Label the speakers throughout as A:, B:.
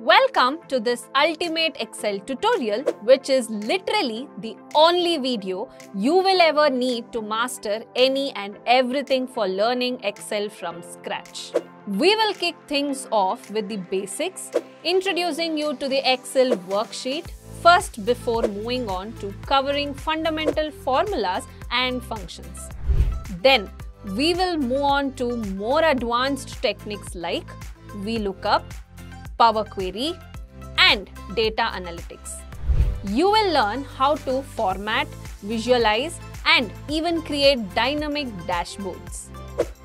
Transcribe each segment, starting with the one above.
A: Welcome to this Ultimate Excel tutorial, which is literally the only video you will ever need to master any and everything for learning Excel from scratch. We will kick things off with the basics, introducing you to the Excel worksheet first before moving on to covering fundamental formulas and functions. Then we will move on to more advanced techniques like VLOOKUP, Power Query, and data analytics. You will learn how to format, visualize, and even create dynamic dashboards.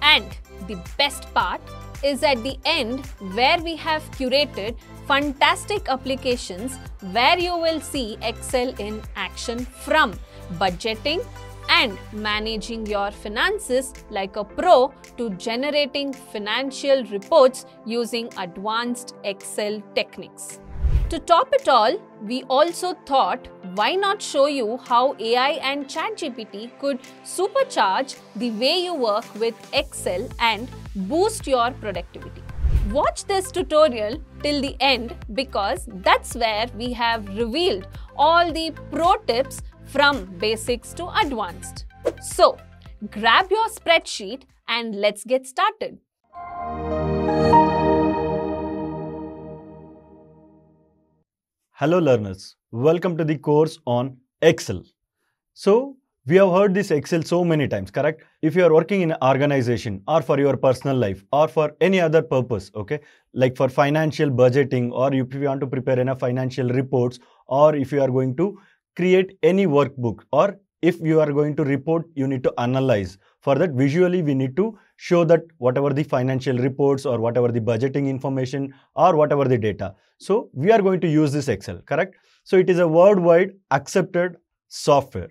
A: And the best part is at the end, where we have curated fantastic applications where you will see Excel in action, from budgeting and managing your finances like a pro to generating financial reports using advanced Excel techniques. To top it all, we also thought, why not show you how AI and ChatGPT could supercharge the way you work with Excel and boost your productivity. Watch this tutorial till the end, because that's where we have revealed all the pro tips from basics to advanced. So, grab your spreadsheet and let's get started.
B: Hello learners, welcome to the course on Excel. So, we have heard this Excel so many times, correct? If you are working in an organization or for your personal life or for any other purpose, okay, like for financial budgeting, or if you want to prepare enough financial reports, or if you are going to create any workbook, or if you are going to report, you need to analyze. For that, visually we need to show that whatever the financial reports or whatever the budgeting information or whatever the data. So we are going to use this Excel, correct? So it is a worldwide accepted software.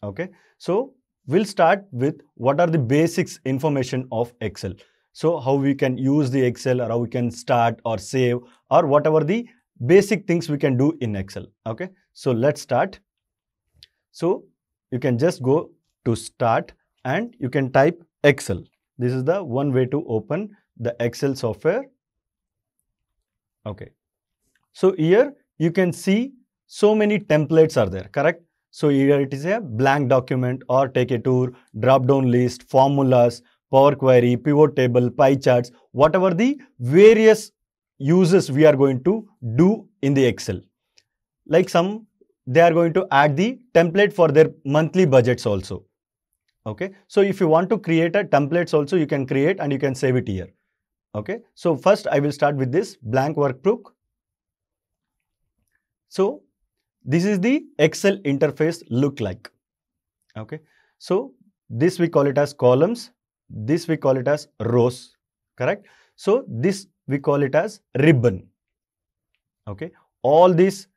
B: Okay, so we'll start with what are the basics information of Excel. So how we can use the Excel, or how we can start or save, or whatever the basic things we can do in Excel. Okay, so let's start. So you can just go to start and you can type Excel. This is the one way to open the Excel software. Okay, so here you can see so many templates are there, correct? So here it is a blank document, or take a tour, drop down list, formulas, Power Query, pivot table, pie charts, whatever the various uses we are going to do in the Excel. Like some, they are going to add the template for their monthly budgets also. Okay, so if you want to create a templates also, you can create and you can save it here. Okay, so first I will start with this blank workbook. So this is the Excel interface look like. Okay, so this we call it as columns, this we call it as rows, correct? So this we call it as ribbon. Okay, all these,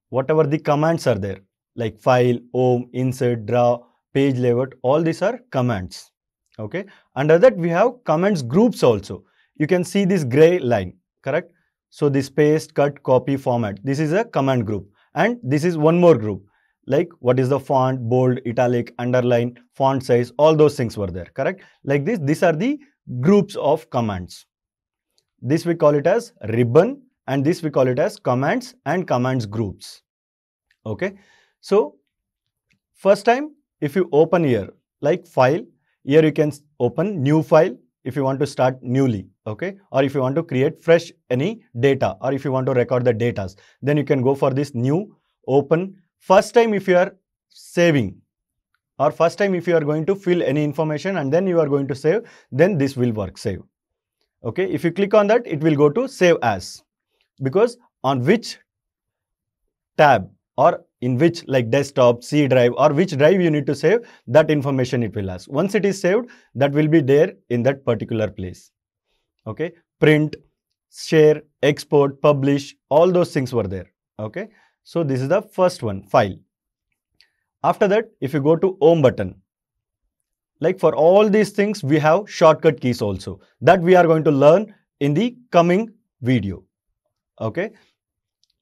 B: whatever the commands are there, like file, home, insert, draw, page layout, all these are commands. Okay, under that we have commands groups also. You can see this gray line, correct? So this paste, cut, copy, format, this is a command group. And this is one more group, like what is the font, bold, italic, underline, font size, all those things were there, correct? Like this, these are the groups of commands. This we call it as ribbon, and this we call it as commands and commands groups. Okay, so first time if you open here, like file, here you can open new file if you want to start newly, okay, or if you want to create fresh any data, or if you want to record the data, then you can go for this new open. First time if you are saving, or first time if you are going to fill any information and then you are going to save, then this will work, save. Okay, if you click on that, it will go to save as, because on which tab or in which, like desktop, C drive, or which drive you need to save, that information it will ask. Once it is saved, that will be there in that particular place. Okay, print, share, export, publish, all those things were there. Okay, so this is the first one, file. After that, if you go to home button, like for all these things, we have shortcut keys also, that we are going to learn in the coming video. Okay,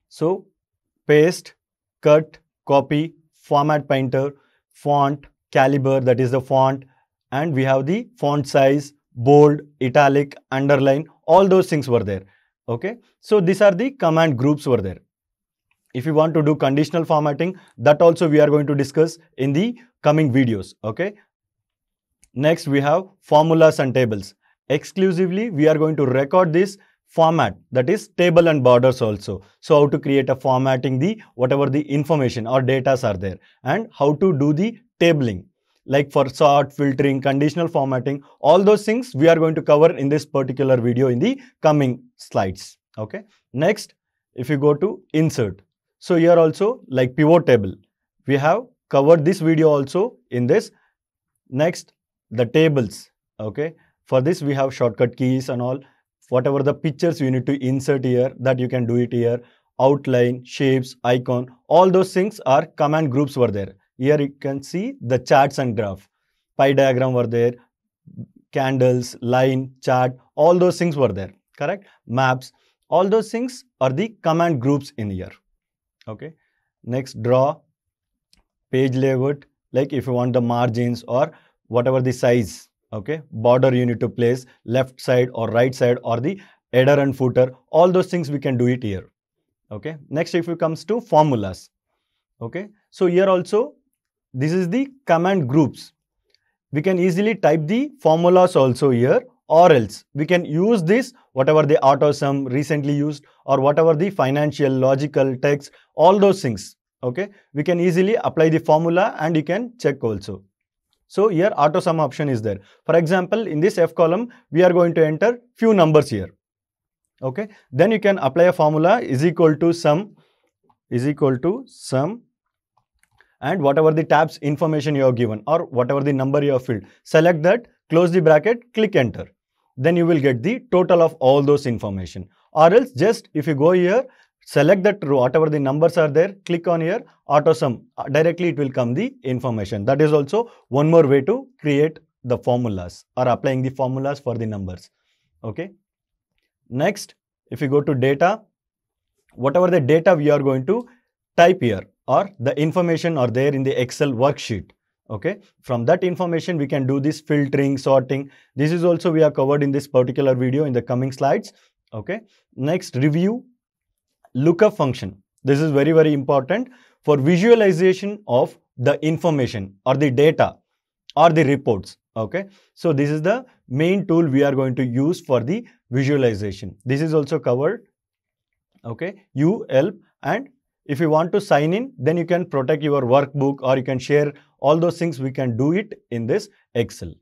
B: so paste, cut, copy, format painter, font, caliber, that is the font, and we have the font size, bold, italic, underline, all those things were there. Okay, so these are the command groups over there. If you want to do conditional formatting, that also we are going to discuss in the coming videos. Okay, next we have formulas and tables. Exclusively we are going to record this format, that is table and borders also. So how to create a formatting the whatever the information or data are there, and how to do the tabling, like for sort, filtering, conditional formatting, all those things we are going to cover in this particular video in the coming slides. Okay, next if you go to insert, so here also like pivot table, we have covered this video also in this. Next, the tables. Okay, for this we have shortcut keys and all. Whatever the pictures you need to insert here, that you can do it here. Outline, shapes, icon, all those things are command groups were there. Here you can see the charts and graph, pie diagram were there, candles, line, chart, all those things were there. Correct? Maps, all those things are the command groups in here. Okay, next draw, page layout, like if you want the margins or whatever the size. Okay, border you need to place left side or right side, or the header and footer, all those things we can do it here. Okay, next if it comes to formulas. Okay, so here also this is the command groups. We can easily type the formulas also here, or else we can use this whatever the AutoSum recently used, or whatever the financial, logical, text, all those things. Okay, we can easily apply the formula and you can check also. So here AutoSum option is there. For example, in this F column we are going to enter few numbers here. Okay, then you can apply a formula is equal to sum, and whatever the tabs information you have given or whatever the number you have filled, select that, close the bracket, click enter. Then you will get the total of all those information. Or else just if you go here, select that row, whatever the numbers are there, click on here, AutoSum, directly it will come the information. That is also one more way to create the formulas or applying the formulas for the numbers. Okay. Next, if you go to data, whatever the data we are going to type here, or the information are there in the Excel worksheet. Okay, from that information we can do this filtering, sorting. This is also we are covered in this particular video in the coming slides. Okay, next review, lookup function. This is very, very important for visualization of the information or the data or the reports. Okay, so this is the main tool we are going to use for the visualization. This is also covered. Okay, you help, and if you want to sign in, then you can protect your workbook or you can share all those things. We can do it in this Excel.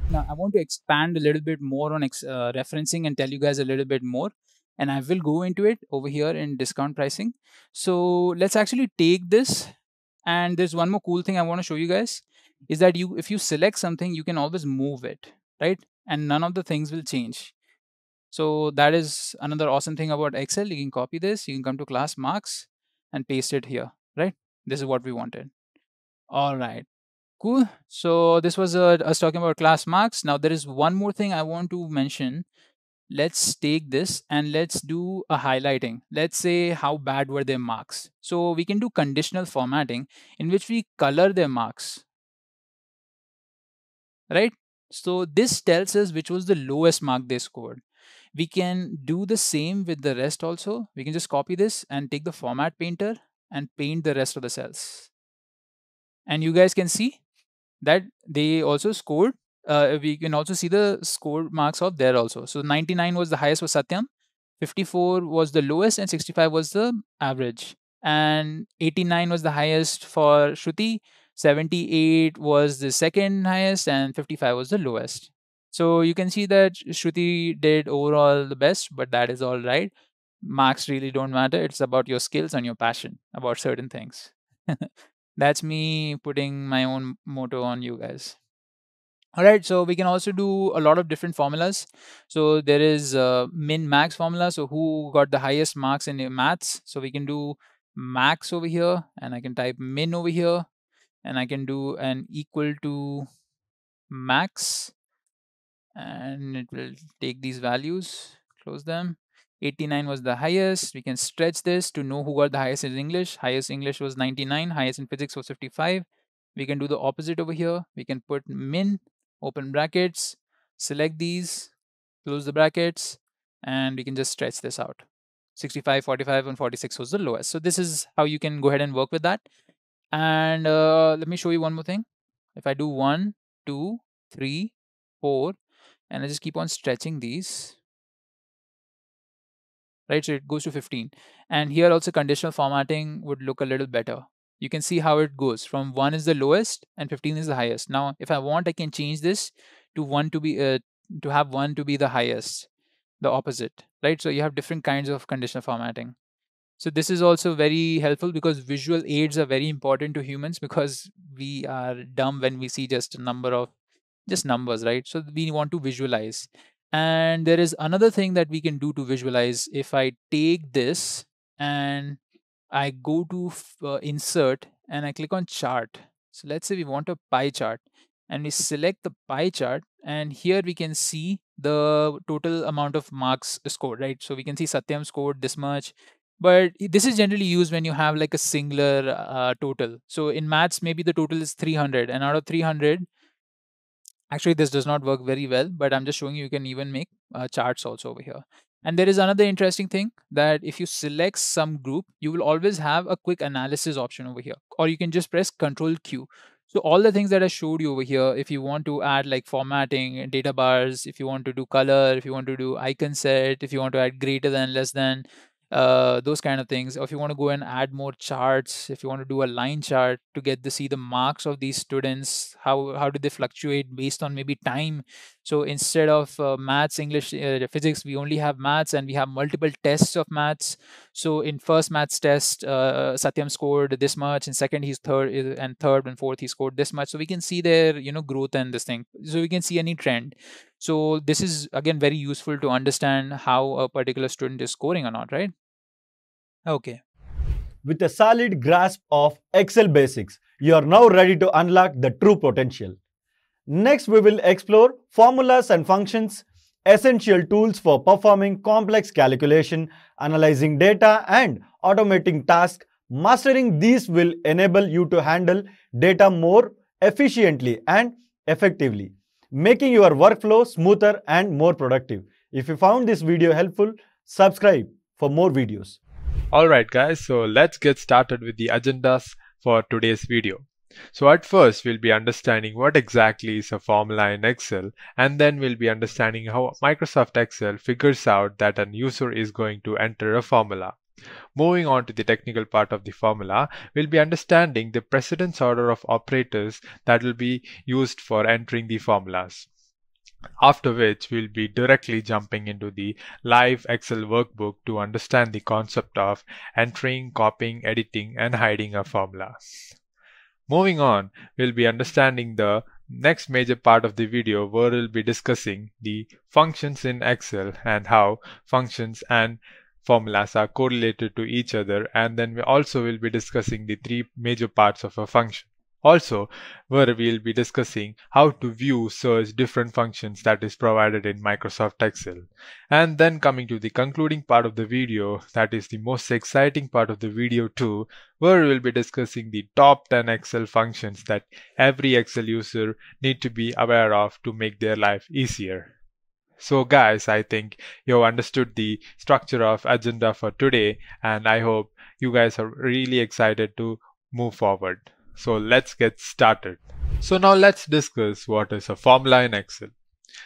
C: Now, I want to expand a little bit more on referencing and tell you guys a little bit more. And I will go into it over here in discount pricing. So let's actually take this. And there's one more cool thing I want to show you guys is that if you select something, you can always move it, right? And none of the things will change. So that is another awesome thing about Excel. You can copy this, you can come to class marks and paste it here, right? This is what we wanted. All right. Cool. So this was us talking about class marks. Now there is one more thing I want to mention. Let's take this and let's do a highlighting. Let's say how bad were their marks. So we can do conditional formatting in which we color their marks, right? So this tells us which was the lowest mark they scored. We can do the same with the rest also. We can just copy this and take the format painter and paint the rest of the cells. And you guys can see that they also scored. We can also see the score marks of there also. So 99 was the highest for Satyam, 54 was the lowest, and 65 was the average. And 89 was the highest for Shruti, 78 was the second highest, and 55 was the lowest. So you can see that Shruti did overall the best, but that is all right. Marks really don't matter. It's about your skills and your passion about certain things. That's me putting my own motto on you guys. All right, so we can also do a lot of different formulas. So there is min max formula. So who got the highest marks in maths? So we can do max over here, and I can type min over here, and I can do an equal to max, and it will take these values, close them. 89 was the highest. We can stretch this to know who got the highest in English. Highest English was 99. Highest in physics was 55. We can do the opposite over here. We can put min, open brackets, select these, close the brackets, and we can just stretch this out. 65, 45, and 46 was the lowest. So this is how you can go ahead and work with that. And let me show you one more thing. If I do 1, 2, 3, 4, and I just keep on stretching these, right? So it goes to 15. And here also conditional formatting would look a little better. You can see how it goes from 1 is the lowest and 15 is the highest. Now, if I want, I can change this to 1 to be to have 1 to be the highest, the opposite, right? So you have different kinds of conditional formatting. So this is also very helpful because visual aids are very important to humans because we are dumb when we see just a number of numbers, right? So we want to visualize. And there is another thing that we can do to visualize. If I take this and I go to insert and I click on chart. So let's say we want a pie chart and we select the pie chart, and here we can see the total amount of marks scored, right? So we can see Satyam scored this much. But this is generally used when you have like a singular total. So in maths, maybe the total is 300, and out of 300, actually this does not work very well, but I'm just showing you can even make charts also over here. And there is another interesting thing that if you select some group, you will always have a quick analysis option over here, or you can just press Control Q. So all the things that I showed you over here, if you want to add like formatting, data bars, if you want to do color, if you want to do icon set, if you want to add greater than, less than, those kind of things, or if you want to go and add more charts, if you want to do a line chart to get to see the marks of these students, how do they fluctuate based on maybe time. So instead of maths, English, physics, we only have maths, and we have multiple tests of maths. So in first maths test, Satyam scored this much, in second he's third, and third and fourth he scored this much. So we can see their growth and this thing, so we can see any trend. So this is again very useful to understand how a particular student is scoring or not, right? Okay.
B: With a solid grasp of Excel basics, you are now ready to unlock the true potential. Next, we will explore formulas and functions, essential tools for performing complex calculation, analyzing data, and automating tasks. Mastering these will enable you to handle data more efficiently and effectively, making your workflow smoother and more productive. If you found this video helpful, subscribe for more videos.
D: Alright guys, so let's get started with the agendas for today's video. So at first we'll be understanding what exactly is a formula in Excel, and then we'll be understanding how Microsoft Excel figures out that a user is going to enter a formula. Moving on to the technical part of the formula, we'll be understanding the precedence order of operators that will be used for entering the formulas. After which we'll be directly jumping into the live Excel workbook to understand the concept of entering, copying, editing, and hiding a formula. Moving on, we'll be understanding the next major part of the video where we'll be discussing the functions in Excel and how functions and formulas are correlated to each other, and then we also will be discussing the three major parts of a function. Also, where we'll be discussing how to view, search different functions that is provided in Microsoft Excel. And then coming to the concluding part of the video, that is the most exciting part of the video too, where we'll be discussing the top 10 Excel functions that every Excel user need to be aware of to make their life easier. So guys, I think you have understood the structure of agenda for today, and I hope you guys are really excited to move forward. So let's get started. So now let's discuss what is a formula in Excel.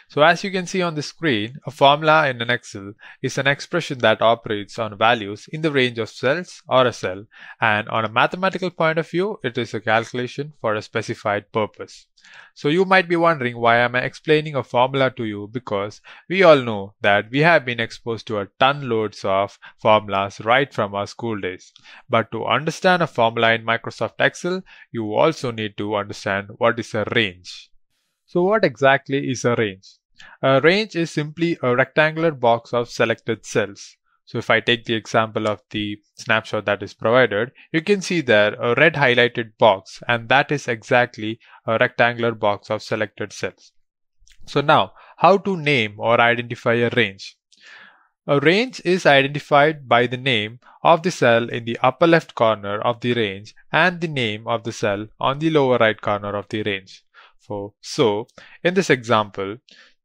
D: So as you can see on the screen, a formula in an Excel is an expression that operates on values in the range of cells or a cell, and on a mathematical point of view, it is a calculation for a specified purpose. So you might be wondering why am I explaining a formula to you, because we all know that we have been exposed to a ton loads of formulas right from our school days. But to understand a formula in Microsoft Excel, you also need to understand what is a range. So what exactly is a range? A range is simply a rectangular box of selected cells. So if I take the example of the snapshot that is provided, you can see there a red highlighted box, and that is exactly a rectangular box of selected cells. So now, how to name or identify a range? A range is identified by the name of the cell in the upper left corner of the range and the name of the cell on the lower right corner of the range. So, in this example,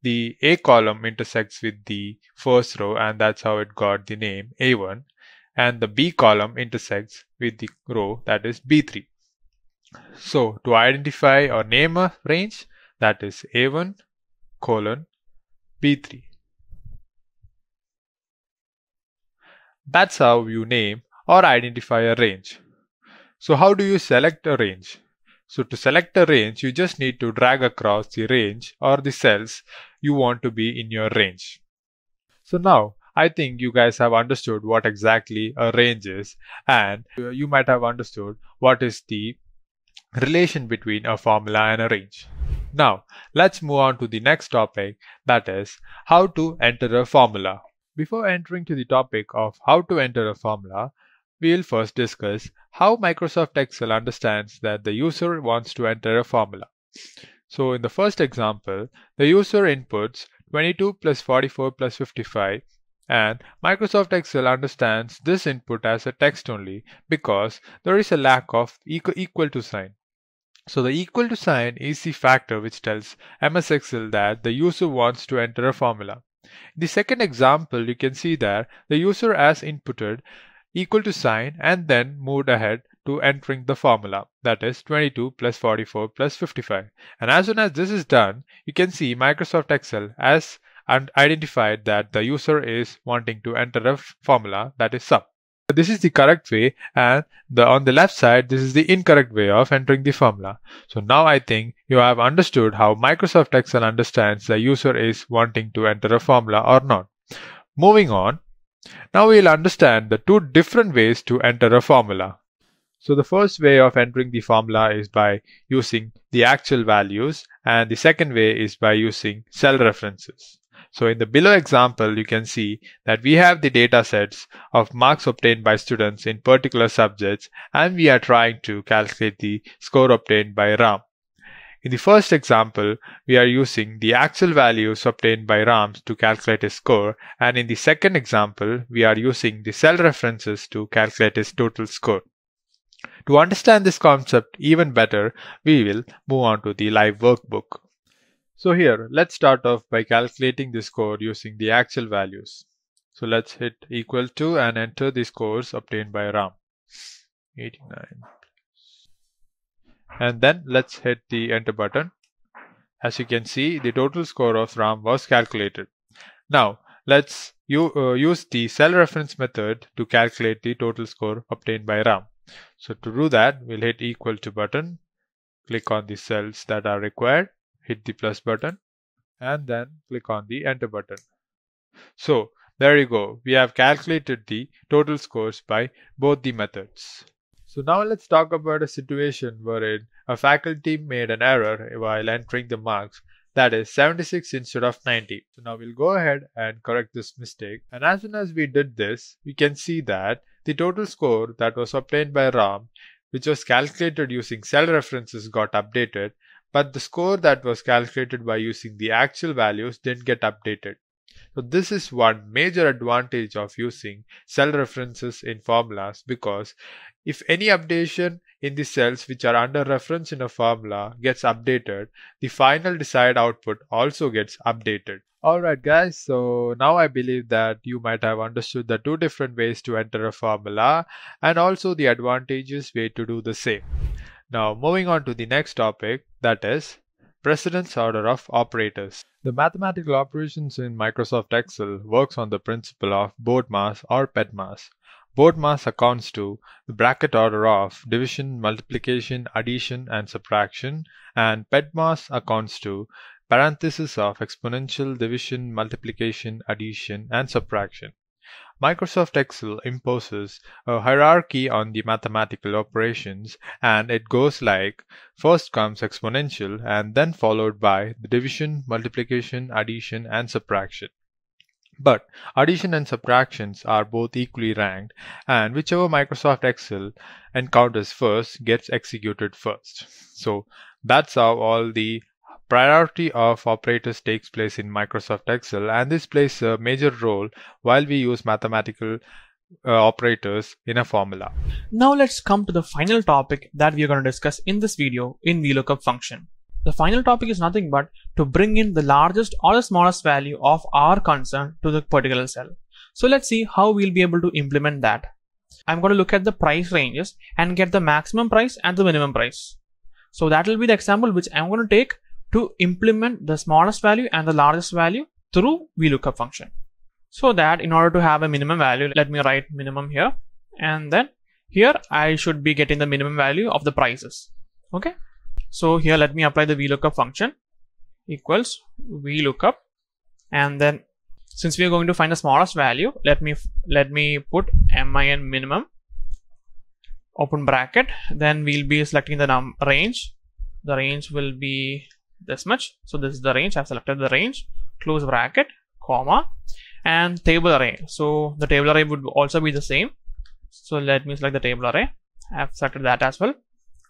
D: the A column intersects with the first row, and that's how it got the name A1, and the B column intersects with the row, that is B3. So, to identify or name a range, that is A1 colon B3. That's how you name or identify a range. So how do you select a range? So to select a range, you just need to drag across the range or the cells you want to be in your range. So now, I think you guys have understood what exactly a range is, and you might have understood what is the relation between a formula and a range. Now, let's move on to the next topic, that is how to enter a formula. Before entering to the topic of how to enter a formula, we will first discuss how Microsoft Excel understands that the user wants to enter a formula. So in the first example, the user inputs 22 plus 44 plus 55, and Microsoft Excel understands this input as a text only because there is a lack of equal to sign. So the equal to sign is the factor which tells MS Excel that the user wants to enter a formula. In the second example, you can see that the user has inputted equal to sign and then moved ahead to entering the formula, that is 22 plus 44 plus 55. And as soon as this is done, you can see Microsoft Excel has identified that the user is wanting to enter a formula, that is sum. This is the correct way, and on the left side, this is the incorrect way of entering the formula. So now I think you have understood how Microsoft Excel understands the user is wanting to enter a formula or not. Moving on, now we will understand the two different ways to enter a formula. So the first way of entering the formula is by using the actual values, and the second way is by using cell references. So in the below example, you can see that we have the data sets of marks obtained by students in particular subjects, and we are trying to calculate the score obtained by Ram. In the first example, we are using the actual values obtained by Ram to calculate his score, and in the second example, we are using the cell references to calculate his total score. To understand this concept even better, we will move on to the live workbook. So here, let's start off by calculating the score using the actual values. So let's hit equal to and enter the scores obtained by Ram. 89. And then let's hit the enter button. As you can see, the total score of Ram was calculated. Now, let's use the cell reference method to calculate the total score obtained by Ram. So to do that, we'll hit equal to button, click on the cells that are required, hit the plus button, and then click on the enter button. So there you go. We have calculated the total scores by both the methods. So now let's talk about a situation wherein a faculty made an error while entering the marks, that is 76 instead of 90. So now we'll go ahead and correct this mistake. And as soon as we did this, we can see that the total score that was obtained by Ram, which was calculated using cell references, got updated, but the score that was calculated by using the actual values didn't get updated. So this is one major advantage of using cell references in formulas, because if any updation in the cells which are under reference in a formula gets updated, the final desired output also gets updated. Alright guys, so now I believe that you might have understood the two different ways to enter a formula and also the advantageous way to do the same. Now moving on to the next topic, that is precedence order of operators. The mathematical operations in Microsoft Excel works on the principle of BODMAS or PEDMAS. BODMAS accounts to the bracket order of division, multiplication, addition and subtraction, and PEDMAS accounts to parenthesis of exponential, division, multiplication, addition and subtraction. Microsoft Excel imposes a hierarchy on the mathematical operations, and it goes like first comes exponential and then followed by the division, multiplication, addition and subtraction. But addition and subtractions are both equally ranked, and whichever Microsoft Excel encounters first gets executed first. So that's how all the priority of operators takes place in Microsoft Excel, and this plays a major role while we use mathematical operators in a formula.
E: Now let's come to the final topic that we are going to discuss in this video in VLOOKUP function. The final topic is nothing but to bring in the largest or the smallest value of our concern to the particular cell. So let's see how we'll be able to implement that. I'm going to look at the price ranges and get the maximum price and the minimum price. So that will be the example which I'm going to take to implement the smallest value and the largest value through VLOOKUP function. So that in order to have a minimum value, let me write minimum here, and then here I should be getting the minimum value of the prices. Okay. So here let me apply the VLOOKUP function equals VLOOKUP, and then since we are going to find the smallest value, let me put min minimum open bracket, then we'll be selecting the range. The range will be this much. So this is the range. I've selected the range, close bracket, comma, and table array. So the table array would also be the same. So let me select the table array. I've selected that as well,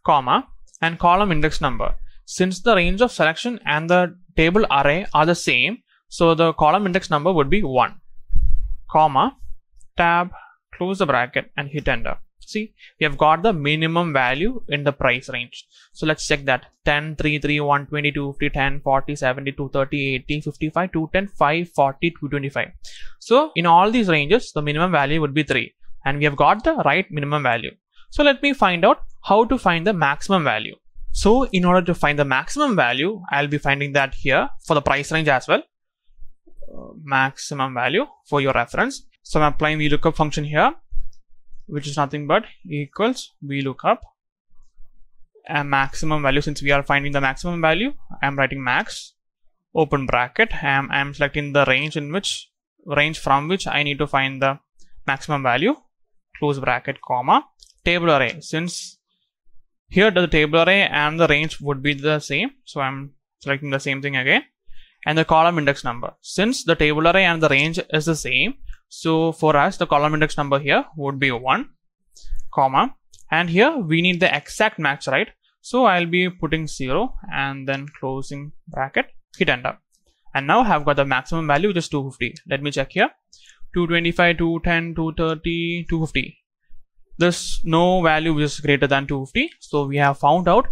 E: comma, and column index number. Since the range of selection and the table array are the same, so the column index number would be 1, comma, tab, close the bracket, and hit enter. See, we have got the minimum value in the price range. So let's check that: 10, 3, 3, 1, 20, 250, 10, 40, 70, 230, 80, 55, 210, 5, 40, 225. So in all these ranges, the minimum value would be 3, and we have got the right minimum value. So let me find out how to find the maximum value. So in order to find the maximum value, I'll be finding that here for the price range as well. Maximum value for your reference. So I'm applying VLOOKUP function here, which is nothing but equals VLOOKUP and maximum value. Since we are finding the maximum value, I'm writing max, open bracket, and I'm selecting the range from which I need to find the maximum value, close bracket, comma, table array. Since here the table array and the range would be the same, so I'm selecting the same thing again, and the column index number. Since the table array and the range is the same, so for us the column index number here would be 1, comma, and here we need the exact match, right? So I'll be putting 0 and then closing bracket, hit enter, and now I've got the maximum value, which is 250. Let me check here: 225, 210, 230, 250. There's no value which is greater than 250. So we have found out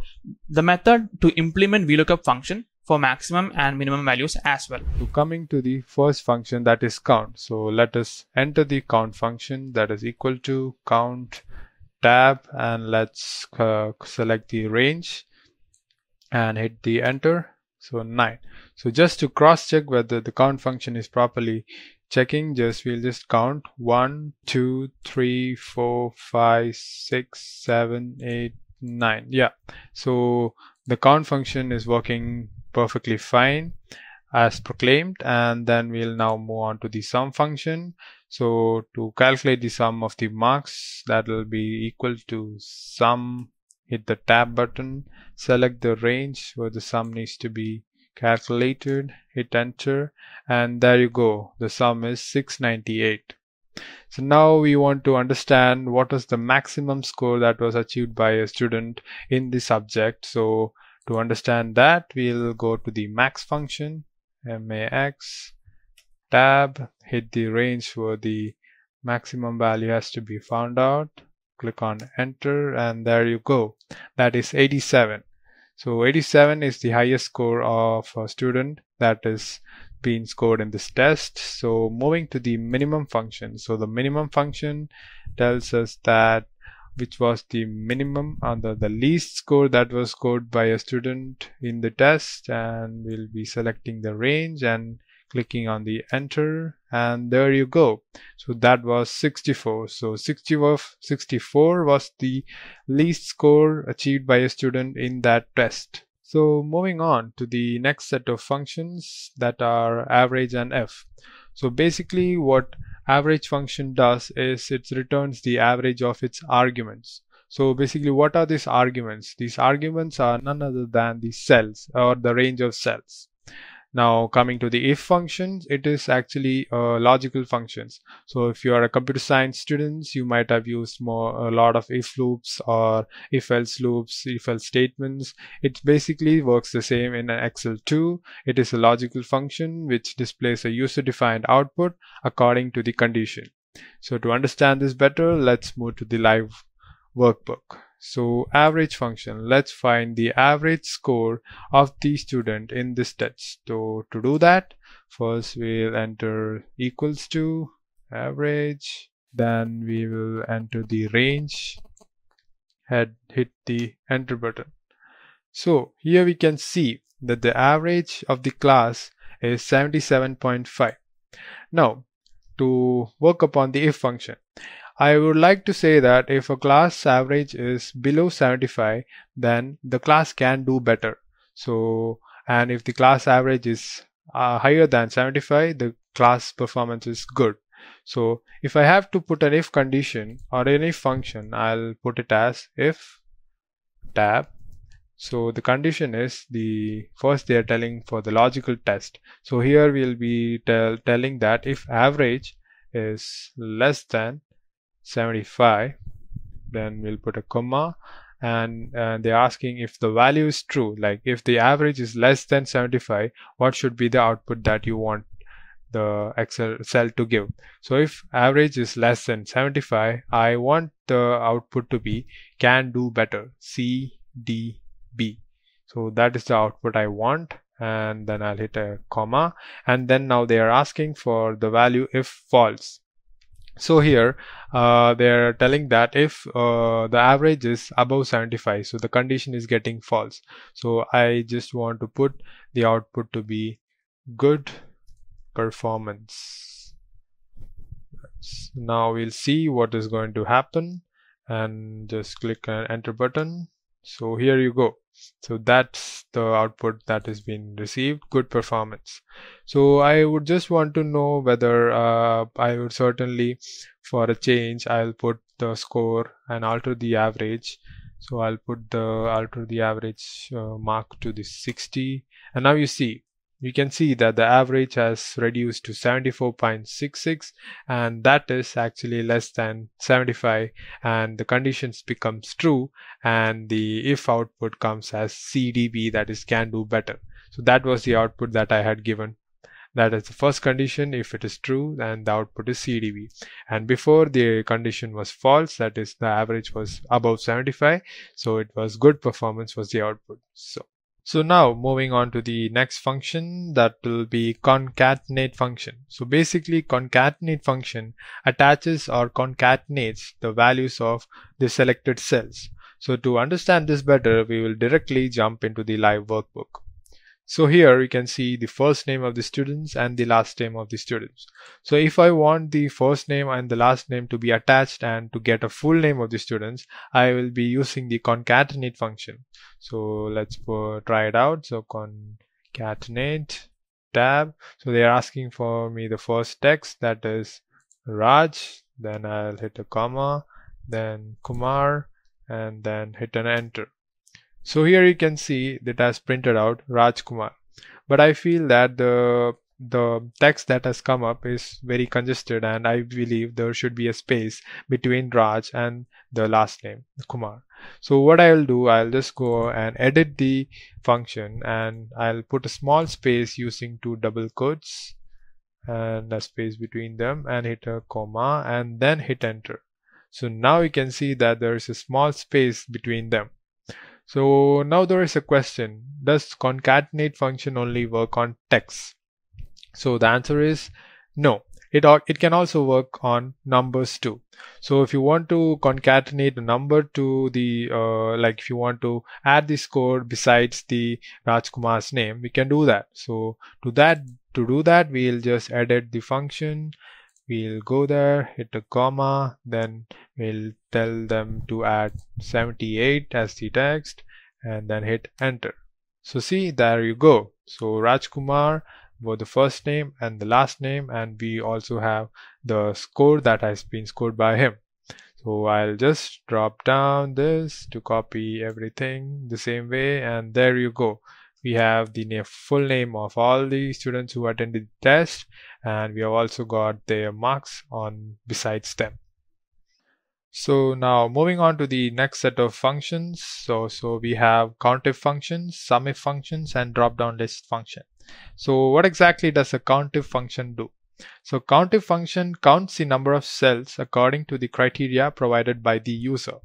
E: the method to implement VLOOKUP function for maximum and minimum values as well.
D: So coming to the first function, that is count. So let us enter the count function, that is equal to count, tab, and let's select the range and hit the enter. So 9. So just to cross check whether the count function is properly checking, we'll just count 1, 2, 3, 4, 5, 6, 7, 8, 9. Yeah, so the count function is working perfectly fine as proclaimed. And then we'll now move on to the sum function. So to calculate the sum of the marks, that will be equal to sum, hit the tab button, select the range where the sum needs to be calculated, hit enter, and there you go, the sum is 698. So now we want to understand what was the maximum score that was achieved by a student in the subject. So to understand that, we'll go to the max function, max, tab, hit the range where the maximum value has to be found out, click on enter, and there you go, that is 87. So 87 is the highest score of a student that is being scored in this test. So moving to the minimum function. So the minimum function tells us that which was the minimum under the least score that was scored by a student in the test, and we'll be selecting the range and clicking on the enter, and there you go. So that was 64. So 64 was the least score achieved by a student in that test. So moving on to the next set of functions, that are average and f. So basically what average function does is it returns the average of its arguments. So basically what are these arguments? These arguments are none other than the cells or the range of cells. Now coming to the if functions, it is actually logical functions. So if you are a computer science students, you might have used a lot of if loops or if else loops, if else statements. It basically works the same in Excel too. It is a logical function which displays a user defined output according to the condition. So to understand this better, let's move to the live workbook. So average function, let's find the average score of the student in this test. So to do that, first we'll enter equals to average, then we will enter the range, hit the enter button. So here we can see that the average of the class is 77.5. Now to work upon the if function, I would like to say that if a class average is below 75, then the class can do better. So, and if the class average is higher than 75, the class performance is good. So if I have to put an if condition or an if function, I'll put it as if tab. So the condition is first they are telling for the logical test. So here we'll be telling that if average is less than 75, then we'll put a comma, and they're asking if the value is true, like if the average is less than 75, what should be the output that you want the Excel cell to give. So if average is less than 75, I want the output to be can do better, CDB. So that is the output I want, and then I'll hit a comma, and then now they are asking for the value if false. So here they're telling that if the average is above 75, so the condition is getting false. So I just want to put the output to be good performance. Now we'll see what is going to happen, and just click an enter button. So here you go. So that's the output that has been received, good performance. So I would just want to know whether I would certainly, for a change, I'll put the score and alter the average. So I'll put the alter the average mark to the 60, and now you can see that the average has reduced to 74.66, and that is actually less than 75, and the conditions becomes true, and the if output comes as CDB, that is can do better. So that was the output that I had given. That is the first condition. If it is true, then the output is CDB. And before the condition was false, that is the average was above 75, so it was good performance was the output. So now moving on to the next function, that will be concatenate function. So basically concatenate function attaches or concatenates the values of the selected cells. So to understand this better, we will directly jump into the live workbook. So here you can see the first name of the students and the last name of the students. So if I want the first name and the last name to be attached and to get a full name of the students, I will be using the concatenate function. So let's try it out. So concatenate tab. So they are asking for me the first text, that is Raj. Then I'll hit a comma, then Kumar, and then hit an enter. So here you can see that has printed out Raj Kumar, but I feel that the text that has come up is very congested, and I believe there should be a space between Raj and the last name Kumar. So what I'll do, I'll just go and edit the function, and I'll put a small space using 2 double quotes and a space between them, and hit a comma and then hit enter. So now you can see that there is a small space between them. So now there is a question, does concatenate function only work on text? So the answer is no. It can also work on numbers too. So if you want to concatenate a number to the like if you want to add the score besides the Rajkumar's name, we can do that. So to do that, we'll just edit the function. We'll go there, hit a comma, then we'll tell them to add 78 as the text, and then hit enter. So see, there you go. So Rajkumar, both the first name and the last name, and we also have the score that has been scored by him. So I'll just drop down this to copy everything the same way, and there you go. we have the full name of all the students who attended the test, and we have also got their marks on besides them. So now moving on to the next set of functions. So we have COUNTIF functions, SUMIF functions, and drop down list function. So what exactly does a COUNTIF function do? So COUNTIF function counts the number of cells according to the criteria provided by the user.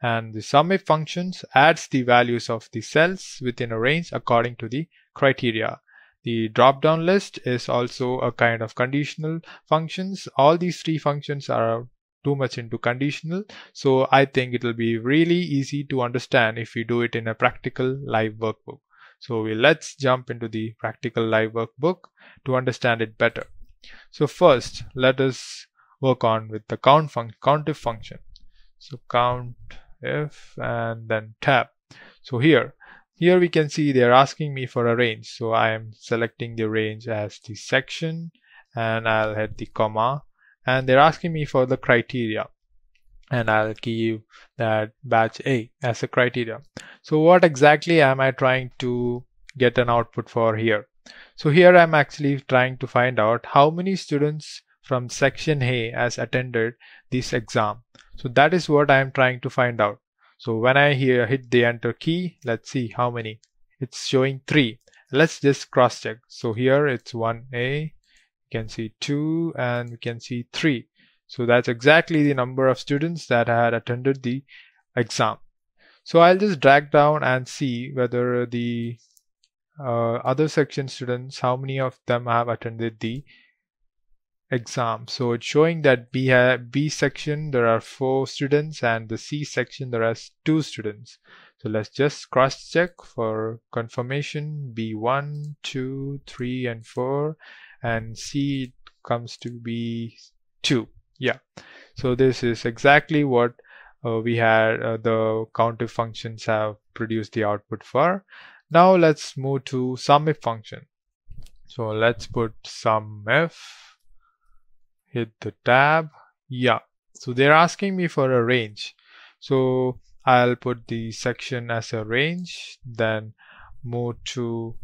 D: And the SUMIF functions adds the values of the cells within a range according to the criteria. The drop-down list is also a kind of conditional functions. All these three functions are too much into conditional, so I think it will be really easy to understand if we do it in a practical live workbook. So let's jump into the practical live workbook to understand it better. So first, let us work on with the COUNTIF function. So COUNTIF and then tab. So here we can see they're asking me for a range. So I am selecting the range as the section, and I'll hit the comma, and they're asking me for the criteria, and I'll give that batch A as a criteria. So what exactly am I trying to get an output for here? So here I'm actually trying to find out how many students from section A has attended this exam. So that is what I am trying to find out. So when I hit the enter key, let's see how many. It's showing 3. Let's just cross check. So here it's 1A, you can see 2, and we can see 3. So that's exactly the number of students that had attended the exam. So I'll just drag down and see whether the other section students, how many of them have attended the exam. So it's showing that B section there are 4 students, and the C section there are 2 students. So let's just cross check for confirmation. B1, 2, 3, and 4, and C comes to be 2. Yeah, so this is exactly what we had the COUNTIF functions have produced the output for. Now let's move to SUMIF function. So let's put SUMIF, hit the tab. Yeah, so they're asking me for a range. So I'll put the section as a range, then move to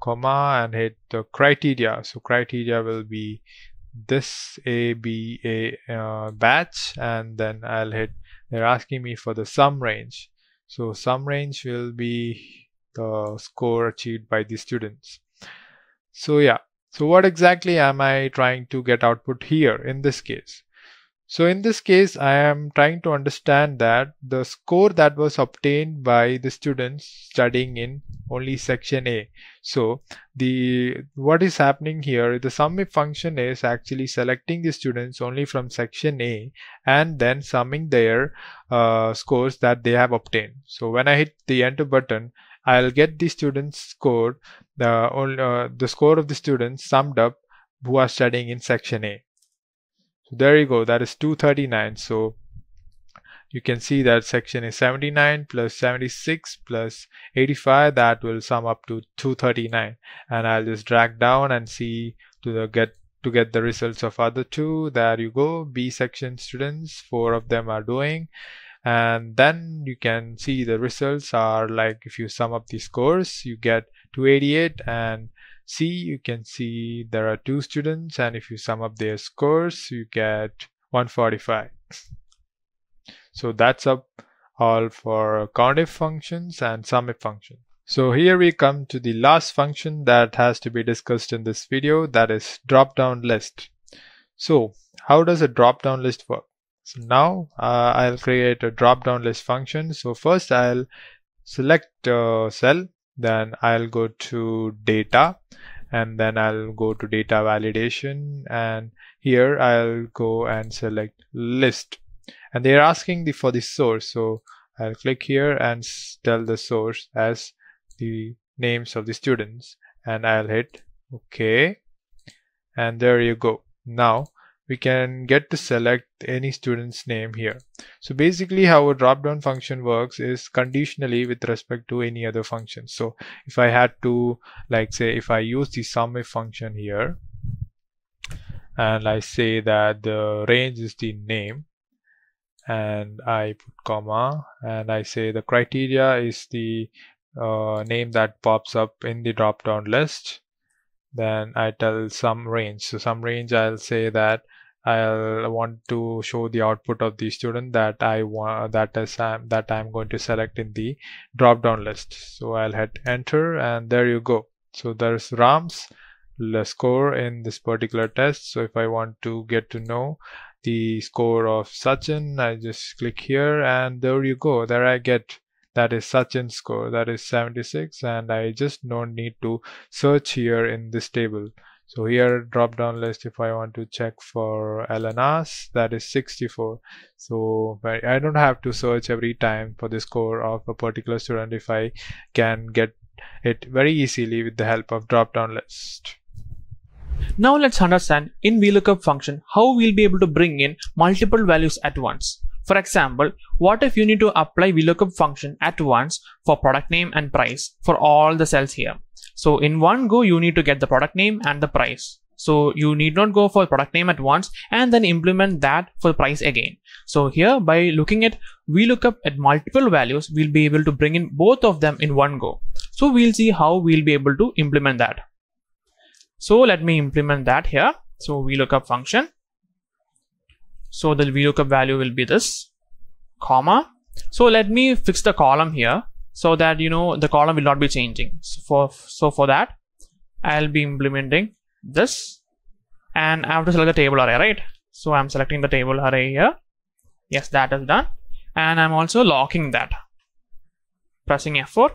D: comma and hit the criteria. So criteria will be this A, B, A batch, and then I'll hit, they're asking me for the sum range. So sum range will be the score achieved by the students. So yeah, so what exactly am I trying to get output here in this case? So in this case, I am trying to understand that the score that was obtained by the students studying in only section A. So what is happening here, the SUMIF function is actually selecting the students only from section A and then summing their scores that they have obtained. So when I hit the enter button, I'll get the students score, the score of the students summed up who are studying in section A. So there you go, that is 239. So you can see that section is 79 plus 76 plus 85, that will sum up to 239. And I'll just drag down and see to get the results of other 2. There you go, B section students, 4 of them are doing. And then you can see the results are like, if you sum up the scores, you get 288, and C, you can see there are 2 students, and if you sum up their scores, you get 145. So that's all for COUNTIF functions and SUMIF function. So here we come to the last function that has to be discussed in this video, that is drop-down list. So how does a drop-down list work? So now I'll create a drop-down list function. So first I'll select a cell, then I'll go to data, and then I'll go to data validation, and here I'll go and select list, and they're asking for the source. So I'll click here and tell the source as the names of the students, and I'll hit OK, and there you go. Now we can get to select any student's name here. So basically how a drop-down function works is conditionally with respect to any other function. So if I had to, like say, if I use the SUMIF function here, and I say that the range is the name, and I put comma, and I say the criteria is the name that pops up in the drop down list. Then I tell some range. So some range, I'll say that I'll want to show the output of the student that I want, that I'm going to select in the drop down list. So I'll hit enter, and there you go. So there's Ram's score in this particular test. So if I want to get to know the score of Sachin, I just click here, and there you go. There I get that is Sachin's score, that is 76, and I just don't need to search here in this table. So here drop down list, if I want to check for LNRs, that is 64. So I don't have to search every time for the score of a particular student if I can get it very easily with the help of drop down list.
E: Now let's understand in VLOOKUP function how we'll be able to bring in multiple values at once. For example, what if you need to apply VLOOKUP function at once for product name and price for all the cells here? So in one go, you need to get the product name and the price. So you need not go for product name at once and then implement that for the price again. So here, by looking at VLOOKUP at multiple values, we'll be able to bring in both of them in one go. So we'll see how we'll be able to implement that. So let me implement that here. So VLOOKUP function. So the VLOOKUP value will be this, comma. So let me fix the column here so that the column will not be changing. So for that, I'll be implementing this, and I have to select the table array, right? So I'm selecting the table array here. Yes, that is done. And I'm also locking that. Pressing F4,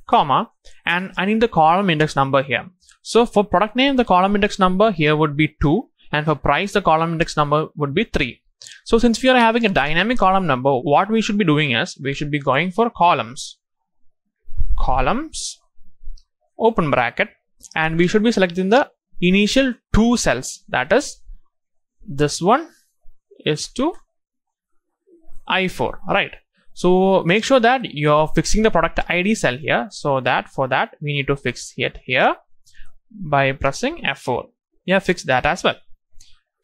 E: comma, and I need the column index number here. So for product name, the column index number here would be 2, and for price, the column index number would be 3. So since we are having a dynamic column number, what we should be doing is we should be going for columns, open bracket, and we should be selecting the initial 2 cells. That is, this one is to I4, right? So make sure that you're fixing the product ID cell here. So that for that, we need to fix it here by pressing F4. Yeah, fix that as well.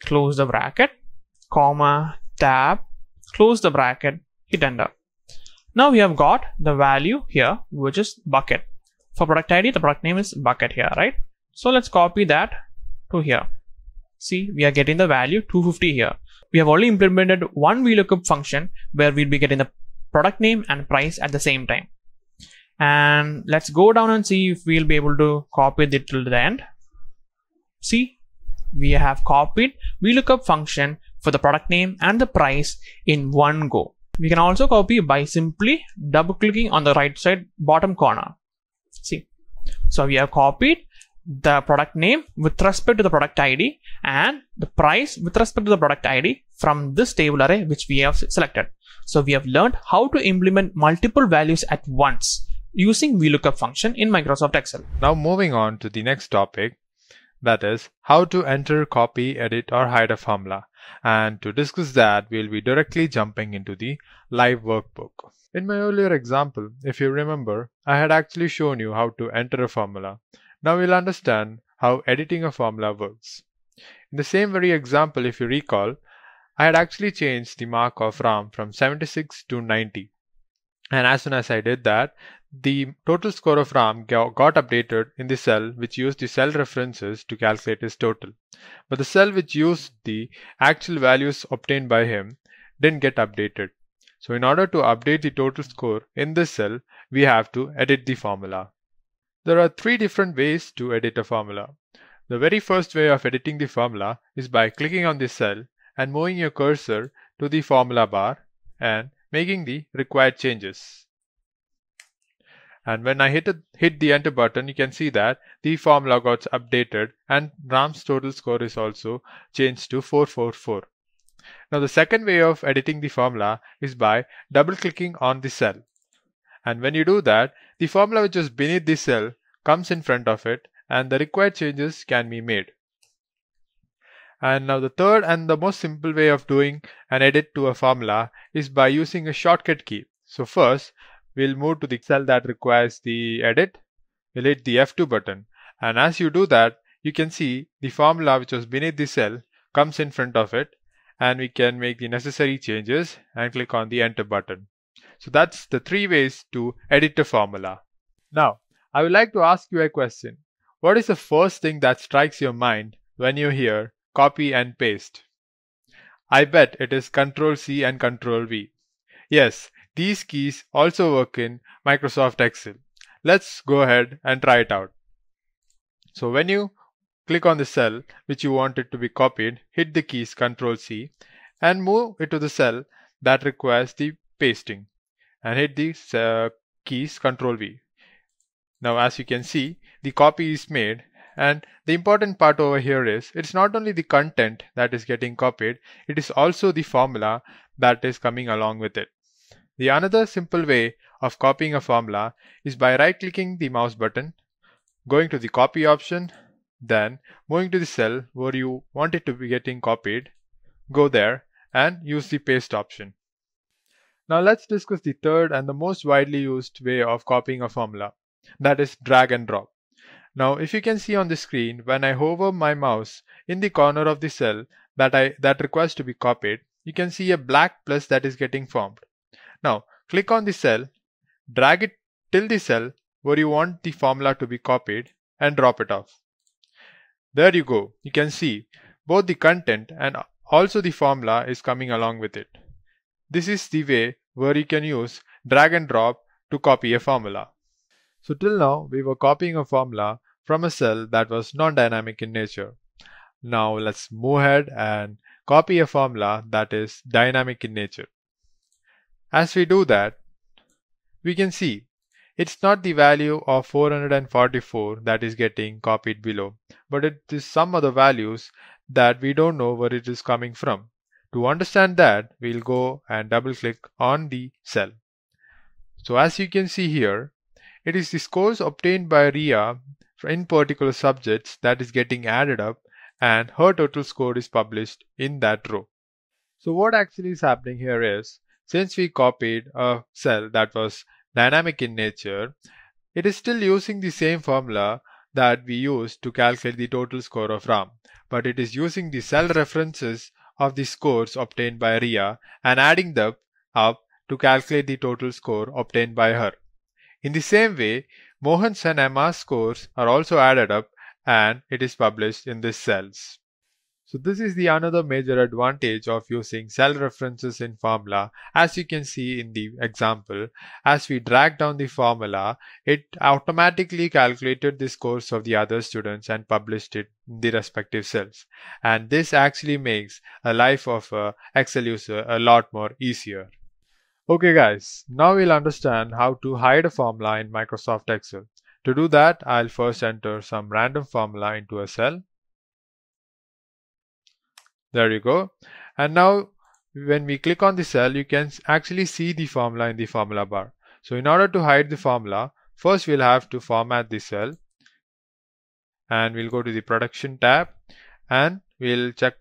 E: Close the bracket, comma, tab, close the bracket, hit enter. Now we have got the value here, which is bucket. For product ID, the product name is bucket here, right? So let's copy that to here. See, we are getting the value 250 here. We have only implemented one VLOOKUP function where we'll be getting the product name and price at the same time. And let's go down and see if we'll be able to copy it till the end. See, we have copied VLOOKUP function for the product name and the price in one go. We can also copy by simply double clicking on the right side bottom corner. See, so we have copied the product name with respect to the product ID and the price with respect to the product ID from this table array which we have selected. So we have learned how to implement multiple values at once using VLOOKUP function in Microsoft Excel.
D: Now moving on to the next topic, that is how to enter, copy, edit or hide a formula. And to discuss that, we'll be directly jumping into the live workbook. In my earlier example, if you remember, I had actually shown you how to enter a formula. Now we'll understand how editing a formula works. In the same very example, if you recall, I had actually changed the mark of Ram from 76 to 90. And as soon as I did that, the total score of Ram got updated in the cell which used the cell references to calculate his total. But the cell which used the actual values obtained by him didn't get updated. So in order to update the total score in this cell, we have to edit the formula. There are 3 different ways to edit a formula. The very first way of editing the formula is by clicking on the cell and moving your cursor to the formula bar and making the required changes. And when I hit the enter button, you can see that the formula got updated and Ram's total score is also changed to 444. Now the second way of editing the formula is by double clicking on the cell. And when you do that, the formula which is beneath the cell comes in front of it and the required changes can be made. And now the third and the most simple way of doing an edit to a formula is by using a shortcut key. So first, we'll move to the cell that requires the edit. We'll hit the F2 button. And as you do that, you can see the formula which was beneath the cell comes in front of it. And we can make the necessary changes and click on the enter button. So that's the 3 ways to edit a formula. Now, I would like to ask you a question. What is the first thing that strikes your mind when you hear copy and paste? I bet it is Ctrl C and Ctrl V. Yes, these keys also work in Microsoft Excel. Let's go ahead and try it out. So when you click on the cell which you want it to be copied, hit the keys Ctrl C and move it to the cell that requires the pasting and hit the keys Ctrl V. Now as you can see, the copy is made, and the important part over here is it's not only the content that is getting copied, it is also the formula that is coming along with it. The another simple way of copying a formula is by right clicking the mouse button, going to the copy option, then moving to the cell where you want it to be getting copied, go there and use the paste option. Now let's discuss the third and the most widely used way of copying a formula, that is drag and drop. Now if you can see on the screen, when I hover my mouse in the corner of the cell that requires to be copied, you can see a black plus that is getting formed. Now click on the cell, drag it till the cell where you want the formula to be copied and drop it off. There you go. You can see both the content and also the formula is coming along with it. This is the way where you can use drag and drop to copy a formula. So till now we were copying a formula from a cell that was non-dynamic in nature. Now let's move ahead and copy a formula that is dynamic in nature. As we do that, we can see it's not the value of 444 that is getting copied below, but it is some other values that we don't know where it is coming from. To understand that, we'll go and double click on the cell. So as you can see here, it is the scores obtained by Ria in particular subjects that is getting added up, and her total score is published in that row. So what actually is happening here is, since we copied a cell that was dynamic in nature, it is still using the same formula that we used to calculate the total score of Ram, but it is using the cell references of the scores obtained by Ria and adding them up to calculate the total score obtained by her. In the same way, Mohan's and Emma's scores are also added up and it is published in these cells. So this is the another major advantage of using cell references in formula. As you can see in the example, as we drag down the formula, it automatically calculated the scores of the other students and published it in the respective cells. And this actually makes a life of an Excel user a lot more easier. Okay guys, now we'll understand how to hide a formula in Microsoft Excel. To do that, I'll first enter some random formula into a cell. There you go. And now when we click on the cell, you can actually see the formula in the formula bar. So in order to hide the formula, first we'll have to format the cell. And we'll go to the production tab and we'll check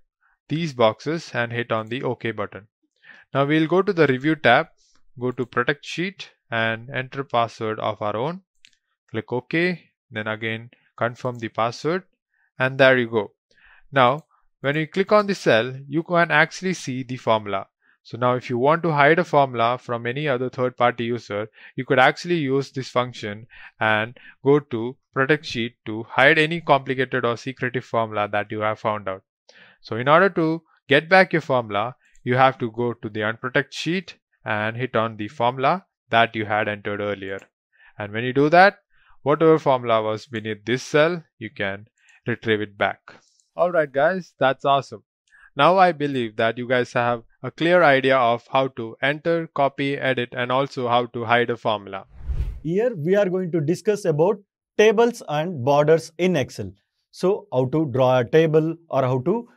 D: these boxes and hit on the OK button. Now we'll go to the review tab, go to protect sheet and enter password of our own. Click OK, then again confirm the password, and there you go. Now when you click on the cell, you can actually see the formula. So now if you want to hide a formula from any other third-party user, you could actually use this function and go to protect sheet to hide any complicated or secretive formula that you have found out. So in order to get back your formula, you have to go to the unprotect sheet and hit on the formula that you had entered earlier. And when you do that, whatever formula was beneath this cell, you can retrieve it back. Alright guys, that's awesome. Now I believe that you guys have a clear idea of how to enter, copy, edit, and also how to hide a formula.
B: Here we are going to discuss about tables and borders in Excel. So how to draw a table or how to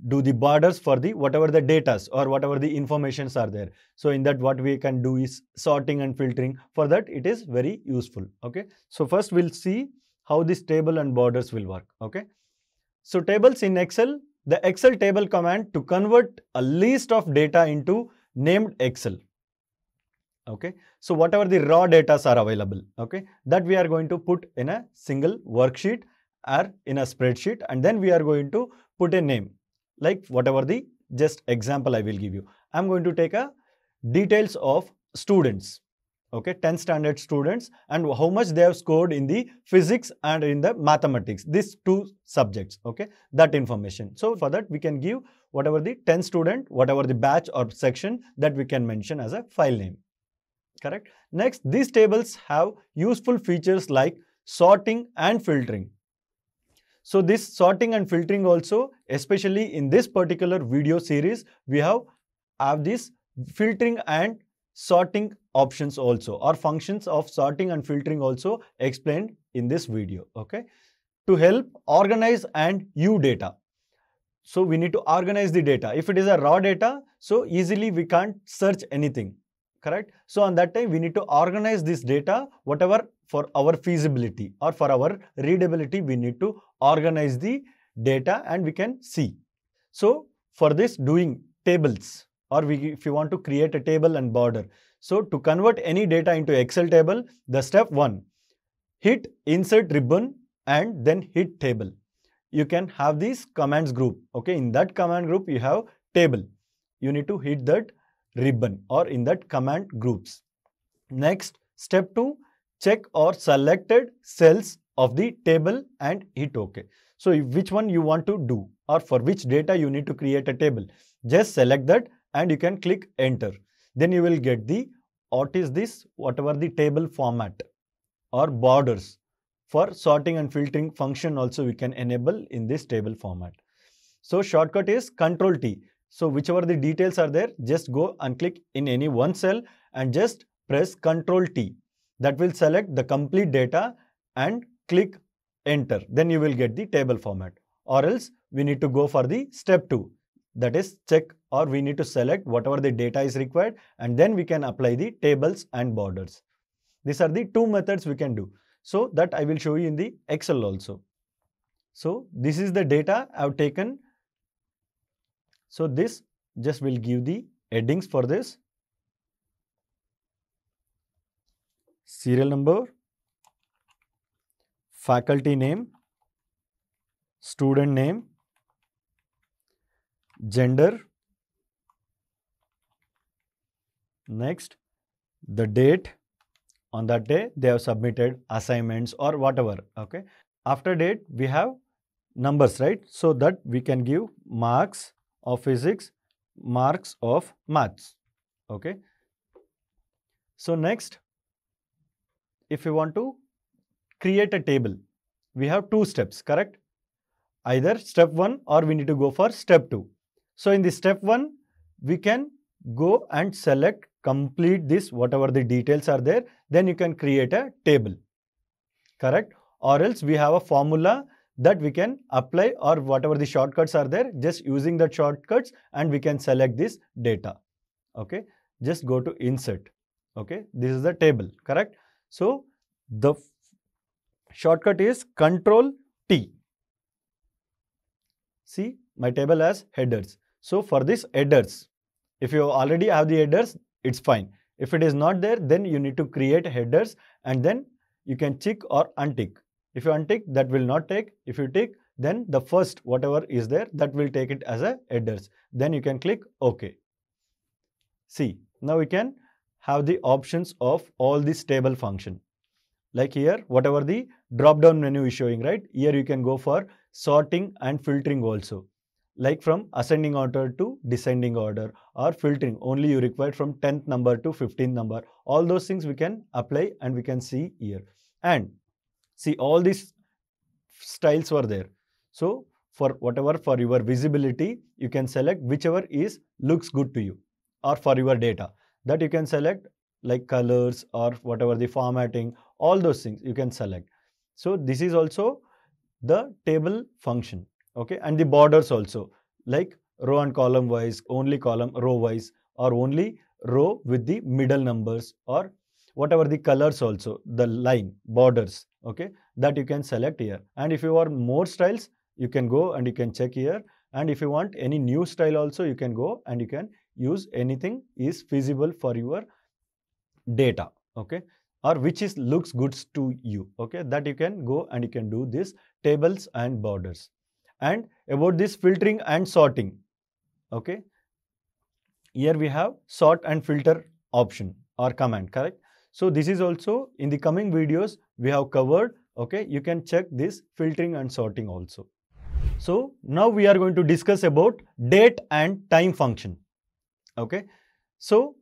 B: do the borders for the whatever the data or whatever the informations are there. So in that what we can do is sorting and filtering. For that it is very useful. Okay. So first we'll see how this table and borders will work. Okay. So tables in Excel, the Excel table command to convert a list of data into named Excel. Okay. So whatever the raw data are available, okay, that we are going to put in a single worksheet or in a spreadsheet, and then we are going to put a name like whatever the just example I will give you. I'm going to take a details of students. okay, 10th standard students, and how much they have scored in the physics and in the mathematics, these two subjects, okay, that information. So for that we can give whatever the 10 student, whatever the batch or section, that we can mention as a file name, correct. Next, these tables have useful features like sorting and filtering. So this sorting and filtering also, especially in this particular video series, we have this filtering and sorting options also, or functions of sorting and filtering also explained in this video, okay, to help organize and view data. So we need to organize the data. If it is a raw data, so easily we can't search anything, correct. So on that time we need to organize this data, whatever for our feasibility or for our readability, we need to organize the data and we can see. So for this, doing tables, or if you want to create a table and border. So to convert any data into Excel table, the step 1, hit insert ribbon and then hit table. You can have these commands group, okay. In that command group you have table. You need to hit that ribbon or in that command groups. Next, step 2, check or selected cells of the table and hit OK. So which one you want to do, or for which data you need to create a table, just select that and you can click enter. Then you will get the whatever the table format or borders. For sorting and filtering function also we can enable in this table format. So shortcut is Control T. So whichever the details are there, just go and click in any one cell and just press Control T. That will select the complete data and click enter. Then you will get the table format. Or else we need to go for the step 2. That is check, or we need to select whatever the data is required and then we can apply the tables and borders. These are the two methods we can do. So that I will show you in the Excel also. So this is the data I have taken. So this just will give the headings for this. Serial number, faculty name, student name, gender, next the date, on that day they have submitted assignments or whatever, okay. After date we have numbers, right? So that we can give marks of physics, marks of maths, okay. So next, if you want to create a table, we have two steps, correct? Either step 1 or we need to go for step 2. So in the step 1, we can go and select complete this, whatever the details are there, then you can create a table, correct? Or else we have a formula that we can apply, or whatever the shortcuts are there, just using the shortcuts and we can select this data, okay. Just go to insert, okay. This is the table, correct? So the shortcut is Control T. See, my table has headers. So for this headers, if you already have the headers, it's fine. If it is not there, then you need to create headers and then you can tick or untick. If you untick, that will not take. If you tick, then the first whatever is there, that will take it as a headers. Then you can click OK. See, now we can have the options of all this table function. Like here, whatever the drop down menu is showing, right? Here you can go for sorting and filtering also. Like from ascending order to descending order, or filtering, only you require from 10th number to 15th number. All those things we can apply and we can see here. And see, all these styles were there. So for whatever, for your visibility, you can select whichever looks good to you, or for your data, that you can select like colors or whatever the formatting, all those things you can select. So this is also the table function, okay. And the borders also, like row and column wise, only column row wise, or only row with the middle numbers, or whatever the colors also, the line borders, okay, that you can select here. And if you want more styles, you can go and you can check here. And if you want any new style also, you can go and you can use anything is feasible for your data, okay, or which looks good to you, okay, that you can go and you can do this tables and borders. And about this filtering and sorting, okay, here we have sort and filter option or command, correct? So this is also in the coming videos we have covered. Okay, you can check this filtering and sorting also. So now we are going to discuss about date and time function. Okay, so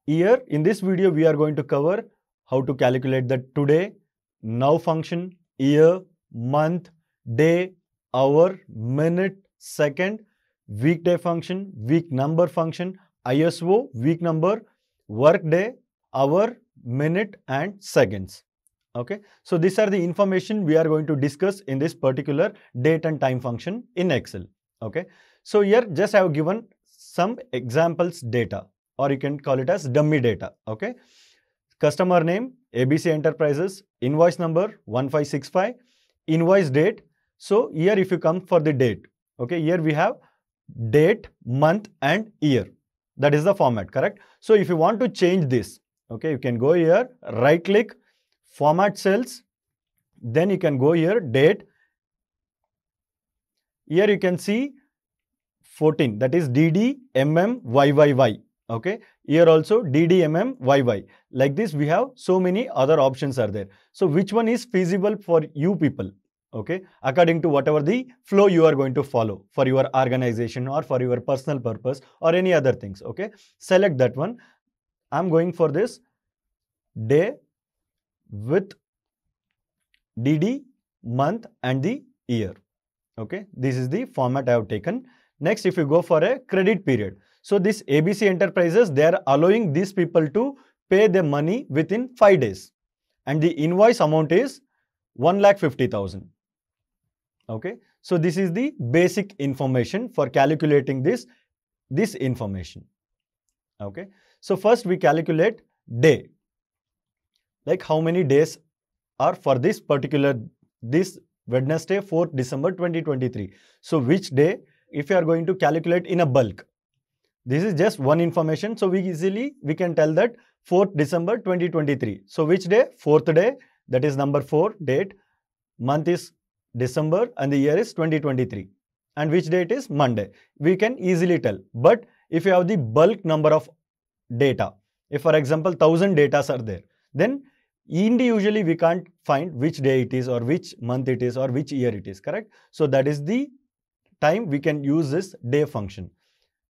B: here in this video we are going to cover how to calculate the today, now function, year, month, day, hour, minute, second, weekday function, week number function, ISO, week number, work day, hour, minute and seconds. Okay, so these are the information we are going to discuss in this particular date and time function in Excel. Okay, so here just I have given some examples data, or you can call it as dummy data. Okay, customer name ABC Enterprises, invoice number 1565, invoice date. So here if you come for the date, okay, here we have date, month and year. That is the format, correct? So if you want to change this, okay, you can go here, right click, format cells, then you can go here, date. Here you can see 14, that is DD, MM, YYY. Okay, here also DD, MM, YY. Like this we have so many other options are there. So which one is feasible for you people? Okay, according to whatever the flow you are going to follow for your organization or for your personal purpose or any other things. Okay, select that one. I'm going for this day with DD, month and the year. Okay, this is the format I have taken. Next, if you go for a credit period, so this ABC Enterprises, they are allowing these people to pay the money within 5 days and the invoice amount is 1,50,000. Okay, so this is the basic information for calculating this information. Okay, so first we calculate day, like how many days are for this particular, this Wednesday 4th December 2023. So which day, if you are going to calculate in a bulk, this is just one information, so we can tell that 4th December 2023. So which day? 4th day, that is number 4, date, month is December and the year is 2023, and which day it is? Monday. We can easily tell. But if you have the bulk number of data, if for example 1000 data are there, then individually we can't find which day it is or which month it is or which year it is, correct? So that is the time we can use this day function,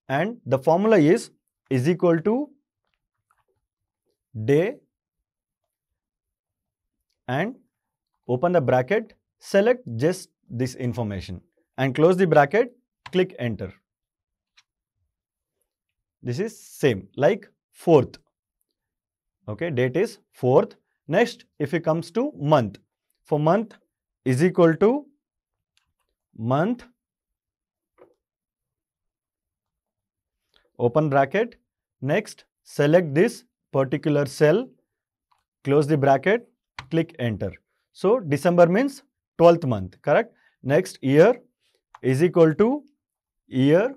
B: and the formula is equal to day and open the bracket, select just this information and close the bracket, click enter. This is same like 4th. Okay, date is 4th. Next, if it comes to month, for month is equal to month, open bracket, next select this particular cell, close the bracket, click enter. So December means 12th month, correct? Next, year is equal to year,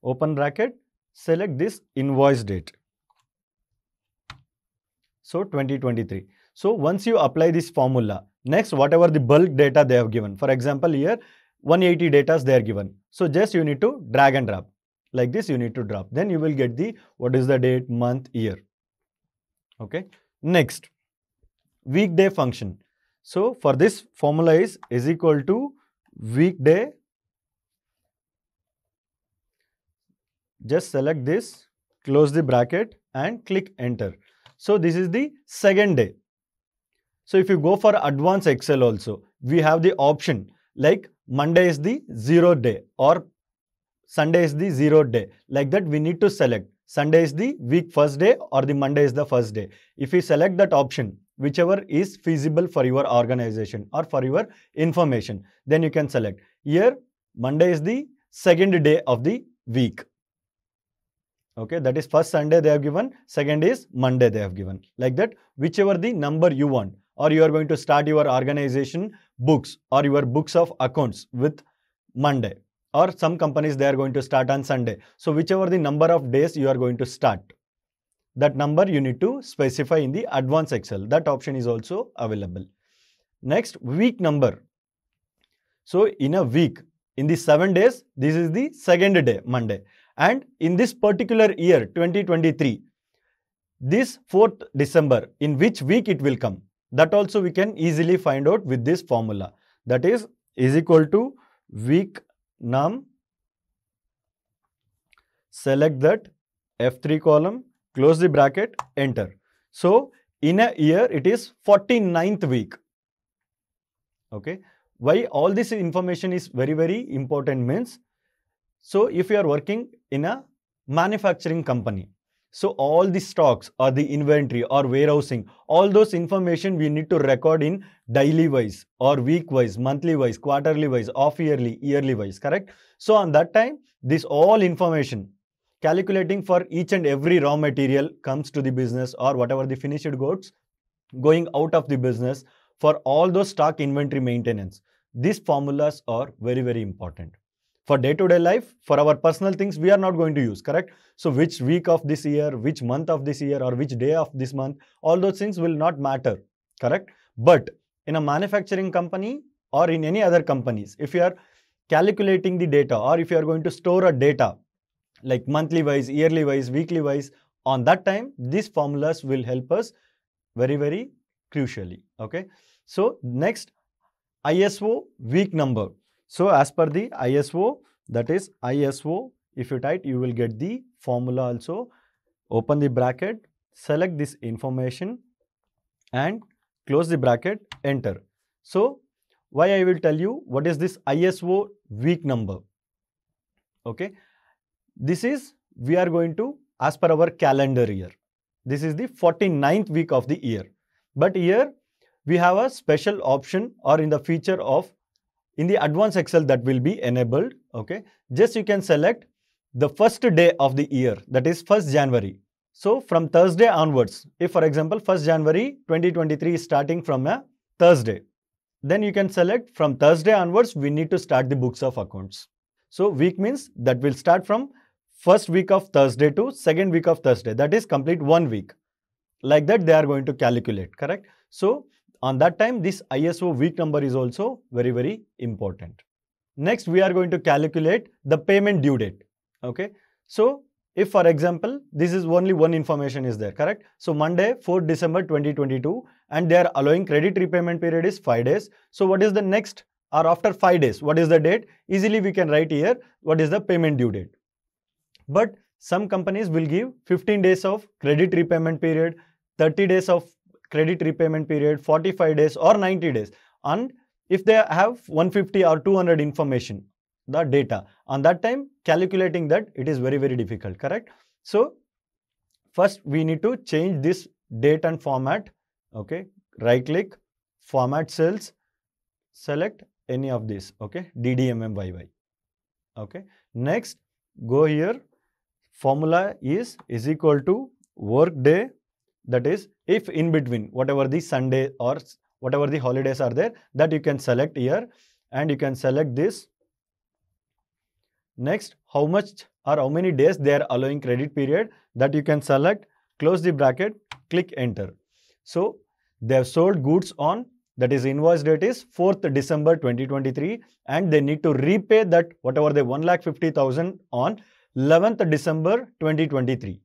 B: open bracket, select this invoice date. So 2023. So once you apply this formula, next whatever the bulk data they have given, for example here 180 data they are given. So just you need to drag and drop. Like this you need to drop. Then you will get the what is the date, month, year. Okay. Next, weekday function. So for this formula is equal to weekday. Just select this, close the bracket and click enter. So this is the second day. So if you go for advanced Excel also, we have the option like Monday is the 0th day or Sunday is the 0th day. Like that we need to select Sunday is the week first day or the Monday is the first day. If you select that option, whichever is feasible for your organization or for your information, then you can select. Here Monday is the second day of the week. Okay, that is first Sunday they have given, second is Monday they have given. Like that, whichever the number you want, or you are going to start your organization books or your books of accounts with Monday, or some companies they are going to start on Sunday. So whichever the number of days you are going to start, that number you need to specify in the advanced Excel. That option is also available. Next, week number. So in a week, in the 7 days, this is the second day, Monday. And in this particular year 2023, this 4th December, in which week it will come, that also we can easily find out with this formula. That is equal to week num, select that F3 column, close the bracket, enter. So in a year it is 49th week. Okay. Why all this information is very important means, so if you are working in a manufacturing company, so all the stocks or the inventory or warehousing, all those information we need to record in daily wise or week wise, monthly wise, quarterly wise, off yearly, yearly wise, correct? So on that time, this all information calculating for each and every raw material comes to the business or whatever the finished goods going out of the business, for all those stock inventory maintenance. These formulas are very important. For day-to-day life, for our personal things, we are not going to use, correct? So which week of this year, which month of this year, or which day of this month, all those things will not matter, correct? But in a manufacturing company or in any other companies, if you are calculating the data or if you are going to store a data like monthly wise, yearly wise, weekly wise, on that time, these formulas will help us very crucially, okay? So next, ISO week number. So as per the ISO, that is ISO, if you type, you will get the formula also. Open the bracket, select this information and close the bracket, enter. So why I will tell you what is this ISO week number. Okay. This is, we are going to, as per our calendar year, this is the 49th week of the year. But here we have a special option or in the feature of, in the advanced Excel that will be enabled, okay. Just you can select the first day of the year, that is 1st January. So from Thursday onwards, if for example 1st January 2023 is starting from a Thursday, then you can select from Thursday onwards we need to start the books of accounts. So week means that will start from first week of Thursday to second week of Thursday, that is complete 1 week. Like that they are going to calculate, correct? So on that time this ISO week number is also very important. Next we are going to calculate the payment due date, okay. So if for example this is only one information is there, correct? So Monday 4th December 2022 and they are allowing credit repayment period is 5 days. So what is the next or after 5 days, what is the date? Easily we can write here what is the payment due date. But some companies will give 15 days of credit repayment period, 30 days of credit repayment period, 45 days or 90 days. And if they have 150 or 200 information, the data, on that time calculating that it is very difficult, correct? So first we need to change this date and format, okay. Right click, format cells, select any of these, okay, DDMMYY, okay. Next go here, formula is equal to work day, that is if in between whatever the Sunday or whatever the holidays are there, that you can select here and you can select this. Next, how much or how many days they are allowing credit period, that you can select, close the bracket, click enter. So they have sold goods on, that is invoice date is 4th December 2023 and they need to repay that whatever they 1,50,000 on 11th December 2023.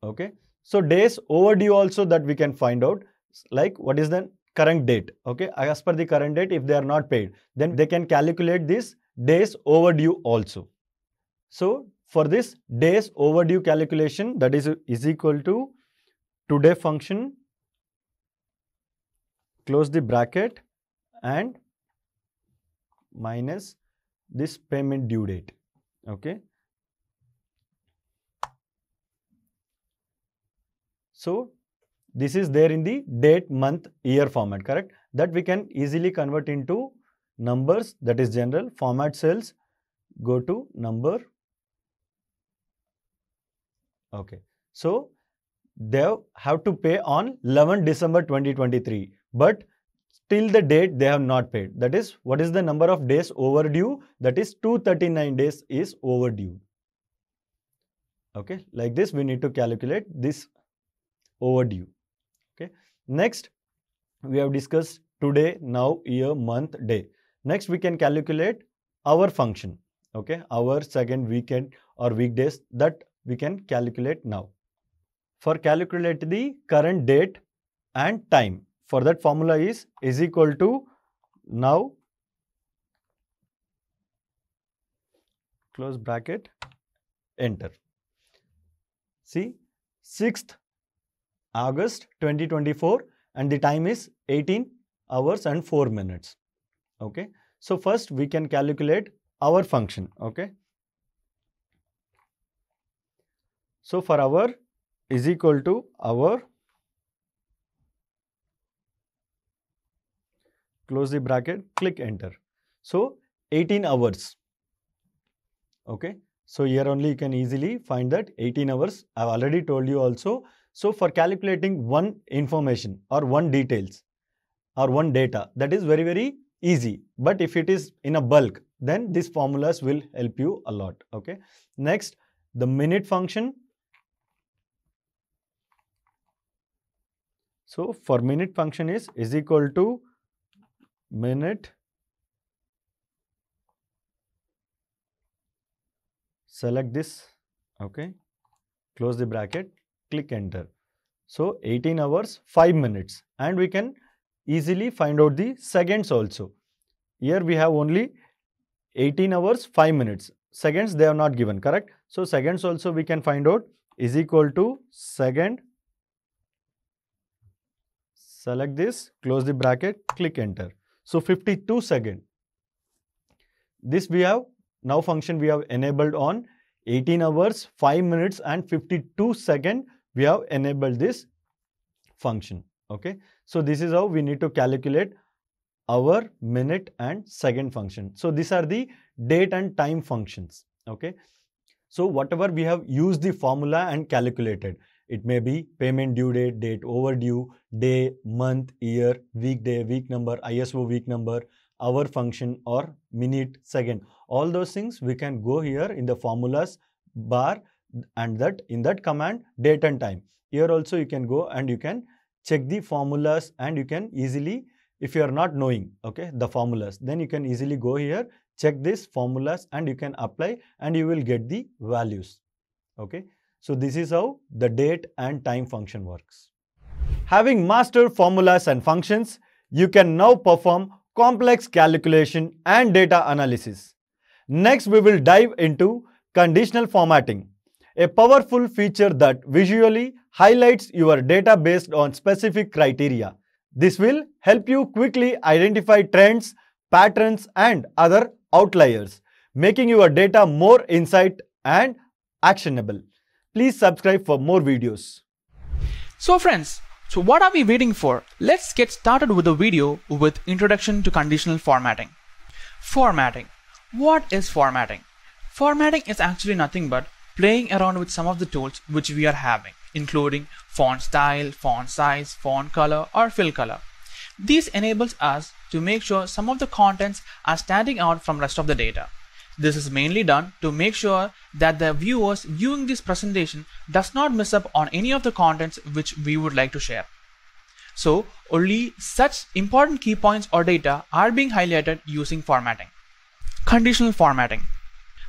B: Okay. So days overdue also that we can find out, like what is the current date, okay. As per the current date, if they are not paid, then they can calculate this days overdue also. So for this days overdue calculation, that is equal to today function, close the bracket and minus this payment due date, okay. So this is there in the date, month, year format, correct? That we can easily convert into numbers, that is general, format cells, go to number, okay. So they have to pay on 11 December 2023, but till the date they have not paid. That is, what is the number of days overdue? That is 239 days is overdue. Okay, like this we need to calculate this overdue. Okay. Next, we have discussed today, now, year, month, day. Next, we can calculate our function. Okay, hour, second, weekend or weekdays, that we can calculate now. For calculate the current date and time, for that formula is equal to now close bracket, enter. See, 6th August 2024 and the time is 18 hours and 4 minutes. Okay, so first we can calculate our function. Okay, so for hour is equal to hour, close the bracket, click enter. So 18 hours. Okay, so here only you can easily find that 18 hours. I have already told you also. So for calculating one information or one details or one data, that is very, very easy. But if it is in a bulk, then these formulas will help you a lot. Okay, next, the minute function. So for minute function is equal to minute, select this, okay, close the bracket, click enter. So 18 hours 5 minutes, and we can easily find out the seconds also. Here we have only 18 hours 5 minutes. Seconds they are not given, correct? So seconds also we can find out is equal to second. Select this, close the bracket, click enter. So 52 seconds. This we have now function we have enabled on 18 hours 5 minutes and 52 seconds. We have enabled this function. Okay, so this is how we need to calculate hour, minute and second function. So these are the date and time functions. Okay, so whatever we have used the formula and calculated, it may be payment due date, date overdue, day, month, year, weekday, week number, ISO week number, hour function or minute, second. All those things we can go here in the formulas bar, and that in that command date and time. Here also you can go and you can check the formulas, and you can easily, if you are not knowing, okay, the formulas, then you can easily go here, check these formulas and you can apply and you will get the values. Okay, so this is how the date and time function works. Having mastered formulas and functions, you can now perform complex calculation and data analysis. Next, we will dive into conditional formatting, a powerful feature that visually highlights your data based on specific criteria. This will help you quickly identify trends, patterns, and other outliers, making your data more insight and actionable. Please subscribe for more videos.
E: So friends, so what are we waiting for? Let's get started with the video with Introduction to Conditional Formatting. Formatting. What is formatting? Formatting is actually nothing but playing around with some of the tools which we are having, including font style, font size, font color, or fill color. This enables us to make sure some of the contents are standing out from rest of the data. This is mainly done to make sure that the viewers viewing this presentation does not miss up on any of the contents which we would like to share. So only such important key points or data are being highlighted using formatting. Conditional formatting.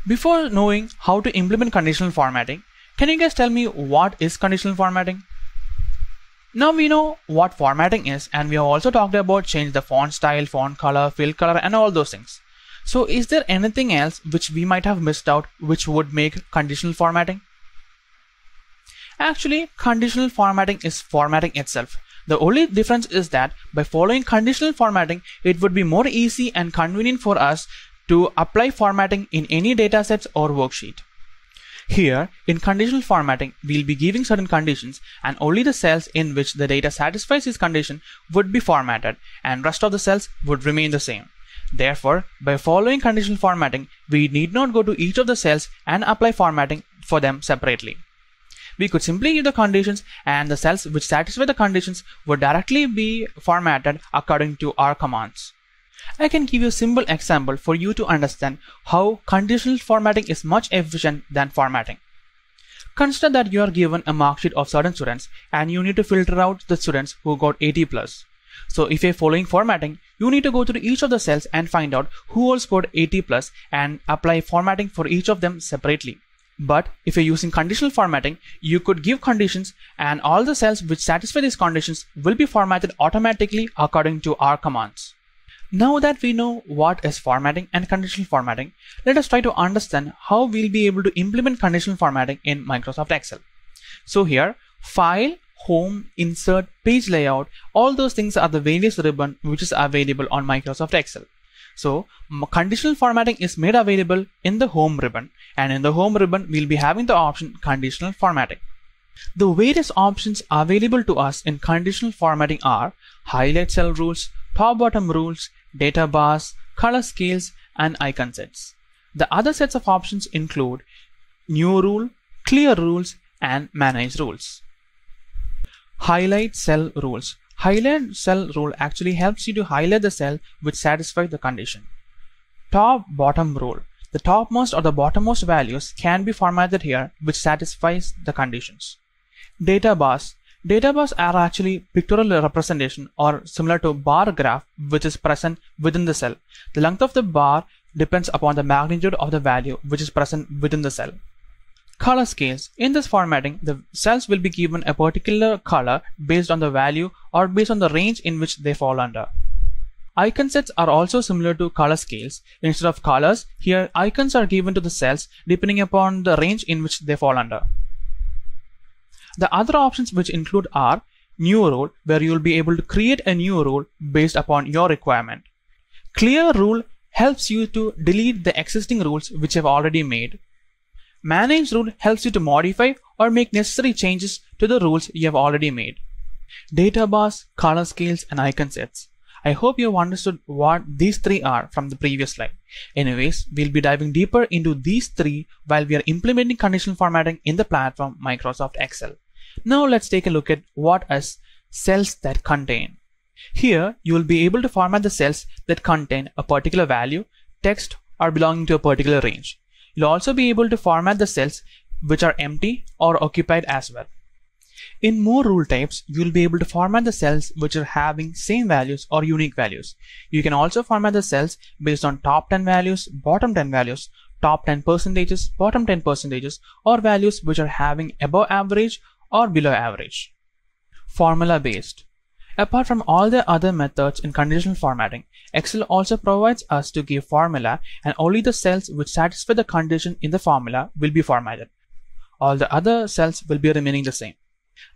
E: Before knowing how to implement conditional formatting, can you guys tell me what is conditional formatting? Now we know what formatting is, and we have also talked about change the font style, font color, fill color, and all those things. So is there anything else which we might have missed out which would make conditional formatting? Actually, conditional formatting is formatting itself. The only difference is that by following conditional formatting, it would be more easy and convenient for us to apply formatting in any datasets or worksheet. Here, in conditional formatting, we'll be giving certain conditions, and only the cells in which the data satisfies this condition would be formatted, and rest of the cells would remain the same. Therefore, by following conditional formatting, we need not go to each of the cells and apply formatting for them separately. We could simply give the conditions, and the cells which satisfy the conditions would directly be formatted according to our commands. I can give you a simple example for you to understand how conditional formatting is much efficient than formatting. Consider that you are given a mark sheet of certain students and you need to filter out the students who got 80+. So if you're following formatting, you need to go through each of the cells and find out who all scored 80 plus and apply formatting for each of them separately. But if you're using conditional formatting, you could give conditions and all the cells which satisfy these conditions will be formatted automatically according to our commands. Now that we know what is formatting and conditional formatting, let us try to understand how we'll be able to implement conditional formatting in Microsoft Excel. So here, File, Home, Insert, Page Layout, all those things are the various ribbon which is available on Microsoft Excel. So conditional formatting is made available in the Home ribbon, and in the Home ribbon we'll be having the option conditional formatting. The various options available to us in conditional formatting are highlight cell rules, top bottom rules, data bars, color scales, and icon sets. The other sets of options include new rule, clear rules, and manage rules. Highlight cell rules. Highlight cell rule actually helps you to highlight the cell which satisfies the condition. Top bottom rule. The topmost or the bottommost values can be formatted here which satisfies the conditions. Data bars. Data bars are actually pictorial representation or similar to bar graph which is present within the cell. The length of the bar depends upon the magnitude of the value which is present within the cell. Color scales. In this formatting, the cells will be given a particular color based on the value or based on the range in which they fall under. Icon sets are also similar to color scales. Instead of colors, here icons are given to the cells depending upon the range in which they fall under. The other options which include are new rule, where you will be able to create a new rule based upon your requirement. Clear rule helps you to delete the existing rules which you have already made. Manage rule helps you to modify or make necessary changes to the rules you have already made. Data bars, color scales, and icon sets. I hope you have understood what these three are from the previous slide. Anyways, we'll be diving deeper into these three while we are implementing conditional formatting in the platform Microsoft Excel. Now let's take a look at what is cells that contain. Here, you will be able to format the cells that contain a particular value, text, or belonging to a particular range. You'll also be able to format the cells which are empty or occupied as well. In more rule types, you'll be able to format the cells which are having same values or unique values. You can also format the cells based on top 10 values, bottom 10 values, top 10 percentages, bottom 10 percentages, or values which are having above average or below average. Formula based. Apart from all the other methods in conditional formatting, Excel also provides us to give formula, and only the cells which satisfy the condition in the formula will be formatted. All the other cells will be remaining the same.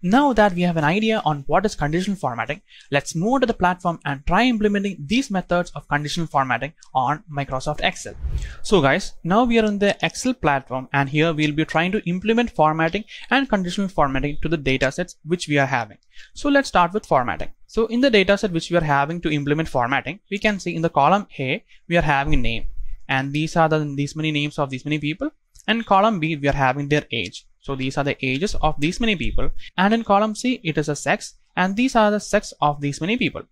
E: Now that we have an idea on what is conditional formatting, let's move to the platform and try implementing these methods of conditional formatting on Microsoft Excel. So guys, now we are in the Excel platform, and here we'll be trying to implement formatting and conditional formatting to the datasets which we are having. So let's start with formatting. So in the dataset which we are having to implement formatting, we can see in the column A, we are having a name, and these are these many names of these many people. And in column B, we are having their age. So these are the ages of these many people. And in column C, it is a sex, and these are the sex of these many people.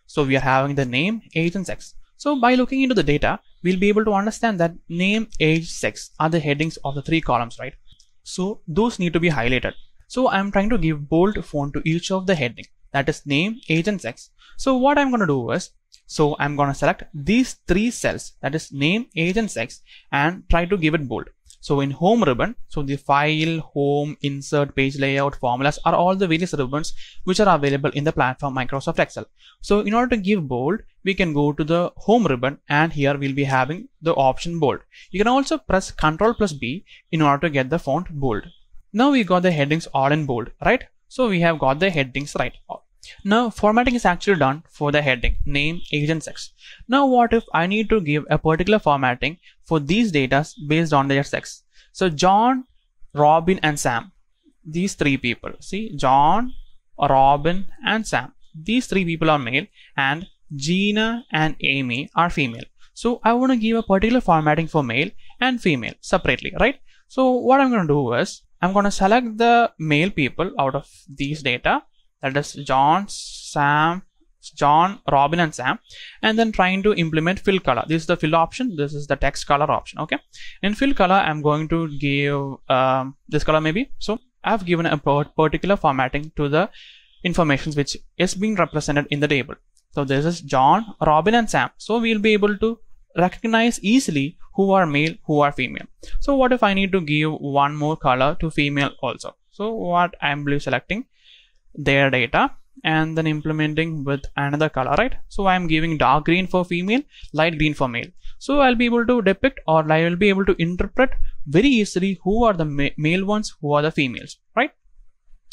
E: So we are having the name, age, and sex. So by looking into the data, we'll be able to understand that name, age, sex are the headings of the three columns, right? So those need to be highlighted. So I'm trying to give bold font to each of the heading, that is name, age, and sex. So what I'm going to do is, so I'm going to select these three cells, that is name, age, and sex, and try to give it bold. So in home ribbon, so the file, home, insert, page layout, formulas are all the various ribbons which are available in the platform Microsoft Excel. So in order to give bold, we can go to the home ribbon, and here we'll be having the option bold. You can also press Ctrl+B in order to get the font bold. Now we got the headings all in bold, right? So we have got the headings right. Now formatting is actually done for the heading, name, age, and sex. Now what if I need to give a particular formatting for these data based on their sex? So John, Robin, and Sam, these three people, see, John, Robin, and Sam, these three people are male, and Gina and Amy are female. So I want to give a particular formatting for male and female separately, right? So what I'm going to do is, I'm going to select the male people out of these data, that is John, Robin, and Sam, and then trying to implement fill color. This is the fill option, this is the text color option. Okay, in fill color, I'm going to give this color maybe. So I've given a particular formatting to the information which is being represented in the table. So this is John, Robin and Sam. So we'll be able to recognize easily who are male, who are female. So what if I need to give one more color to female also? So what I'm selecting their data and then implementing with another color, right? So I'm giving dark green for female, light green for male. So I'll be able to depict, or I will be able to interpret very easily who are the male ones, who are the females, right?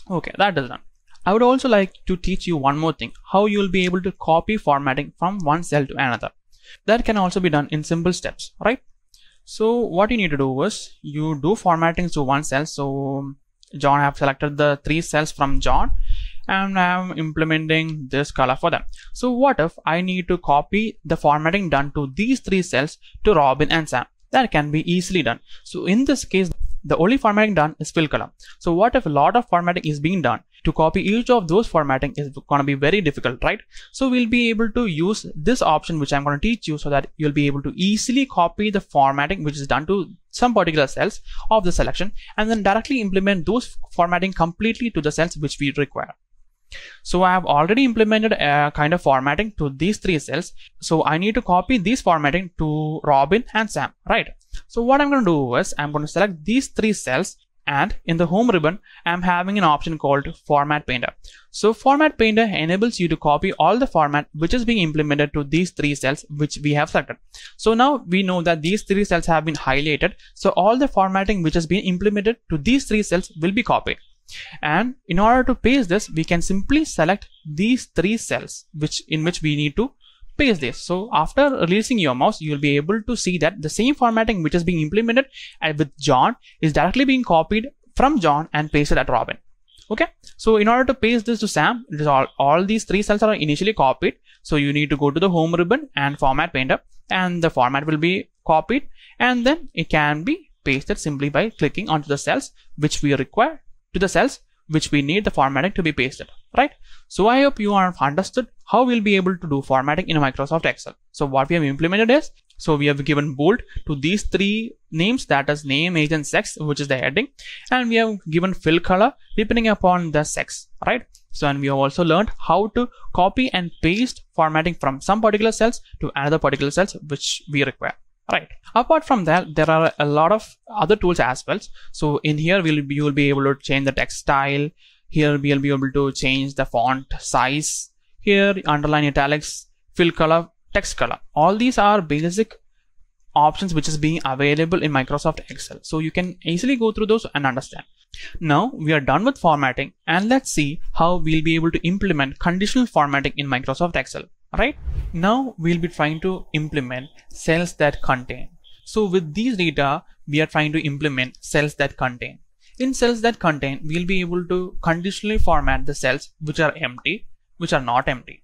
E: Okay, that is done. I would also like to teach you one more thing, how you will be able to copy formatting from one cell to another. That can also be done in simple steps, right? So what you need to do is you do formatting to one cell. So John, I have selected the 3 cells from John and I'm implementing this color for them. So what if I need to copy the formatting done to these 3 cells to Robin and Sam? That can be easily done. So in this case, the only formatting done is fill color. So what if a lot of formatting is being done? To copy each of those formatting is going to be very difficult, right? So we'll be able to use this option which I'm going to teach you, so that you'll be able to easily copy the formatting which is done to some particular cells of the selection and then directly implement those formatting completely to the cells which we require. So I have already implemented a kind of formatting to these 3 cells. So I need to copy these formatting to Robin and Sam, right? So what I'm going to do is I'm going to select these 3 cells, and in the home ribbon, I'm having an option called Format Painter. So Format Painter enables you to copy all the format which is being implemented to these 3 cells which we have selected. So now we know that these 3 cells have been highlighted. So all the formatting which has been implemented to these 3 cells will be copied. And in order to paste this, we can simply select these 3 cells in which we need to paste this. So after releasing your mouse, you will be able to see that the same formatting which is being implemented with John is directly being copied from John and pasted at Robin. Okay, so in order to paste this to Sam, it is all these 3 cells are initially copied. So you need to go to the home ribbon and Format Painter, and the format will be copied, and then it can be pasted simply by clicking onto the cells which we require to the cells which we need the formatting to be pasted, right? So I hope you have understood how we'll be able to do formatting in Microsoft Excel. So what we have implemented is, so we have given bold to these 3 names, that is name, age and sex, which is the heading, and we have given fill color depending upon the sex, right? So, and we have also learned how to copy and paste formatting from some particular cells to another particular cells which we require. Right. Apart from that, there are a lot of other tools as well. So in here, you will be able to change the text style. Here we'll be able to change the font size. Here, underline, italics, fill color, text color. All these are basic options which is being available in Microsoft Excel. So you can easily go through those and understand. Now we are done with formatting, and let's see how we'll be able to implement conditional formatting in Microsoft Excel. Right now we'll be trying to implement cells that contain. So with these data, we are trying to implement cells that contain. In cells that contain, we'll be able to conditionally format the cells which are empty, which are not empty.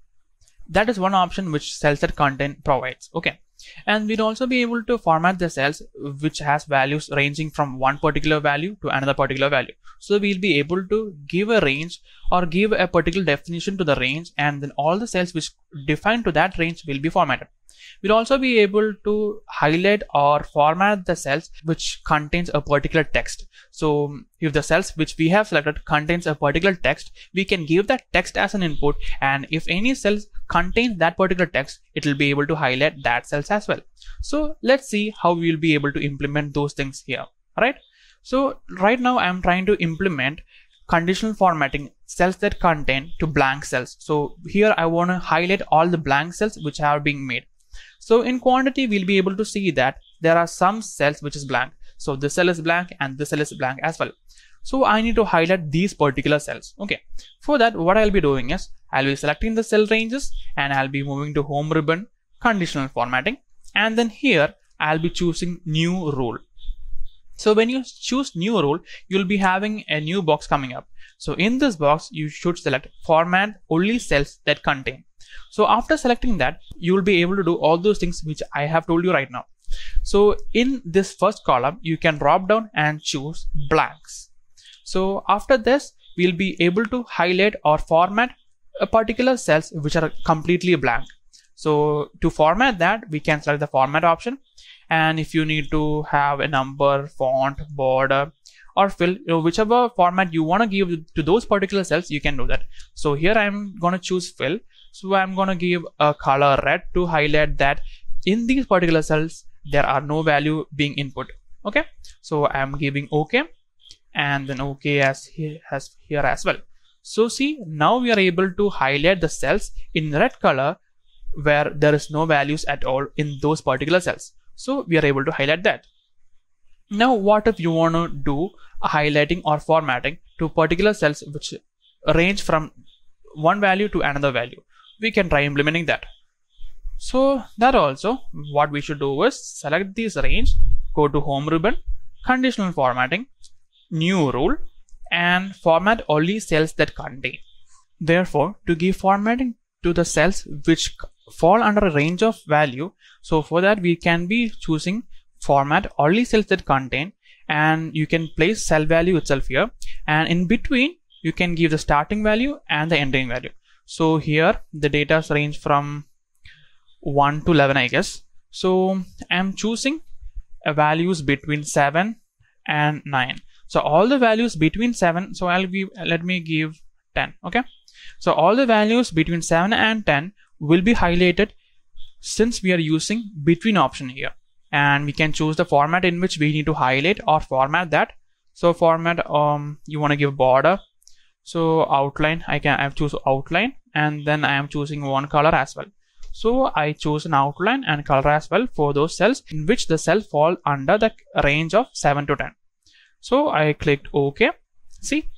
E: That is one option which cells that contain provides. Okay, and we'll also be able to format the cells which has values ranging from one particular value to another particular value. So we'll be able to give a range or give a particular definition to the range, and then all the cells which define to that range will be formatted. We'll also be able to highlight or format the cells which contains a particular text. So if the cells which we have selected contains a particular text, we can give that text as an input, and if any cells contains that particular text, it will be able to highlight that cells as well. So let's see how we will be able to implement those things here, right? So right now I'm trying to implement conditional formatting cells that contain to blank cells. So here I want to highlight all the blank cells which are being made. So in quantity, we'll be able to see that there are some cells which is blank. So this cell is blank and this cell is blank as well. So I need to highlight these particular cells. Okay. For that, what I'll be doing is I'll be selecting the cell ranges and I'll be moving to home ribbon, conditional formatting, and then here I'll be choosing new rule. So when you choose new rule, you'll be having a new box coming up. So in this box, you should select format only cells that contain. So after selecting that, you will be able to do all those things which I have told you right now. So in this first column, you can drop down and choose blanks. So after this, we'll be able to highlight or format a particular cells which are completely blank. So to format that, we can select the format option. And if you need to have a number, font, border, or fill, whichever format you want to give to those particular cells, you can do that. So here I'm going to choose fill. So I'm gonna give a color red to highlight that in these particular cells there are no value being input. Okay, so I'm giving OK, and then OK as here as well. So see, now we are able to highlight the cells in red color where there is no values at all in those particular cells. So we are able to highlight that. Now what if you want to do a highlighting or formatting to particular cells which range from one value to another value? We can try implementing that. So that also, what we should do is select this range, go to home ribbon, conditional formatting, new rule, and format only cells that contain. Therefore, to give formatting to the cells which fall under a range of value, so for that we can be choosing format only cells that contain, and you can place cell value itself here, and in between you can give the starting value and the ending value. So here the data range from 1 to 11, I guess. So I'm choosing values between 7 and 9. So all the values between 7, so let me give 10. Okay, so all the values between 7 and 10 will be highlighted since we are using between option here, and we can choose the format in which we need to highlight or format that. So format, you want to give border, so outline, I've choose outline, and then I am choosing one color as well. So I choose an outline and color as well for those cells in which the cell fall under the range of 7 to 10. So I clicked OK. See,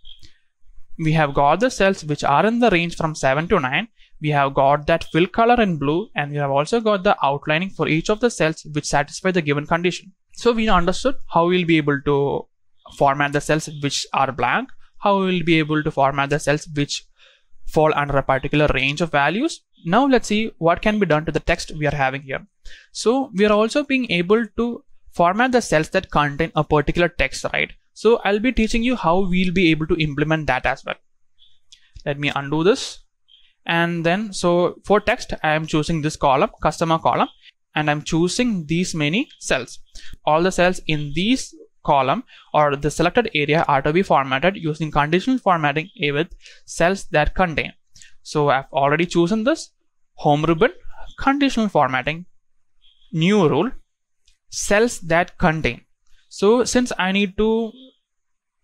E: we have got the cells which are in the range from 7 to 9. We have got that fill color in blue, and we have also got the outlining for each of the cells which satisfy the given condition. So we understood how we'll be able to format the cells which are blank, how we'll be able to format the cells which fall under a particular range of values. Now let's see what can be done to the text we are having here. So we are also being able to format the cells that contain a particular text, right? So I'll be teaching you how we'll be able to implement that as well. Let me undo this. And then, so for text, I am choosing this column, customer column, and I'm choosing these many cells. All the cells in these column or the selected area are to be formatted using conditional formatting with cells that contain. So I've already chosen this home ribbon, conditional formatting, new rule, cells that contain. So since I need to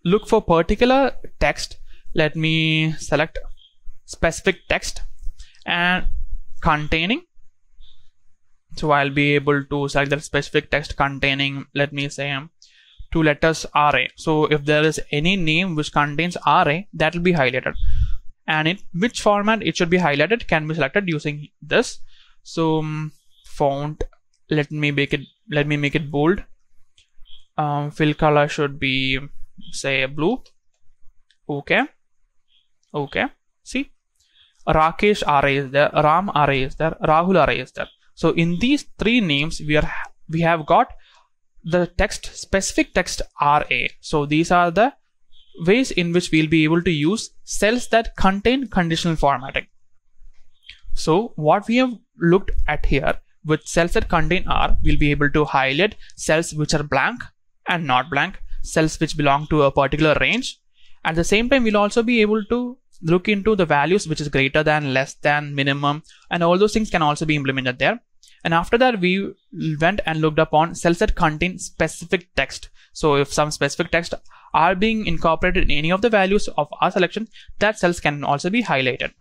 E: look for particular text, let me select specific text and containing. So I'll be able to select that specific text containing, let me say, 2 letters array. So if there is any name which contains array, that will be highlighted, and in which format it should be highlighted can be selected using this. So font, let me make it bold. Fill color should be, say, blue. Okay. See, Rakesh array is there, Ram array is there, Rahul array is there. So in these 3 names we have got the text, specific text array. So these are the ways in which we'll be able to use cells that contain conditional formatting. So what we have looked at here with cells that contain R, we'll be able to highlight cells which are blank and not blank, cells which belong to a particular range. At the same time, we'll also be able to look into the values which is greater than, less than, minimum, and all those things can also be implemented there. And after that, we went and looked upon cells that contain specific text. So if some specific text are being incorporated in any of the values of our selection, that cells can also be highlighted.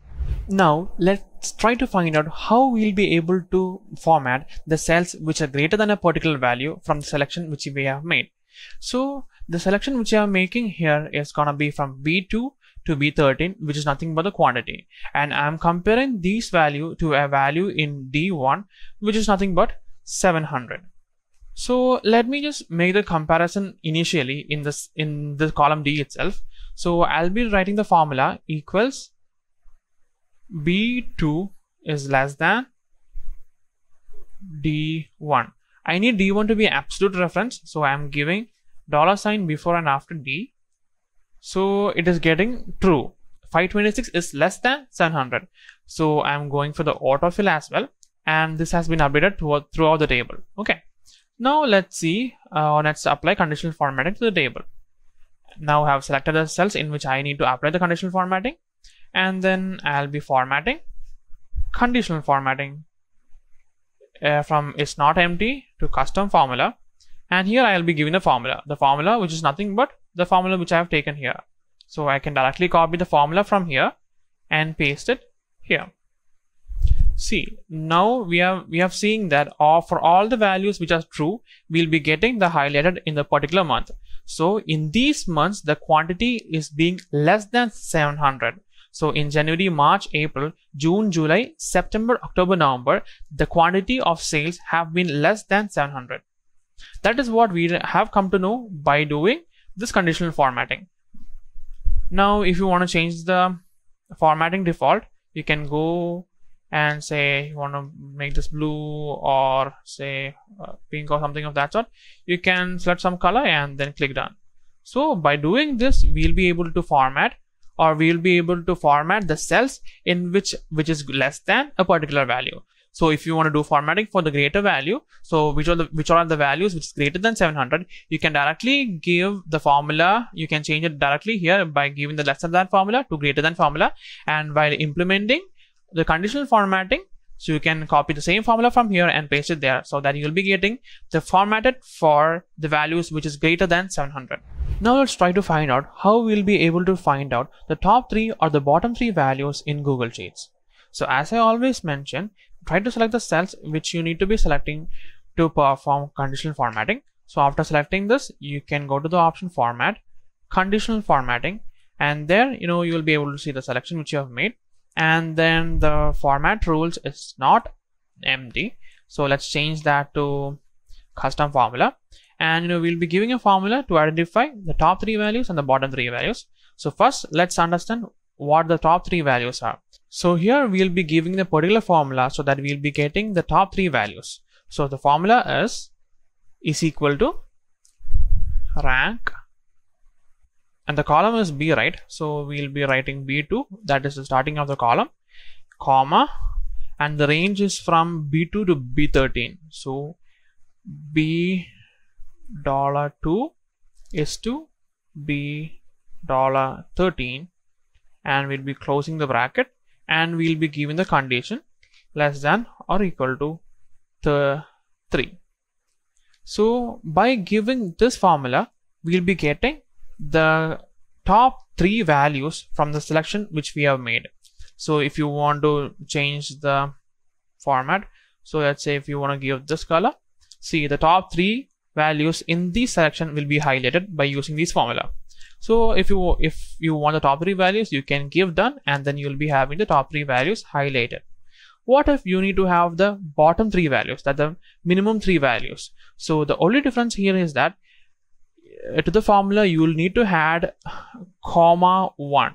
E: Now let's try to find out how we'll be able to format the cells which are greater than a particular value from the selection which we have made. So the selection which I am making here is gonna be from B2 to B13, which is nothing but the quantity, and I am comparing this value to a value in D1, which is nothing but 700. So let me just make the comparison initially in the column D itself. So I'll be writing the formula equals B2 is less than D1. I need D1 to be absolute reference, so I am giving $ before and after D. So it is getting true. 526 is less than 700. So I'm going for the autofill as well, and this has been updated throughout the table. Okay. Now let's see. Let's apply conditional formatting to the table. Now I have selected the cells in which I need to apply the conditional formatting, and then I'll be formatting. conditional formatting from it's not empty to custom formula, and here I'll be giving the formula which is nothing but the formula which I have taken here. So I can directly copy the formula from here and paste it here. See, now we have seen that for all the values which are true, we'll be getting the highlighted in the particular month. So in these months, the quantity is being less than 700. So in January, March, April, June, July, September, October, November, the quantity of sales have been less than 700. That is what we have come to know by doing this conditional formatting. Now, if you want to change the formatting default, you can go and say you want to make this blue or say pink or something of that sort. You can select some color and then click done. So by doing this, we'll be able to format, or we'll be able to format the cells in which is less than a particular value. So if you want to do formatting for the greater value, so which are the values which is greater than 700, you can directly give the formula. You can change it directly here by giving the lesser than formula to greater than formula, and while implementing the conditional formatting, so you can copy the same formula from here and paste it there, so that you'll be getting the formatted for the values which is greater than 700. Now let's try to find out how we'll be able to find out the top 3 or the bottom 3 values in Google Sheets. So as I always mention, try to select the cells which you need to be selecting to perform conditional formatting. So after selecting this, you can go to the option format, conditional formatting, and there you'll be able to see the selection which you have made. And then the format rules is not empty, so let's change that to custom formula, and we'll be giving a formula to identify the top 3 values and the bottom 3 values. So first, let's understand what the top 3 values are. So here we'll be giving the particular formula so that we'll be getting the top 3 values. So the formula is equal to rank, and the column is B, right? So we'll be writing B2, that is the starting of the column, comma, and the range is from B2 to B13. So B$2 is to B$13, and we'll be closing the bracket, and we'll be giving the condition less than or equal to 3. So by giving this formula, we'll be getting the top 3 values from the selection which we have made. So if you want to change the format, so let's say if you want to give this color, see the top 3 values in this selection will be highlighted by using this formula. So if you want the top 3 values, you can give done, and then you'll be having the top 3 values highlighted. What if you need to have the bottom 3 values, that the minimum 3 values? So the only difference here is that to the formula you will need to add comma 1.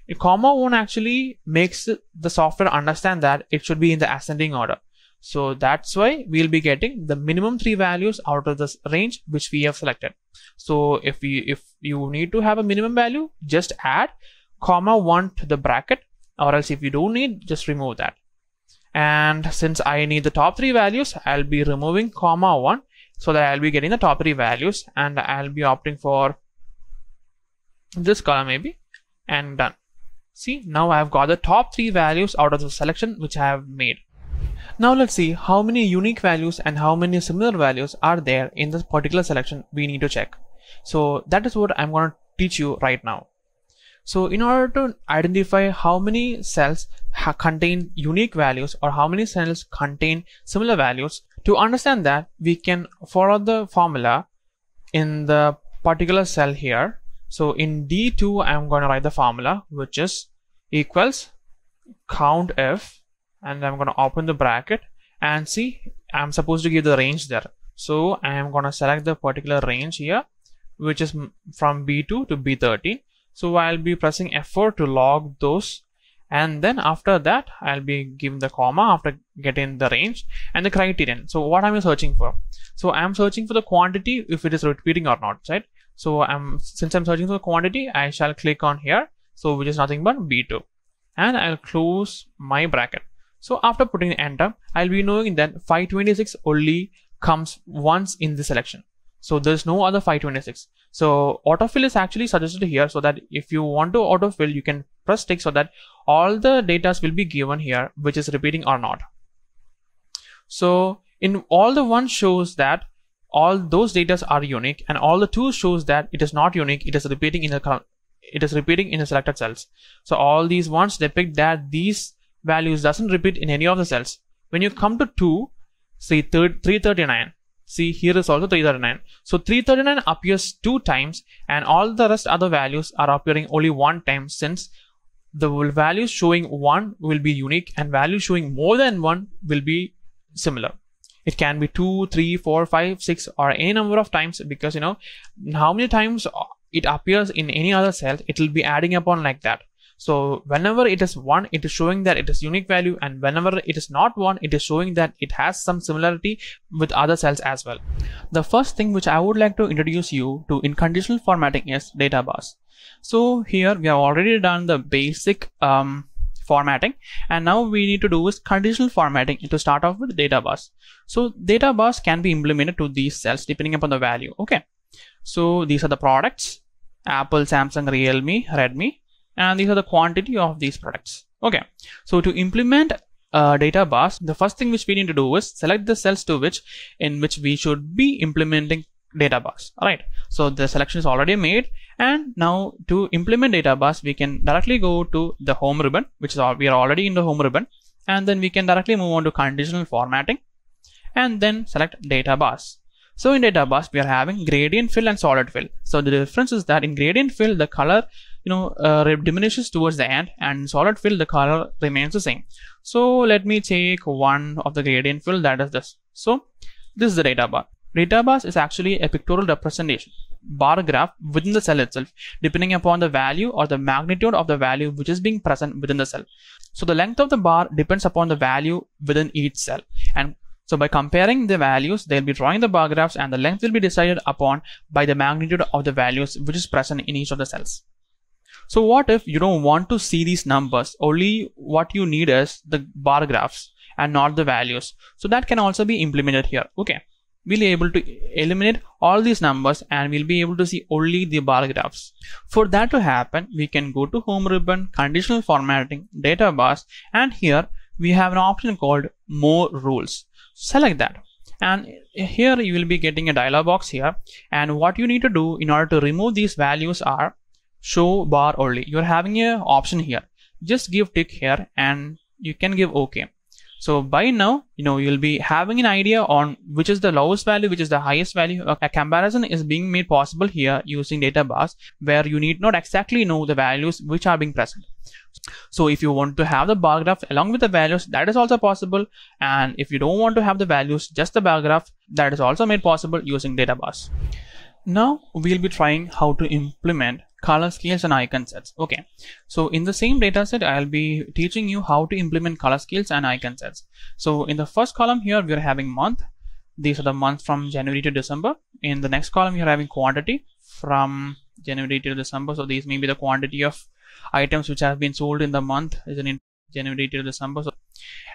E: A comma 1 actually makes the software understand that it should be in the ascending order. So that's why we'll be getting the minimum 3 values out of this range which we have selected. So if you need to have a minimum value, just add comma 1 to the bracket, or else if you don't need, just remove that. And since I need the top 3 values, I'll be removing comma 1, so that I'll be getting the top 3 values, and I'll be opting for this column maybe, and done. See, now I've got the top 3 values out of the selection which I have made. Now let's see how many unique values and how many similar values are there in this particular selection we need to check. So that is what I'm going to teach you right now. So in order to identify how many cells contain unique values or how many cells contain similar values, to understand that, we can follow the formula in the particular cell here. So in D2, I'm going to write the formula which is equals countIf, and I'm going to open the bracket, and see, I'm supposed to give the range there. So I am going to select the particular range here, which is from B2 to B13. So I'll be pressing F4 to log those, and then after that I'll be giving the comma after getting the range and the criterion. So what am I searching for? So I'm searching for the quantity, if it is repeating or not, right? So since I'm searching for the quantity, I shall click on here, so which is nothing but B2, and I'll close my bracket. So after putting enter, I'll be knowing that 526 only comes once in the selection. So there's no other 526. So autofill is actually suggested here, so that if you want to autofill, you can press tick so that all the data will be given here, which is repeating or not. So in all the one shows that all those data are unique, and all the two shows that it is not unique, it is repeating in the selected cells. So all these ones depict that these values doesn't repeat in any of the cells. When you come to 2, see 339. See, here is also 339. So 339 appears 2 times, and all the rest other values are appearing only 1 time, since the values showing 1 will be unique and values showing more than 1 will be similar. It can be 2, 3, 4, 5, 6 or any number of times, because how many times it appears in any other cell, it will be adding upon like that. So whenever it is 1, it is showing that it is unique value, and whenever it is not 1, it is showing that it has some similarity with other cells as well. The first thing which I would like to introduce you to in conditional formatting is data bars. So here we have already done the basic formatting, and now we need to do is conditional formatting to start off with data bars. So data bars can be implemented to these cells depending upon the value. Okay, so these are the products: Apple, Samsung, Realme, Redmi, and these are the quantity of these products. Okay, so to implement data bars, the first thing which we need to do is select the cells in which we should be implementing data bars. All right, so the selection is already made, and now to implement data bars, we can directly go to the home ribbon, which is we are already in the home ribbon, and then we can directly move on to conditional formatting, and then select data bars. So in data bars, we are having gradient fill and solid fill. So the difference is that in gradient fill, the color diminishes towards the end, and in solid fill the color remains the same. So let me take one of the gradient fill, that is this. So this is the data bar. Data bars is actually a pictorial representation, bar graph within the cell itself, depending upon the value or the magnitude of the value which is being present within the cell. So the length of the bar depends upon the value within each cell, and so by comparing the values, they'll be drawing the bar graphs, and the length will be decided upon by the magnitude of the values which is present in each of the cells. So what if you don't want to see these numbers? Only what you need is the bar graphs and not the values. So that can also be implemented here. Okay, we'll be able to eliminate all these numbers, and we'll be able to see only the bar graphs. For that to happen, we can go to home ribbon, conditional formatting, data bars, and here we have an option called more rules. Select that, and here you will be getting a dialog box here, and what you need to do in order to remove these values are show bar only. You're having a option here, just give tick here and you can give OK. So by now you'll be having an idea on which is the lowest value, which is the highest value. A comparison is being made possible here using data bars, where you need not exactly know the values which are being present. So if you want to have the bar graph along with the values, that is also possible, and if you don't want to have the values, just the bar graph, that is also made possible using data bars. Now we'll be trying how to implement color scales and icon sets. Okay, so in the same data set, I'll be teaching you how to implement color scales and icon sets. So in the first column here, we're having month. These are the months from January to December. In the next column, you're having quantity from January to December. So these may be the quantity of items which have been sold in the month is in January to December. So,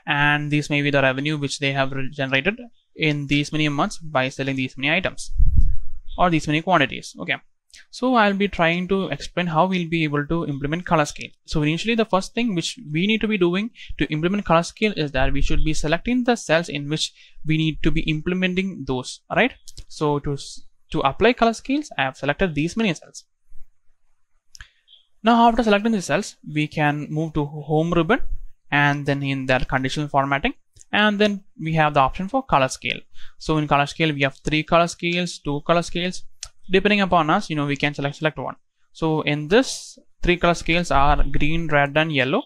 E: and these may be the revenue which they have generated in these many months by selling these many items or these many quantities. Okay, so I'll be trying to explain how we'll be able to implement color scale. So initially, the first thing which we need to be doing to implement color scale is that we should be selecting the cells in which we need to be implementing those. All right, so to apply color scales, I have selected these many cells. Now after selecting the cells, we can move to home ribbon, and then in that conditional formatting, and then we have the option for color scale. So in color scale, we have 3 color scales, 2 color scales. Depending upon us, we can select one. So in this, 3 color scales are green, red, and yellow,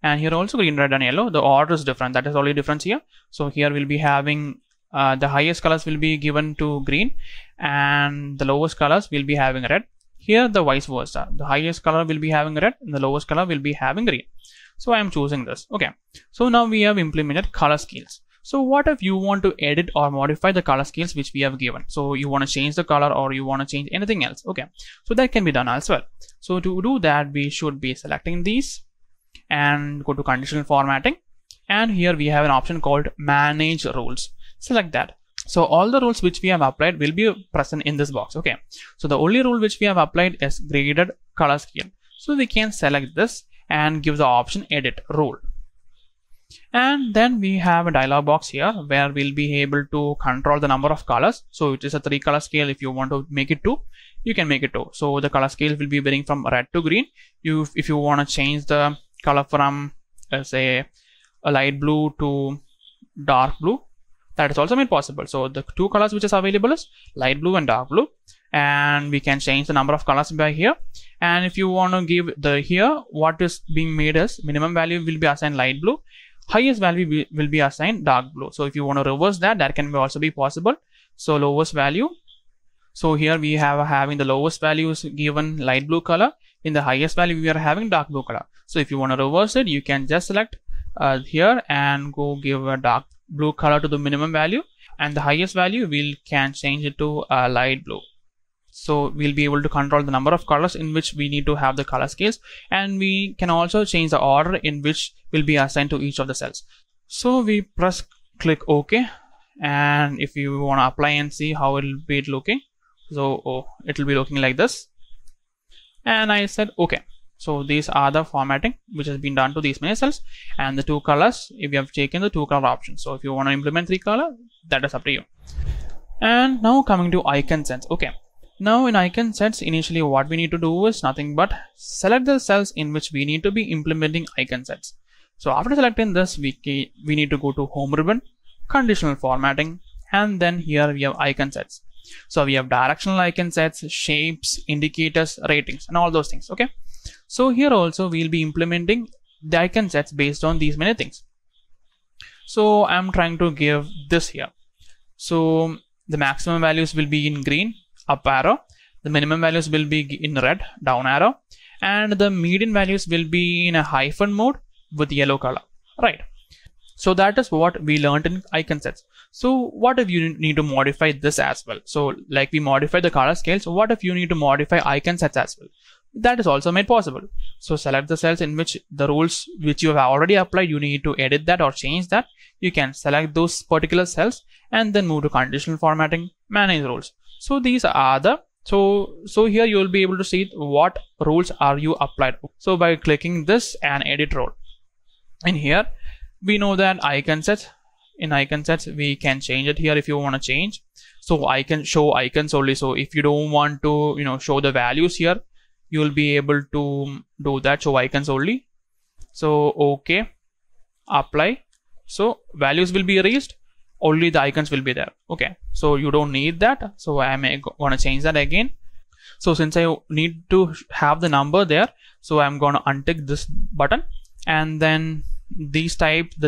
E: and here also green, red, and yellow. The order is different. That is the only difference here. So here we'll be having the highest colors will be given to green, and the lowest colors will be having red. Here the vice versa, the highest color will be having red and the lowest color will be having green. So I am choosing this. Okay, so now we have implemented color scales. So what if you want to edit or modify the color scales which we have given? So you want to change the color or you want to change anything else. Okay, so that can be done as well. So to do that, we should be selecting these and go to conditional formatting, and here we have an option called manage rules. Select that. So all the rules which we have applied will be present in this box. Okay, so the only rule which we have applied is graded color scale. So we can select this and give the option edit rule. And then we have a dialog box here where we'll be able to control the number of colors. So it is a 3 color scale. If you want to make it 2, you can make it 2. So the color scale will be varying from red to green. If you want to change the color from say a light blue to dark blue, that is also made possible. So the 2 colors which is available is light blue and dark blue, and we can change the number of colors by here. And if you want to give the here, what is being made is minimum value will be assigned light blue, highest value will be assigned dark blue. So if you want to reverse that, that can also be possible. So lowest value, so here we have having the lowest value is given light blue color, in the highest value we are having dark blue color. So if you want to reverse it, you can just select here and go give a dark blue color to the minimum value, and the highest value we can change it to light blue. So we'll be able to control the number of colors in which we need to have the color scales, and we can also change the order in which will be assigned to each of the cells. So we click OK, and if you want to apply and see how it will be looking, so it will be looking like this, and I said OK. So these are the formatting which has been done to these many cells, and the 2 colors, if you have taken the 2 color option. So if you want to implement 3 color, that is up to you. And now coming to icon sets. Okay, now in icon sets, initially what we need to do is nothing but select the cells in which we need to be implementing icon sets. So after selecting this, we need to go to home ribbon, conditional formatting, and then here we have icon sets. So we have directional icon sets, shapes, indicators, ratings, and all those things. Okay, so here also we'll be implementing the icon sets based on these many things. So I'm trying to give this here. So the maximum values will be in green, up arrow, the minimum values will be in red, down arrow, and the median values will be in a hyphen mode with yellow color, right? So that is what we learned in icon sets. So what if you need to modify this as well? So like we modify the color scales, what if you need to modify icon sets as well? That is also made possible. So select the cells in which the rules which you have already applied, you need to edit that or change that. You can select those particular cells and then move to conditional formatting, manage rules. So these are the so here you will be able to see what rules are you applied. So by clicking this and edit rule, in here we know that icon sets, in icon sets we can change it here if you want to change. So I can show icons only. So if you don't want to show the values here, you will be able to do that, show icons only. So okay, apply. So values will be erased, only the icons will be there. Okay, so you don't need that, so I may want to change that again. So since I need to have the number there, so I'm going to untick this button, and then the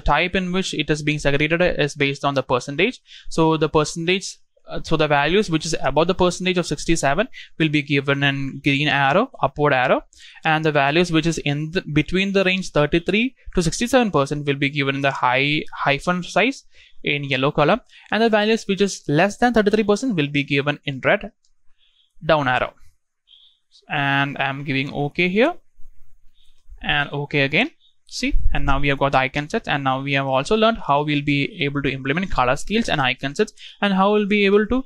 E: type in which it is being segregated is based on the percentage. So the percentage, so the values which is above the percentage of 67 will be given in green arrow, upward arrow, and the values which is in between the range 33 to 67% will be given in the hyphen size in yellow color, and the values which is less than 33% will be given in red, down arrow. And I'm giving OK here and OK again. See, and now we have got the icon sets, and now we have also learned how we'll be able to implement color schemes and icon sets, and how we'll be able to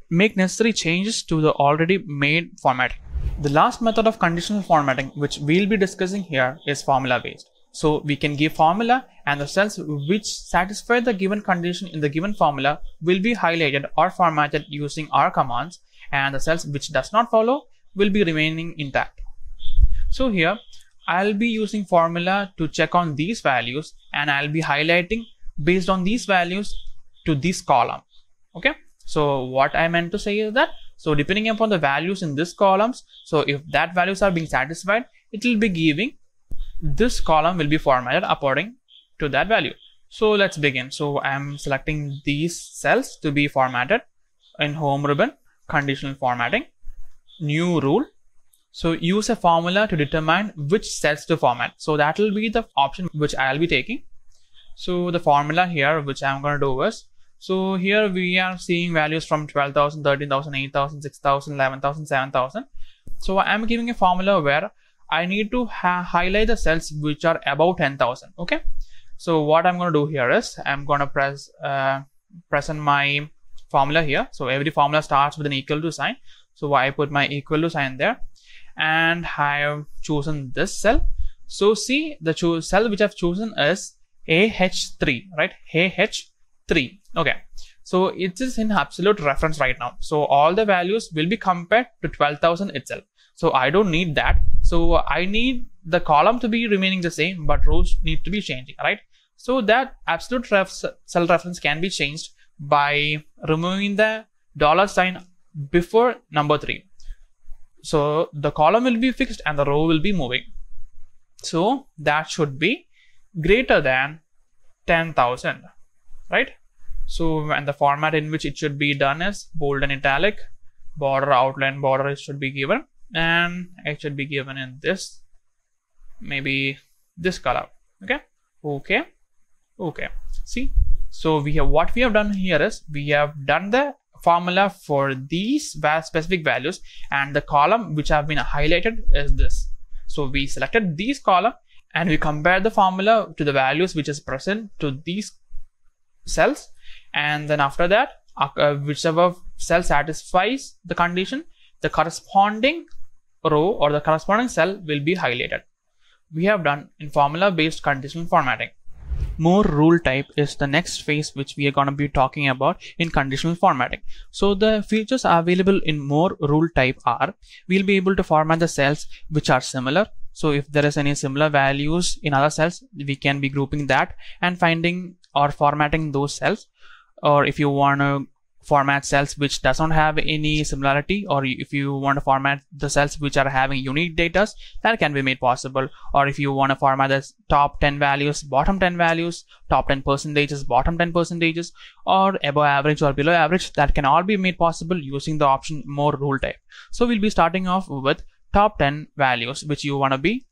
E: make necessary changes to the already made formatting. The last method of conditional formatting which we'll be discussing here is formula based. So we can give formula, and the cells which satisfy the given condition in the given formula will be highlighted or formatted using our commands, and the cells which does not follow will be remaining intact. So here I'll be using formula to check on these values, and I'll be highlighting based on these values to this column. Okay, so what I meant to say is that, so depending upon the values in this columns, so if that values are being satisfied, it will be giving this column will be formatted according to that value. So let's begin. So I'm selecting these cells to be formatted in home ribbon, conditional formatting, new rule. So use a formula to determine which cells to format. So that will be the option which I'll be taking. So the formula here which I'm going to do is, so here we are seeing values from 12,000, 13,000, 8,000, 6,000, 11,000, 7,000. So I'm giving a formula where I need to highlight the cells which are above 10,000. Okay, so what I'm going to do here is I'm going to press present my formula here. So every formula starts with an equal to sign. So I put my equal to sign there, and I have chosen this cell. So see, the cell which I've chosen is AH3, right? AH3. Okay. So it is in absolute reference right now. So all the values will be compared to 12,000 itself. So I don't need that. So I need the column to be remaining the same, but rows need to be changing, right? So that absolute cell reference can be changed by removing the $sign before number 3. So the column will be fixed and the row will be moving. So that should be greater than 10,000, right? So, and the format in which it should be done is bold and italic, border, outline, border should be given, and it should be given in this, maybe this color. Okay. See, so what we have done here is we have done the formula for these specific values, and the column which have been highlighted is this. So we selected these column and we compare the formula to the values which is present to these cells, and then after that whichever cell satisfies the condition, the corresponding row or the corresponding cell will be highlighted. We have done in formula based conditional formatting. More rule type is the next phase which we are going to be talking about in conditional formatting. So the features available in more rule type are, we'll be able to format the cells which are similar. So if there is any similar values in other cells, we can be grouping that and finding or formatting those cells. Or if you want to format cells which does not have any similarity, or if you want to format the cells which are having unique data, that can be made possible. Or if you want to format the top 10 values, bottom 10 values, top 10 percentages, bottom 10 percentages, or above average or below average, that can all be made possible using the option more rule type. So we'll be starting off with top 10 values which you want to be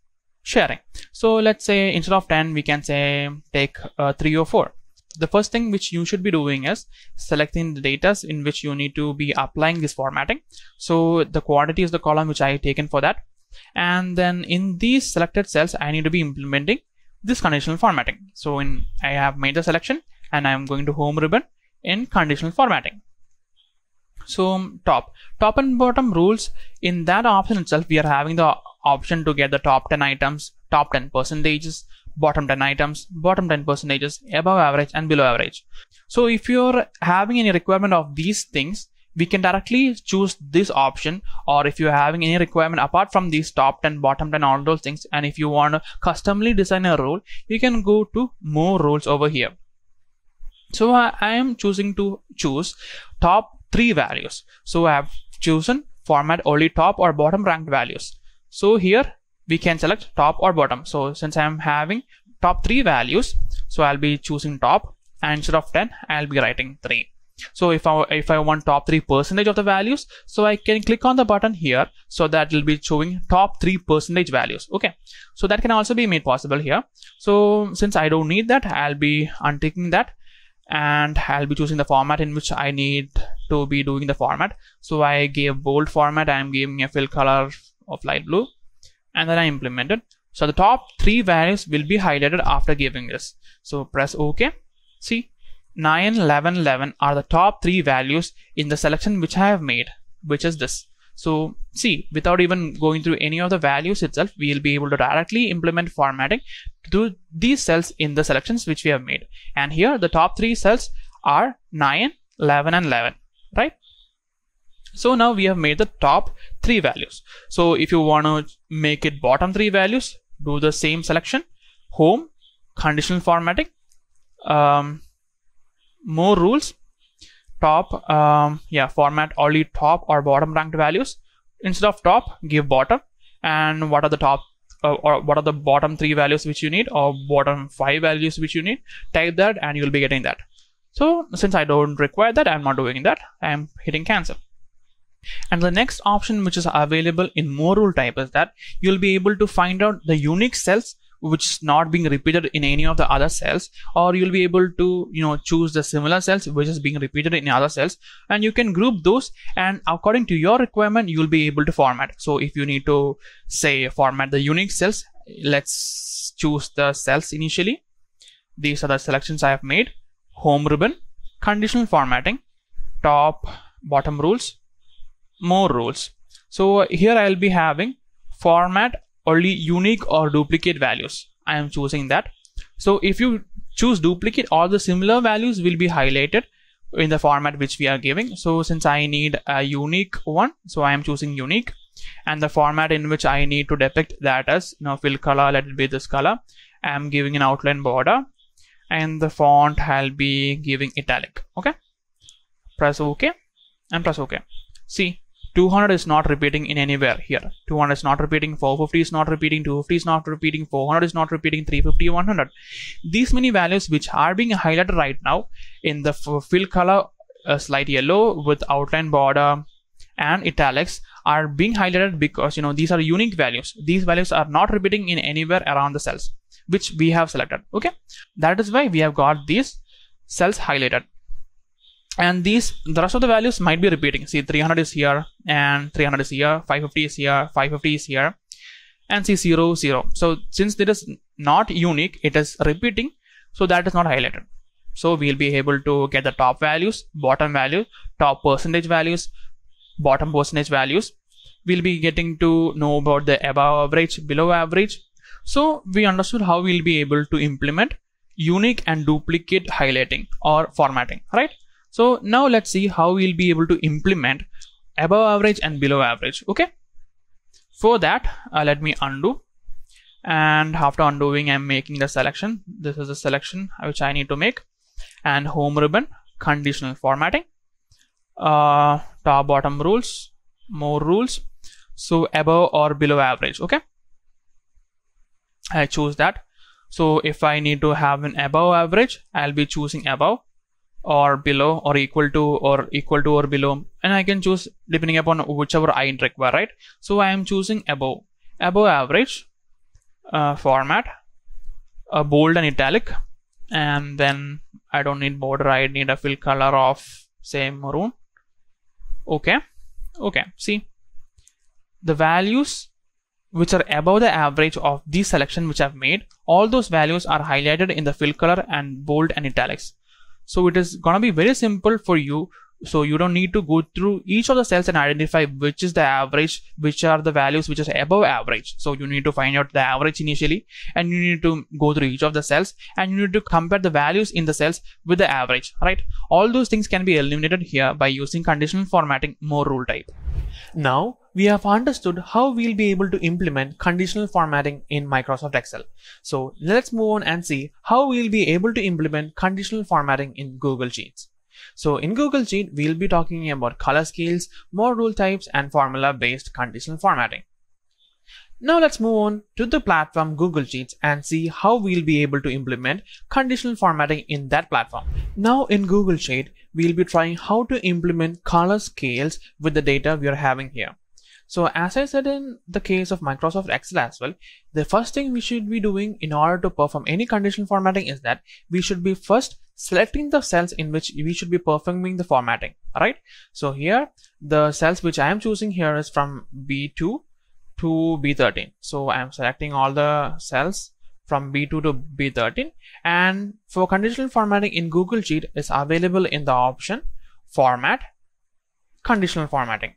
E: sharing. So let's say instead of 10 we can say take 3 or 4. The first thing which you should be doing is selecting the data in which you need to be applying this formatting. So the quantity is the column which I have taken for that, and then in these selected cells I need to be implementing this conditional formatting. So I have made the selection and I am going to home ribbon in conditional formatting. So top and bottom rules, in that option itself we are having the option to get the top 10 items, top 10 percentages, bottom 10 items, bottom 10 percentages, above average and below average. So if you're having any requirement of these things, we can directly choose this option. Or if you're having any requirement apart from these top 10, bottom 10, all those things, and if you want to customly design a rule, you can go to more rules over here. So I am choosing to choose top 3 values. So I have chosen format only top or bottom ranked values. So here we can select top or bottom. So since I am having top 3 values, so I'll be choosing top, and instead of 10 I'll be writing 3. So if I want top 3% of the values, so I can click on the button here, so that will be showing top 3% values. Okay, so that can also be made possible here. So since I don't need that, I'll be unticking that, and I'll be choosing the format in which I need to be doing the format. So I gave bold format, I'm giving a fill color of light blue, and then I implemented. So the top 3 values will be highlighted after giving this. So press OK. See, 9, 11, 11 are the top 3 values in the selection which I have made, which is this. So see, without even going through any of the values itself, we will be able to directly implement formatting to these cells in the selections which we have made. And here the top 3 cells are 9, 11 and 11, right? So now we have made the top 3 values. So if you want to make it bottom 3 values, do the same selection, home, conditional formatting, more rules, top, format only top or bottom ranked values. Instead of top, give bottom, and what are the top or what are the bottom 3 values which you need, or bottom 5 values which you need, type that and you'll be getting that. So since I don't require that, I'm not doing that, I'm hitting cancel. And the next option which is available in more rule type is that you'll be able to find out the unique cells which is not being repeated in any of the other cells, or you'll be able to choose the similar cells which is being repeated in other cells, and you can group those, and according to your requirement you'll be able to format. So if you need to say format the unique cells, let's choose the cells initially. These are the selections I have made, home ribbon, conditional formatting, top, bottom rules, more rules. So here I'll be having format only unique or duplicate values. I am choosing that. So if you choose duplicate, all the similar values will be highlighted in the format which we are giving. So since I need a unique one, so I am choosing unique, and the format in which I need to depict that as, fill color, let it be this color. I am giving an outline border, and the font I'll be giving italic. Okay, press OK and press OK. See, 200 is not repeating in anywhere here. 200 is not repeating, 450 is not repeating, 250 is not repeating, 400 is not repeating, 350, 100. These many values which are being highlighted right now in the fill color slight yellow with outline border and italics are being highlighted because these are unique values. These values are not repeating in anywhere around the cells which we have selected. Okay, that is why we have got these cells highlighted. And the rest of the values might be repeating. See, 300 is here, and 300 is here, 550 is here, 550 is here, and see 0, 0. So since it is not unique, it is repeating, so that is not highlighted. So we'll be able to get the top values, bottom value, top percentage values, bottom percentage values. We'll be getting to know about the above average, below average. So we understood how we'll be able to implement unique and duplicate highlighting or formatting, right? So now let's see how we'll be able to implement above average and below average. Okay, for that let me undo, and after undoing I'm making the selection. This is the selection which I need to make, and home ribbon, conditional formatting, top bottom rules, more rules. So above or below average. Okay, I choose that. So if I need to have an above average, I'll be choosing above, or below, or equal to or below, and I can choose depending upon whichever I require, right? So I am choosing above average, format, bold and italic, and then I don't need border, I need a fill color of say maroon. Okay, see, the values which are above the average of the selection which I've made, all those values are highlighted in the fill color and bold and italics. So it is gonna be very simple for you. So you don't need to go through each of the cells and identify which is the average, which are the values which is above average. So you need to find out the average initially, and you need to go through each of the cells, and you need to compare the values in the cells with the average, right? All those things can be eliminated here by using conditional formatting, more rule type. Now we have understood how we'll be able to implement conditional formatting in Microsoft Excel. So let's move on and see how we'll be able to implement conditional formatting in Google Sheets. So in Google Sheet, we'll be talking about color scales, more rule types, and formula based conditional formatting. Now let's move on to the platform Google Sheets and see how we'll be able to implement conditional formatting in that platform. Now in Google Sheet, we'll be trying how to implement color scales with the data we are having here. So as I said in the case of Microsoft Excel as well, the first thing we should be doing in order to perform any conditional formatting is that we should be first selecting the cells in which we should be performing the formatting. Alright, so here the cells which I am choosing here is from B2 to B13. So I am selecting all the cells from B2 to B13, and for conditional formatting in Google Sheet is available in the option Format, Conditional Formatting.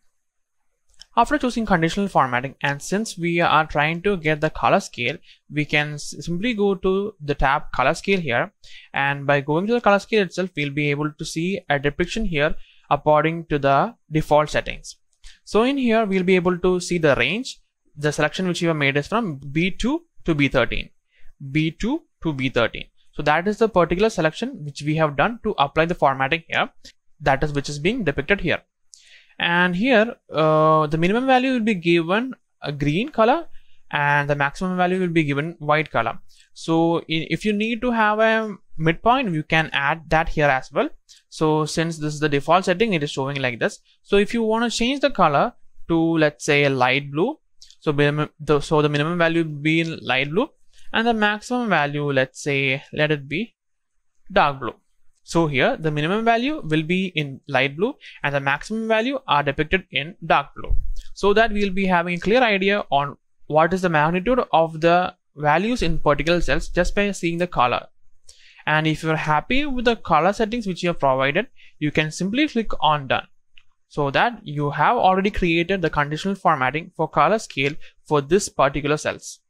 E: After choosing conditional formatting, and since we are trying to get the color scale, we can simply go to the tab color scale here, and by going to the color scale itself, we'll be able to see a depiction here according to the default settings. So in here, we'll be able to see the range. The selection which we have made is from B2 to B13, B2 to B13. So that is the particular selection which we have done to apply the formatting here. That is which is being depicted here. And here the minimum value will be given a green color, and the maximum value will be given white color. So if you need to have a midpoint, you can add that here as well. So since this is the default setting, it is showing like this. So if you want to change the color to, let's say, a light blue, so the minimum value will be in light blue, and the maximum value, let's say, let it be dark blue. So here the minimum value will be in light blue and the maximum value are depicted in dark blue, so that we'll be having a clear idea on what is the magnitude of the values in particular cells just by seeing the color. And if you're happy with the color settings which you have provided, you can simply click on done, so that you have already created the conditional formatting for color scale for this particular cells.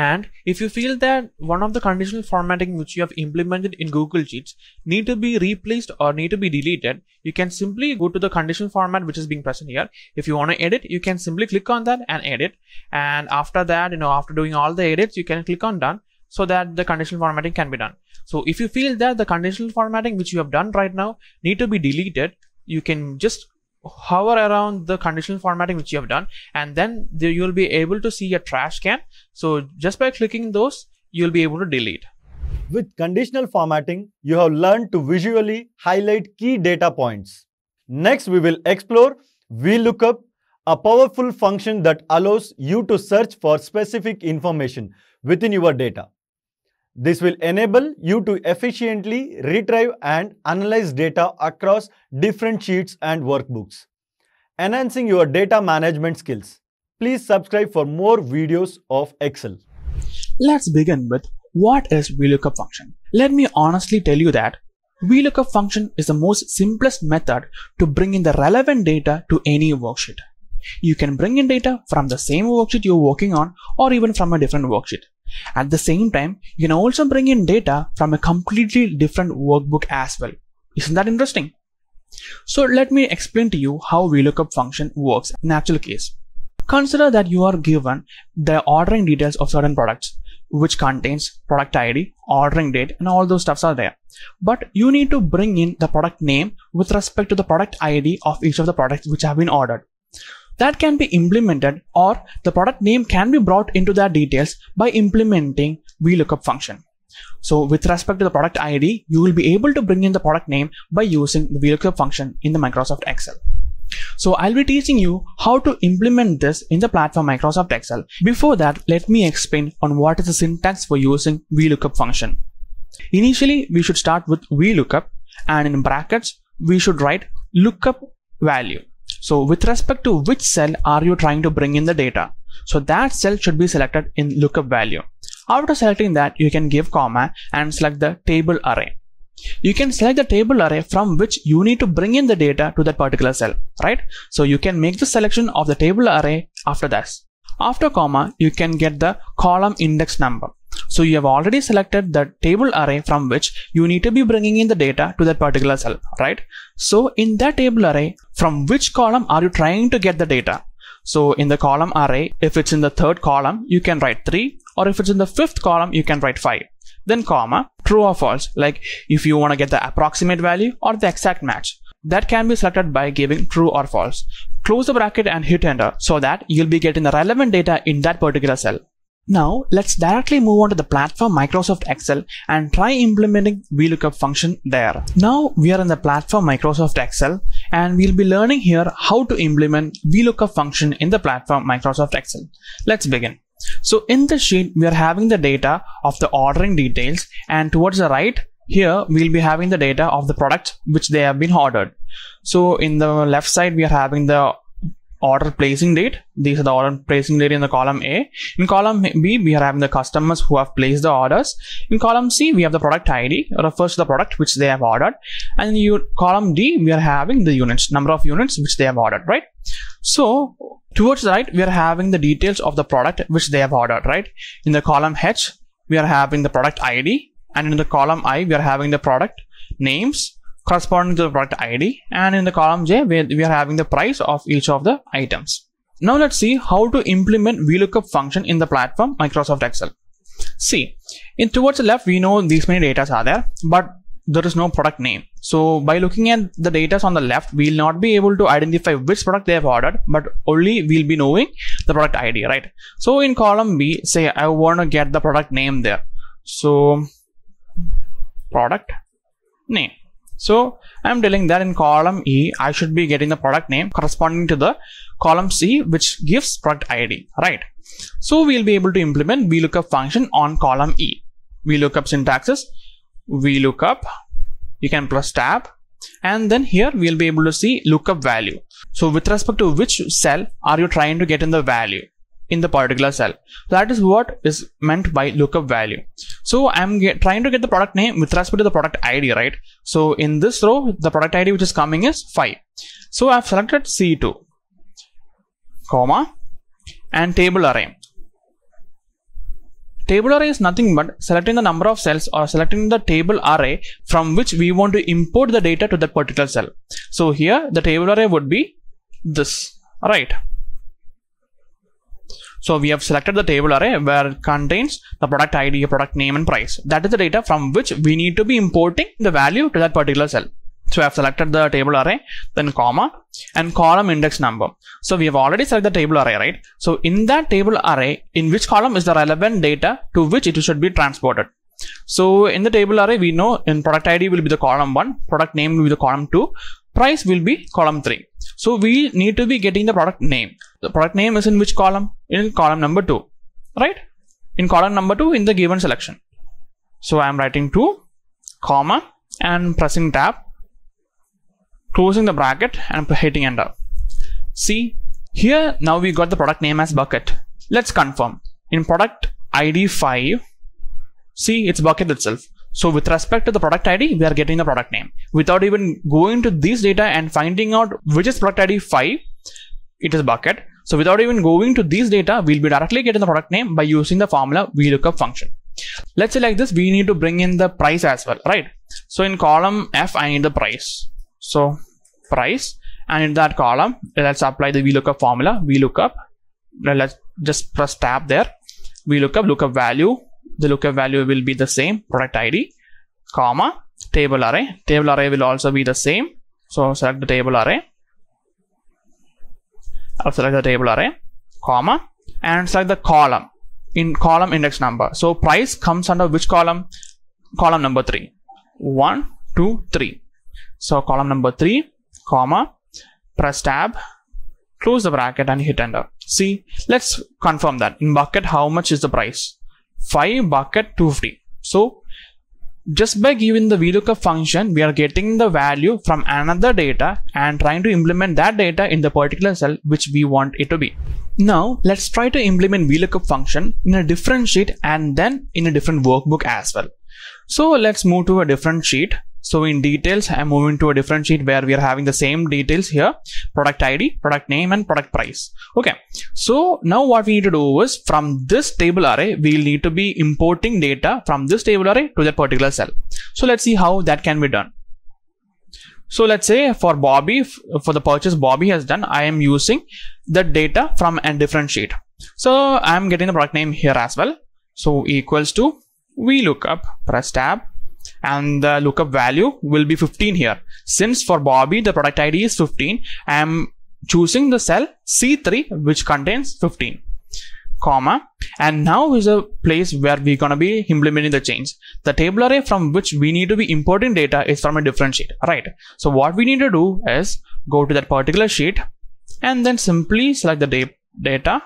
E: And if you feel that one of the conditional formatting which you have implemented in Google Sheets need to be replaced or need to be deleted, you can simply go to the conditional format which is being present here. If you want to edit, you can simply click on that and edit. And after that, after doing all the edits, you can click on done, so that the conditional formatting can be done. So if you feel that the conditional formatting which you have done right now need to be deleted, you can just hover around the conditional formatting which you have done, and then you will be able to see a trash can. So just by clicking those, you'll be able to delete.
B: With conditional formatting, you have learned to visually highlight key data points. Next, we will explore VLOOKUP, a powerful function that allows you to search for specific information within your data. This will enable you to efficiently retrieve and analyze data across different sheets and workbooks, enhancing your data management skills. Please subscribe for more videos of Excel.
E: Let's begin with what is VLOOKUP function. Let me honestly tell you that VLOOKUP function is the most simplest method to bring in the relevant data to any worksheet. You can bring in data from the same worksheet you're working on, or even from a different worksheet. At the same time, you can also bring in data from a completely different workbook as well. Isn't that interesting? So let me explain to you how VLOOKUP function works in actual case. Consider that you are given the ordering details of certain products, which contains product ID, ordering date, and all those stuffs are there. But you need to bring in the product name with respect to the product ID of each of the products which have been ordered. That can be implemented, or the product name can be brought into that details by implementing VLOOKUP function. So with respect to the product ID, you will be able to bring in the product name by using the VLOOKUP function in the Microsoft Excel. So I'll be teaching you how to implement this in the platform Microsoft Excel. Before that, let me explain on what is the syntax for using VLOOKUP function. Initially, we should start with VLOOKUP, and in brackets, we should write lookup value. So with respect to which cell are you trying to bring in the data? So that cell should be selected in lookup value. After selecting that, you can give comma and select the table array. You can select the table array from which you need to bring in the data to that particular cell, right? So you can make the selection of the table array after this. After comma, you can get the column index number. So you have already selected the table array from which you need to be bringing in the data to that particular cell, right? So in that table array, from which column are you trying to get the data? So in the column array, if it's in the third column, you can write 3, or if it's in the fifth column, you can write 5. Then comma, true or false, like if you want to get the approximate value or the exact match. That can be selected by giving true or false. Close the bracket and hit enter, so that you'll be getting the relevant data in that particular cell. Now let's directly move on to the platform Microsoft Excel and try implementing VLOOKUP function there. Now we are in the platform Microsoft Excel, and we'll be learning here how to implement VLOOKUP function in the platform Microsoft Excel. Let's begin. So in the sheet, we are having the data of the ordering details, and towards the right here we'll be having the data of the products which they have been ordered. So in the left side, we are having the order placing date. These are the order placing date in the column A. In column B, we are having the customers who have placed the orders. In column C, we have the product ID, refers to the product which they have ordered. And in column D, we are having the units, number of units which they have ordered, right? So towards the right, we are having the details of the product which they have ordered, right? In the column H, we are having the product ID, and in the column I, we are having the product names corresponding to the product ID, and in the column J, we are having the price of each of the items. Now let's see how to implement VLOOKUP function in the platform Microsoft Excel. See, towards the left, we know these many data are there, but there is no product name. So by looking at the data on the left, we will not be able to identify which product they have ordered, but only we'll be knowing the product ID, right? So in column B, say I want to get the product name there. So product name. So I'm telling that in column E, I should be getting the product name corresponding to the column C, which gives product ID, right? So we'll be able to implement VLOOKUP function on column E. VLOOKUP syntax is VLOOKUP, you can plus tab, and then here we'll be able to see lookup value. So with respect to which cell are you trying to get in the value? in the particular cell. That is what is meant by lookup value. So I'm trying to get the product name with respect to the product ID, right? So in this row, the product ID which is coming is 5. So I've selected C2, comma, and table array. Table array is nothing but selecting the number of cells or selecting the table array from which we want to import the data to that particular cell. So here the table array would be this, right? So we have selected the table array where it contains the product ID, product name, and price. That is the data from which we need to be importing the value to that particular cell. So I have selected the table array, then comma, and column index number. So we have already selected the table array, right? So in that table array, in which column is the relevant data to which it should be transported? So in the table array, we know in product ID will be the column 1, product name will be the column 2, price will be column 3. So we need to be getting the product name. The product name is in which column? In column number 2, right? In column number 2 in the given selection. So I am writing 2, comma, and pressing tab, closing the bracket and hitting enter. See, here now we got the product name as bucket. Let's confirm. In product ID 5, see, it's bucket itself. So with respect to the product ID, we are getting the product name. Without even going to this data and finding out which is product ID 5, it is bucket. So without even going to these data, we'll be directly getting the product name by using the formula VLOOKUP function. Let's say like this, we need to bring in the price as well, right? So in column F, I need the price. So price, and in that column, let's apply the VLOOKUP formula, VLOOKUP. Let's just press tab there. VLOOKUP, lookup value. The lookup value will be the same, product ID, comma, table array. Table array will also be the same. So select the table array. I'll select the table array, comma, and select the column in column index number. So price comes under which column? Column number 3. 1, 2, 3. So column number 3, comma, press tab, close the bracket and hit enter. See, let's confirm that. In bucket, how much is the price? 5, bucket 250. So just by giving the VLOOKUP function, we are getting the value from another data and trying to implement that data in the particular cell which we want it to be. Now let's try to implement VLOOKUP function in a different sheet and then in a different workbook as well. So let's move to a different sheet. So in details, I'm moving to a different sheet where we are having the same details here, product ID, product name, and product price. Okay. So now what we need to do is from this table array, we'll need to be importing data from this table array to that particular cell. So let's see how that can be done. So let's say for Bobby, for the purchase Bobby has done, I am using the data from a different sheet. So I'm getting the product name here as well. So equals to VLOOKUP, press tab, and the lookup value will be 15 here. Since for Bobby the product ID is 15, I am choosing the cell C3 which contains 15, comma, and now is a place where we're gonna be implementing the change. The table array from which we need to be importing data is from a different sheet, right? So what we need to do is go to that particular sheet and then simply select the data.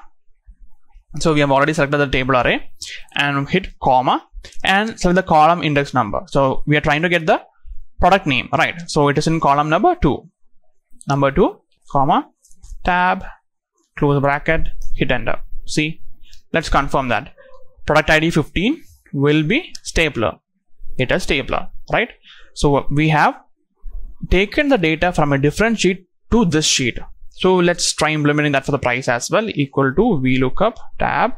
E: So we have already selected the table array and hit comma and select the column index number. So we are trying to get the product name, right? So it is in column number 2, comma, tab, close bracket, hit enter. See, let's confirm that product ID 15 will be stapler. It is stapler, right? So we have taken the data from a different sheet to this sheet. So let's try implementing that for the price as well. Equal to VLOOKUP tab,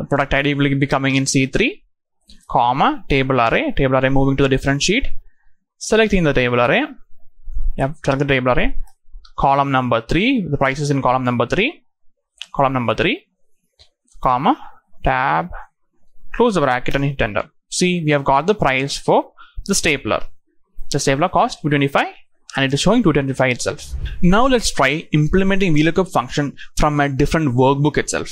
E: product ID will be coming in C3, comma, table array moving to the different sheet, selecting the table array. Select the table array, column number 3, the price is in column number 3, comma, tab, close the bracket and hit enter. See, we have got the price for the stapler. The stapler cost 225 and it is showing 225 itself. Now let's try implementing VLOOKUP function from a different workbook itself.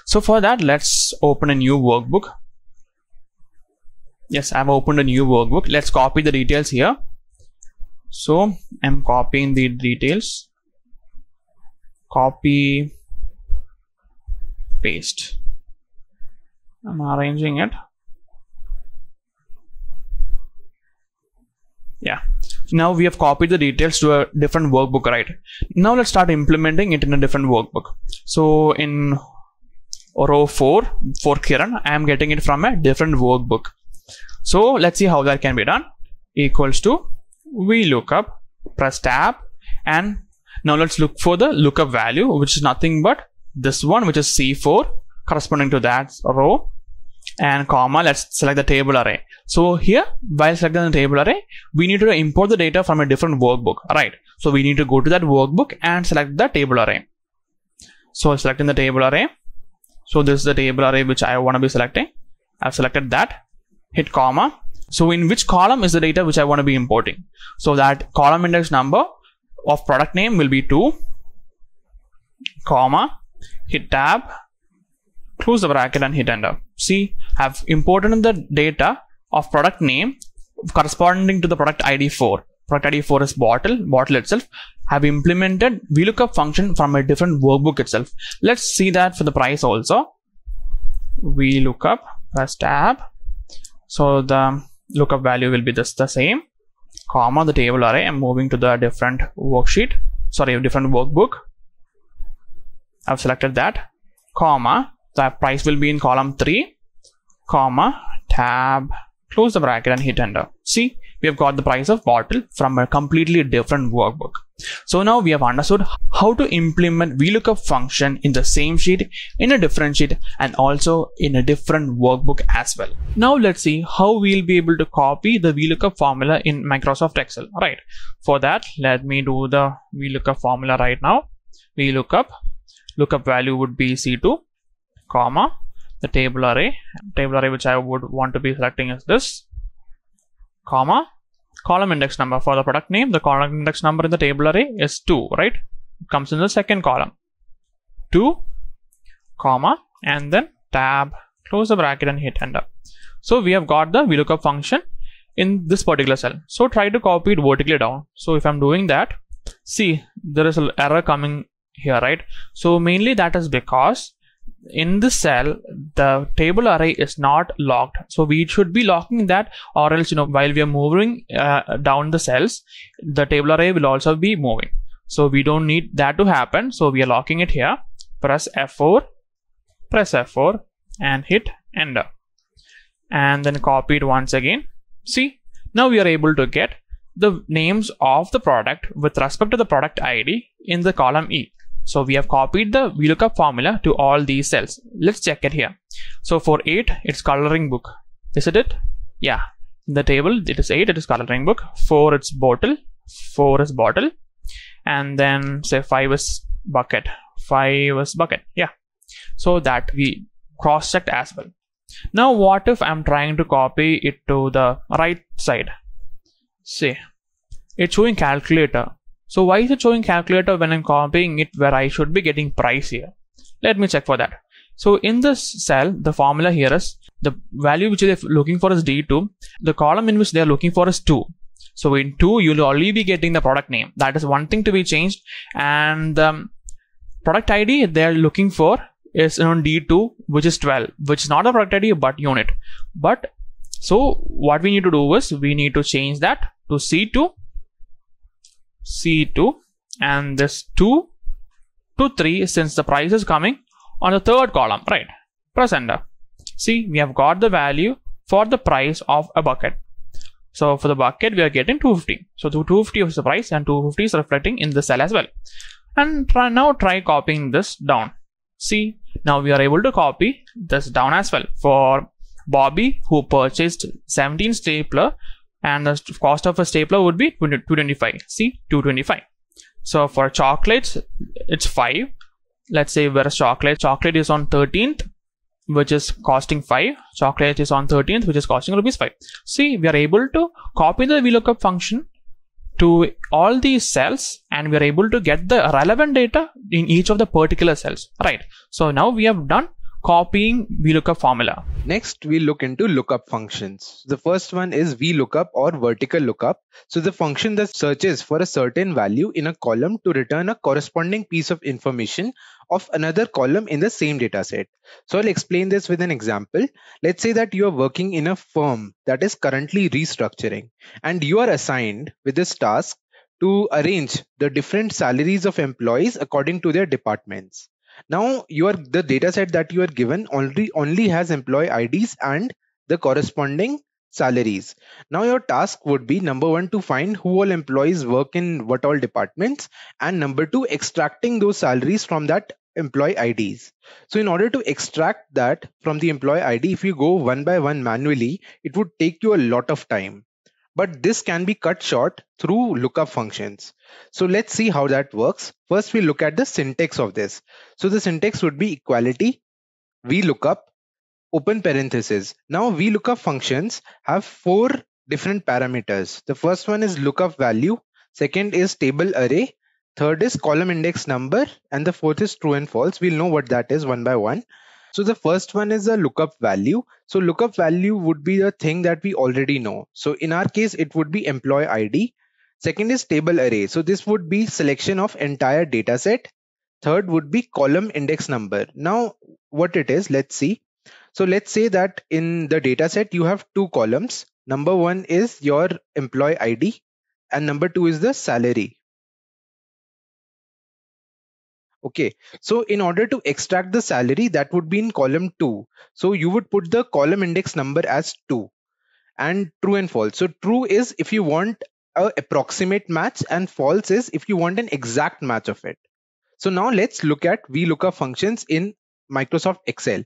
E: So for that, let's open a new workbook. Yes, I've opened a new workbook. Let's copy the details here. So I'm copying the details, copy, paste. I'm arranging it. Yeah. Now we have copied the details to a different workbook, right? Now let's start implementing it in a different workbook. So in row 4 for Kiran, I am getting it from a different workbook. So let's see how that can be done. Equals to VLOOKUP, press tab, and now let's look for the lookup value, which is nothing but this one, which is C4, corresponding to that row, and comma, let's select the table array. So here, while selecting the table array, we need to import the data from a different workbook, right? So we need to go to that workbook and select the table array. So selecting the table array. So this is the table array which I want to be selecting. I've selected that, hit comma. So in which column is the data which I want to be importing? So that column index number of product name will be 2, comma, hit tab, close the bracket and hit enter. See, I've imported the data of product name corresponding to the product ID 4. Product ID 4 is bottle itself. Have implemented VLOOKUP function from a different workbook itself. Let's see that for the price also. VLOOKUP, press tab. So the lookup value will be just the same, comma, the table array. I'm moving to the different worksheet, sorry, different workbook. I've selected that, comma, the price will be in column 3, comma, tab, close the bracket and hit enter. See, we have got the price of bottle from a completely different workbook. So now we have understood how to implement VLOOKUP function in the same sheet, in a different sheet, and also in a different workbook as well. Now let's see how we'll be able to copy the VLOOKUP formula in Microsoft Excel. Right. For that, let me do the VLOOKUP formula right now. VLOOKUP, lookup value would be C2, comma, the table array which I would want to be selecting is this, comma, column index number for the product name. The column index number in the table array is 2, right? It comes in the second column, 2, comma, and then tab, close the bracket and hit enter. So we have got the VLOOKUP function in this particular cell. So try to copy it vertically down. So if I'm doing that, see, there is an error coming here, right? So mainly that is because in this cell the table array is not locked. So we should be locking that, or else, while we are moving down the cells, the table array will also be moving. So we don't need that to happen. So we are locking it here. Press F4, and hit enter, and then copy it once again. See, now we are able to get the names of the product with respect to the product ID in the column E. So we have copied the VLOOKUP formula to all these cells. Let's check it here. So for 8, it's coloring book. Is it? Yeah. In the table, it is 8, it is coloring book. 4, it's bottle. 4 is bottle. And then say 5 is bucket. 5 is bucket. Yeah. So that we cross-checked as well. Now what if I'm trying to copy it to the right side? See, it's showing calculator. So why is it showing calculator when I'm copying it where I should be getting price here? Let me check for that. So in this cell, the formula here is the value which they're looking for is D2. The column in which they're looking for is 2. So in 2, you'll only be getting the product name. That is one thing to be changed. And the product ID they're looking for is on D2, which is 12, which is not a product ID but unit. But so what we need to do is we need to change that to C2, and this 2 to 3 since the price is coming on the third column, right? Press enter. See, we have got the value for the price of a bucket. So for the bucket, we are getting 250. So 250 is the price and 250 is reflecting in the cell as well. And now try copying this down. See, now we are able to copy this down as well. For Bobby, who purchased 17 stapler, and the cost of a stapler would be 225. See, 225. So for chocolates, it's 5. Let's say whereas chocolate is on 13th, which is costing 5. Chocolate is on 13th, which is costing rupees 5. See, we are able to copy the VLOOKUP function to all these cells, and we are able to get the relevant data in each of the particular cells, right? So now we have done copying VLOOKUP formula.
F: Next, we look into lookup functions. The first one is VLOOKUP or vertical lookup. So the function that searches for a certain value in a column to return a corresponding piece of information of another column in the same dataset. So I'll explain this with an example. Let's say that you are working in a firm that is currently restructuring, and you are assigned with this task to arrange the different salaries of employees according to their departments. Now, the data set that you are given only has employee IDs and the corresponding salaries. Now, your task would be number one, to find who all employees work in what all departments, and number two, extracting those salaries from that employee IDs. So in order to extract that from the employee ID, if you go one by one manually, it would take you a lot of time. But this can be cut short through lookup functions. So let's see how that works. First, we look at the syntax of this. So the syntax would be equality, VLOOKUP, open parenthesis. Now VLOOKUP functions have four different parameters. The first one is lookup value, second is table array, third is column index number, and the fourth is true and false. We'll know what that is one by one. So the first one is a lookup value. So lookup value would be the thing that we already know. So in our case, it would be employee ID. Second is table array. So this would be selection of entire data set. Third would be column index number. Now what it is, let's see. So let's say that in the data set, you have two columns. Number one is your employee ID and number two is the salary. Okay, so in order to extract the salary, that would be in column 2. So you would put the column index number as 2 and true and false. So true is if you want an approximate match and false is if you want an exact match of it. So now let's look at VLOOKUP functions in Microsoft Excel.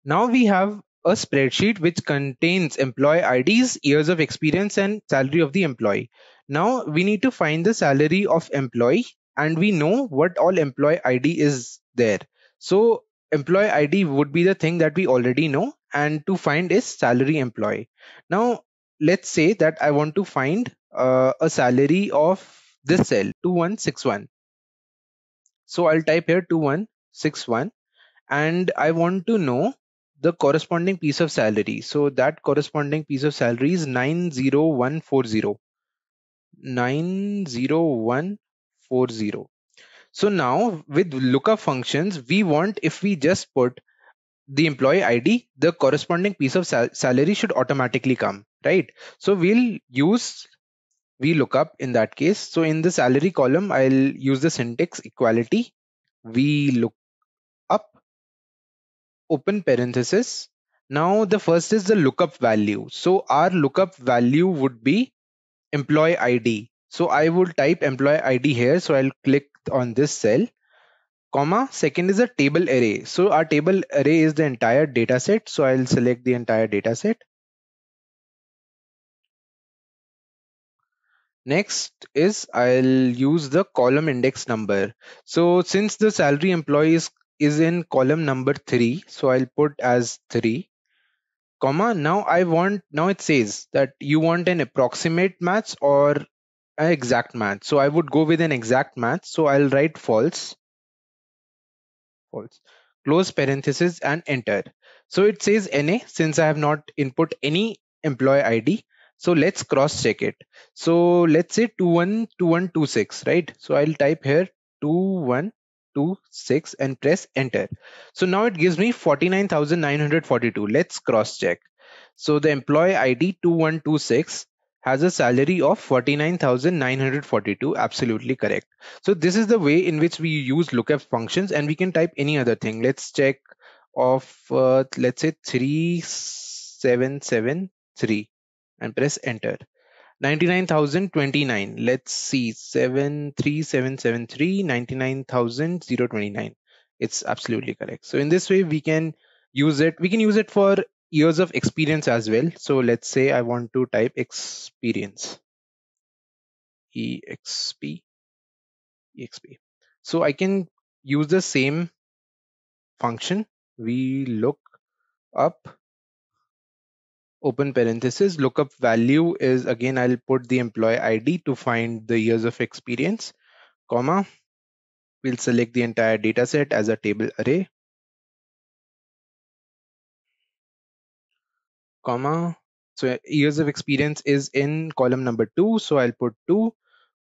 F: Now we have a spreadsheet which contains employee IDs, years of experience, and salary of the employee. Now we need to find the salary of employee, and we know what all employee ID is there. So employee ID would be the thing that we already know, and to find is salary employee. Now let's say that I want to find a salary of this cell 2161. So I'll type here 2161 and I want to know the corresponding piece of salary. So that corresponding piece of salary is 90140. 90140. So now with lookup functions, we want, if we just put the employee ID, the corresponding piece of salary should automatically come, right? So we'll use VLOOKUP in that case. So in the salary column, I'll use the syntax equality, VLOOKUP, open parenthesis. Now the first is the lookup value. So our lookup value would be employee ID. So I will type employee ID here. So I'll click on this cell, comma. Second is a table array. So our table array is the entire data set. So I'll select the entire data set. Next is I'll use the column index number. So since the salary employee is in column number 3, so I'll put as 3, comma. Now it says that you want an approximate match or an exact match. So I would go with an exact match. So I'll write false, close parenthesis and enter. So it says NA since I have not input any employee ID. So let's cross check it. So let's say 212126, right? So I'll type here 2126 and press enter. So now it gives me 49,942. Let's cross check. So the employee ID 2126 has a salary of 49,942. Absolutely correct. So this is the way in which we use lookup functions, and we can type any other thing. Let's check of let's say 3773 and press enter. 99,029. Let's see, 73773, 99,029. It's absolutely correct. So in this way we can use it. We can use it for years of experience as well. So let's say I want to type experience, exp. So I can use the same function, VLOOKUP, open parenthesis. Lookup value is, again, I'll put the employee ID to find the years of experience, comma. We'll select the entire data set as a table array. comma. So years of experience is in column number 2. So I'll put 2,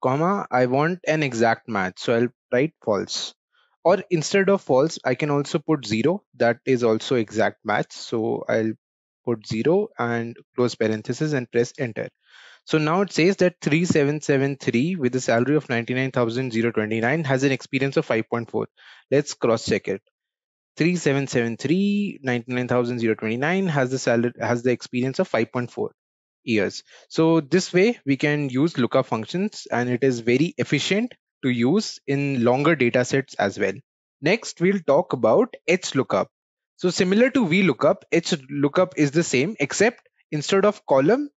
F: comma. I want an exact match. So I'll write false. Or instead of false, I can also put 0. That is also exact match. So I'll put 0 and close parenthesis and press enter. So now it says that 3773 with a salary of 99,029 has an experience of 5.4. Let's cross check it. 3773 99,029 has the experience of 5.4 years. So this way we can use lookup functions, and it is very efficient to use in longer data sets as well. Next, we'll talk about HLOOKUP. So similar to VLOOKUP, HLOOKUP is the same, except instead of column,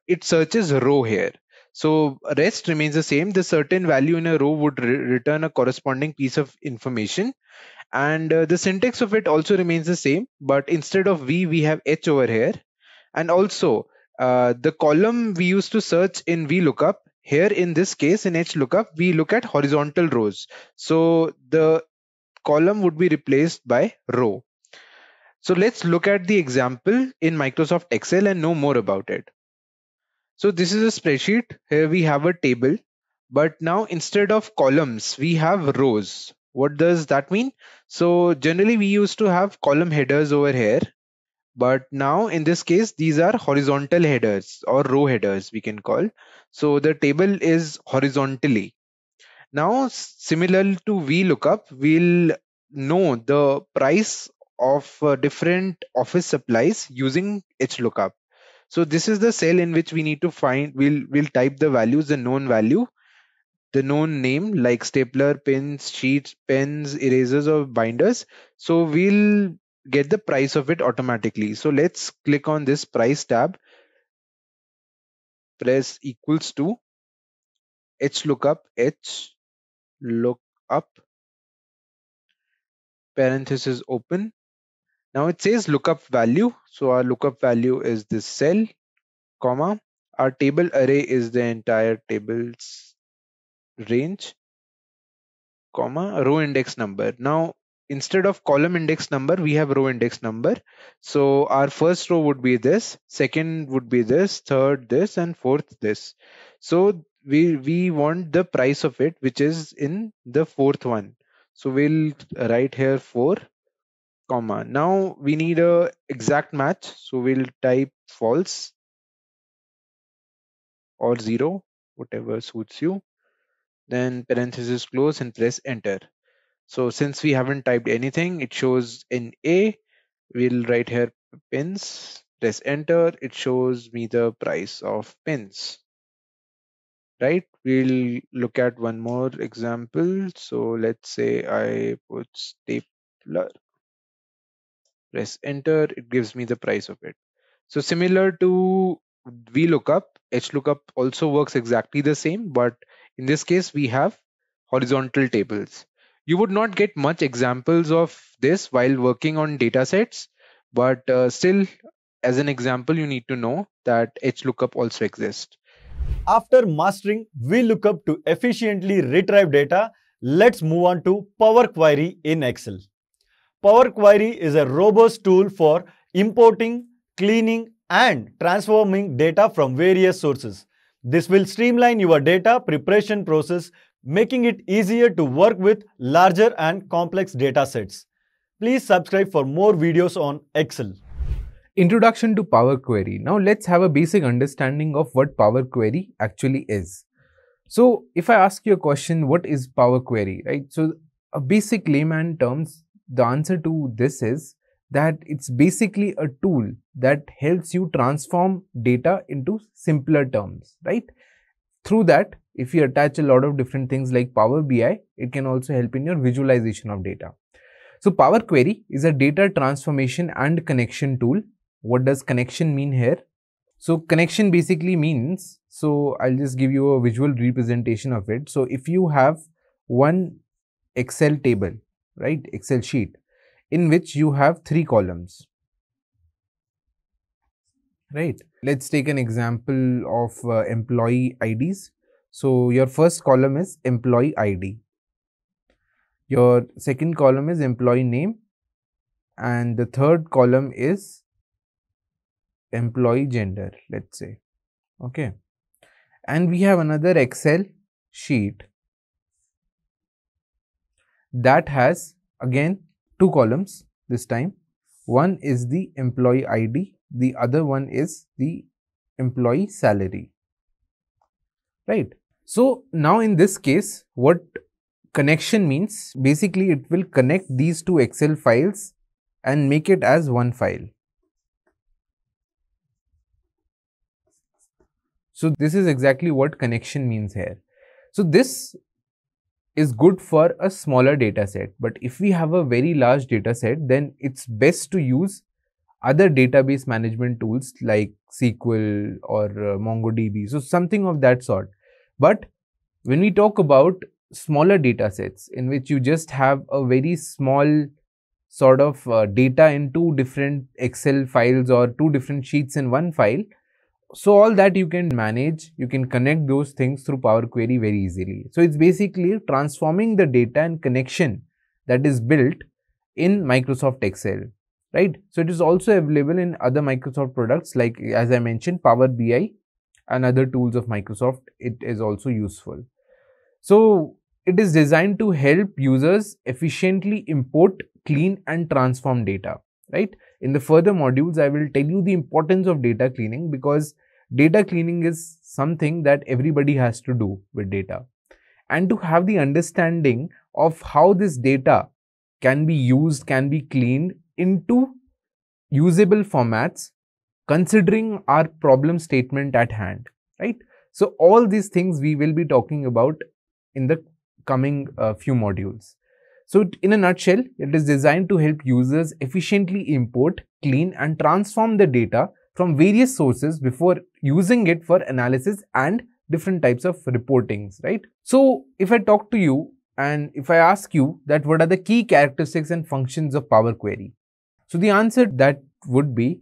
F: it searches row here. So rest remains the same. The certain value in a row would return a corresponding piece of information, and the syntax of it also remains the same, but instead of V, we have H over here. And also the column we used to search in VLOOKUP, here in this case in HLOOKUP, we look at horizontal rows. So the column would be replaced by row. So let's look at the example in Microsoft Excel and know more about it. So this is a spreadsheet. Here we have a table, but now instead of columns, we have rows. What does that mean? So generally we used to have column headers over here, but now in this case, these are horizontal headers or row headers we can call. So the table is horizontally. Now, similar to VLOOKUP, we'll know the price of different office supplies using HLOOKUP. So this is the cell in which we need to find, we'll type the values, the known value, the known name like stapler, pins, sheets, pens, erasers or binders. So we'll get the price of it automatically. So let's click on this price tab, press equals to HLOOKUP, HLOOKUP, parenthesis open. Now it says lookup value. So our lookup value is this cell, comma. Our table array is the entire table's range, comma, row index number. Now instead of column index number, we have row index number. So our first row would be this, second would be this, third this, and fourth this. So we want the price of it, which is in the fourth one. So we'll write here 4, comma. Now we need a exact match. So we'll type false or 0, whatever suits you. Then parenthesis close and press enter. So since we haven't typed anything, it shows in A. We'll write here pins, press enter. It shows me the price of pins. Right? We'll look at one more example. So let's say I put stapler, press enter. It gives me the price of it. So similar to VLOOKUP, HLOOKUP also works exactly the same, but in this case we have horizontal tables. You would not get much examples of this while working on data sets, but still, as an example, you need to know that HLOOKUP also exists.
B: After mastering VLOOKUP to efficiently retrieve data, let's move on to Power Query in Excel. Power Query is a robust tool for importing, cleaning, and transforming data from various sources. This will streamline your data preparation process, making it easier to work with larger and complex data sets. Please subscribe for more videos on Excel.
G: Introduction to Power Query. Now let's have a basic understanding of what Power Query actually is. So if I ask you a question, what is Power Query, right? So a basic layman terms, the answer to this is that it's basically a tool that helps you transform data into simpler terms, right? Through that, if you attach a lot of different things like Power BI, it can also help in your visualization of data. So Power Query is a data transformation and connection tool. What does connection mean here? So connection basically means, so I'll just give you a visual representation of it. So if you have one Excel table, right, Excel sheet, in which you have 3 columns, right? Let's take an example of employee IDs. So your first column is employee ID. Your second column is employee name. And the third column is employee gender, let's say. Okay. And we have another Excel sheet that has again two columns this time. One is the employee ID, the other one is the employee salary, right? So now in this case, what connection means, basically it will connect these two Excel files and make it as one file. So this is exactly what connection means here. So this is good for a smaller data set, but if we have a very large data set, then it's best to use other database management tools like SQL or MongoDB, so something of that sort. But when we talk about smaller data sets in which you just have a very small sort of data in two different Excel files or two different sheets in one file, so all that you can manage, you can connect those things through Power Query very easily. So it's basically transforming the data and connection that is built in Microsoft Excel, right? So it is also available in other Microsoft products like, as I mentioned, Power BI and other tools of Microsoft. It is also useful. So it is designed to help users efficiently import, clean and transform data, right? In the further modules, I will tell you the importance of data cleaning, because data cleaning is something that everybody has to do with data. And to have the understanding of how this data can be used, can be cleaned into usable formats, considering our problem statement at hand, right? So all these things we will be talking about in the coming few modules. So in a nutshell, it is designed to help users efficiently import, clean and transform the data from various sources before using it for analysis and different types of reportings, right? So if I talk to you and if I ask you that what are the key characteristics and functions of Power Query, so the answer that would be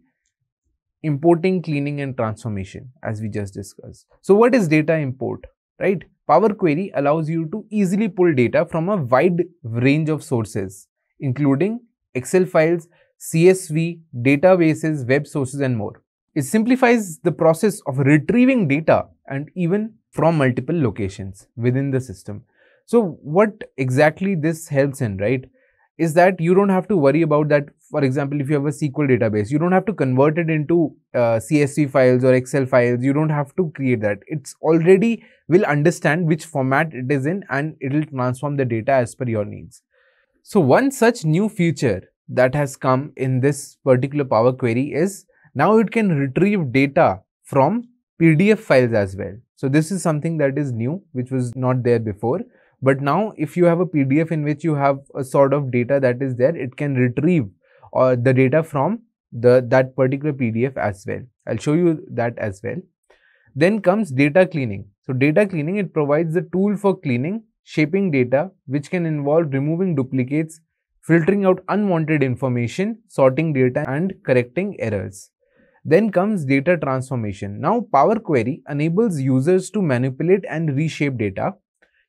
G: importing, cleaning and transformation, as we just discussed. So what is data import, right? Power Query allows you to easily pull data from a wide range of sources, including Excel files, CSV, databases, web sources and more. It simplifies the process of retrieving data and even from multiple locations within the system. So what exactly this helps in, right, is that you don't have to worry about that. For example, if you have a SQL database, you don't have to convert it into CSV files or Excel files. You don't have to create that. It's already will understand which format it is in and it will transform the data as per your needs. So one such new feature that has come in this particular Power Query is now it can retrieve data from PDF files as well. So this is something that is new, which was not there before. But now if you have a PDF in which you have a sort of data that is there, it can retrieve the data from that particular PDF as well. I'll show you that as well. Then comes data cleaning. So data cleaning, it provides the tool for cleaning, shaping data, which can involve removing duplicates, filtering out unwanted information, sorting data and correcting errors. Then comes data transformation. Now Power Query enables users to manipulate and reshape data.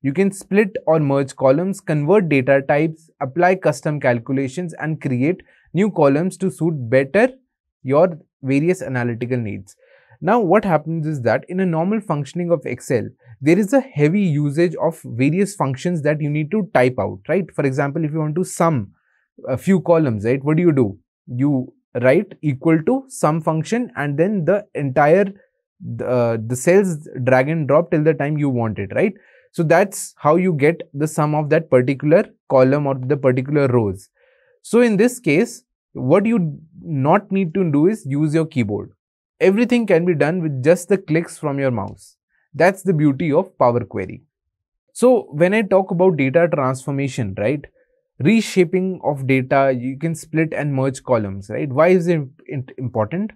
G: You can split or merge columns, convert data types, apply custom calculations and create new columns to suit better your various analytical needs. Now what happens is that in a normal functioning of Excel, there is a heavy usage of various functions that you need to type out, right? For example, if you want to sum a few columns, right, what do? You write equal to sum function and then the entire the cells drag and drop till the time you want it, right? So that's how you get the sum of that particular column or the particular rows. So in this case, what you not need to do is use your keyboard. Everything can be done with just the clicks from your mouse. That's the beauty of Power Query. So when I talk about data transformation, right, reshaping of data, you can split and merge columns, right? Why is it important?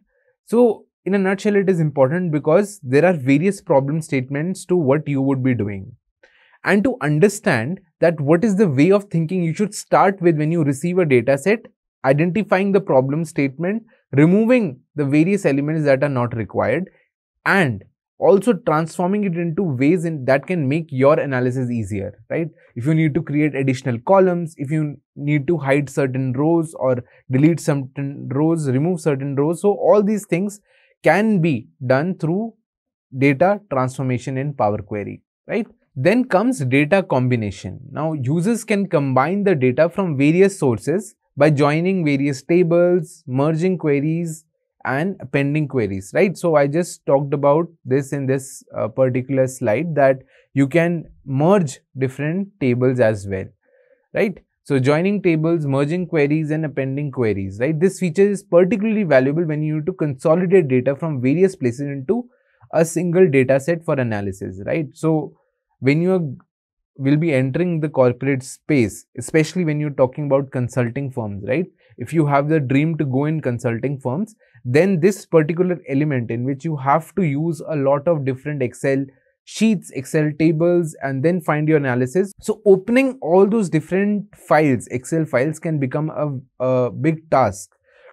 G: So in a nutshell, it is important because there are various problem statements to what you would be doing. And to understand that what is the way of thinking you should start with when you receive a data set, identifying the problem statement, removing the various elements that are not required, and also transforming it into ways that can make your analysis easier, right? If you need to create additional columns, if you need to hide certain rows or delete certain rows, remove certain rows. So all these things can be done through data transformation in Power Query, right? Then comes data combination. Now, users can combine the data from various sources by joining various tables, merging queries, and appending queries, right? So, I just talked about this in this particular slide, that you can merge different tables as well, right? So, joining tables, merging queries, and appending queries, right? This feature is particularly valuable when you need to consolidate data from various places into a single data set for analysis, right? So, when you will be entering the corporate space, especially when you're talking about consulting firms, right? If you have the dream to go in consulting firms, then this particular element in which you have to use a lot of different Excel sheets, Excel tables, and then find your analysis. So opening all those different files, Excel files, can become a big task.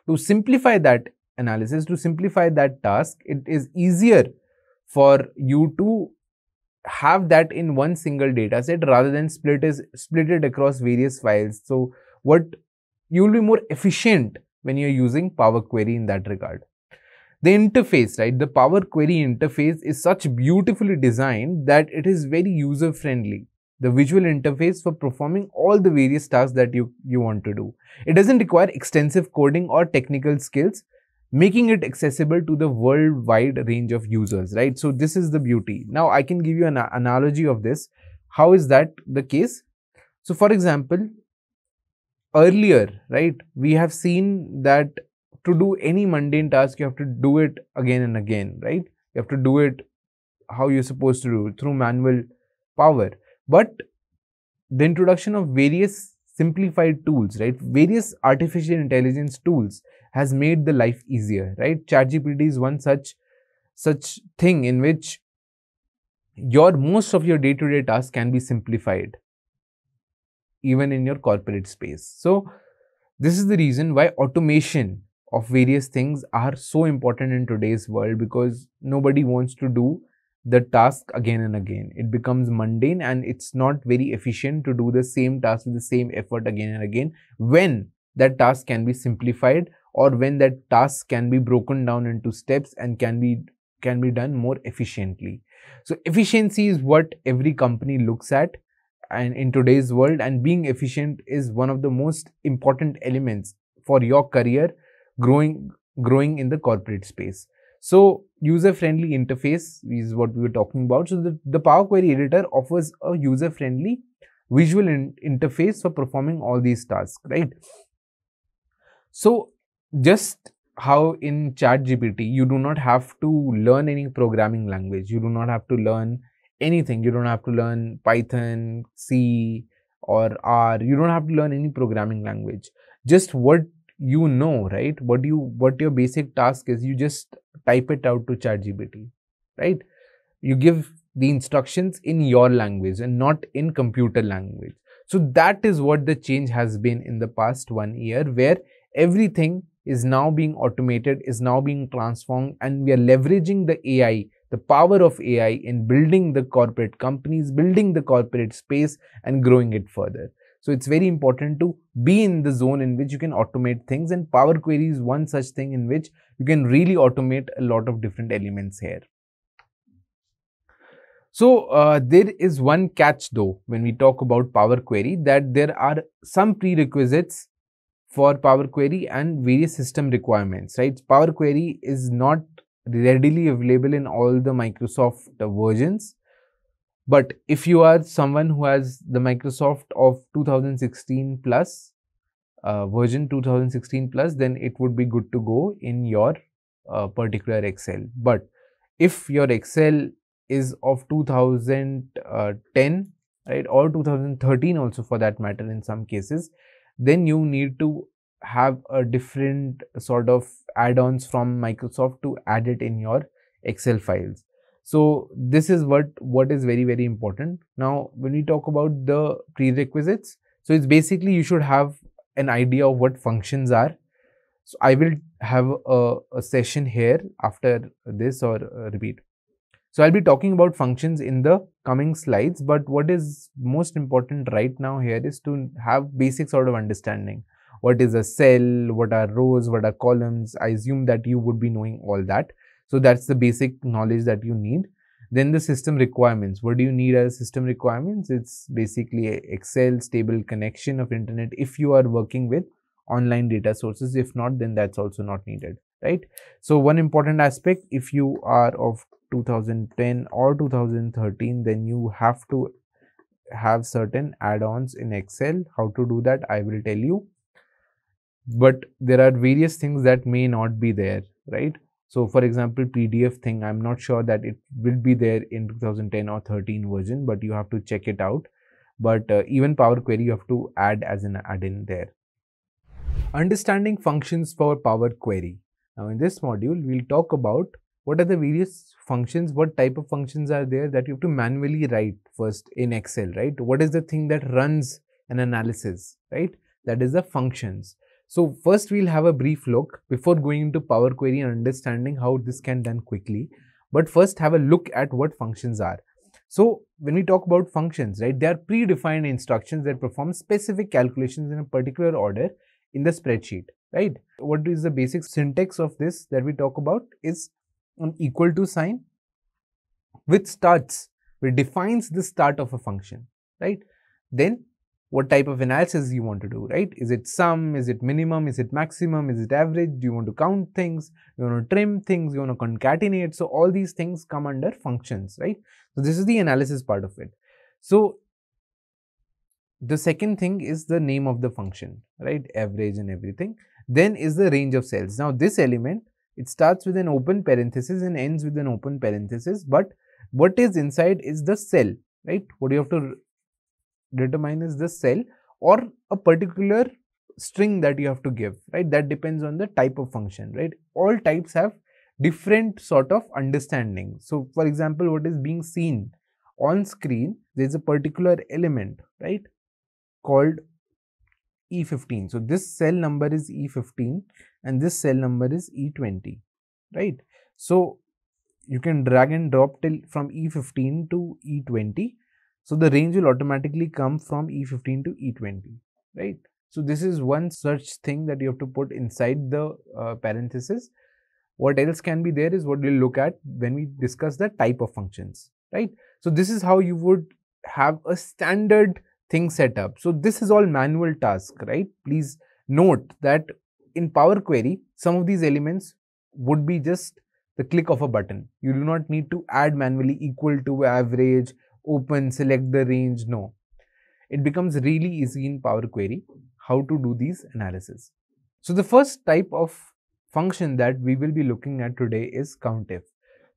G: To simplify that analysis, to simplify that task, it is easier for you to have that in one single data set rather than split it across various files. So what you will be more efficient when you're using Power Query in that regard. The interface, right? The Power Query interface is such beautifully designed that it is very user friendly. The visual interface for performing all the various tasks that you want to do. It doesn't require extensive coding or technical skills, making it accessible to the worldwide range of users, right? So this is the beauty. Now I can give you an analogy of this. How is that the case? So for example, earlier, right, we have seen that to do any mundane task, you have to do it again and again, right? You have to do it how you're supposed to do it, through manual power. But the introduction of various simplified tools, right, various artificial intelligence tools has made the life easier, right? ChatGPT is one such thing in which most of your day-to-day tasks can be simplified, even in your corporate space. So this is the reason why automation of various things are so important in today's world, because nobody wants to do the task again and again. It becomes mundane and it's not very efficient to do the same task with the same effort again and again, when that task can be simplified, or when that task can be broken down into steps and can be done more efficiently. So efficiency is what every company looks at, and in today's world, and being efficient is one of the most important elements for your career growing in the corporate space. So user-friendly interface is what we were talking about. So the Power Query editor offers a user-friendly visual interface for performing all these tasks, right? So just how in ChatGPT, you do not have to learn any programming language. You do not have to learn anything. You don't have to learn Python, C, or R. You don't have to learn any programming language. Just what you know, right? What your basic task is, you just type it out to ChatGPT, right? You give the instructions in your language and not in computer language. So that is what the change has been in the past 1 year, where everything is now being automated, is now being transformed, and we are leveraging the AI, the power of AI, in building the corporate companies, building the corporate space, and growing it further. So it's very important to be in the zone in which you can automate things, and Power Query is one such thing in which you can really automate a lot of different elements here. So there is one catch though when we talk about Power Query, that there are some prerequisites for Power Query and various system requirements, right? Power Query is not readily available in all the Microsoft versions. But if you are someone who has the Microsoft of 2016 plus, version 2016 plus, then it would be good to go in your particular Excel. But if your Excel is of 2010, right, or 2013 also for that matter in some cases, then you need to have a different sort of add-ons from Microsoft to add it in your Excel files. So this is what is very, very important. Now, when we talk about the prerequisites, so it's basically you should have an idea of what functions are. So I will have a session here after this, or repeat. So I'll be talking about functions in the coming slides, but what is most important right now here is to have basic sort of understanding. What is a cell? What are rows? What are columns? I assume that you would be knowing all that. So that's the basic knowledge that you need. Then the system requirements. What do you need as system requirements? It's basically a Excel, stable connection of internet if you are working with online data sources. If not, then that's also not needed, right? So one important aspect, if you are of 2010 or 2013, then you have to have certain add-ons in Excel. How to do that, I will tell you. But there are various things that may not be there, right? So for example, PDF thing, I'm not sure that it will be there in 2010 or 13 version, but you have to check it out. But even Power Query you have to add as an add-in there. Understanding functions for Power Query. Now in this module, we'll talk about what are the various functions, what type of functions are there that you have to manually write first in Excel, right? What is the thing that runs an analysis, right? That is the functions. So first we'll have a brief look before going into Power Query and understanding how this can be done quickly. But first have a look at what functions are. So when we talk about functions, right, they are predefined instructions that perform specific calculations in a particular order in the spreadsheet, right? What is the basic syntax of this that we talk about is an equal to sign which starts, which defines the start of a function, right? Then what type of analysis you want to do, right? Is it sum? Is it minimum? Is it maximum? Is it average? Do you want to count things? You want to trim things? You want to concatenate? So all these things come under functions, right? So this is the analysis part of it. So the second thing is the name of the function, right? Average and everything. Then is the range of cells. Now this element, it starts with an open parenthesis and ends with an open parenthesis, but what is inside is the cell, right? What you have to determine is the cell or a particular string that you have to give, right? That depends on the type of function, right? All types have different sort of understanding. So for example, what is being seen on screen, there is a particular element, right, called E15. So this cell number is E15 and this cell number is E20, right? So you can drag and drop till from E15 to E20. So the range will automatically come from E15 to E20, right? So this is one such thing that you have to put inside the parenthesis. What else can be there is what we'll look at when we discuss the type of functions, right? So this is how you would have a standard thing set up. So this is all manual task, right? Please note that in Power Query, some of these elements would be just the click of a button. You do not need to add manually equal to, average, open, select the range. No, it becomes really easy in Power Query how to do these analysis. So the first type of function that we will be looking at today is COUNTIF.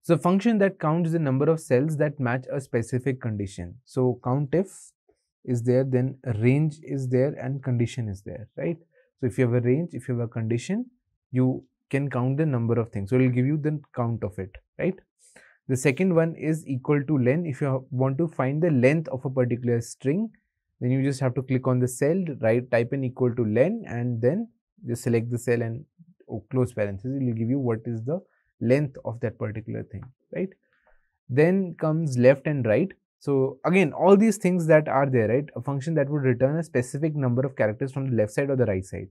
G: So a function that counts the number of cells that match a specific condition. So COUNTIF is there, then a range is there and condition is there, right? So if you have a range, if you have a condition, you can count the number of things. So it will give you the count of it, right? The second one is equal to len. If you want to find the length of a particular string, then you just have to click on the cell, right, type in equal to len and then just select the cell and close parenthesis. It will give you what is the length of that particular thing, right? Then comes left and right. So again, all these things that are there, right, a function that would return a specific number of characters from the left side or the right side.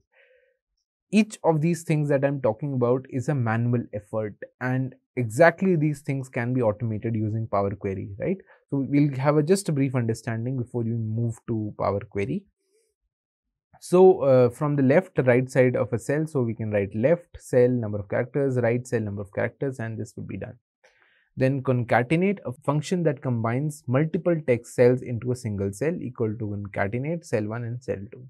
G: Each of these things that I'm talking about is a manual effort, and exactly these things can be automated using Power Query, right? So we'll have just a brief understanding before you move to Power Query. So from the left to right side of a cell, so we can write left cell number of characters, right cell number of characters, and this will be done. Then concatenate, a function that combines multiple text cells into a single cell, equal to concatenate cell 1 and cell 2.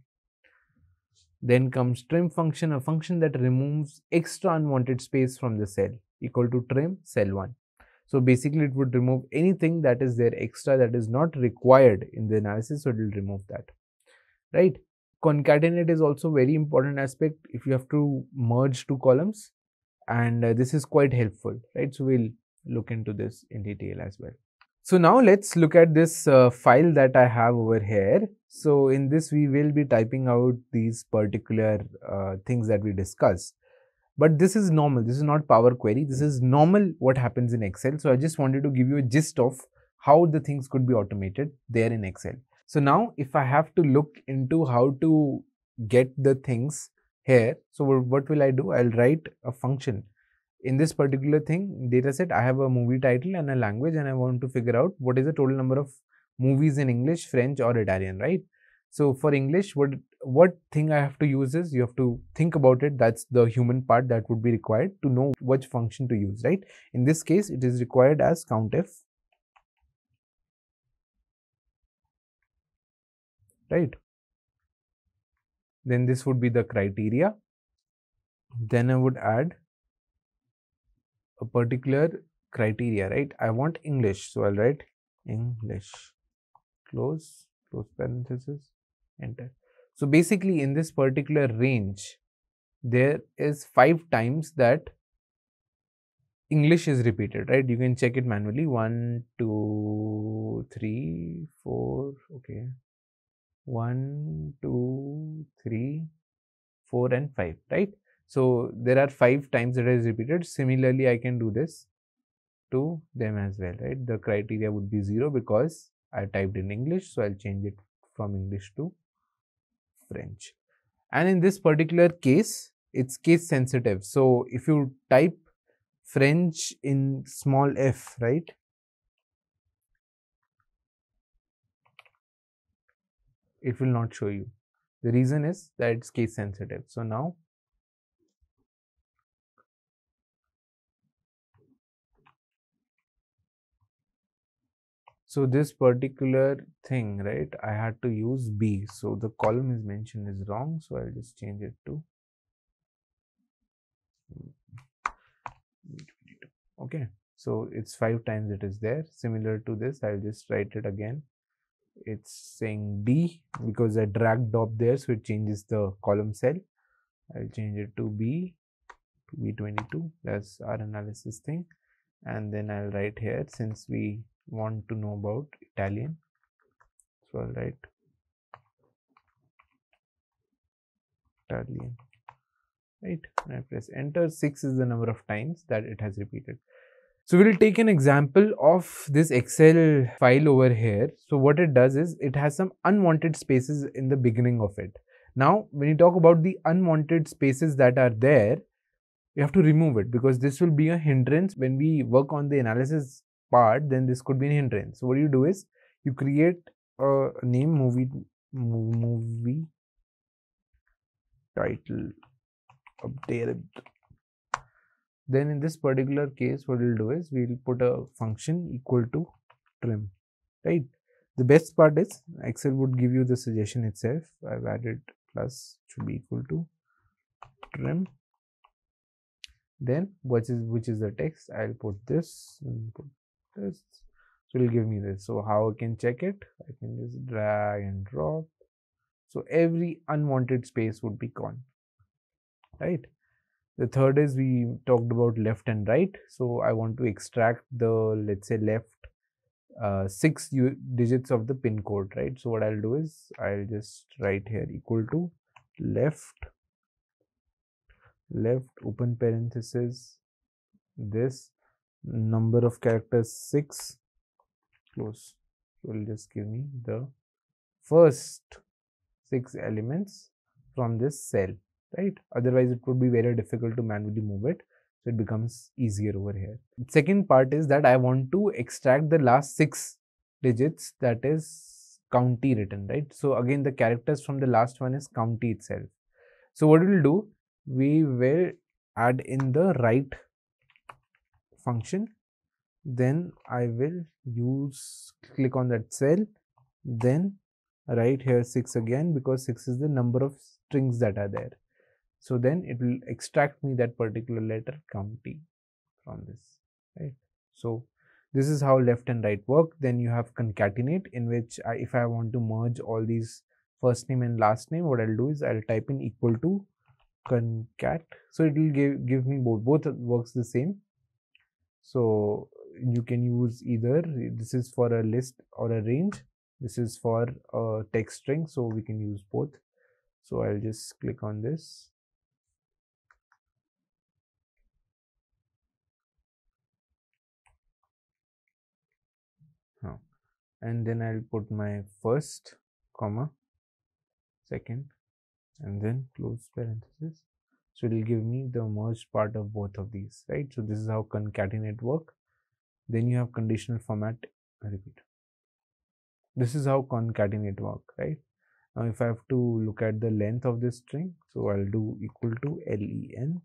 G: Then comes trim function, a function that removes extra unwanted space from the cell, equal to trim cell 1. So basically it would remove anything that is there extra that is not required in the analysis, so it will remove that, right? Concatenate is also very important aspect if you have to merge two columns, and this is quite helpful, right? So we'll look into this in detail as well. So now let's look at this file that I have over here. So in this we will be typing out these particular things that we discussed. But this is normal, this is not Power Query, this is normal what happens in Excel. So I just wanted to give you a gist of how the things could be automated there in Excel. So now if I have to look into how to get the things here, so what will I do? I'll write a function in this particular thing, data set, I have a movie title and a language, and I want to figure out what is the total number of movies in English, French, or Italian, right? So for English, what thing I have to use is, you have to think about it. That's the human part that would be required to know which function to use, right? In this case, it is required as countf, right? Then this would be the criteria. Then I would add a particular criteria, right? I want English, so I'll write English, close parenthesis, enter. So basically in this particular range, there is 5 times that English is repeated, right? You can check it manually. 1, 2, 3, 4, okay. 1, 2, 3, 4 and 5, right? So there are 5 times that is repeated. Similarly, I can do this to them as well, right? The criteria would be 0 because I typed in English, so I'll change it from English to French. And in this particular case, it's case sensitive. So if you type French in small f, right, it will not show you. The reason is that it's case sensitive. So now so this particular thing, right, I had to use B. So the column is mentioned is wrong. So I'll just change it to okay. So it's 5 times it is there. Similar to this, I'll just write it again. It's saying B because I dragged up there, so it changes the column cell. I'll change it to B, to B22. That's our analysis thing. And then I'll write here, since we want to know about Italian, so I'll write Italian, right? And I press enter. 6 is the number of times that it has repeated. So we'll take an example of this Excel file over here. So what it does is, it has some unwanted spaces in the beginning of it. Now when you talk about the unwanted spaces that are there, you have to remove it, because this will be a hindrance when we work on the analysis part. Then this could be a hindrance. So what you do is, you create a name, movie title updated. Then in this particular case, what we'll do is, we'll put a function equal to trim, right? The best part is, Excel would give you the suggestion itself. I've added plus should be equal to trim. Then which is the text, I'll put this and put this, so it'll give me this. So how I can check it? I can just drag and drop. So every unwanted space would be gone, right? The third is, we talked about left and right. So I want to extract the, let's say, left 6 digits of the pin code, right? So what I'll do is, I'll just write here equal to left open parenthesis, this number of characters 6, close. So it'll just give me the first 6 elements from this cell, right? Otherwise it would be very difficult to manually move it, so it becomes easier over here. Second part is that I want to extract the last 6 digits, that is county written, right? So again, the characters from the last one is county itself. So what we'll do, we will add in the right function. Then I will click on that cell, then write here 6 again, because 6 is the number of strings that are there. So then it will extract me that particular letter county from this, right? So this is how left and right work. Then you have concatenate, in which if I want to merge all these first name and last name, what I'll do is, I'll type in equal to concat. So it will give me both works the same. So you can use either, this is for a list or a range, this is for a text string, so we can use both. So I'll just click on this. And then I'll put my first comma, second, and then close parenthesis. So it will give me the merged part of both of these, right? So this is how concatenate work. Then you have conditional format. I repeat. This is how concatenate work, right? Now if I have to look at the length of this string, so I'll do equal to len,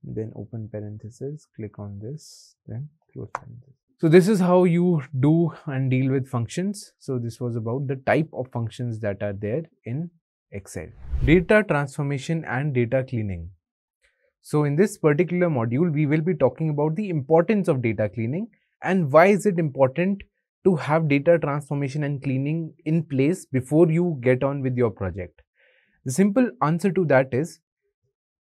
G: then open parenthesis, click on this, then close parenthesis. So this is how you do and deal with functions. So this was about the type of functions that are there in Excel. Data transformation and data cleaning. So in this particular module, we will be talking about the importance of data cleaning and why is it important to have data transformation and cleaning in place before you get on with your project. The simple answer to that is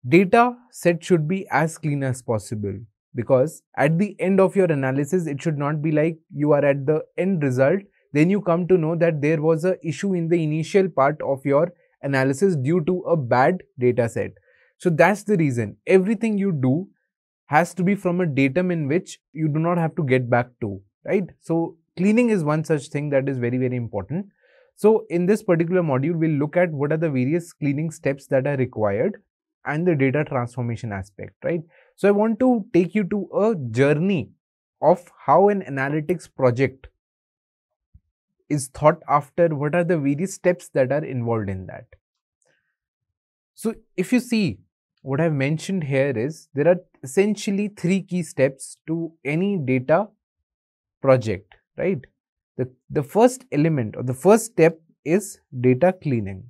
G: data set should be as clean as possible, because at the end of your analysis, it should not be like you are at the end result, then you come to know that there was an issue in the initial part of your analysis due to a bad data set. So that's the reason everything you do has to be from a datum in which you do not have to get back to, right? So cleaning is one such thing that is very, very important. So in this particular module, we'll look at what are the various cleaning steps that are required and the data transformation aspect, right? So I want to take you to a journey of how an analytics project is thought after, what are the various steps that are involved in that. So if you see, what I've mentioned here is there are essentially 3 key steps to any data project, right? The first element or the first step is data cleaning.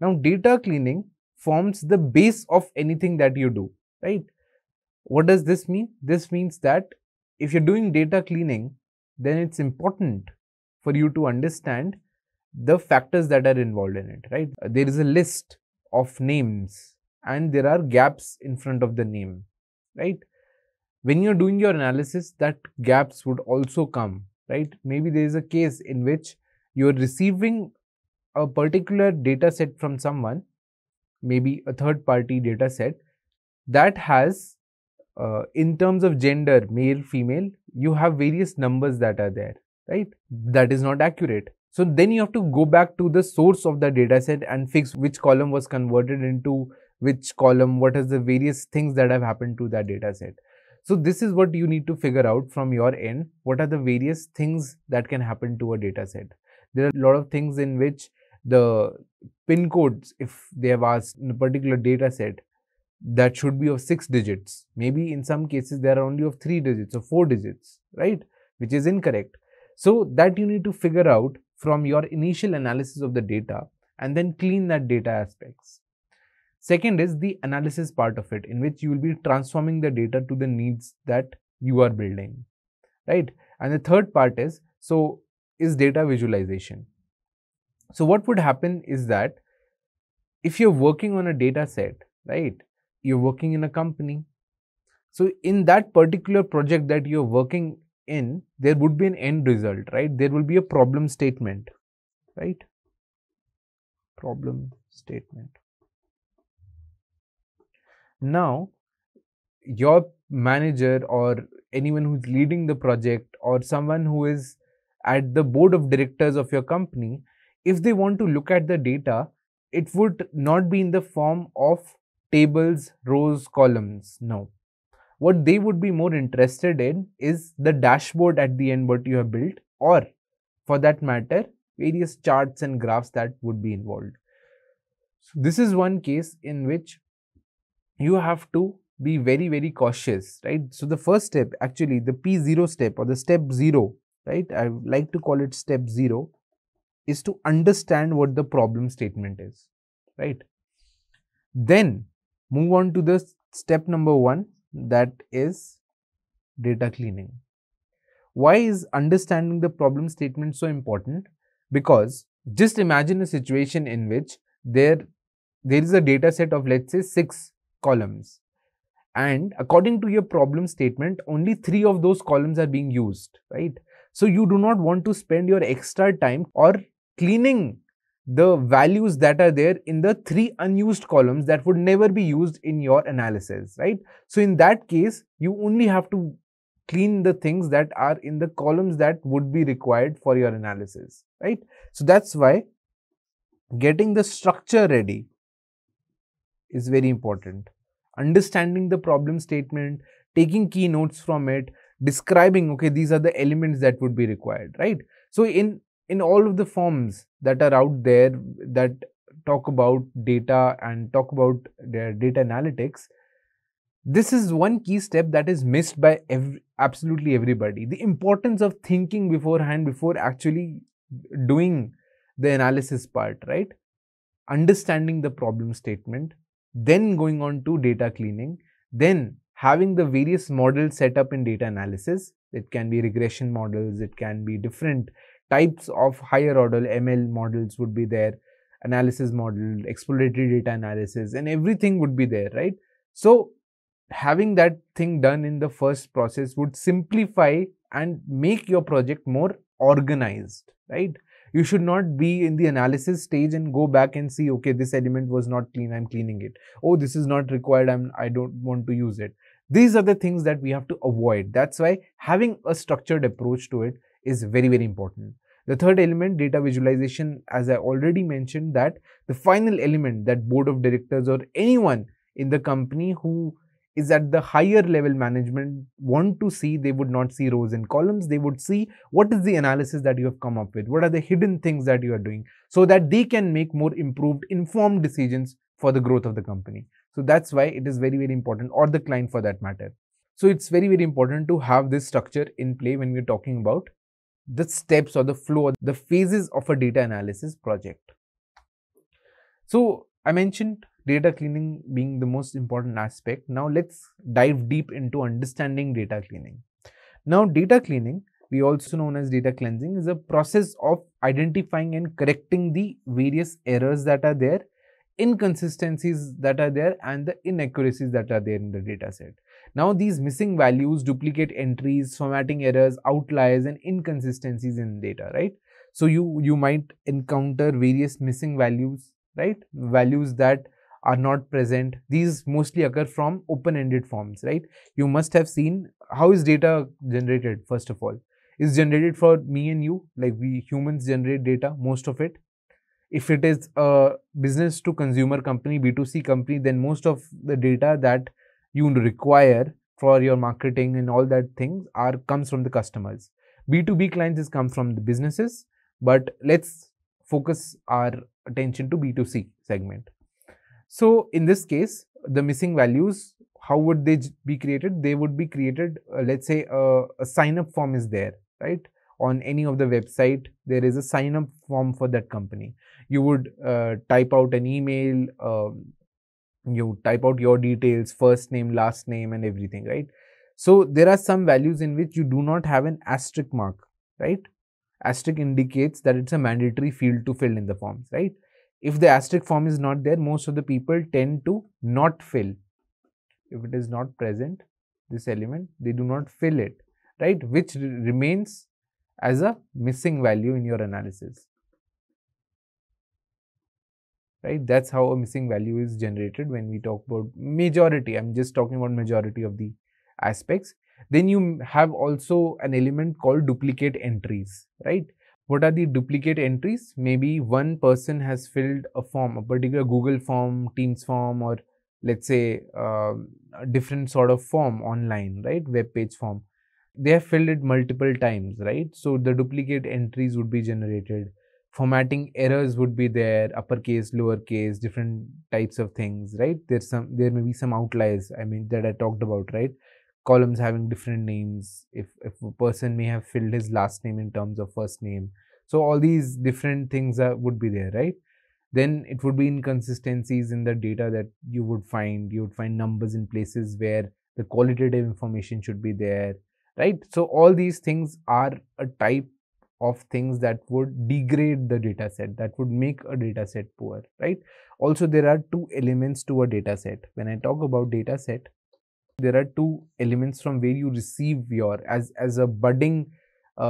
G: Now data cleaning forms the base of anything that you do, right? What does this mean? This means that if you're doing data cleaning, then it's important for you to understand the factors that are involved in it, right? There is a list of names and there are gaps in front of the name, right? When you're doing your analysis, that gaps would also come, right? Maybe there is a case in which you're receiving a particular data set from someone, maybe a third party data set that has in terms of gender, male, female, you have various numbers that are there, right? That is not accurate. So then you have to go back to the source of the data set and fix which column was converted into which column, what is the various things that have happened to that data set. So this is what you need to figure out from your end. What are the various things that can happen to a data set? There are a lot of things in which the pin codes, if they have asked in a particular data set, that should be of 6 digits. Maybe in some cases they are only of 3 digits or 4 digits, right? Which is incorrect. So that you need to figure out from your initial analysis of the data and then clean that data aspects. Second is the analysis part of it, in which you will be transforming the data to the needs that you are building, right? And the third part is data visualization. So what would happen is that if you're working on a data set, right, you're working in a company. So in that particular project that you're working in, there would be an end result, right? There will be a problem statement, right? Problem statement. Now, your manager or anyone who's leading the project or someone who is at the board of directors of your company, if they want to look at the data, it would not be in the form of tables, rows, columns. No. What they would be more interested in is the dashboard at the end, what you have built, or for that matter, various charts and graphs that would be involved. So this is one case in which you have to be very, very cautious, right? So the first step, actually the P0 step or the step 0, right? I like to call it step 0, is to understand what the problem statement is, right? Then move on to the step number 1, that is data cleaning. Why is understanding the problem statement so important? Because just imagine a situation in which there is a data set of, let's say, 6 columns, and according to your problem statement, only 3 of those columns are being used, right? So you do not want to spend your extra time or cleaning the values that are there in the 3 unused columns that would never be used in your analysis, right? So in that case, you only have to clean the things that are in the columns that would be required for your analysis, right? So that's why getting the structure ready is very important. Understanding the problem statement, taking key notes from it, describing, okay, these are the elements that would be required, right? So in all of the forms that are out there that talk about data and talk about their data analytics, this is one key step that is missed by absolutely everybody. The importance of thinking beforehand before actually doing the analysis part, right? Understanding the problem statement, then going on to data cleaning, then having the various models set up in data analysis. It can be regression models, it can be different types of higher order ML models would be there, analysis model, exploratory data analysis, and everything would be there, right? So having that thing done in the first process would simplify and make your project more organized, right? You should not be in the analysis stage and go back and see, okay, this element was not clean, I'm cleaning it. Oh, this is not required, I don't want to use it. These are the things that we have to avoid. That's why having a structured approach to it is very, very important. The third element, data visualization, as I already mentioned, that the final element that board of directors or anyone in the company who is at the higher level management want to see, they would not see rows and columns, they would see what is the analysis that you have come up with, what are the hidden things that you are doing, so that they can make more improved, informed decisions for the growth of the company. So that's why it is very, very important, or the client for that matter. So it's very, very important to have this structure in play when we're talking about the steps or the flow or the phases of a data analysis project. So I mentioned data cleaning being the most important aspect. Now let's dive deep into understanding data cleaning. Now data cleaning, we also known as data cleansing, is a process of identifying and correcting the various errors that are there, inconsistencies that are there, and the inaccuracies that are there in the data set. Now these missing values, duplicate entries, formatting errors, outliers, and inconsistencies in data, right? So you might encounter various missing values, right? Values that are not present. These mostly occur from open-ended forms, right? You must have seen how is data generated. First of all, is generated for me and you, like we humans generate data, most of it. If it is a business to consumer company, B2C company, then most of the data that you require for your marketing and all that things comes from the customers. B2B clients comes from the businesses, but let's focus our attention to B2C segment. So in this case, the missing values, how would they be created? They would be created, let's say a sign up form is there, right? On any of the website, there is a sign up form for that company. You would type out an email, you type out your details, first name, last name, and everything, right? So there are some values in which you do not have an asterisk mark, right? Asterisk indicates that it's a mandatory field to fill in the forms, right? If the asterisk form is not there, most of the people tend to not fill. If it is not present, this element, they do not fill it, right? Which remains as a missing value in your analysis, right? That's how a missing value is generated when we talk about majority. I'm just talking about majority of the aspects. Then you have also an element called duplicate entries, right? What are the duplicate entries? Maybe one person has filled a form, a particular Google form, Teams form, or let's say a different sort of form online, right? Web page form. They have filled it multiple times, right? So the duplicate entries would be generated. Formatting errors would be there, uppercase, lowercase, different types of things, right? There may be some outliers, I mean, that I talked about, right? Columns having different names, if a person may have filled his last name in terms of first name. So all these different things would be there, right? Then it would be inconsistencies in the data that you would find. You would find numbers in places where the qualitative information should be there, right? So all these things are a type of things that would degrade the data set, that would make a data set poor, right? Also, there are two elements to a data set. When I talk about data set, there are two elements from where you receive your, as a budding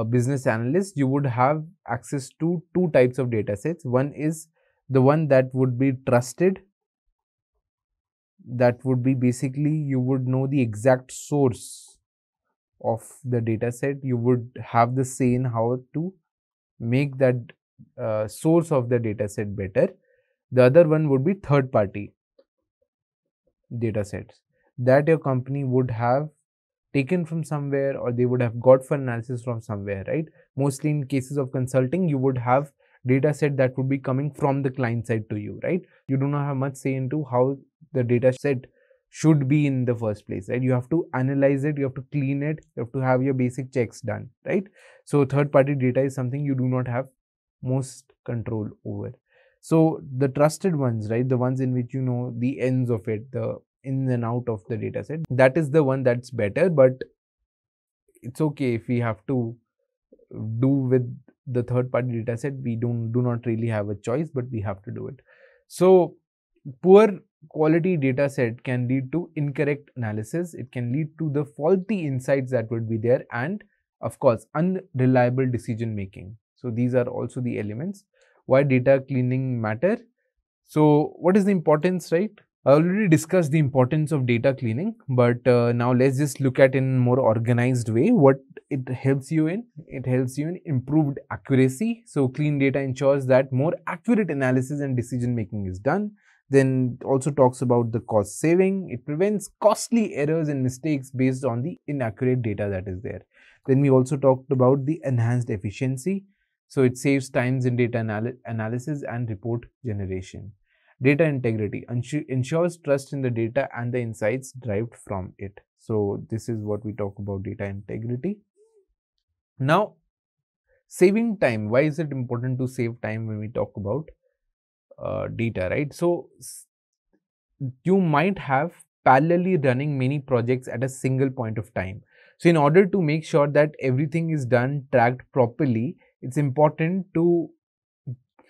G: business analyst, you would have access to two types of data sets. One is the one that would be trusted. That would be basically, you would know the exact source of the data set. You would have the say in how to make that source of the data set better. The other one would be third party. data sets that your company would have taken from somewhere, or they would have got for analysis from somewhere, right? Mostly in cases of consulting, you would have data set that would be coming from the client side to you, right? You do not have much say into how the data set should be in the first place, right? You have to analyze it, you have to clean it, you have to have your basic checks done, right? So third party data is something you do not have most control over. So the trusted ones, right, the ones in which you know the ends of it, the in and out of the data set, that is the one that's better. But it's okay if we have to do with the third party data set, we do not really have a choice, but we have to do it. So poor quality data set can lead to incorrect analysis, it can lead to the faulty insights that would be there, and of course unreliable decision making. So these are also the elements why data cleaning matter. So what is the importance, right? I already discussed the importance of data cleaning, but now let's just look at in more organized way what it helps you in. It helps you in improved accuracy. So clean data ensures that more accurate analysis and decision making is done. Then also talks about the cost saving. It prevents costly errors and mistakes based on the inaccurate data that is there. Then we also talked about the enhanced efficiency. So it saves times in data analysis and report generation. Data integrity ensures trust in the data and the insights derived from it. So this is what we talk about data integrity. Now, saving time. Why is it important to save time when we talk about data, right? So you might have parallelly running many projects at a single point of time. So in order to make sure that everything is done, tracked properly, it's important to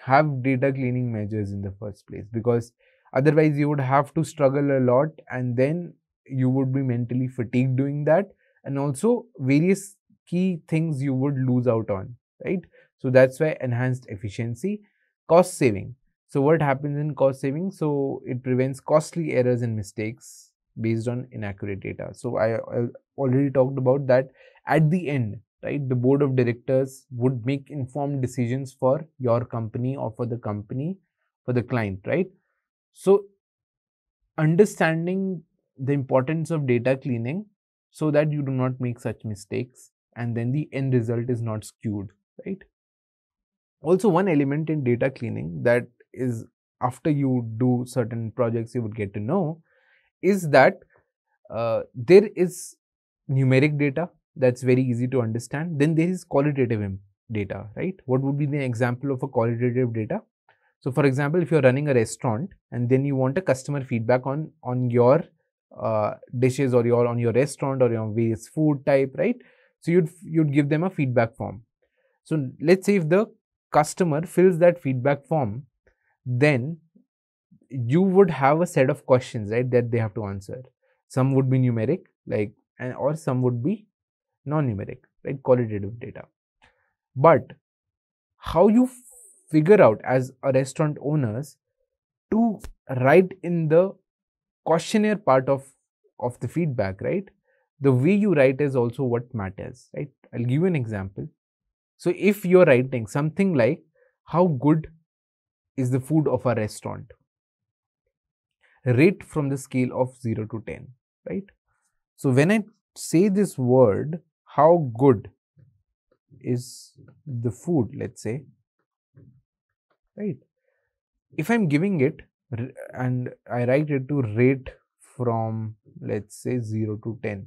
G: have data cleaning measures in the first place, because otherwise you would have to struggle a lot, and then you would be mentally fatigued doing that, and also various key things you would lose out on, right? So that's why enhanced efficiency. Cost saving. So what happens in cost saving? So it prevents costly errors and mistakes based on inaccurate data. So I already talked about that. At the end, right, the board of directors would make informed decisions for your company or for the company, for the client, right? So understanding the importance of data cleaning so that you do not make such mistakes, and then the end result is not skewed, right? Also, one element in data cleaning that is, after you do certain projects, you would get to know, is that there is numeric data that's very easy to understand. Then there is qualitative data, right? What would be the example of a qualitative data? So for example, if you're running a restaurant and then you want a customer feedback on your dishes, or on your restaurant, or your various food type, right? So you'd give them a feedback form. So let's say if the customer fills that feedback form, then you would have a set of questions, right, that they have to answer. Some would be numeric, like, or some would be non-numeric, right, qualitative data. But how you figure out as a restaurant owners to write in the questionnaire part of the feedback, right? The way you write is also what matters, right? I'll give you an example. So if you're writing something like, how good is the food of a restaurant? Rate from the scale of 0 to 10, right? So when I say this word, how good is the food, let's say, right? If I'm giving it and I write it to rate from, let's say, 0 to 10.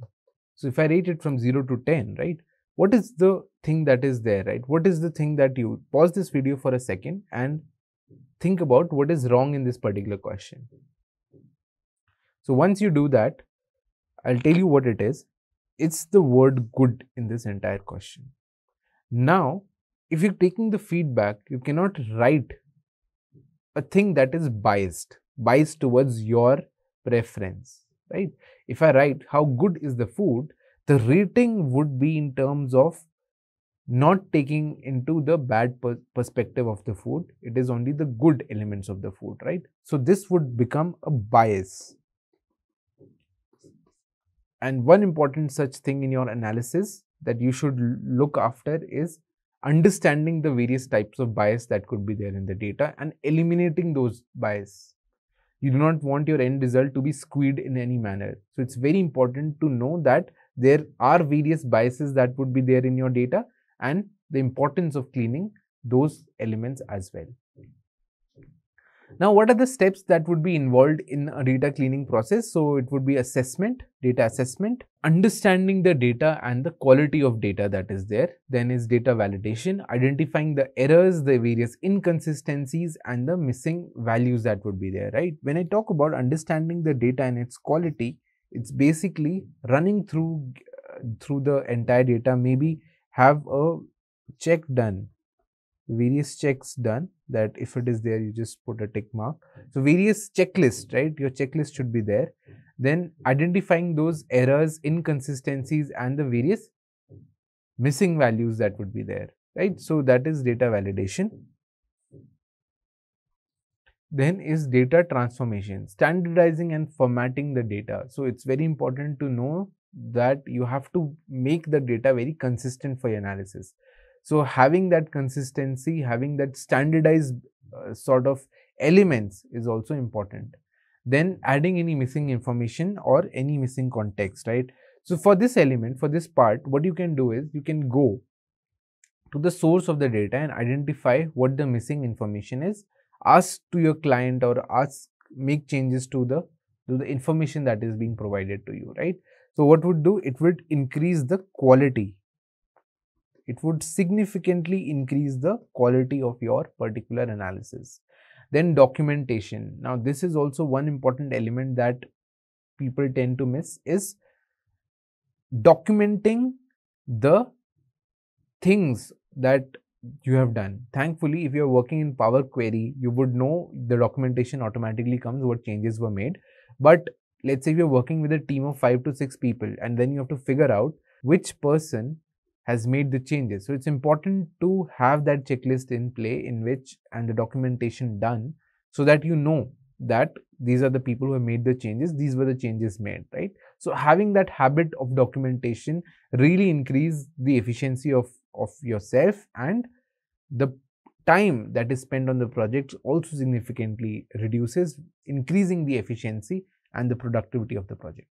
G: So if I rate it from 0 to 10, right, what is the thing that is there, right? What is the thing that you pause this video for a second and think about what is wrong in this particular question. So once you do that, I'll tell you what it is. It's the word good in this entire question. Now, if you're taking the feedback, you cannot write a thing that is biased towards your preference, right? If I write how good is the food, the rating would be in terms of not taking into the bad perspective of the food. It is only the good elements of the food, right? So this would become a bias. And one important such thing in your analysis that you should look after is understanding the various types of bias that could be there in the data and eliminating those bias. You do not want your end result to be skewed in any manner. So it's very important to know that there are various biases that would be there in your data, and the importance of cleaning those elements as well. Now, what are the steps that would be involved in a data cleaning process? So it would be assessment, data assessment, understanding the data and the quality of data that is there. Then is data validation, identifying the errors, the various inconsistencies and the missing values that would be there, right? When I talk about understanding the data and its quality, it's basically running through the entire data, maybe have a check done, various checks done, that if it is there you just put a tick mark. So various checklists, right? Your checklist should be there. Then identifying those errors, inconsistencies and the various missing values that would be there, right? So that is data validation. Then is data transformation, standardizing and formatting the data. So it's very important to know that you have to make the data very consistent for your analysis. So having that consistency, having that standardized sort of elements is also important. Then adding any missing information or any missing context, right? So for this element, for this part, what you can do is you can go to the source of the data and identify what the missing information is. Ask to your client or make changes to the information that is being provided to you, right? So what would do? It would increase the quality. It would significantly increase the quality of your particular analysis. Then documentation. Now this is also one important element that people tend to miss, is documenting the things that you have done. Thankfully, if you are working in Power Query, you would know the documentation automatically comes, what changes were made. But let's say you're working with a team of 5 to 6 people, and then you have to figure out which person has made the changes. So it's important to have that checklist in play and the documentation done, so that you know that these are the people who have made the changes, these were the changes made, right? So having that habit of documentation really increase the efficiency of yourself, and the time that is spent on the project also significantly reduces, increasing the efficiency and the productivity of the project.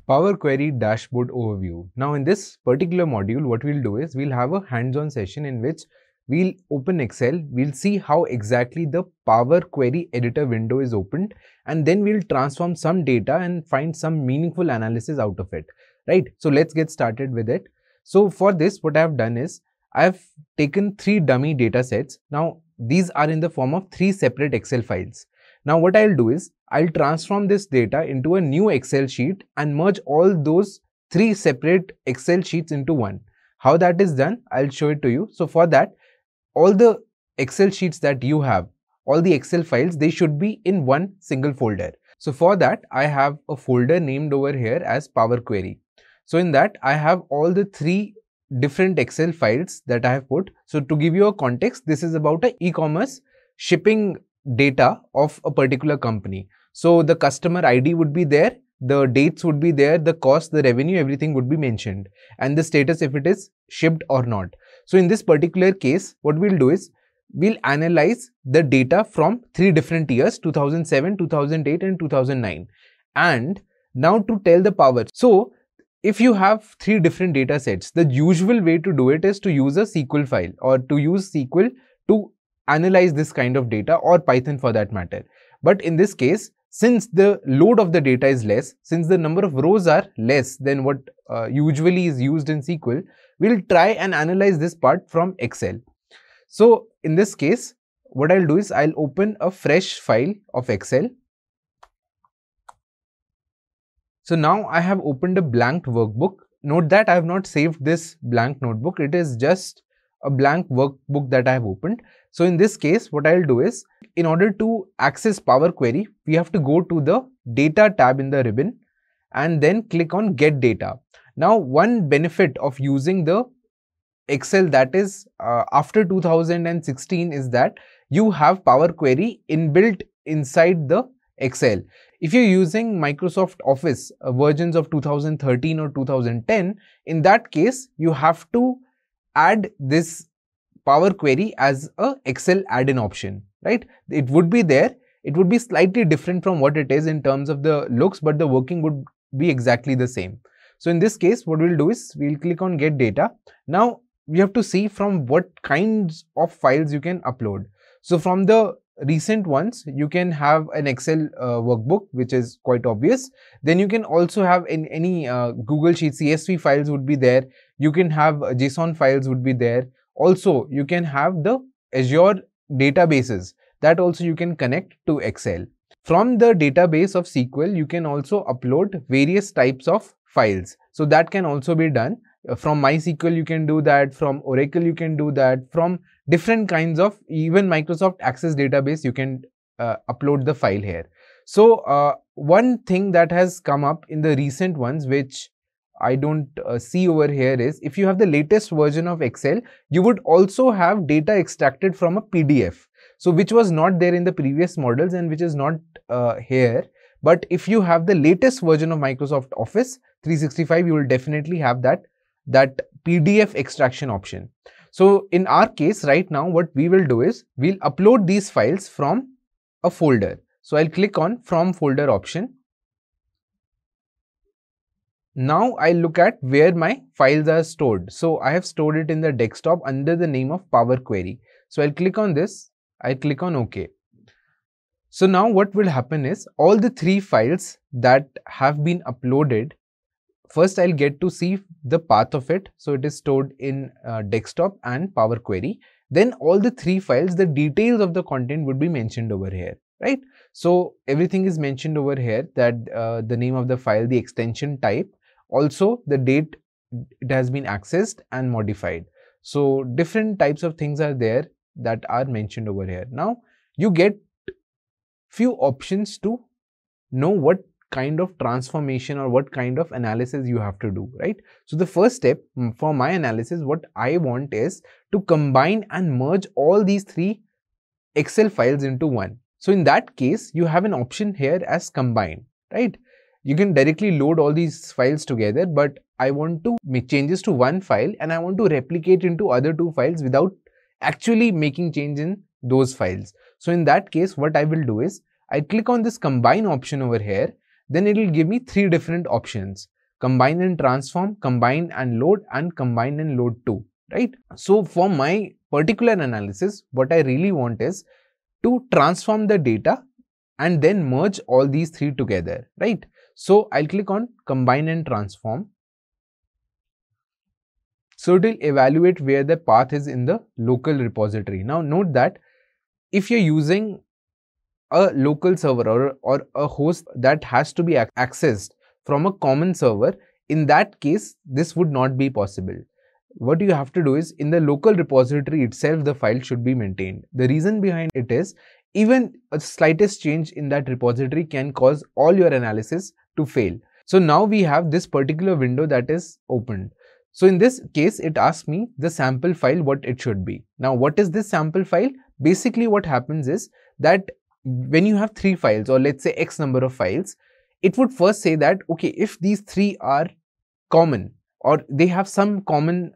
G: Power Query Dashboard Overview. Now in this particular module, what we'll do is we'll have a hands-on session in which we'll open Excel, we'll see how exactly the Power Query editor window is opened, and then we'll transform some data and find some meaningful analysis out of it, right? So let's get started with it. So for this, what I've done is I've taken 3 dummy data sets. Now these are in the form of 3 separate Excel files. Now what I'll do is I'll transform this data into a new Excel sheet and merge all those 3 separate Excel sheets into one. How that is done, I'll show it to you. So for that, all the Excel sheets that you have, all the Excel files, they should be in one single folder. So for that, I have a folder named over here as Power Query. So in that, I have all the 3 different Excel files that I have put. So to give you a context, this is about an e-commerce shipping data of a particular company. So the customer ID would be there, the dates would be there, the cost, the revenue, everything would be mentioned, and the status if it is shipped or not. So in this particular case, what we'll do is we'll analyze the data from 3 different years, 2007, 2008 and 2009. And now to tell the power. So if you have 3 different data sets, the usual way to do it is to use a SQL file or to use SQL to analyze this kind of data, or Python for that matter. But in this case, since the load of the data is less, since the number of rows are less than what usually is used in SQL, we'll try and analyze this part from Excel. So in this case, what I'll do is I'll open a fresh file of Excel. So now I have opened a blank workbook. Note that I have not saved this blank notebook. It is just a blank workbook that I have opened. So in this case, what I'll do is, in order to access Power Query, we have to go to the Data tab in the ribbon and then click on Get Data. Now, one benefit of using the Excel that is after 2016 is that you have Power Query inbuilt inside the Excel. If you're using Microsoft Office versions of 2013 or 2010, in that case, you have to add this Power Query as a Excel add-in option, right? It would be there It would be slightly different from what it is in terms of the looks, but the working would be exactly the same. So in this case, what we'll do is we'll click on get data. Now we have to see from what kinds of files you can upload. So from the recent ones, you can have an Excel workbook, which is quite obvious. Then you can also have in any Google Sheet CSV files would be there. You can have JSON files would be there. Also, you can have the Azure databases that also you can connect to Excel. From the database of SQL, you can also upload various types of files. So that can also be done. From MySQL, you can do that. From Oracle, you can do that. From different kinds of, even Microsoft Access database, you can upload the file here. So one thing that has come up in the recent ones, which I don't see over here, is if you have the latest version of Excel, you would also have data extracted from a PDF. So which was not there in the previous models and which is not here. But if you have the latest version of Microsoft Office 365, you will definitely have that PDF extraction option. So in our case right now, what we will do is we'll upload these files from a folder. So I'll click on from folder option. Now I'll look at where my files are stored. So I have stored it in the desktop under the name of Power Query. So I'll click on this. I'll click on OK. So now what will happen is all the 3 files that have been uploaded, first I'll get to see the path of it. So it is stored in desktop and Power Query. Then all the 3 files, the details of the content would be mentioned over here, right? So everything is mentioned over here, that the name of the file, the extension type, also the date it has been accessed and modified. So different types of things are there that are mentioned over here. Now you get few options to know what kind of transformation or what kind of analysis you have to do, right? So the first step for my analysis, what I want is to combine and merge all these 3 Excel files into one. So in that case, you have an option here as combine, right? You can directly load all these files together, but I want to make changes to one file and I want to replicate into other 2 files without actually making change in those files. So in that case, what I will do is I click on this combine option over here. Then it will give me 3 different options: combine and transform, combine and load, and combine and load too, right? So for my particular analysis, what I really want is to transform the data and then merge all these 3 together, right? So I'll click on combine and transform. So it will evaluate where the path is in the local repository. Now note that if you're using a local server or a host that has to be accessed from a common server, in that case, this would not be possible. What you have to do is in the local repository itself, the file should be maintained. The reason behind it is even a slightest change in that repository can cause all your analysis to fail. So now we have this particular window that is opened. So in this case, it asks me the sample file, what it should be. Now, what is this sample file? Basically, what happens is that when you have 3 files, or let's say X number of files, it would first say that, okay, if these 3 are common or they have some common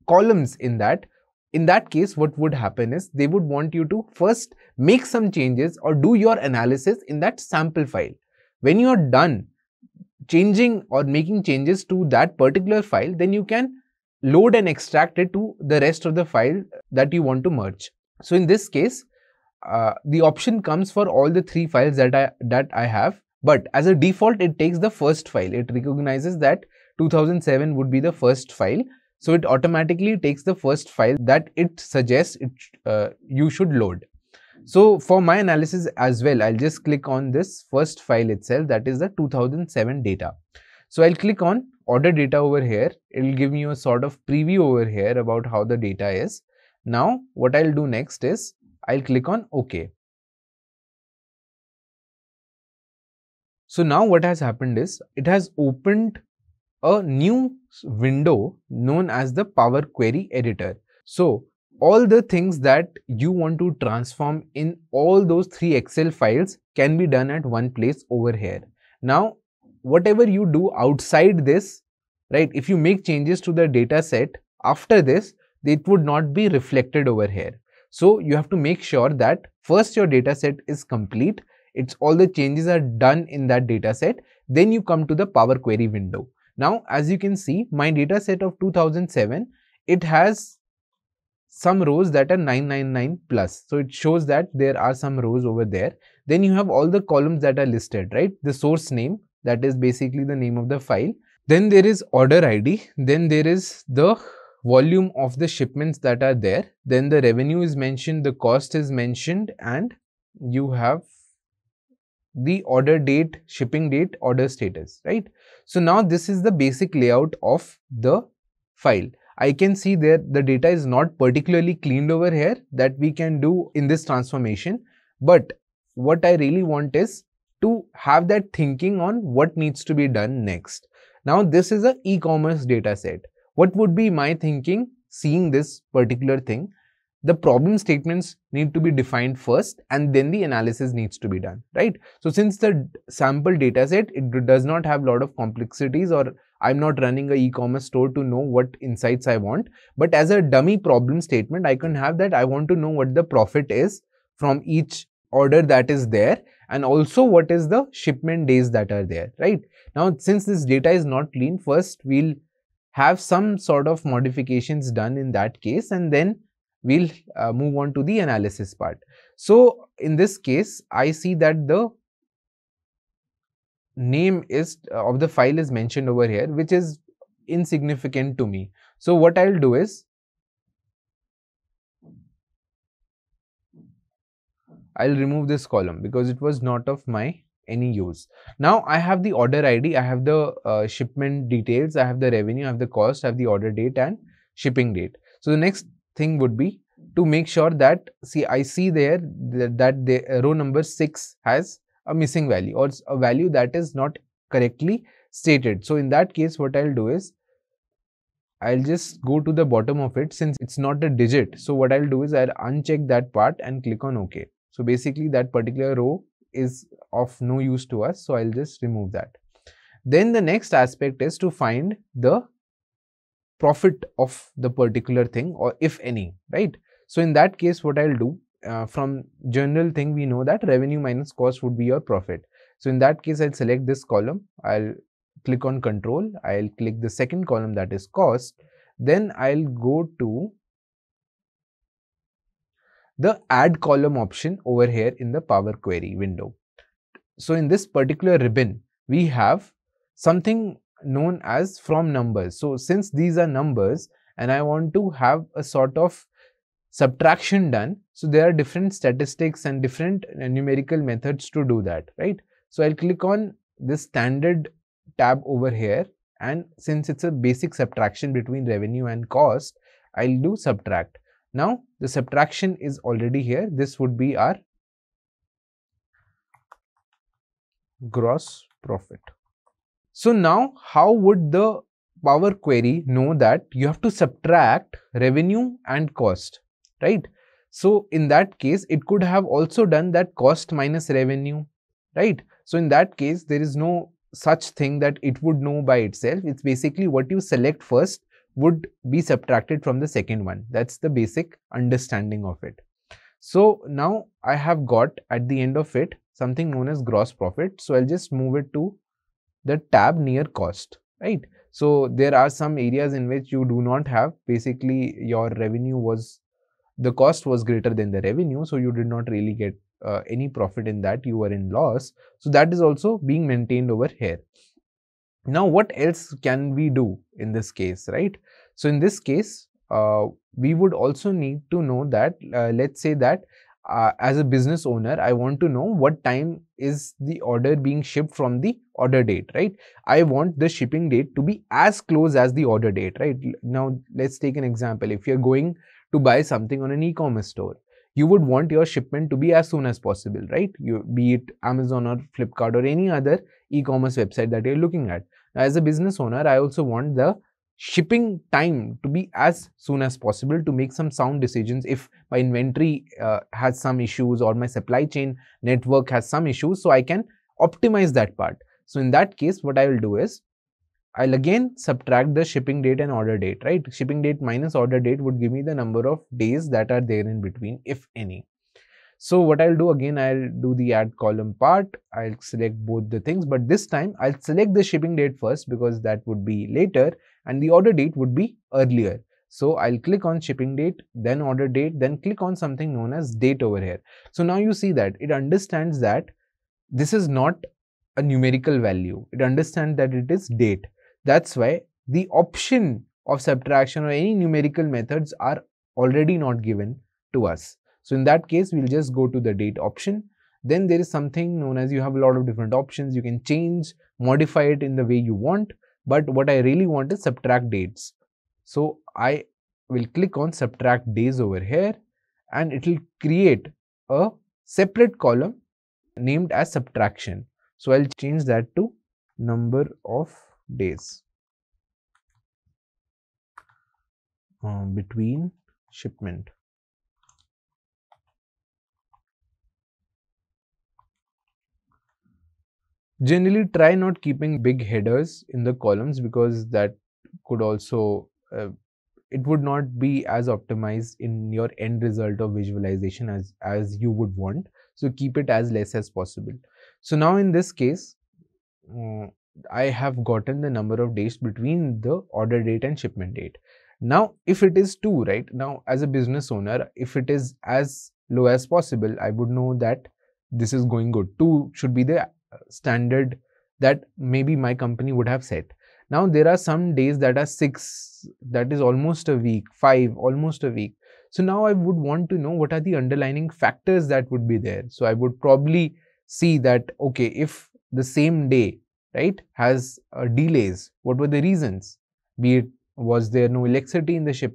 G: columns in that case, what would happen is they would want you to first make some changes or do your analysis in that sample file. When you are done changing or making changes to that particular file, then you can load and extract it to the rest of the file that you want to merge. So in this case, the option comes for all the 3 files that I have, but as a default, it takes the first file. It recognizes that 2007 would be the first file. So it automatically takes the first file that it suggests you should load. So for my analysis as well, I'll just click on this first file itself, that is the 2007 data. So I'll click on order data over here. It will give me a sort of preview over here about how the data is. Now what I'll do next is I'll click on OK. So now what has happened is it has opened a new window known as the Power Query Editor. So all the things that you want to transform in all those 3 Excel files can be done at one place over here. Now, whatever you do outside this, right, if you make changes to the data set after this, it would not be reflected over here. So you have to make sure that first your data set is complete, it's all the changes are done in that data set, then you come to the Power Query window. Now as you can see, my data set of 2007, it has some rows that are 999 plus. So it shows that there are some rows over there. Then you have all the columns that are listed, right? The source name, that is basically the name of the file. Then there is order ID. Then there is the volume of the shipments that are there. Then the revenue is mentioned, the cost is mentioned, and you have the order date, shipping date, order status, right? So now this is the basic layout of the file. I can see there the data is not particularly cleaned over here that we can do in this transformation. But what I really want is to have that thinking on what needs to be done next. Now this is an e-commerce data set. What would be my thinking seeing this particular thing? The problem statements need to be defined first and then the analysis needs to be done, right? So since the sample data set, it does not have a lot of complexities, or I'm not running a e-commerce store to know what insights I want. But as a dummy problem statement, I can have that I want to know what the profit is from each order that is there, and also what is the shipment days that are there, right? Now, since this data is not clean, first we'll have some sort of modifications done in that case, and then we'll move on to the analysis part. So in this case, I see that the name is of the file is mentioned over here, which is insignificant to me. So what I'll do is I'll remove this column because it was not of my any use. Now I have the order ID, I have the shipment details, I have the revenue, I have the cost, I have the order date and shipping date. So the next thing would be to make sure that, see, I see there that the row number 6 has a missing value or a value that is not correctly stated. So in that case, what I'll do is I'll just go to the bottom of it since it's not a digit. So what I'll do is I'll uncheck that part and click on OK. So basically that particular row is of no use to us. So I'll just remove that. Then the next aspect is to find the profit of the particular thing, or if any, right? So in that case, what I'll do, from general thing, we know that revenue minus cost would be your profit. So in that case, I'll select this column, I'll click on control, I'll click the second column, that is cost. Then I'll go to the add column option over here in the Power Query window. So in this particular ribbon, we have something known as from numbers. So since these are numbers and I want to have a sort of subtraction done, so there are different statistics and different numerical methods to do that, right? So I'll click on this standard tab over here, and since it's a basic subtraction between revenue and cost, I'll do subtract. Now the subtraction is already here. This would be our gross profit. So now how would the Power Query know that you have to subtract revenue and cost, right? So in that case, it could have also done that cost minus revenue, right? So in that case, there is no such thing that it would know by itself. It's basically what you select first would be subtracted from the second one. That's the basic understanding of it. So now I have got at the end of it something known as gross profit. So I'll just move it to the tab near cost, right? So there are some areas in which you do not have, basically your revenue was, the cost was greater than the revenue, so you did not really get any profit in that, you were in loss. So that is also being maintained over here. Now what else can we do in this case, right? So in this case, we would also need to know that, let's say that as a business owner, I want to know what time is the order being shipped from the order date, right? I want the shipping date to be as close as the order date, right? Now let's take an example. If you're going to buy something on an e-commerce store, you would want your shipment to be as soon as possible, right? Be it Amazon or Flipkart or any other e-commerce website that you're looking at. As a business owner, I also want the shipping time to be as soon as possible to make some sound decisions if my inventory has some issues or my supply chain network has some issues, so I can optimize that part. So in that case, what I will do is I'll again subtract the shipping date and order date, right? Shipping date minus order date would give me the number of days that are there in between, if any. So what I'll do again, I'll do the add column part. I'll select both the things, but this time I'll select the shipping date first because that would be later and the order date would be earlier. So I'll click on shipping date, then order date, then click on something known as date over here. So now you see that it understands that this is not a numerical value. It understands that it is date. That's why the option of subtraction or any numerical methods are already not given to us. So in that case, we'll just go to the date option. Then there is something known as, you have a lot of different options. You can change, modify it in the way you want. But what I really want is subtract dates. So I will click on subtract days over here and it will create a separate column named as subtraction. So I'll change that to number of days between shipment. Generally try not keeping big headers in the columns because that could also it would not be as optimized in your end result of visualization as you would want. So keep it as less as possible. So now in this case, I have gotten the number of days between the order date and shipment date. Now, if it is 2, right? Now, as a business owner, if it is as low as possible, I would know that this is going good. 2 should be the standard that maybe my company would have set. Now, there are some days that are 6, that is almost a week, 5, almost a week. So now I would want to know what are the underlying factors that would be there. So I would probably see that, okay, if the same day, right, has delays, what were the reasons? Be it, was there no electricity in the ship,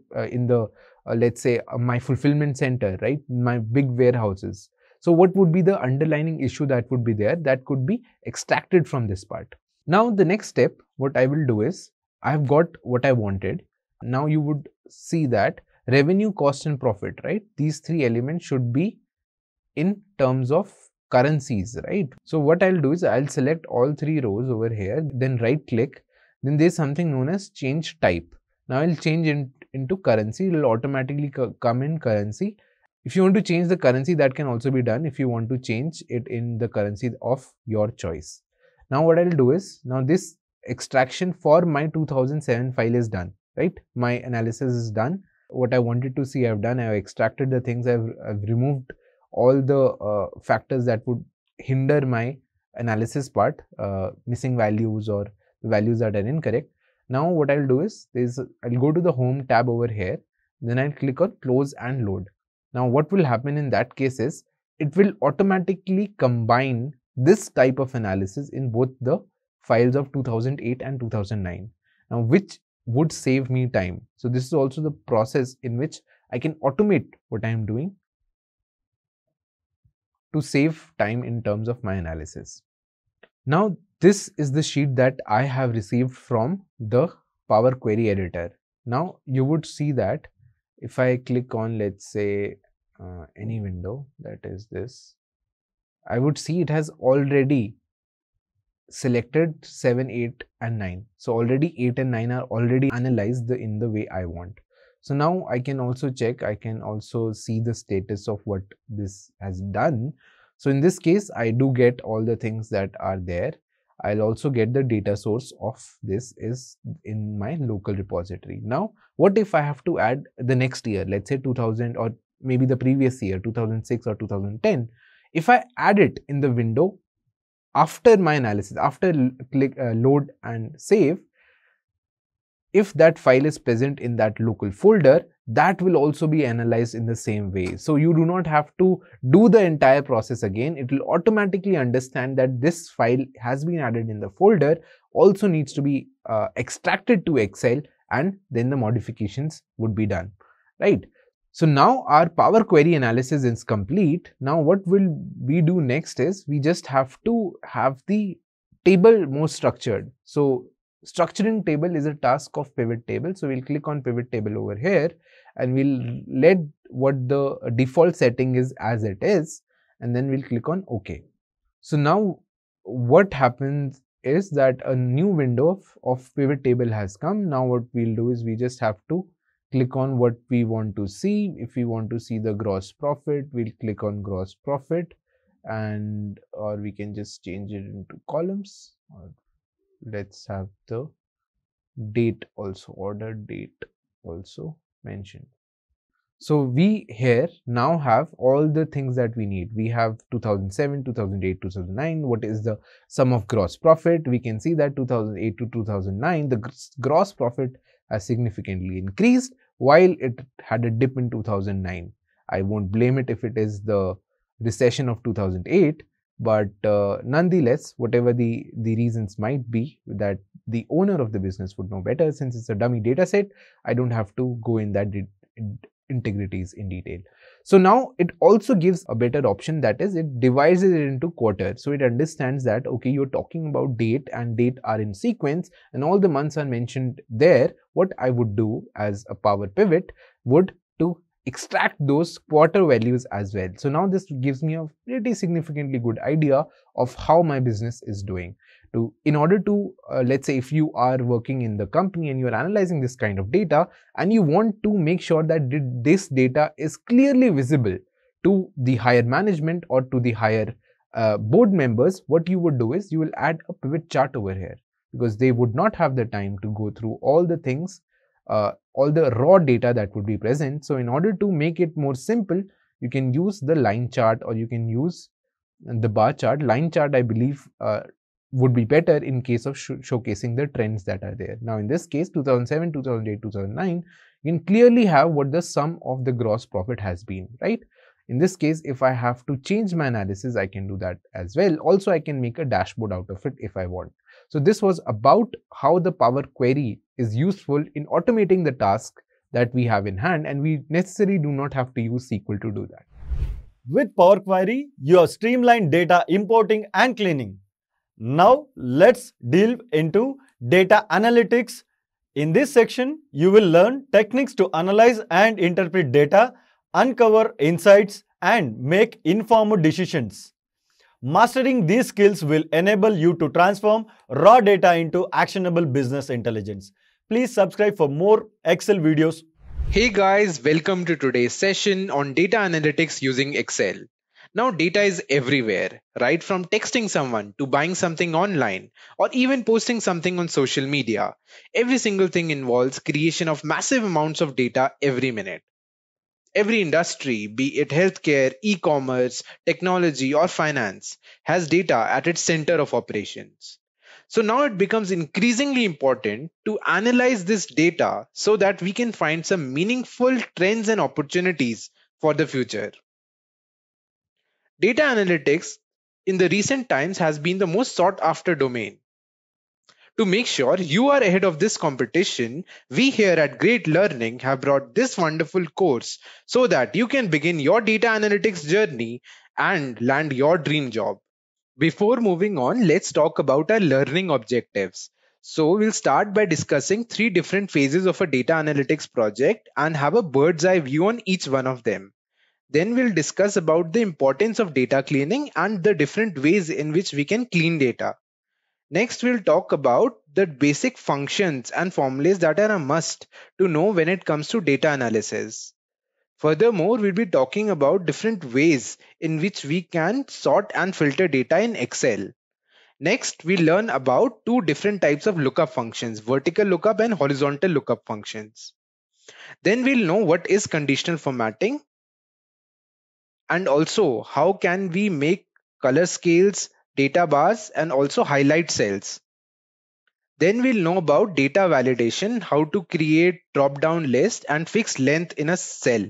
G: let's say my fulfillment center, right, my big warehouses. So what would be the underlying issue that would be there that could be extracted from this part? Now the next step, what I will do is, I have got what I wanted. Now you would see that revenue, cost and profit, right? These 3 elements should be in terms of currencies, right? So what I'll do is I'll select all 3 rows over here, then right click, then there's something known as change type. Now I'll change into currency. It will automatically come in currency. If you want to change the currency, that can also be done if you want to change it in the currency of your choice. Now what I'll do is, now this extraction for my 2007 file is done, right? My analysis is done. What I wanted to see, I've done. I've extracted the things. I've removed all the factors that would hinder my analysis part, missing values or values that are incorrect. Now what I'll do is, I'll go to the home tab over here, then I'll click on close and load. Now what will happen in that case is, it will automatically combine this type of analysis in both the files of 2008 and 2009. Now which would save me time. So this is also the process in which I can automate what I am doing to save time in terms of my analysis. Now this is the sheet that I have received from the Power Query editor. Now you would see that if I click on, let's say, any window, that is this, I would see it has already selected 7, 8 and 9. So already 8 and 9 are already analyzed in the way I want. So now I can also check, I can also see the status of what this has done. So in this case, I do get all the things that are there. I'll also get the data source of this is in my local repository. Now, what if I have to add the next year, let's say 2000 or maybe the previous year, 2006 or 2010. If I add it in the window after my analysis, after click load and save, if that file is present in that local folder, that will also be analyzed in the same way. So you do not have to do the entire process again. It will automatically understand that this file has been added in the folder, also needs to be extracted to Excel, and then the modifications would be done, right? So now our Power Query analysis is complete. Now what will we do next is, we just have to have the table more structured. So structuring table is a task of pivot table. So we'll click on pivot table over here and we'll let what the default setting is as it is, and then we'll click on OK. So now what happens is that a new window of pivot table has come. Now what we'll do is we just have to click on what we want to see. If we want to see the gross profit, we'll click on gross profit, and or we can just change it into columns, or let's have the date also, order date also mentioned. So we here now have all the things that we need. We have 2007, 2008, 2009. What is the sum of gross profit? We can see that 2008 to 2009, the gross profit has significantly increased while it had a dip in 2009. I won't blame it if it is the recession of 2008, but nonetheless, whatever the reasons might be, that the owner of the business would know better. Since it's a dummy data set, I don't have to go in that integrities in detail. So now it also gives a better option, that is, it divides it into quarters. So it understands that, okay, you're talking about date and date are in sequence and all the months are mentioned there. What I would do as a Power Pivot would to extract those quarter values as well. So now this gives me a pretty significantly good idea of how my business is doing. In order to, let's say if you are working in the company and you're analyzing this kind of data and you want to make sure that this data is clearly visible to the higher management or to the higher board members, what you would do is you will add a pivot chart over here, because they would not have the time to go through all the things, all the raw data that would be present. So in order to make it more simple, you can use the line chart or you can use the bar chart. Line chart, I believe, would be better in case of showcasing the trends that are there. Now in this case, 2007, 2008, 2009, you can clearly have what the sum of the gross profit has been, right? In this case, if I have to change my analysis, I can do that as well. Also, I can make a dashboard out of it if I want. So this was about how the Power Query is useful in automating the task that we have in hand, and we necessarily do not have to use SQL to do that.
B: With Power Query, you have streamlined data importing and cleaning. Now let's delve into data analytics. In this section, you will learn techniques to analyze and interpret data, uncover insights, and make informed decisions. Mastering these skills will enable you to transform raw data into actionable business intelligence. Please subscribe for more Excel videos.
F: Hey guys, welcome to today's session on data analytics using Excel. Now data is everywhere, right from texting someone to buying something online or even posting something on social media. Every single thing involves creation of massive amounts of data every minute. Every industry, be it healthcare, e-commerce, technology or finance, has data at its center of operations. So now it becomes increasingly important to analyze this data so that we can find some meaningful trends and opportunities for the future. Data analytics in the recent times has been the most sought after domain. To make sure you are ahead of this competition, we here at Great Learning have brought this wonderful course so that you can begin your data analytics journey and land your dream job. Before moving on, let's talk about our learning objectives. So we'll start by discussing 3 different phases of a data analytics project and have a bird's eye view on each one of them. Then we'll discuss about the importance of data cleaning and the different ways in which we can clean data. Next, we'll talk about the basic functions and formulas that are a must to know when it comes to data analysis. Furthermore, we'll be talking about different ways in which we can sort and filter data in Excel. Next, we'll learn about 2 different types of lookup functions, vertical lookup and horizontal lookup functions. Then we'll know what is conditional formatting, and also how can we make color scales, data bars, and also highlight cells. Then we'll know about data validation, how to create drop-down list and fix length in a cell.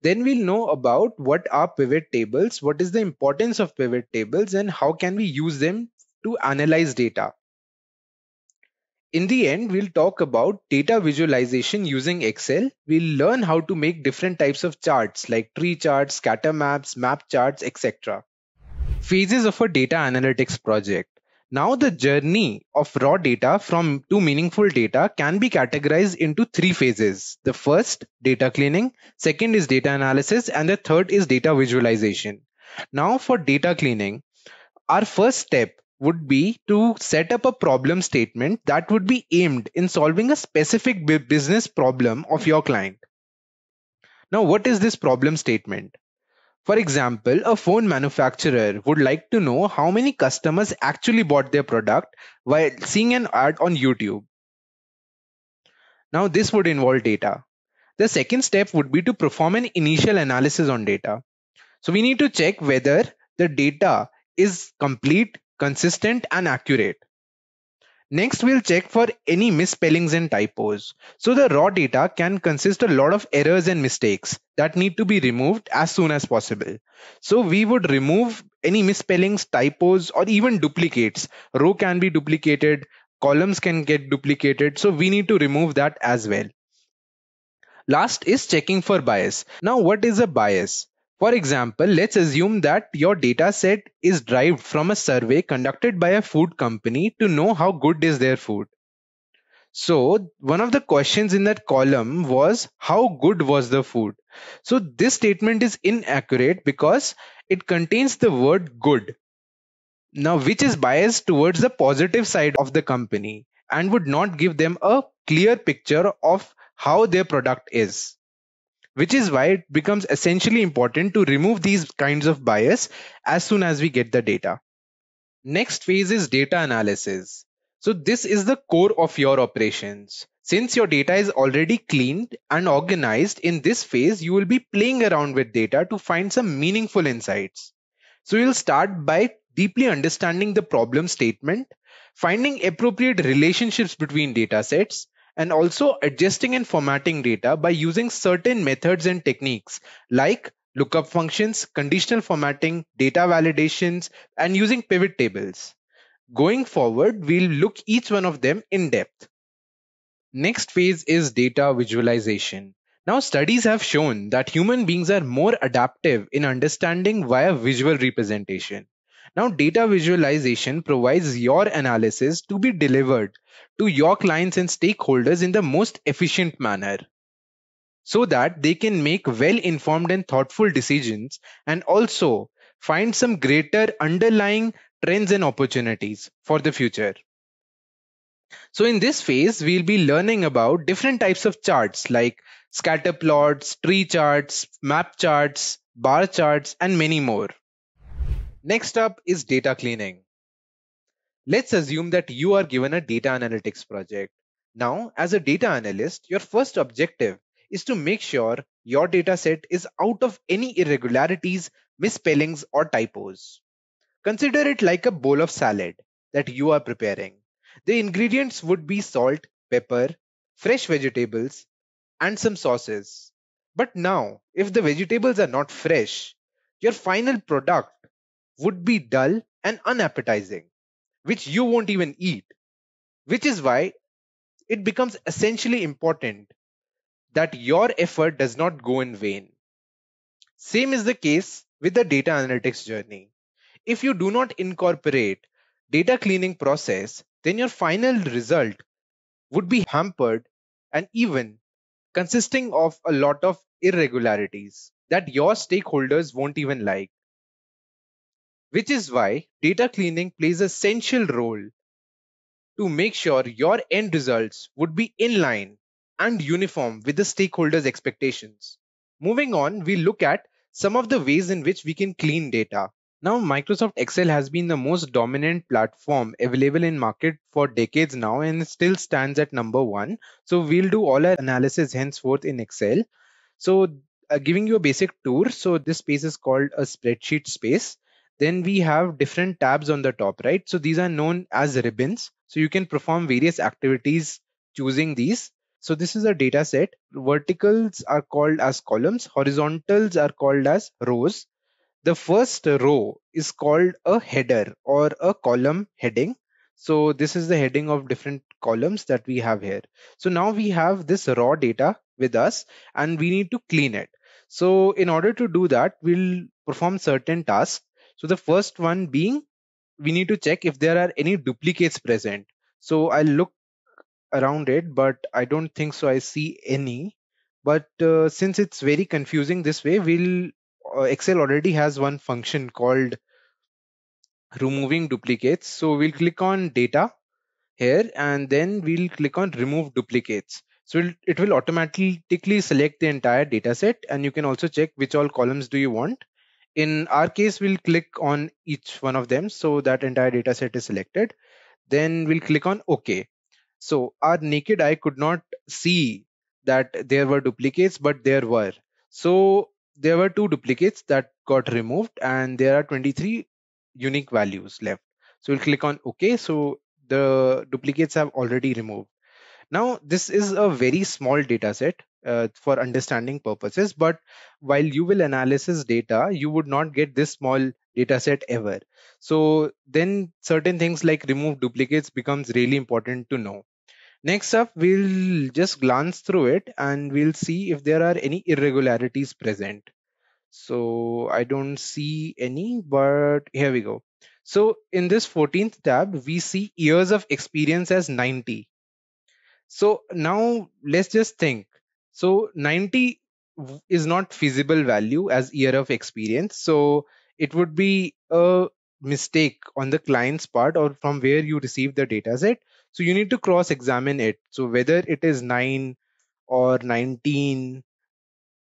F: Then we'll know about what are pivot tables, what is the importance of pivot tables, and how can we use them to analyze data. In the end, we'll talk about data visualization using Excel. We'll learn how to make different types of charts like tree charts, scatter maps, map charts, etc. Phases of a data analytics project. Now the journey of raw data to meaningful data can be categorized into 3 phases. The first, data cleaning, second is data analysis, and the third is data visualization. Now for data cleaning, our first step would be to set up a problem statement that would be aimed in solving a specific business problem of your client. Now, what is this problem statement? For example, a phone manufacturer would like to know how many customers actually bought their product while seeing an ad on YouTube. Now, this would involve data. The second step would be to perform an initial analysis on data. So we need to check whether the data is complete, consistent, and accurate. Next, we'll check for any misspellings and typos. So the raw data can consist a lot of errors and mistakes that need to be removed as soon as possible. So we would remove any misspellings, typos, or even duplicates. Row can be duplicated, columns can get duplicated. So we need to remove that as well. Last is checking for bias. Now, what is a bias? For example, let's assume that your data set is derived from a survey conducted by a food company to know how good is their food. So one of the questions in that column was how good was the food? So this statement is inaccurate because it contains the word good. Now, which is biased towards the positive side of the company and would not give them a clear picture of how their product is. Which is why it becomes essentially important to remove these kinds of bias as soon as we get the data. Next phase is data analysis. So this is the core of your operations. Since your data is already cleaned and organized, in this phase, you will be playing around with data to find some meaningful insights. So you'll start by deeply understanding the problem statement, finding appropriate relationships between data sets, and also adjusting and formatting data by using certain methods and techniques like lookup functions, conditional formatting, data validations, and using pivot tables. Going forward, we'll look each one of them in depth. Next phase is data visualization. Now, studies have shown that human beings are more adaptive in understanding via visual representation. Now, data visualization provides your analysis to be delivered to your clients and stakeholders in the most efficient manner so that they can make well-informed and thoughtful decisions and also find some greater underlying trends and opportunities for the future. So in this phase, we'll be learning about different types of charts like scatter plots, tree charts, map charts, bar charts, and many more. Next up is data cleaning. Let's assume that you are given a data analytics project. Now, as a data analyst, your first objective is to make sure your data set is out of any irregularities, misspellings, or typos. Consider it like a bowl of salad that you are preparing. The ingredients would be salt, pepper, fresh vegetables, and some sauces. But now, if the vegetables are not fresh, your final product would be dull and unappetizing, which you won't even eat. Which is why it becomes essentially important that your effort does not go in vain. Same is the case with the data analytics journey. If you do not incorporate data cleaning process, then your final result would be hampered and even consisting of a lot of irregularities that your stakeholders won't even like. Which is why data cleaning plays an essential role to make sure your end results would be in line and uniform with the stakeholders' expectations. Moving on, we look at some of the ways in which we can clean data. Now, Microsoft Excel has been the most dominant platform available in market for decades now and it still stands at number one. So we'll do all our analysis henceforth in Excel. So giving you a basic tour. So this space is called a spreadsheet space. Then we have different tabs on the top, right? So these are known as ribbons. So you can perform various activities choosing these. So this is a data set. Verticals are called as columns. Horizontals are called as rows. The first row is called a header or a column heading. So this is the heading of different columns that we have here. So now we have this raw data with us and we need to clean it. So in order to do that, we'll perform certain tasks. So the first one being, we need to check if there are any duplicates present. So I'll look around it, but I don't think so I see any. But since it's very confusing this way, Excel already has one function called removing duplicates. So we'll click on data here, and then we'll click on remove duplicates. So it will automatically select the entire data set, and you can also check which all columns do you want. In our case, we'll click on each one of them, so that entire data set is selected. Then we'll click on OK. So our naked eye could not see that there were duplicates, but there were. So there were 2 duplicates that got removed, and there are 23 unique values left. So we'll click on OK. So the duplicates have already removed. Now, this is a very small data set for understanding purposes, but while you will analysis data, you would not get this small data set ever. So then certain things like remove duplicates becomes really important to know. Next up, we'll just glance through it and we'll see if there are any irregularities present. So I don't see any, but here we go. So in this 14th tab, we see years of experience as 90. So now let's just think. So 90 is not feasible value as year of experience. So it would be a mistake on the client's part or from where you receive the data set. So you need to cross examine it. So whether it is 9 or 19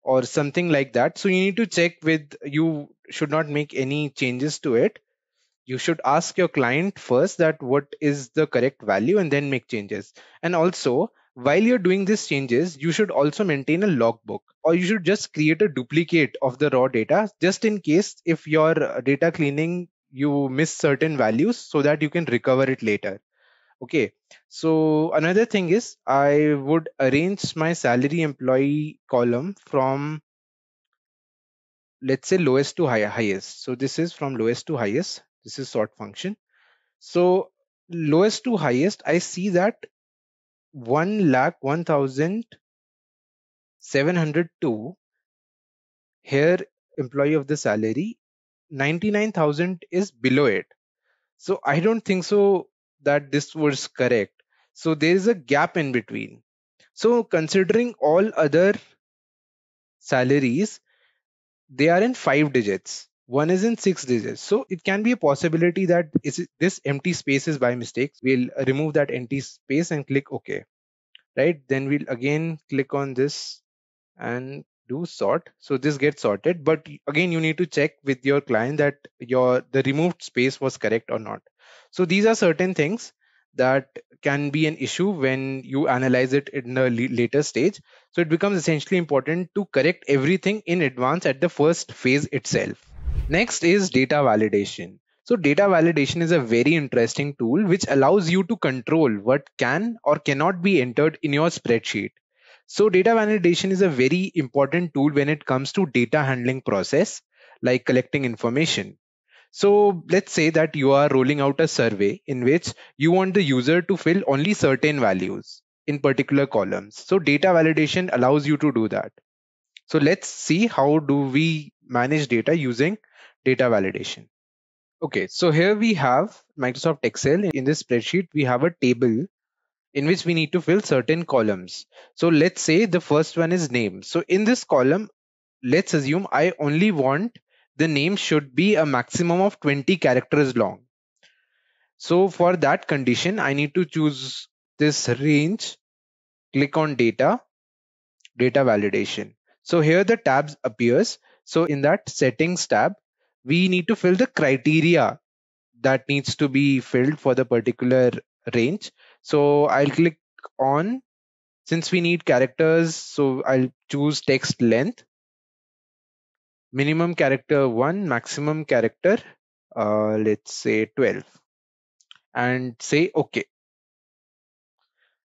F: or something like that. So you need to check with, you should not make any changes to it. You should ask your client first that what is the correct value and then make changes. And also, while you're doing these changes, you should also maintain a logbook, or you should just create a duplicate of the raw data just in case if your data cleaning you miss certain values, so that you can recover it later. Okay, so another thing is I would arrange my salary employee column from, let's say, lowest to highest. So this is from lowest to highest. This is sort function. So lowest to highest, I see that 1,01,702 here, employee of the salary, 99,000 is below it. So I don't think so that this was correct. So there is a gap in between. So considering all other salaries, they are in 5 digits. One is in 6 digits. So it can be a possibility that this empty space is by mistake. We'll remove that empty space and click OK. Right? Then we'll again click on this and do sort. So this gets sorted. But again, you need to check with your client that the removed space was correct or not. So these are certain things that can be an issue when you analyze it in a later stage. So it becomes essentially important to correct everything in advance at the first phase itself. Next is data validation. So data validation is a very interesting tool which allows you to control what can or cannot be entered in your spreadsheet. So data validation is a very important tool when it comes to data handling process, like collecting information. So let's say that you are rolling out a survey in which you want the user to fill only certain values in particular columns. So data validation allows you to do that. So let's see how do we manage data using data validation. Okay, so here we have Microsoft Excel. In this spreadsheet, we have a table in which we need to fill certain columns. So let's say the first one is name. So in this column, let's assume I only want the name should be a maximum of 20 characters long. So for that condition, I need to choose this range, click on data, data validation. So here the tabs appears. So in that settings tab, we need to fill the criteria that needs to be filled for the particular range. So I'll click on, since we need characters, so I'll choose text length, minimum character 1, maximum character, let's say 12, and say OK.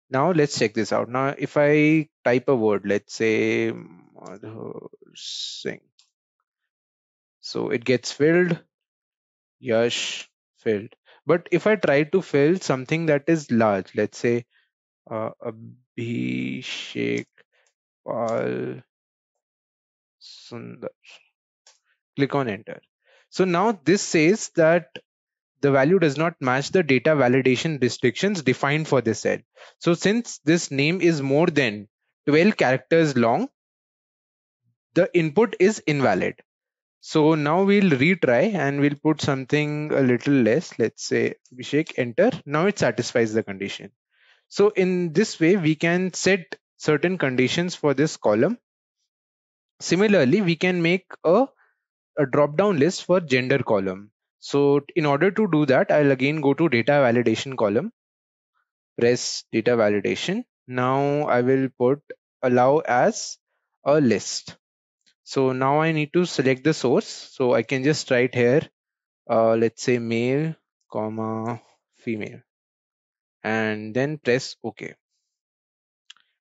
F: Now let's check this out. Now if I type a word, let's say Madhur Singh, so it gets filled, Yash filled. But if I try to fill something that is large, let's say Abhishek Pal Sundar, click on enter. So now this says that the value does not match the data validation restrictions defined for this cell. So since this name is more than 12 characters long, the input is invalid. So now we'll retry and we'll put something a little less. Let's say Abhishek, enter. Now it satisfies the condition. So in this way, we can set certain conditions for this column. Similarly, we can make a drop down list for gender column. So in order to do that, I'll again go to data validation column, press data validation. Now I will put allow as a list. So now I need to select the source. So I can just write here, let's say male, comma, female, and then press OK.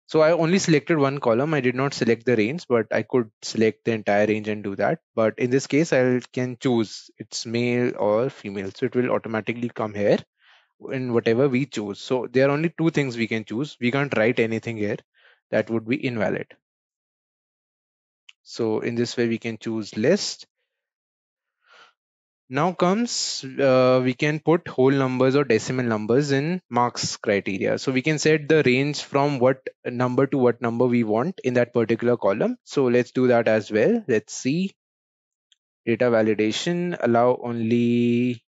F: So I only selected one column. I did not select the range, but I could select the entire range and do that. But in this case, I can choose it's male or female. So it will automatically come here in whatever we choose. So there are only two things we can choose. We can't write anything here. That would be invalid. So in this way, we can choose list. Now comes, we can put whole numbers or decimal numbers in marks criteria. So we can set the range from what number to what number we want in that particular column. So let's do that as well. Let's see. Data validation, allow only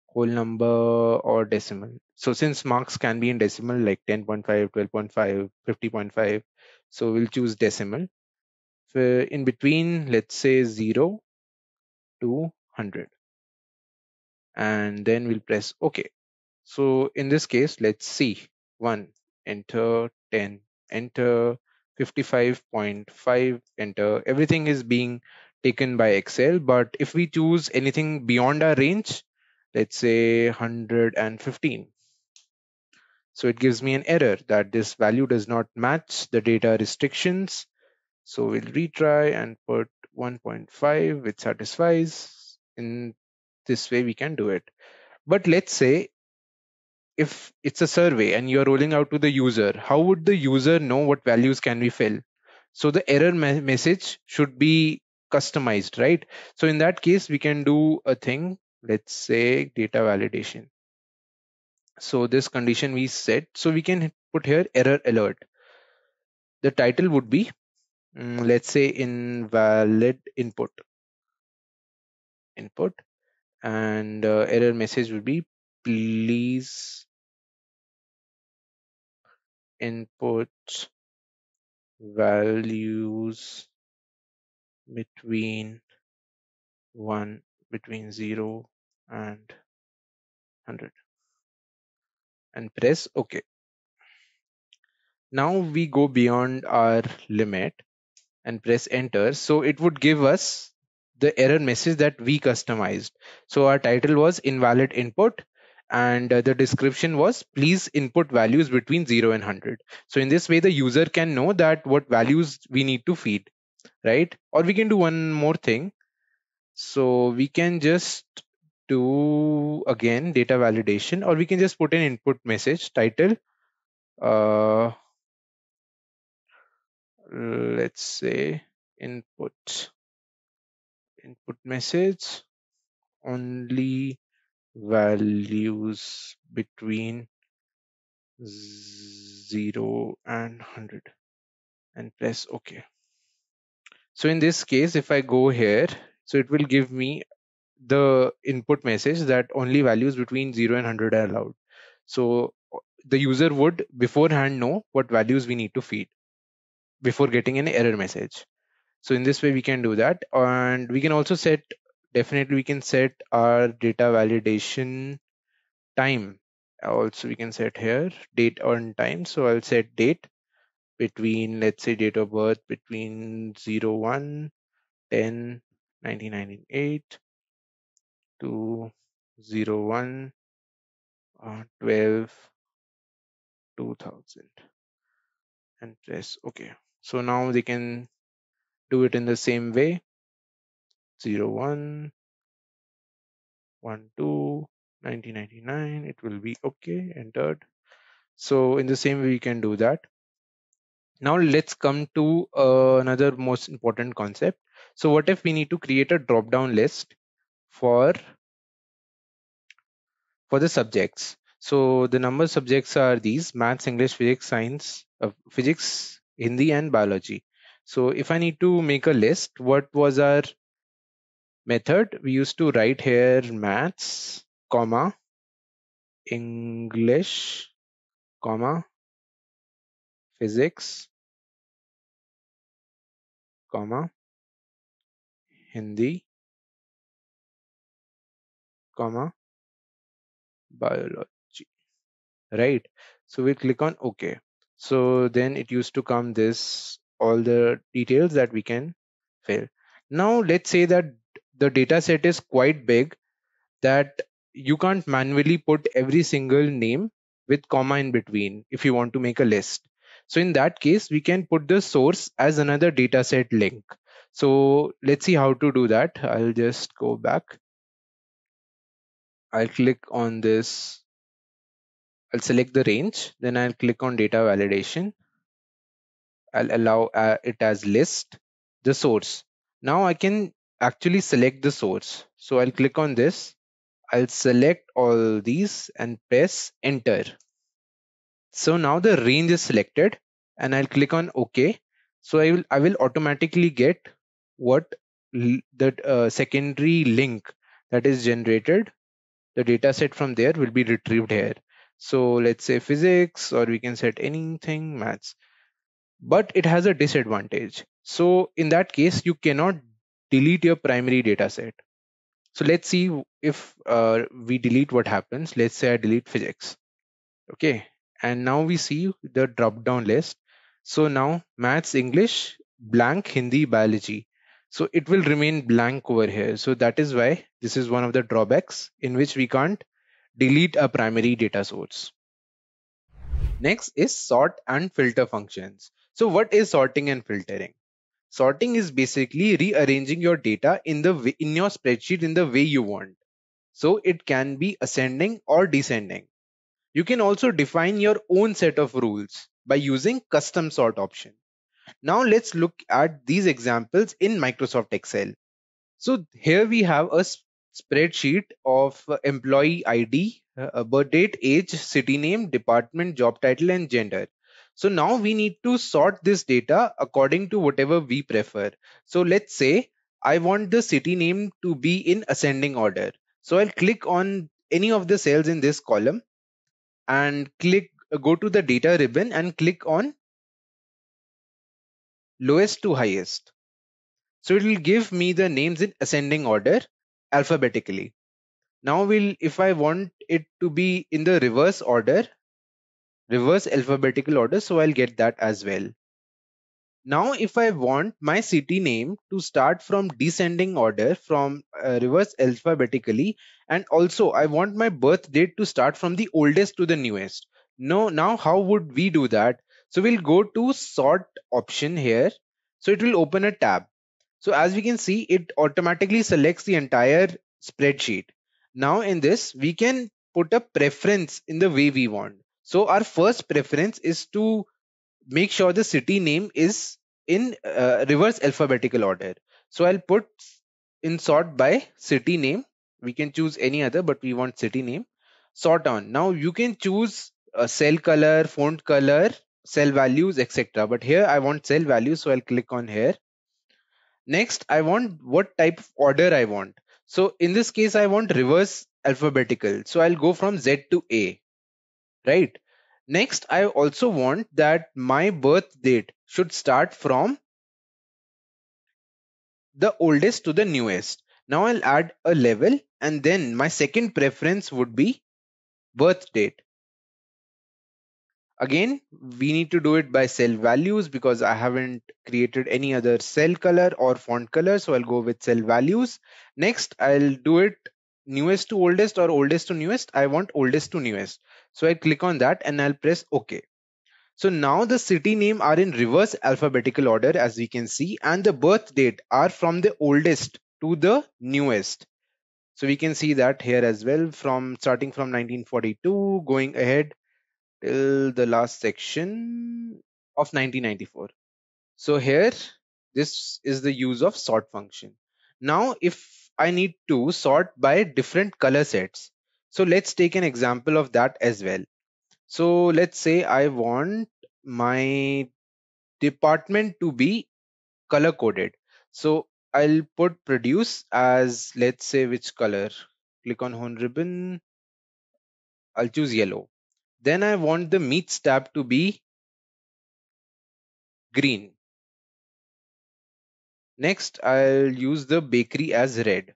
F: whole number or decimal. So since marks can be in decimal like 10.5, 12.5, 50.5, so we'll choose decimal. So in between, let's say 0 to 100. And then we'll press OK. So in this case, let's see 1, enter, 10, enter, 55.5, enter. Everything is being taken by Excel. But if we choose anything beyond our range, let's say 115. So it gives me an error that this value does not match the data restrictions. So we'll retry and put 1.5, which satisfies. In this way, we can do it. But let's say if it's a survey and you're rolling out to the user, how would the user know what values can we fill? So the error message should be customized, right? So in that case, we can do a thing, let's say data validation. So this condition we set, so we can put here error alert. The title would be, let's say invalid input, and error message would be please input values between 0 and 100 and press OK. Now we go beyond our limit and press enter. So it would give us the error message that we customized. So our title was invalid input and the description was please input values between 0 and 100. So in this way, the user can know that what values we need to feed, right? Or we can do one more thing. So we can just do again data validation, or we can just put an input message title. Let's say input message only values between 0 and 100 and press OK. So in this case, if I go here, so it will give me the input message that only values between 0 and 100 are allowed. So the user would beforehand know what values we need to feed before getting an error message. So in this way, we can do that. And we can also set, definitely we can set our data validation time. Also, we can set here date and time. So I'll set date between, let's say date of birth between 01 10 1998 to 01 12 2000 and press OK. So now they can do it in the same way. 01 12 1999, it will be OK, entered. So in the same way, we can do that. Now let's come to another most important concept. So what if we need to create a drop down list for the subjects? So the number subjects are these: maths, English, physics, science, physics, Hindi and biology. So if I need to make a list, what was our method, we used to write here maths, comma, English, comma, physics, comma, Hindi, comma, biology, right? So we click on OK. So then it used to come this, all the details that we can fill. Now let's say that the data set is quite big, that you can't manually put every single name with comma in between if you want to make a list. So in that case, we can put the source as another dataset link. So let's see how to do that. I'll just go back. I'll click on this. I'll select the range. Then I'll click on data validation. I'll allow it as list, the source. Now I can actually select the source. So I'll click on this. I'll select all these and press enter. So now the range is selected and I'll click on OK. So I will automatically get what the secondary link that is generated. The data set from there will be retrieved here. So let's say physics, or we can set anything, maths. But it has a disadvantage. So in that case, you cannot delete your primary data set. So let's see if we delete, what happens. Let's say I delete physics. Okay. And now we see the drop down list. So now maths, English, blank, Hindi, biology. So it will remain blank over here. So that is why this is one of the drawbacks in which we can't delete a primary data source. Next is sort and filter functions. So what is sorting and filtering? Sorting is basically rearranging your data in your spreadsheet in the way you want. So it can be ascending or descending. You can also define your own set of rules by using custom sort option. Now let's look at these examples in Microsoft Excel. So here we have a spreadsheet of employee ID, birth date, age, city name, department, job title, and gender. So now we need to sort this data according to whatever we prefer. So let's say I want the city name to be in ascending order. So I'll click on any of the cells in this column and go to the data ribbon and click on lowest to highest. So it will give me the names in ascending order alphabetically. Now if I want it to be in the reverse order, reverse alphabetical order, so I'll get that as well. Now if I want my city name to start from descending order, from reverse alphabetically, and also I want my birth date to start from the oldest to the newest. Now how would we do that? So we'll go to sort option here. So it will open a tab. So as we can see, it automatically selects the entire spreadsheet. Now in this, we can put a preference in the way we want. So our first preference is to make sure the city name is in reverse alphabetical order. So I'll put in sort by city name. We can choose any other, but we want city name. Sort on. Now you can choose a cell color, font color, cell values, etc. But here I want cell values, so I'll click on here. Next, I want what type of order I want. So in this case, I want reverse alphabetical. So I'll go from Z to A, right? Next, I also want that my birth date should start from the oldest to the newest. Now I'll add a level, and then my second preference would be birth date. Again, we need to do it by cell values because I haven't created any other cell color or font color. So I'll go with cell values. Next, I'll do it newest to oldest or oldest to newest. I want oldest to newest. So I click on that and I'll press OK. So now the city name are in reverse alphabetical order, as we can see, and the birth date are from the oldest to the newest. So we can see that here as well, from starting from 1942 going ahead till the last section of 1994. So here, this is the use of sort function. Now, if I need to sort by different color sets, so let's take an example of that as well. So let's say I want my department to be color coded. So I'll put produce as, let's say, which color? Click on home ribbon. I'll choose yellow. Then I want the meats tab to be green. Next, I'll use the bakery as red.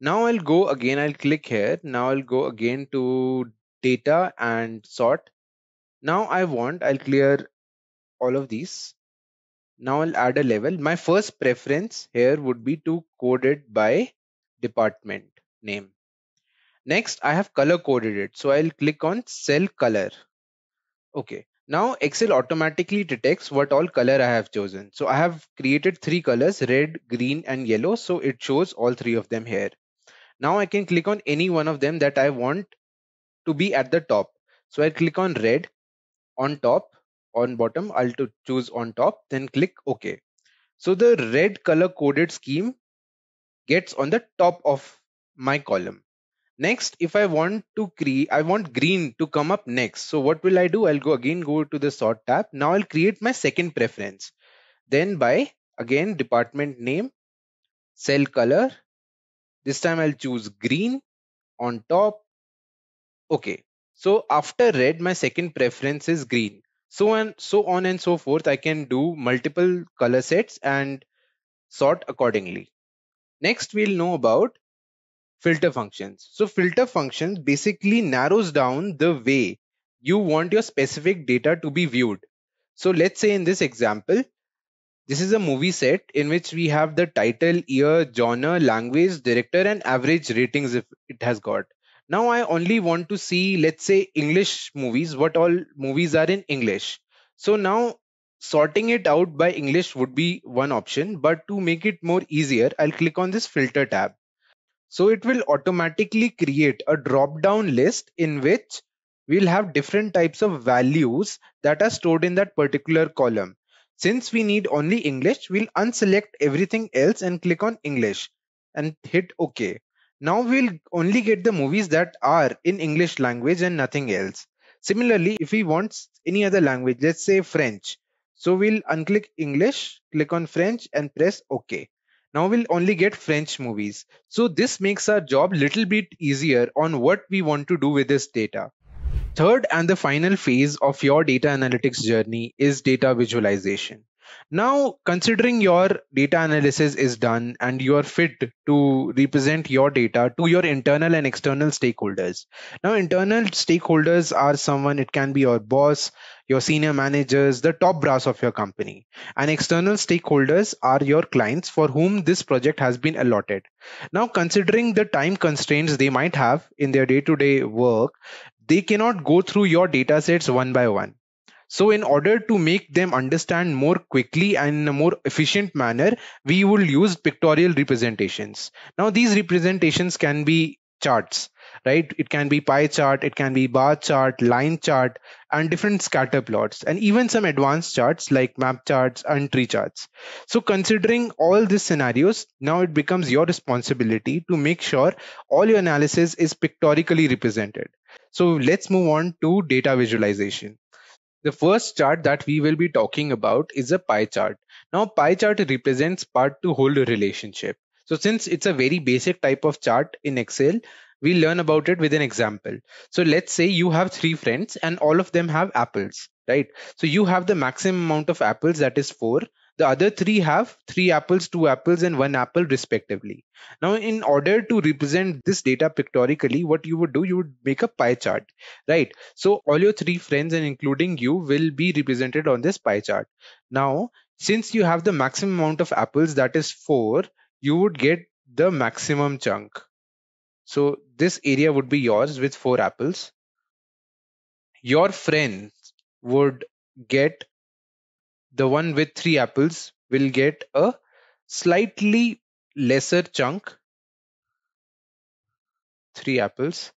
F: Now I'll go again, I'll click here. Now I'll go again to data and sort. Now I'll clear all of these. Now I'll add a level. My first preference here would be to code it by department name. Next, I have color coded it. So I'll click on cell color. Okay. Now Excel automatically detects what all color I have chosen. So I have created 3 colors, red, green, and yellow. So it shows all 3 of them here. Now I can click on any one of them that I want to be at the top. So I click on red, on top, on bottom. I'll to choose on top, then click OK. So the red color coded scheme gets on the top of my column. Next, if I want to create, I want green to come up next. So what will I do? I'll go to the sort tab. Now I'll create my second preference. Then by again department name, cell color. This time I'll choose green on top. Okay. So after red, my second preference is green. So on and so forth. I can do multiple color sets and sort accordingly. Next, we'll know about filter functions. So filter functions basically narrows down the way you want your specific data to be viewed. So let's say in this example, this is a movie set in which we have the title, year, genre, language, director, and average ratings if it has got. Now I only want to see, let's say, English movies, what all movies are in English. So now sorting it out by English would be one option, but to make it more easier, I'll click on this filter tab. So it will automatically create a drop down list in which we'll have different types of values that are stored in that particular column. Since we need only English, we'll unselect everything else and click on English and hit OK. Now we'll only get the movies that are in English language and nothing else. Similarly, if we want any other language, let's say French. So we'll unclick English, click on French and press OK. Now we'll only get French movies. So this makes our job little bit easier on what we want to do with this data. Third and the final phase of your data analytics journey is data visualization. Now, considering your data analysis is done and you are fit to represent your data to your internal and external stakeholders. Now, internal stakeholders are someone, it can be your boss, your senior managers, the top brass of your company. And external stakeholders are your clients for whom this project has been allotted. Now, considering the time constraints they might have in their day-to-day work, they cannot go through your data sets one by one. So in order to make them understand more quickly and in a more efficient manner, we will use pictorial representations. Now these representations can be charts, right? It can be pie chart, it can be bar chart, line chart, and different scatter plots, and even some advanced charts like map charts and tree charts. So considering all these scenarios, now it becomes your responsibility to make sure all your analysis is pictorially represented. So let's move on to data visualization. The first chart that we will be talking about is a pie chart. Now, pie chart represents part to whole relationship. So since it's a very basic type of chart in Excel, we'll learn about it with an example. So let's say you have 3 friends and all of them have apples, right? So you have the maximum amount of apples, that is 4. The other 3 have 3 apples, 2 apples, and 1 apple respectively. Now, in order to represent this data pictorially, what you would do, you would make a pie chart, right? So all your 3 friends and including you will be represented on this pie chart. Now, since you have the maximum amount of apples, that is 4, you would get the maximum chunk. So this area would be yours with 4 apples. Your friends would get, the one with 3 apples will get a slightly lesser chunk, 3 apples.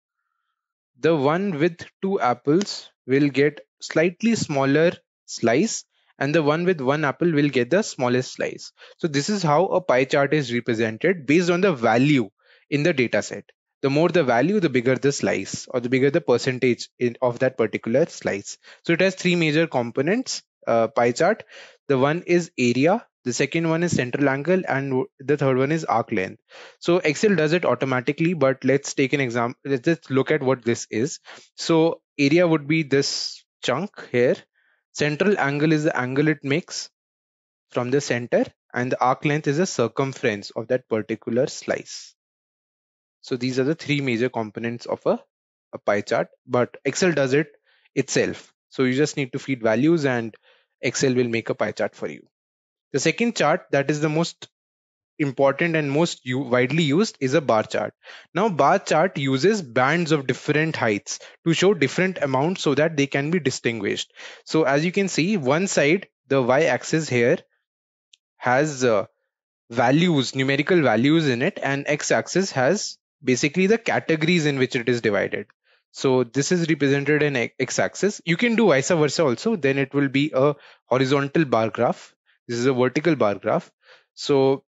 F: The one with 2 apples will get slightly smaller slice, and the one with 1 apple will get the smallest slice. So this is how a pie chart is represented based on the value in the data set. The more the value, the bigger the slice, or the bigger the percentage of that particular slice. So it has 3 major components pie chart. The one is area, the second one is central angle, and the third one is arc length. So Excel does it automatically, but let's take an example. Let's just look at what this is. So area would be this chunk here. Central angle is the angle it makes from the center, and the arc length is the circumference of that particular slice. So these are the three major components of a pie chart, but Excel does it itself. So you just need to feed values and Excel will make a pie chart for you. The second chart that is the most important and most widely used is a bar chart. Now bar chart uses bands of different heights to show different amounts so that they can be distinguished. So as you can see, one side, the y-axis here has values, numerical values in it, and x-axis has basically the categories in which it is divided. So this is represented in x-axis. You can do vice versa also. Then it will be a horizontal bar graph. This is a vertical bar graph. So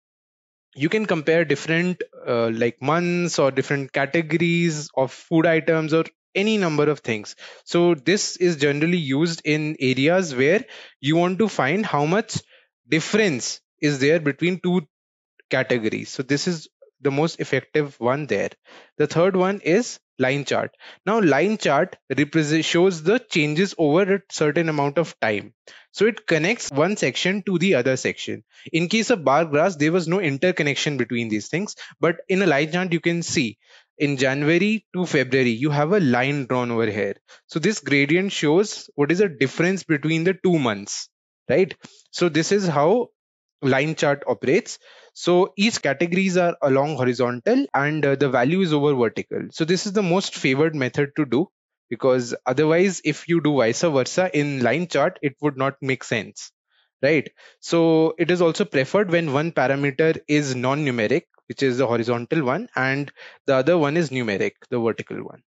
F: you can compare different like months or different categories of food items or any number of things. So this is generally used in areas where you want to find how much difference is there between two categories. So this is the most effective one there. The third one is line chart. Now line chart shows the changes over a certain amount of time. So it connects one section to the other section. In case of bar graphs, there was no interconnection between these things, but in a line chart you can see in January to February you have a line drawn over here. So this gradient shows what is the difference between the 2 months, right? So this is how line chart operates. So each categories are along horizontal and the value is over vertical. So this is the most favored method to do, because otherwise if you do vice versa in line chart, it would not make sense, right? So it is also preferred when one parameter is non-numeric, which is the horizontal one, and the other one is numeric, the vertical one,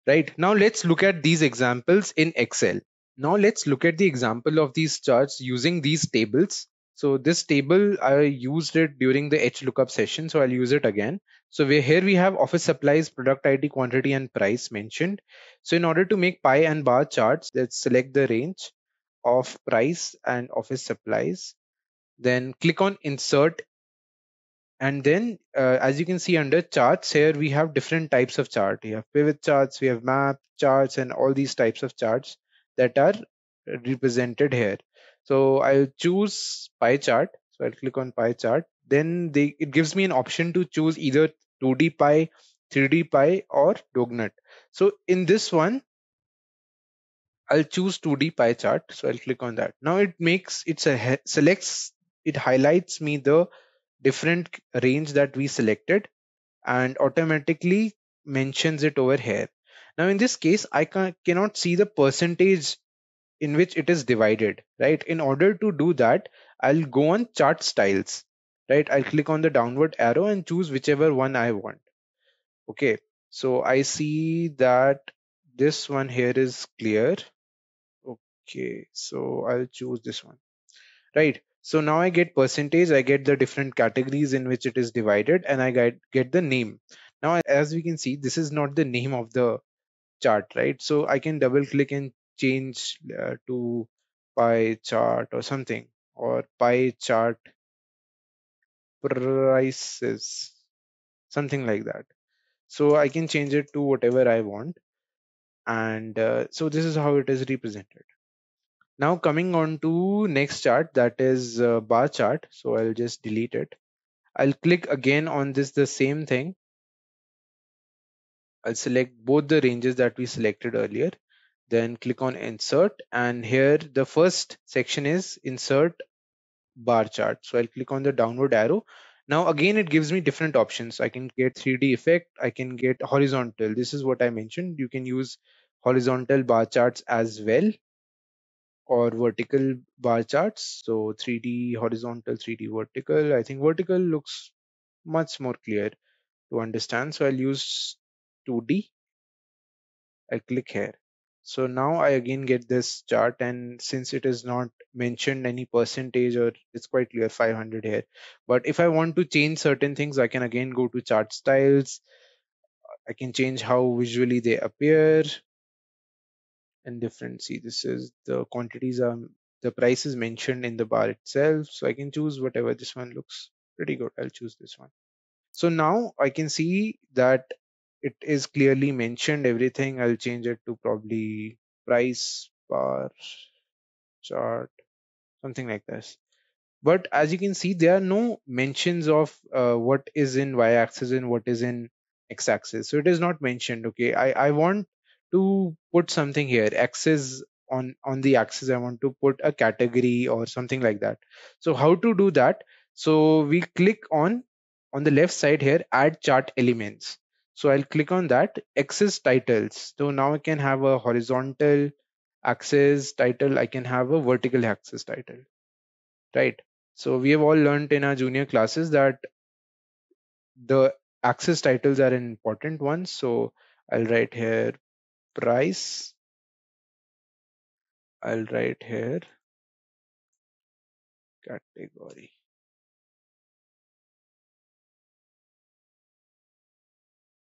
F: right? Now let's look at these examples in Excel. Now let's look at the example of these charts using these tables. So this table, I used it during the HLOOKUP session, so I'll use it again. So here we have office supplies, product ID, quantity, and price mentioned. So in order to make pie and bar charts, let's select the range of price and office supplies. Then click on insert. And then as you can see under charts here, we have different types of chart. We have pivot charts, we have map charts, and all these types of charts that are represented here. So I'll choose pie chart. So I'll click on pie chart. Then it gives me an option to choose either 2D pie, 3D pie, or donut. So in this one, I'll choose 2D pie chart. So I'll click on that. Now it highlights me the different range that we selected and automatically mentions it over here. Now in this case, I cannot see the percentage in which it is divided, right? In order to do that, I'll go on chart styles, right? I'll click on the downward arrow and choose whichever one I want. Okay, so I see that this one here is clear. Okay, so I'll choose this one, right? So now I get percentage, I get the different categories in which it is divided, and I get the name. Now, as we can see, this is not the name of the chart, right? So I can double click and change to pie chart or something, or pie chart prices, something like that. So I can change it to whatever I want. And so this is how it is represented. Now coming on to next chart, that is bar chart. So I'll just delete it. I'll click again on this, the same thing. I'll select both the ranges that we selected earlier, then click on insert, and here the first section is insert bar chart. So I'll click on the downward arrow. Now again, it gives me different options. I can get 3D effect, I can get horizontal. This is what I mentioned. You can use horizontal bar charts as well, or vertical bar charts. So 3D horizontal, 3D vertical. I think vertical looks much more clear to understand. So I'll use 2D. I click here. So now I again get this chart, and since it is not mentioned any percentage, or it's quite clear 500 here. But if I want to change certain things, I can again go to chart styles. I can change how visually they appear. and different. See, this is the quantities are, the price is mentioned in the bar itself. So I can choose whatever. This one looks pretty good. I'll choose this one. So now I can see that it is clearly mentioned everything. I'll change it to probably price bar chart, something like this. But as you can see, there are no mentions of what is in y-axis and what is in x-axis. So it is not mentioned. Okay, I want to put something here. X is on the axis. I want to put a category or something like that. So how to do that? So we click on the left side here, add chart elements. So I'll click on that. Axis titles. So now I can have a horizontal axis title. I can have a vertical axis title, right? So we have all learned in our junior classes that the axis titles are an important ones. So I'll write here price. I'll write here category.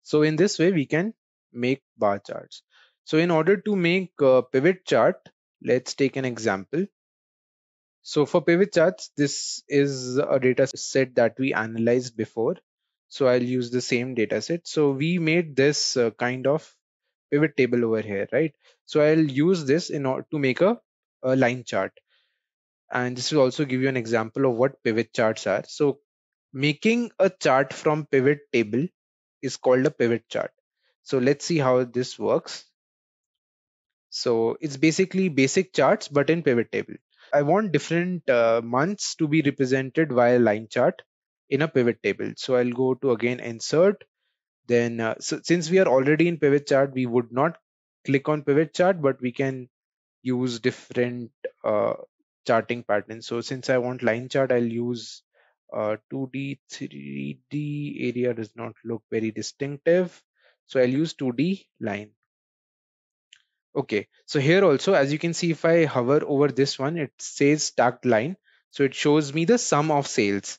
F: So in this way, we can make bar charts. So in order to make a pivot chart, let's take an example. So for pivot charts, this is a data set that we analyzed before. So I'll use the same data set. So we made this kind of pivot table over here, right? So I'll use this in order to make a line chart. And this will also give you an example of what pivot charts are. So making a chart from pivot table is called a pivot chart. So let's see how this works. So it's basically basic charts, but in pivot table. I want different months to be represented via line chart in a pivot table. So I'll go to again insert. Then so since we are already in pivot chart, we would not click on pivot chart, but we can use different charting patterns. So since I want line chart, I'll use 2D, 3D area does not look very distinctive. So I'll use 2D line. Okay, so here also, as you can see, if I hover over this one, it says stacked line. So it shows me the sum of sales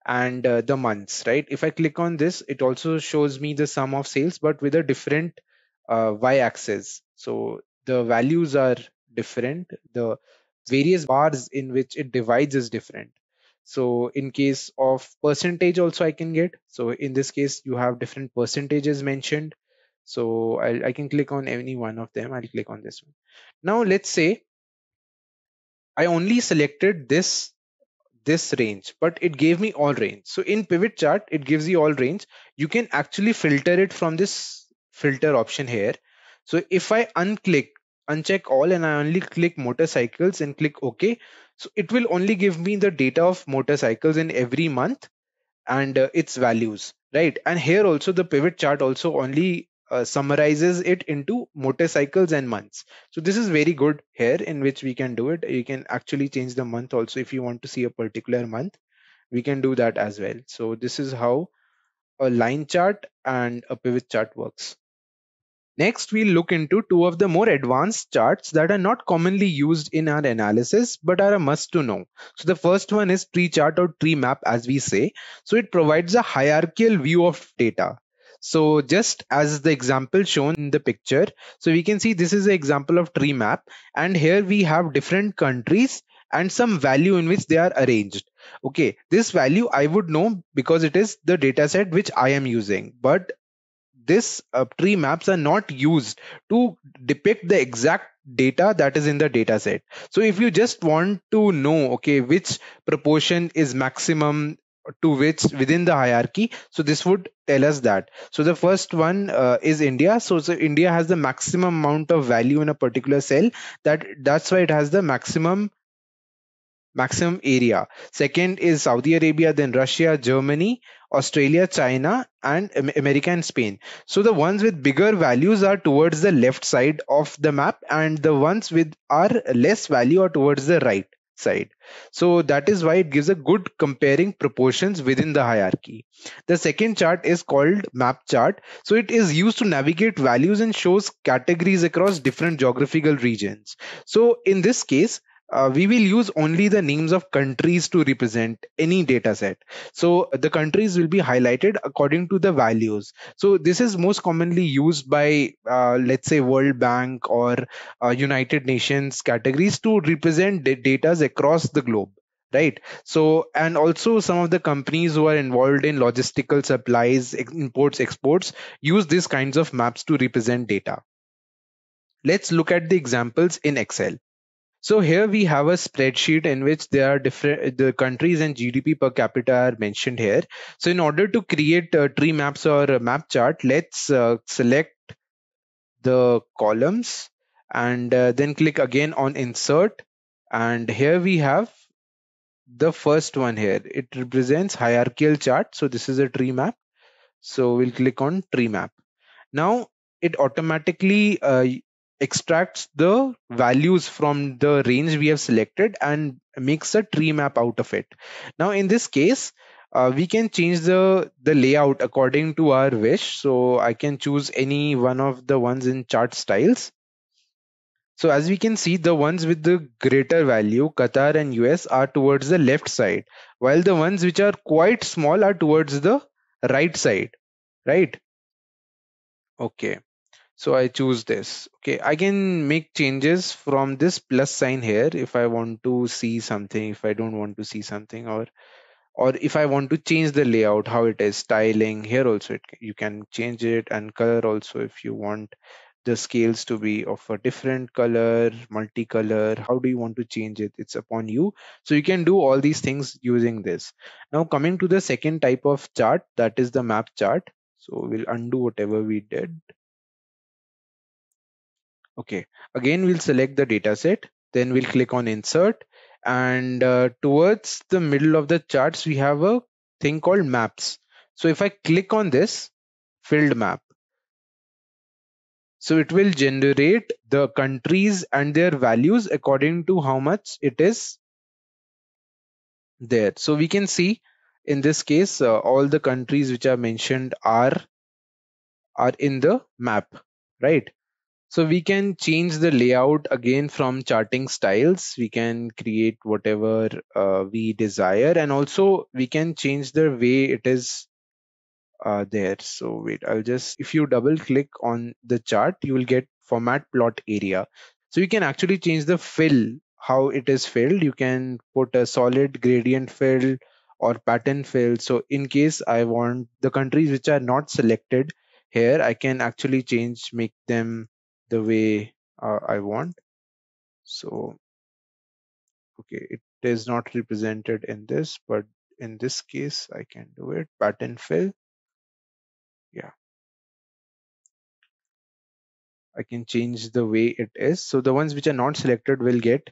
F: and the months, right? If I click on this, it also shows me the sum of sales, but with a different y-axis. So the values are different. The various bars in which it divides is different. So in case of percentage also I can get. So in this case, you have different percentages mentioned. So I can click on any one of them. I'll click on this one. Now let's say I only selected this range, but it gave me all range. So in pivot chart, it gives you all range. You can actually filter it from this filter option here. So if I uncheck all and I only click motorcycles and click OK, so it will only give me the data of motorcycles in every month and its values, right? And here also the pivot chart also only summarizes it into motorcycles and months. So this is very good here in which we can do it. You can actually change the month also. If you want to see a particular month, we can do that as well. So this is how a line chart and a pivot chart works. Next, we'll look into two of the more advanced charts that are not commonly used in our analysis, but are a must to know. So the first one is tree chart or tree map, as we say. So it provides a hierarchical view of data. So just as the example shown in the picture, so we can see this is an example of tree map, and here we have different countries and some value in which they are arranged. Okay, this value I would know because it is the data set which I am using, but this tree maps are not used to depict the exact data that is in the data set. So if you just want to know, okay, which proportion is maximum to which within the hierarchy, so this would tell us that. So the first one is India. So India has the maximum amount of value in a particular cell. That's why it has the maximum area. Second is Saudi Arabia, then Russia, Germany, Australia, China, and America and Spain. So the ones with bigger values are towards the left side of the map, and the ones with are less value are towards the right side. So that is why it gives a good comparing proportions within the hierarchy. The second chart is called map chart. So it is used to navigate values and shows categories across different geographical regions. So in this case, we will use only the names of countries to represent any data set. So the countries will be highlighted according to the values. So this is most commonly used by let's say World Bank or United Nations categories to represent data across the globe, right? So, and also some of the companies who are involved in logistical supplies, imports, exports, use these kinds of maps to represent data. Let's look at the examples in Excel. So here we have a spreadsheet in which there are the countries and GDP per capita are mentioned here. So in order to create tree maps or a map chart, let's select the columns and then click again on insert. And here we have the first one here. It represents hierarchical chart. So this is a tree map. So we'll click on tree map. Now it automatically extracts the values from the range we have selected and makes a tree map out of it. Now in this case, we can change the layout according to our wish. So I can choose any one of the ones in chart styles. So as we can see, the ones with the greater value, Qatar and US, are towards the left side, while the ones which are quite small are towards the right side, right? Okay. So I choose this. Okay, I can make changes from this plus sign here if I want to see something, if I don't want to see something, or if I want to change the layout, how it is, styling here also you can change it, and color also if you want the scales to be of a different color, multicolor. How do you want to change it? It's upon you. So you can do all these things using this. Now coming to the second type of chart, that is the map chart. So we'll undo whatever we did. Okay, again we'll select the data set, then we'll click on insert, and towards the middle of the charts we have a thing called maps. So if I click on this filled map, so it will generate the countries and their values according to how much it is there. So we can see in this case all the countries which are mentioned are in the map, right? So we can change the layout again from charting styles. We can create whatever we desire, and also we can change the way it is there. So wait, if you double click on the chart, you will get format plot area. So you can actually change the fill, how it is filled. You can put a solid gradient fill or pattern fill. So in case I want the countries which are not selected here, I can actually make them the way I want. So okay, it is not represented in this, but in this case I can do it, pattern fill. Yeah, I can change the way it is. So the ones which are not selected will get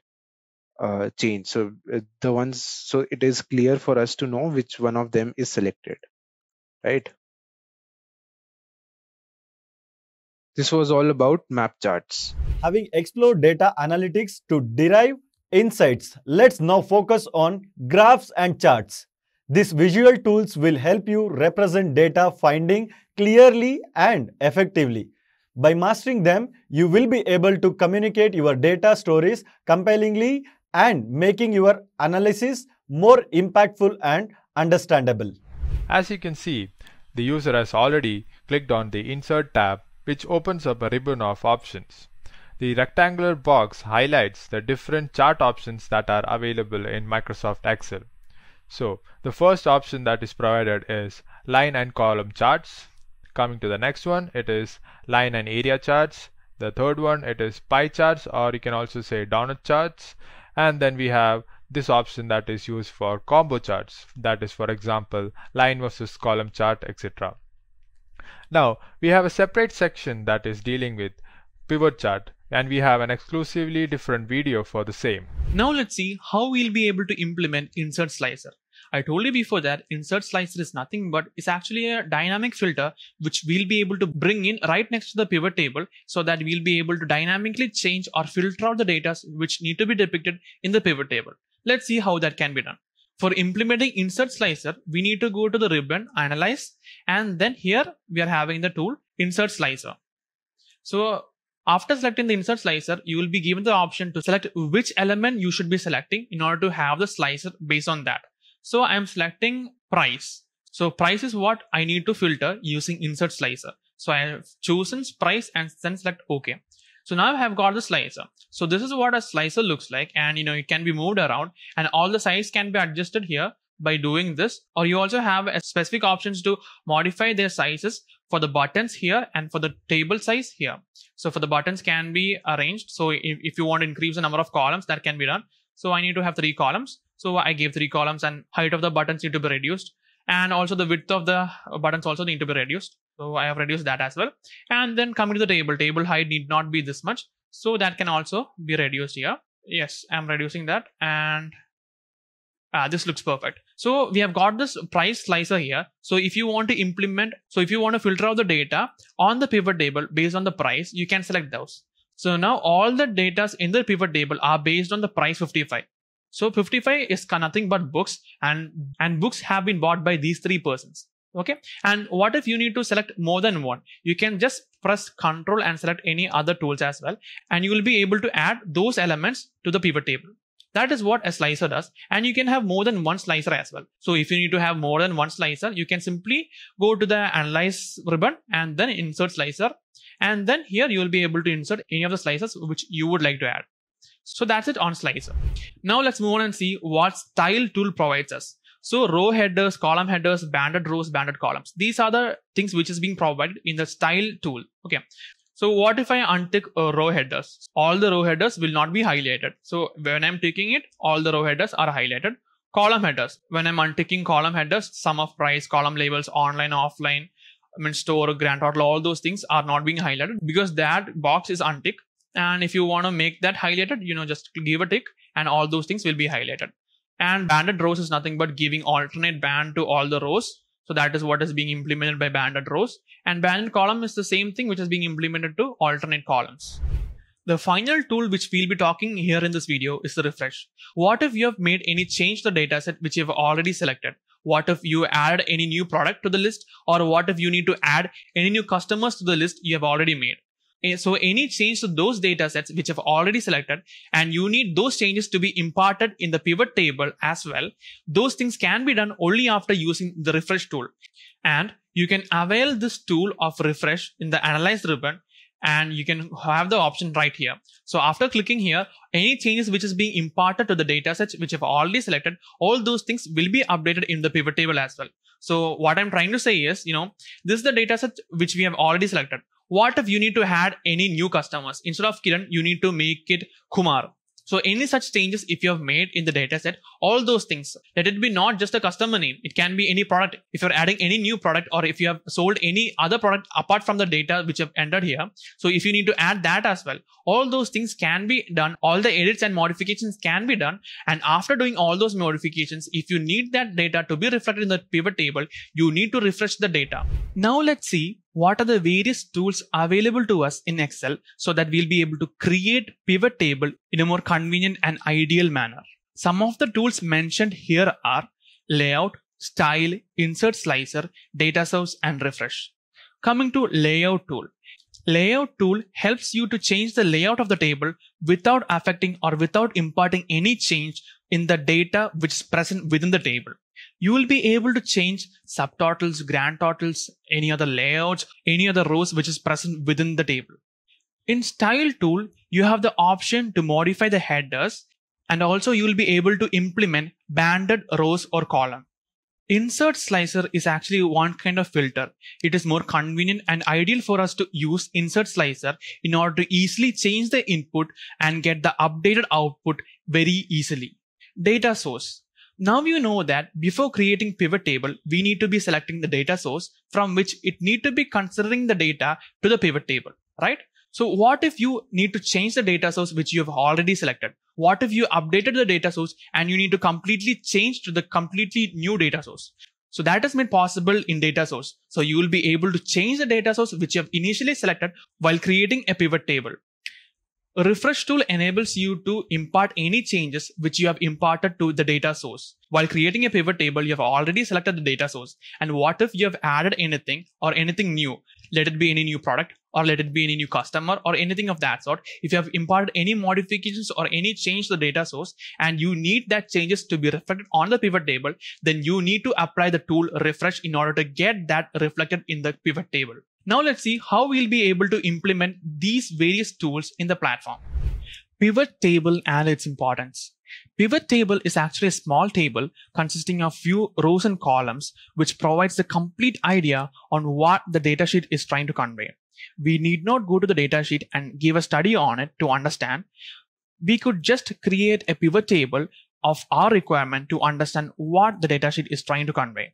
F: changed. So so it is clear for us to know which one of them is selected, right? This was all about map charts.
B: Having explored data analytics to derive insights, let's now focus on graphs and charts. These visual tools will help you represent data finding clearly and effectively. By mastering them, you will be able to communicate your data stories compellingly and making your analysis more impactful and understandable.
D: As you can see, the user has already clicked on the Insert tab, which opens up a ribbon of options. The rectangular box highlights the different chart options that are available in Microsoft Excel. So the first option that is provided is line and column charts. Coming to the next one, it is line and area charts. The third one, it is pie charts, or you can also say donut charts. And then we have this option that is used for combo charts, that is for example line versus column chart, etc. Now we have a separate section that is dealing with pivot chart, and we have an exclusively different video for the same.
E: Now let's see how we'll be able to implement insert slicer. I told you before that insert slicer is nothing but it's actually a dynamic filter which we'll be able to bring in right next to the pivot table, so that we'll be able to dynamically change or filter out the data which need to be depicted in the pivot table. Let's see how that can be done. For implementing insert slicer, we need to go to the ribbon Analyze, and then here we are having the tool Insert Slicer. So After selecting the insert slicer, you will be given the option to select which element you should be selecting in order to have the slicer based on that. So I am selecting price. So price is what I need to filter using insert slicer. So I have chosen price and then select OK. So now I have got the slicer. So this is what a slicer looks like, and it can be moved around and all the size can be adjusted here by doing this, or you also have a specific options to modify their sizes for the buttons here and for the table size here. So for the buttons can be arranged. So if you want to increase the number of columns, that can be done. So I need to have 3 columns. So I gave 3 columns, and height of the buttons need to be reduced. And also the width of the buttons also need to be reduced. So I have reduced that as well. And then coming to the table height need not be this much. So that can also be reduced here. Yes, I'm reducing that, and this looks perfect. So we have got this price slicer here. So if you want to filter out the data on the pivot table based on the price, you can select those. So now all the data in the pivot table are based on the price 55. So 55 is nothing but books, and books have been bought by these 3 persons. Okay. And what if you need to select more than one? You can just press Ctrl and select any other tools as well, and you will be able to add those elements to the pivot table. That is what a slicer does, and you can have more than one slicer as well. So if you need to have more than one slicer, you can simply go to the Analyze ribbon and then Insert Slicer, and then here you will be able to insert any of the slicers which you would like to add. So that's it on slicer. Now let's move on and see what Style tool provides us. So row headers, column headers, banded rows, banded columns. These are the things which is being provided in the Style tool. Okay. So what if I untick row headers? All the row headers will not be highlighted. So when I'm ticking it, all the row headers are highlighted. Column headers. When I'm unticking column headers, sum of price, column labels, online, offline, store, grand total, all those things are not being highlighted because that box is unticked. And if you want to make that highlighted, just give a tick and all those things will be highlighted. And banded rows is nothing but giving alternate band to all the rows. So that is what is being implemented by banded rows. And banded column is the same thing which is being implemented to alternate columns. The final tool which we'll be talking here in this video is the refresh. What if you have made any change to the dataset which you have already selected? What if you added any new product to the list? Or what if you need to add any new customers to the list you have already made? So any change to those data sets which have already selected, and you need those changes to be imparted in the pivot table as well, those things can be done only after using the refresh tool. And you can avail this tool of refresh in the Analyze ribbon, and you can have the option right here. So after clicking here, any changes which is being imparted to the data sets which have already selected, all those things will be updated in the pivot table as well. So what I'm trying to say is, this is the data set which we have already selected. What if you need to add any new customers? Instead of Kiran, you need to make it Kumar. So any such changes if you have made in the dataset, all those things, let it be not just a customer name. It can be any product. If you're adding any new product, or if you have sold any other product apart from the data which you have entered here. So if you need to add that as well, all those things can be done. All the edits and modifications can be done. And after doing all those modifications, if you need that data to be reflected in the pivot table, you need to refresh the data. Now let's see what are the various tools available to us in Excel so that we'll be able to create pivot table in a more convenient and ideal manner. Some of the tools mentioned here are layout, style, insert slicer, data source, and refresh. Coming to layout tool. Layout tool helps you to change the layout of the table without affecting or without imparting any change in the data which is present within the table. You will be able to change subtotals, grand totals, any other layouts, any other rows which is present within the table. In Style tool, you have the option to modify the headers, and also you will be able to implement banded rows or column. Insert slicer is actually one kind of filter. It is more convenient and ideal for us to use insert slicer in order to easily change the input and get the updated output very easily. Data source. Now you know that before creating pivot table, we need to be selecting the data source from which it need to be considering the data to the pivot table, right? So what if you need to change the data source which you have already selected? What if you updated the data source and you need to completely change to the completely new data source? So that is made possible in data source. So you will be able to change the data source which you have initially selected while creating a pivot table. A refresh tool enables you to impart any changes which you have imparted to the data source. While creating a pivot table, you have already selected the data source. And what if you have added anything or anything new? let it be any new product or let it be any new customer or anything of that sort. If you have imparted any modifications or any change to the data source and you need that changes to be reflected on the pivot table, then you need to apply the tool refresh in order to get that reflected in the pivot table. Now let's see how we'll be able to implement these various tools in the platform. Pivot table and its importance. Pivot table is actually a small table consisting of few rows and columns, which provides the complete idea on what the datasheet is trying to convey. We need not go to the datasheet and give a study on it to understand. We could just create a pivot table of our requirement to understand what the datasheet is trying to convey.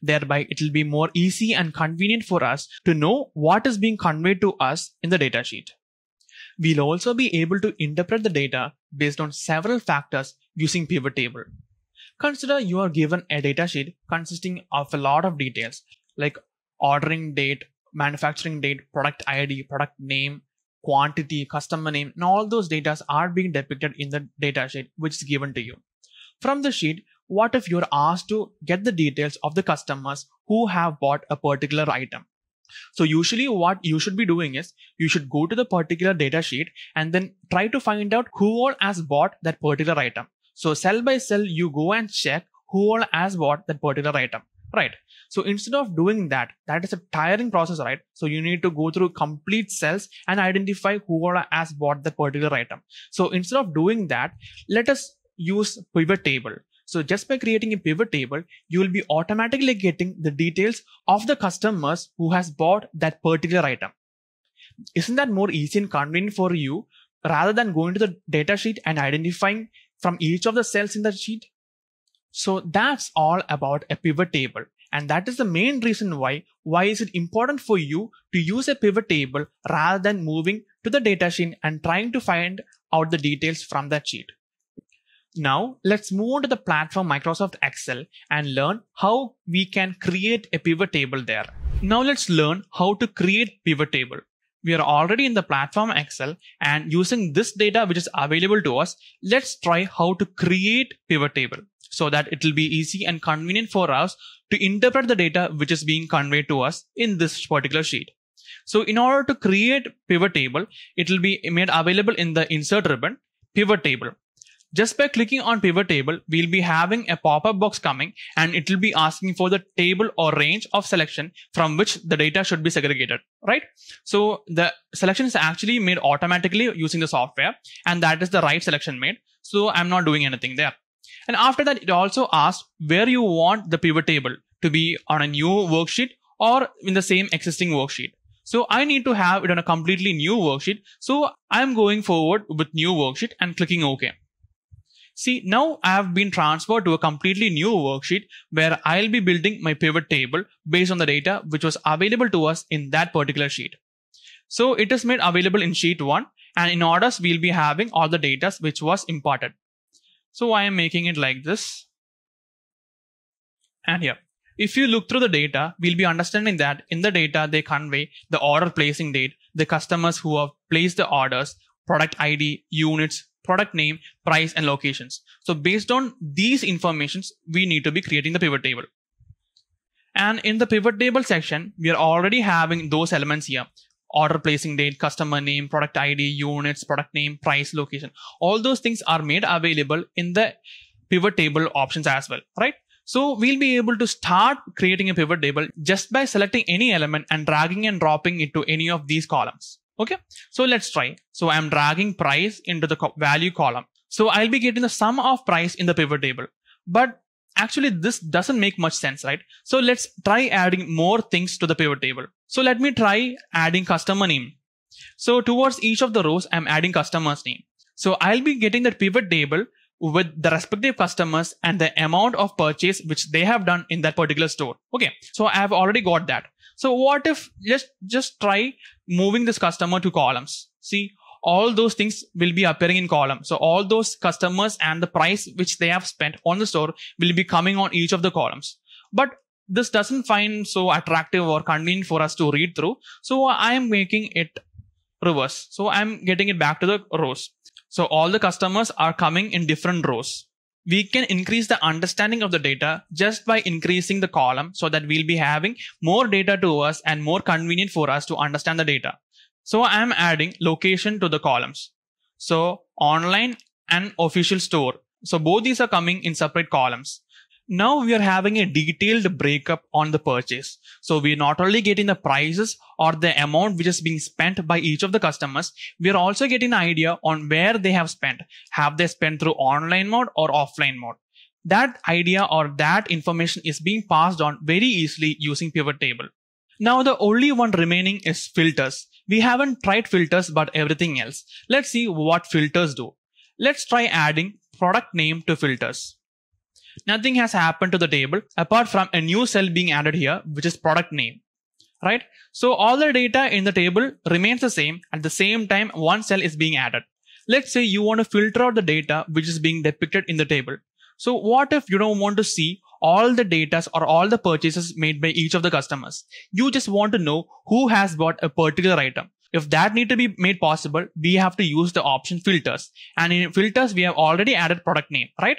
E: Thereby, it will be more easy and convenient for us to know what is being conveyed to us in the datasheet. We'll also be able to interpret the data based on several factors using pivot table. Consider you are given a datasheet consisting of a lot of details like ordering date, manufacturing date, product ID, product name, quantity, customer name, and all those data are being depicted in the datasheet which is given to you. From the sheet, what if you're asked to get the details of the customers who have bought a particular item? So usually what you should be doing is you should go to the particular data sheet and then try to find out who all has bought that particular item. So cell by cell, you go and check who all has bought that particular item, right? So instead of doing that, that is a tiring process, right? So you need to go through complete cells and identify who all has bought that particular item. So instead of doing that, let us use pivot table. So just by creating a pivot table, you will be automatically getting the details of the customers who has bought that particular item. Isn't that more easy and convenient for you rather than going to the data sheet and identifying from each of the cells in the sheet? So that's all about a pivot table. And that is the main reason why is it important for you to use a pivot table rather than moving to the data sheet and trying to find out the details from that sheet. Now let's move on to the platform Microsoft Excel and learn how we can create a pivot table there. Now let's learn how to create pivot table. We are already in the platform Excel and using this data which is available to us, let's try how to create pivot table so that it will be easy and convenient for us to interpret the data which is being conveyed to us in this particular sheet. So in order to create pivot table, it will be made available in the insert ribbon, pivot table. Just by clicking on pivot table, we'll be having a pop-up box coming and it will be asking for the table or range of selection from which the data should be segregated, right? So the selection is actually made automatically using the software and that is the right selection made. So I'm not doing anything there. And after that, it also asks where you want the pivot table to be on a new worksheet or in the same existing worksheet. So I need to have it on a completely new worksheet. So I'm going forward with new worksheet and clicking OK. See, now I have been transferred to a completely new worksheet where I'll be building my pivot table based on the data which was available to us in that particular sheet. So it is made available in sheet 1 and in orders we'll be having all the data which was imparted. So I am making it like this. And here, if you look through the data, we'll be understanding that in the data they convey the order placing date, the customers who have placed the orders, product ID, units, product name, price, and locations. So based on these informations, we need to be creating the pivot table. And in the pivot table section, we are already having those elements here. Order placing date, customer name, product ID, units, product name, price, location. All those things are made available in the pivot table options as well, right? So we'll be able to start creating a pivot table just by selecting any element and dragging and dropping it to any of these columns. Okay, so let's try. So I'm dragging price into the value column. So I'll be getting the sum of price in the pivot table. But actually this doesn't make much sense, right? So let's try adding more things to the pivot table. So let me try adding customer name. So towards each of the rows, I'm adding customer's name. So I'll be getting the pivot table with the respective customers and the amount of purchase which they have done in that particular store. Okay, so I have already got that. So what if just try moving this customer to columns? See, all those things will be appearing in column. So all those customers and the price which they have spent on the store will be coming on each of the columns. But this doesn't find so attractive or convenient for us to read through. So I am making it reverse. So I'm getting it back to the rows. So all the customers are coming in different rows. we can increase the understanding of the data just by increasing the column so that we'll be having more data to us and more convenient for us to understand the data. So I'm adding location to the columns. So online and official store. So both these are coming in separate columns. Now we are having a detailed breakup on the purchase. So we're not only getting the prices or the amount which is being spent by each of the customers, we are also getting an idea on where they have spent. Have they spent through online mode or offline mode? That idea or that information is being passed on very easily using pivot table. Now the only one remaining is filters. We haven't tried filters but everything else. Let's see what filters do. Let's try adding product name to filters. Nothing has happened to the table apart from a new cell being added here, which is product name, right? So all the data in the table remains the same. At the same time, one cell is being added. Let's say you want to filter out the data which is being depicted in the table. So what if you don't want to see all the data or all the purchases made by each of the customers? You just want to know who has bought a particular item. If that need to be made possible, we have to use the option filters. And in filters, we have already added product name, right?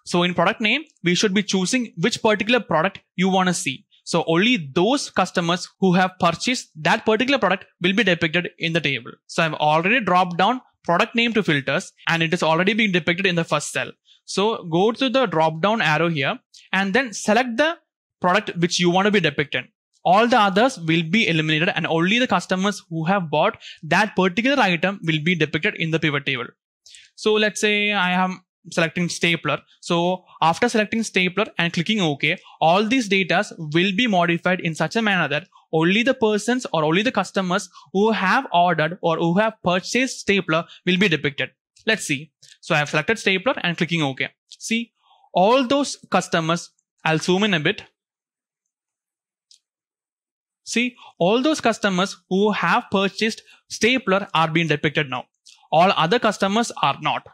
E: So in product name, we should be choosing which particular product you want to see. So only those customers who have purchased that particular product will be depicted in the table. So I've already dropped down product name to filters and it is already being depicted in the first cell. So go to the drop down arrow here and then select the product which you want to be depicted. All the others will be eliminated and only the customers who have bought that particular item will be depicted in the pivot table. So let's say I am selecting stapler. So after selecting stapler and clicking OK, all these data will be modified in such a manner that only the persons or only the customers who have ordered or who have purchased stapler will be depicted. Let's see. So I have selected stapler and clicking OK. See, all those customers, I'll zoom in a bit. See, all those customers who have purchased stapler are being depicted now. All other customers are not.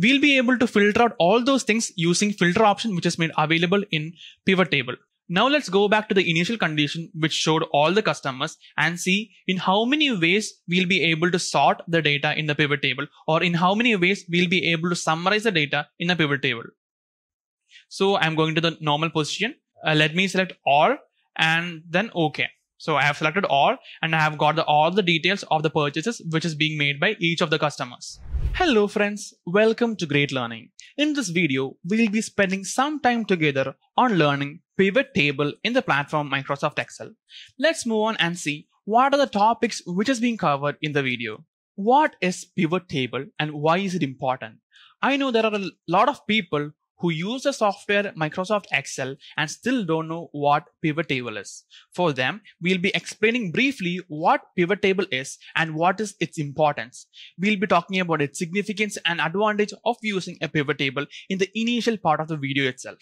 E: We'll be able to filter out all those things using filter option which is made available in pivot table. Now let's go back to the initial condition which showed all the customers and see in how many ways we'll be able to sort the data in the pivot table or in how many ways we'll be able to summarize the data in the pivot table. So I'm going to the normal position. Let me select all and then OK. So I have selected all and I have got all the details of the purchases which is being made by each of the customers. Hello friends, welcome to Great Learning. In this video, we'll be spending some time together on learning pivot table in the platform Microsoft Excel. Let's move on and see what are the topics which is being covered in the video. What is pivot table and why is it important? I know there are a lot of people who use the software Microsoft Excel and still don't know what pivot table is. For them, we'll be explaining briefly what pivot table is and what is its importance. We'll be talking about its significance and advantage of using a pivot table in the initial part of the video itself.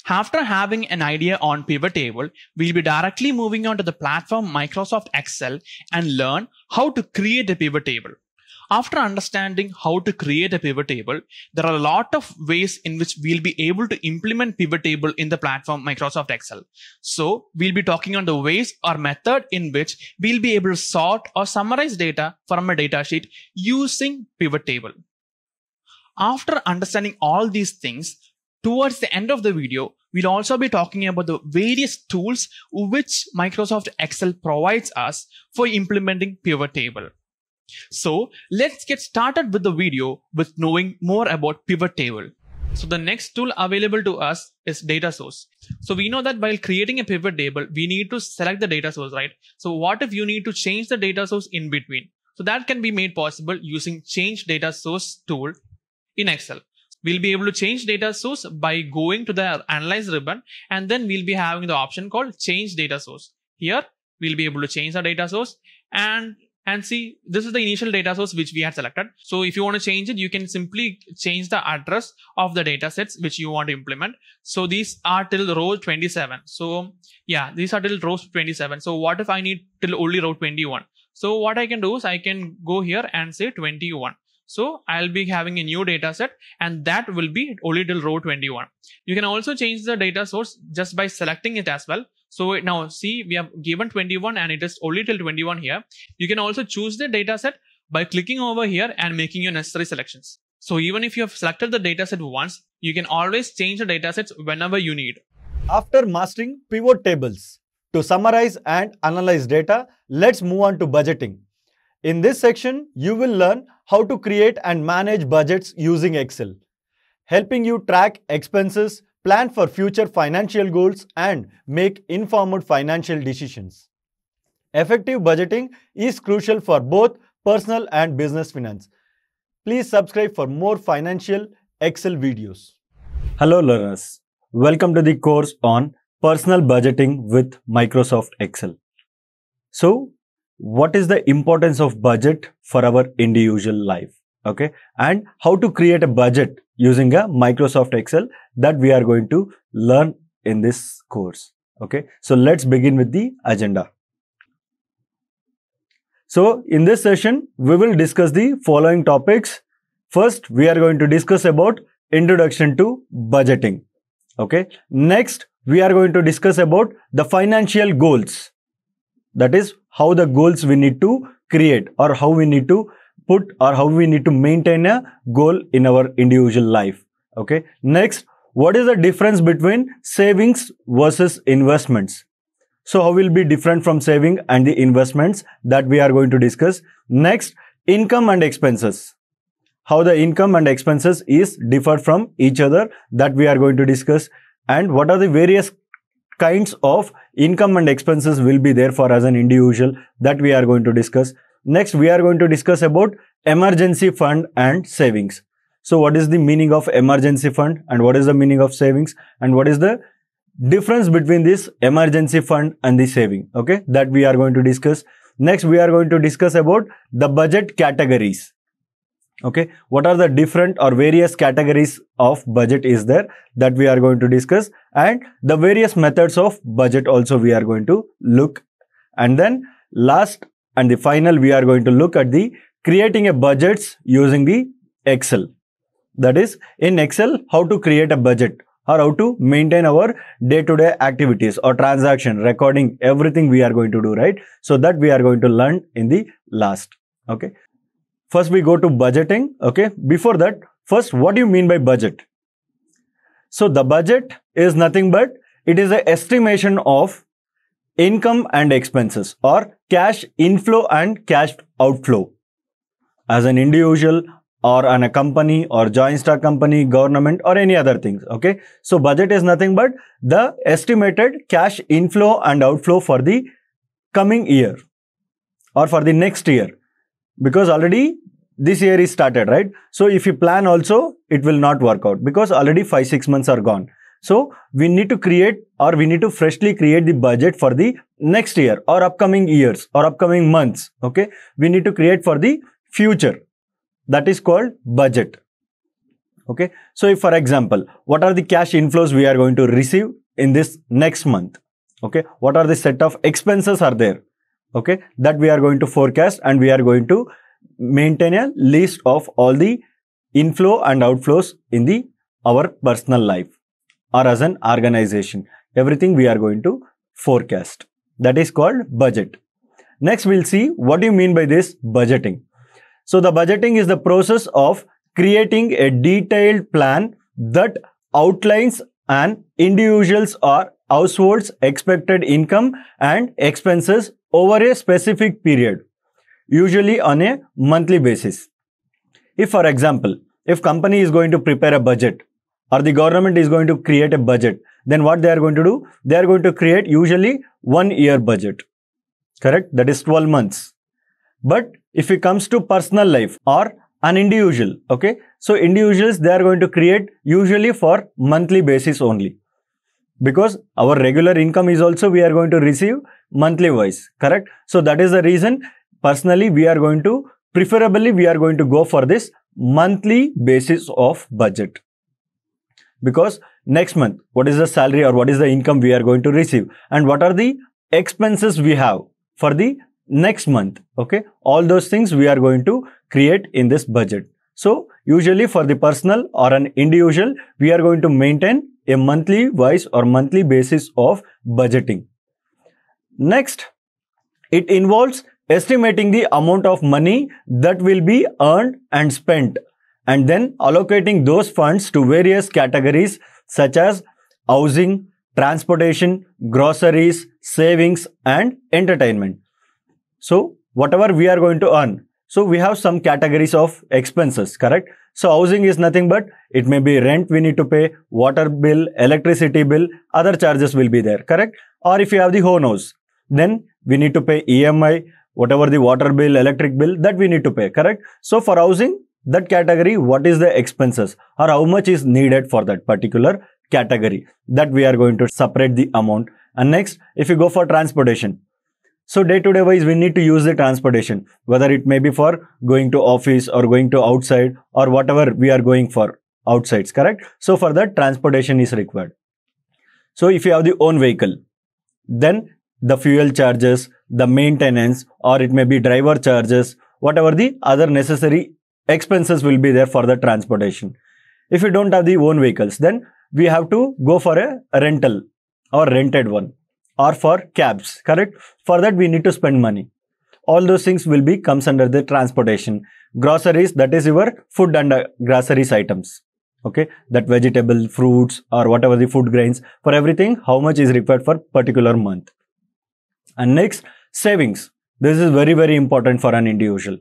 E: After having an idea on pivot table, we'll be directly moving on to the platform Microsoft Excel and learn how to create a pivot table. After understanding how to create a pivot table, there are a lot of ways in which we'll be able to implement pivot table in the platform Microsoft Excel. So we'll be talking on the ways or method in which we'll be able to sort or summarize data from a data sheet using pivot table. After understanding all these things, towards the end of the video, we'll also be talking about the various tools which Microsoft Excel provides us for implementing pivot table. So let's get started with the video with knowing more about pivot table. So the next tool available to us is data source. So we know that while creating a pivot table, we need to select the data source, right? So what if you need to change the data source in between? So that can be made possible using change data source tool in Excel. We'll be able to change data source by going to the analyze ribbon and then we'll be having the option called change data source. Here we'll be able to change the data source and see, this is the initial data source which we had selected. So if you want to change it, you can simply change the address of the data sets which you want to implement. So these are till row 27. So yeah, these are till row 27. So what if I need till only row 21? So what I can do is I can go here and say 21. So I'll be having a new data set and that will be only till row 21. You can also change the data source just by selecting it as well. So now see, we have given 21 and it is only till 21 here. You can also choose the data set by clicking over here and making your necessary selections. So even if you have selected the dataset once, you can always change the datasets whenever you need.
B: After mastering pivot tables to summarize and analyze data, let's move on to budgeting. In this section, you will learn how to create and manage budgets using Excel, helping you track expenses, plan for future financial goals, and make informed financial decisions. Effective budgeting is crucial for both personal and business finance. Please subscribe for more financial Excel videos. Hello learners, welcome to the course on personal budgeting with Microsoft Excel. So, what is the importance of budget for our individual life? Okay, and how to create a budget using a Microsoft Excel, that we are going to learn in this course. Okay, so let's begin with the agenda. So in this session, we will discuss the following topics. First, we are going to discuss about introduction to budgeting. Okay. Next, we are going to discuss about the financial goals. That is how the goals we need to create, or how we need to put, or how we need to maintain a goal in our individual life. Okay. Next, what is the difference between savings versus investments? So how will be different from saving and the investments, that we are going to discuss. Next, income and expenses. How the income and expenses is different from each other, that we are going to discuss. And what are the various kinds of income and expenses will be there for as an individual, that we are going to discuss. Next, we are going to discuss about emergency fund and savings. So what is the meaning of emergency fund, and what is the meaning of savings, and what is the difference between this emergency fund and the saving? Okay, that we are going to discuss. Next, we are going to discuss about the budget categories. Okay, what are the different or various categories of budget is there, that we are going to discuss, and the various methods of budget also we are going to look. And then last and the final, we are going to look at the creating a budgets using the Excel. That is, in Excel, how to create a budget, or how to maintain our day-to-day activities or transaction recording, everything we are going to do, right? So that we are going to learn in the last. Okay. First we go to budgeting. Okay. Before that, first, what do you mean by budget? So the budget is nothing but it is an estimation of income and expenses, or cash inflow and cash outflow as an individual, or on a company, or joint stock company, government, or any other things. Okay. So budget is nothing but the estimated cash inflow and outflow for the coming year, or for the next year, because already this year is started, right? So if you plan also, it will not work out, because already 5-6 months are gone. So we need to create, or we need to freshly create the budget for the next year, or upcoming years, or upcoming months. Okay. We need to create for the future. That is called budget. Okay. So if, for example, what are the cash inflows we are going to receive in this next month? Okay. What are the set of expenses are there? Okay. That we are going to forecast, and we are going to maintain a list of all the inflow and outflows in our personal life, or as an organization. Everything we are going to forecast. That is called budget. Next, we'll see what do you mean by this budgeting. So the budgeting is the process of creating a detailed plan that outlines an individual's or household's expected income and expenses over a specific period, usually on a monthly basis. If, for example, if company is going to prepare a budget, or the government is going to create a budget, then what they are going to do? They are going to create usually 1 year budget. Correct? That is 12 months. But if it comes to personal life or an individual, okay, so individuals, they are going to create usually for monthly basis only, because our regular income is also we are going to receive monthly wise. Correct? So that is the reason, personally, we are going to, preferably we are going to go for this monthly basis of budget, because next month, what is the salary or what is the income we are going to receive, and what are the expenses we have for the next month. Okay, all those things we are going to create in this budget. So usually for the personal or an individual, we are going to maintain a monthly wise or monthly basis of budgeting. Next, it involves estimating the amount of money that will be earned and spent and then allocating those funds to various categories such as housing, transportation, groceries, savings, and entertainment. So whatever we are going to earn, so we have some categories of expenses, correct? So housing is nothing but it may be rent we need to pay, water bill, electricity bill, other charges will be there, correct? Or if you have the own house, then we need to pay EMI, whatever the water bill, electric bill, that we need to pay, correct? So for housing, that category, what is the expenses or how much is needed for that particular category, that we are going to separate the amount. And next, if you go for transportation, so day-to-day wise, we need to use the transportation, whether it may be for going to office or going to outside or whatever we are going for outsides, correct? So for that, transportation is required. So if you have the own vehicle, then the fuel charges, the maintenance, or it may be driver charges, whatever the other necessary expenses will be there for the transportation. If you don't have the own vehicles, then we have to go for a rental or rented one, or for cabs, correct? For that we need to spend money. All those things will be comes under the transportation. Groceries, that is your food and groceries items, okay? That vegetable, fruits, or whatever the food grains, for everything, how much is required for particular month. And next, savings. This is very, very important for an individual,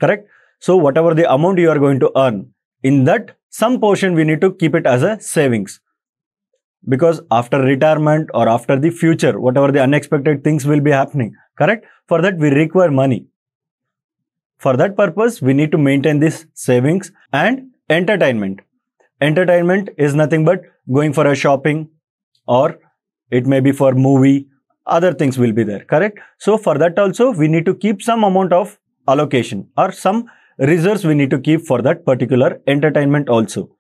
B: correct? So whatever the amount you are going to earn, in that some portion we need to keep it as a savings. Because after retirement or after the future, whatever the unexpected things will be happening, correct? For that we require money. For that purpose, we need to maintain this savings. And entertainment. Entertainment is nothing but going for a shopping, or it may be for movie, other things will be there, correct? So for that also, we need to keep some amount of allocation or some reserves we need to keep for that particular entertainment also.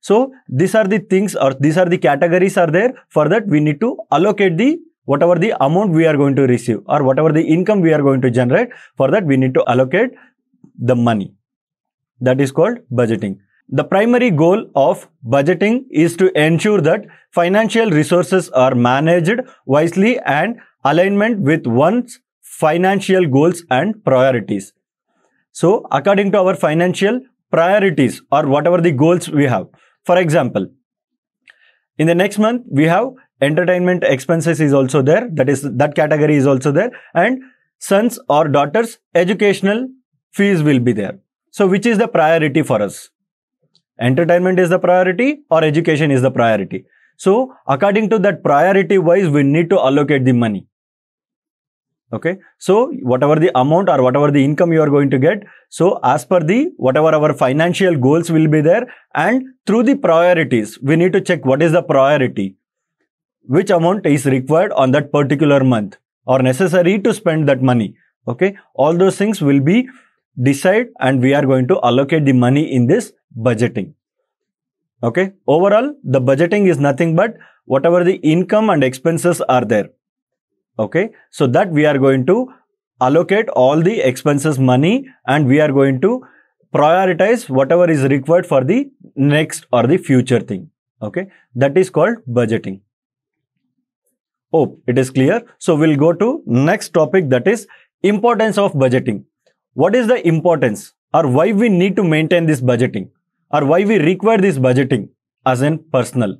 B: So these are the things, or these are the categories are there. For that we need to allocate the whatever the amount we are going to receive or whatever the income we are going to generate. For that we need to allocate the money. That is called budgeting. The primary goal of budgeting is to ensure that financial resources are managed wisely and alignment with one's financial goals and priorities. So according to our financial priorities or whatever the goals we have. For example, in the next month, we have entertainment expenses is also there. That category is also there. And sons or daughters educational fees will be there. So which is the priority for us? Entertainment is the priority or education is the priority? So according to that priority wise, we need to allocate the money. Okay, so whatever the amount or whatever the income you are going to get, so as per the whatever our financial goals will be there, and through the priorities, we need to check what is the priority, which amount is required on that particular month or necessary to spend that money. Okay, all those things will be decided and we are going to allocate the money in this budgeting. Okay, overall, the budgeting is nothing but whatever the income and expenses are there. Okay, so that we are going to allocate all the expenses money and we are going to prioritize whatever is required for the next or the future thing. Okay, that is called budgeting. Hope it is clear. So we'll go to next topic, that is importance of budgeting. What is the importance or why we need to maintain this budgeting or why we require this budgeting as in personal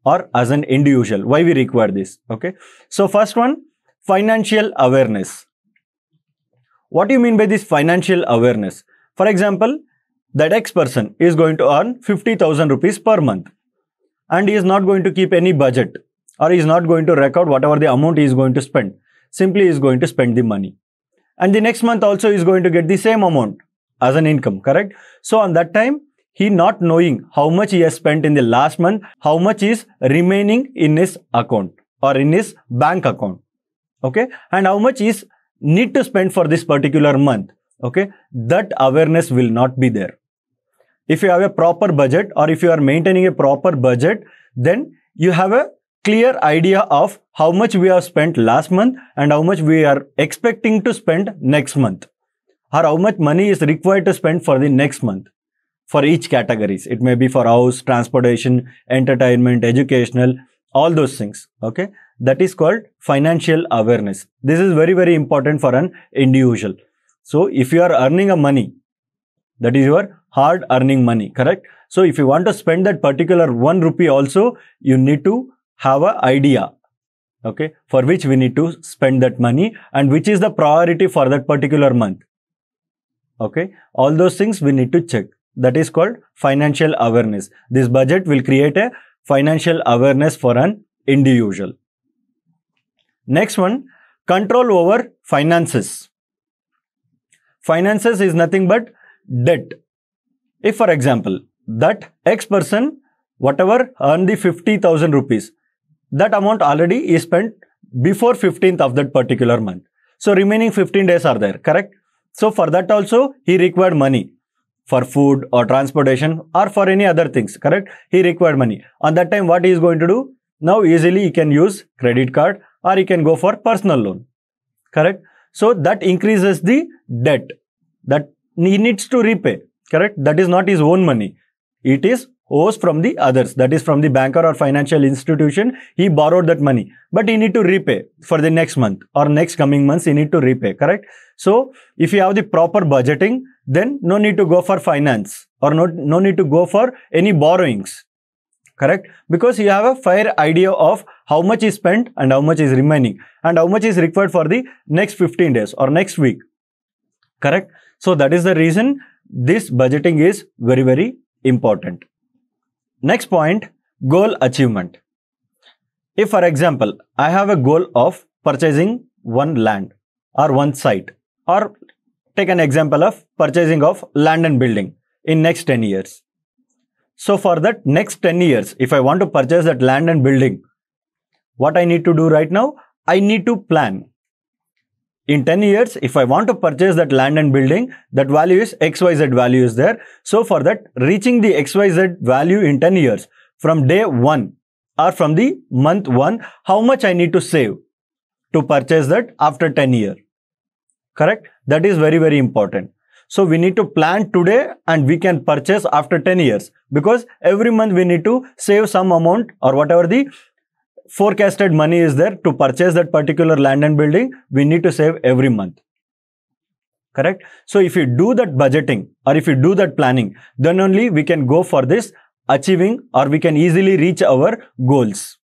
B: or as an individual? Why we require this? Okay, so first one, financial awareness. What do you mean by this financial awareness? For example, that X person is going to earn 50,000 rupees per month and he is not going to keep any budget or he is not going to record whatever the amount he is going to spend. Simply he is going to spend the money. And the next month also is going to get the same amount as an income, correct? So on that time, he not knowing how much he has spent in the last month, how much is remaining in his account or in his bank account. Okay, and how much is need to spend for this particular month. Okay, that awareness will not be there. If you have a proper budget or if you are maintaining a proper budget, then you have a clear idea of how much we have spent last month and how much we are expecting to spend next month, or how much money is required to spend for the next month for each categories. It may be for house, transportation, entertainment, educational, all those things. Okay, that is called financial awareness. This is very, very important for an individual. So if you are earning a money That is your hard earning money, correct? So if you want to spend that particular 1 rupee also, you need to have an idea, okay, for which we need to spend that money and which is the priority for that particular month. Okay, all those things we need to check. That is called financial awareness. This budget will create a financial awareness for an individual. Next one, control over finances. Finances is nothing but debt. If for example, that X person, whatever earned the 50,000 rupees, that amount already is spent before 15th of that particular month. So remaining 15 days are there, correct? So for that also, he required money for food or transportation or for any other things, correct? He required money. On that time, what he is going to do? Now easily he can use credit card or he can go for personal loan, correct? So that increases the debt that he needs to repay, correct? That is not his own money. It is owes from the others, that is from the banker or financial institution. He borrowed that money, but he need to repay for the next month or next coming months. He need to repay, correct? So if you have the proper budgeting, then no need to go for finance or no need to go for any borrowings, correct? Because you have a fair idea of how much is spent and how much is remaining and how much is required for the next 15 days or next week, correct? So that is the reason this budgeting is very, very important. Next point, goal achievement. If for example, I have a goal of purchasing one land or one site, or take an example of purchasing of land and building in next 10 years. So for that next 10 years, if I want to purchase that land and building, what I need to do right now? I need to plan. In 10 years, if I want to purchase that land and building, that value is XYZ value is there. So for that, reaching the XYZ value in 10 years, from day 1 or from the month 1, how much I need to save to purchase that after 10 years, correct? That is very, very important. So we need to plan today and we can purchase after 10 years because every month we need to save some amount or whatever the forecasted money is there to purchase that particular land and building, we need to save every month, correct? So if you do that budgeting or if you do that planning, then only we can go for this achieving or we can easily reach our goals,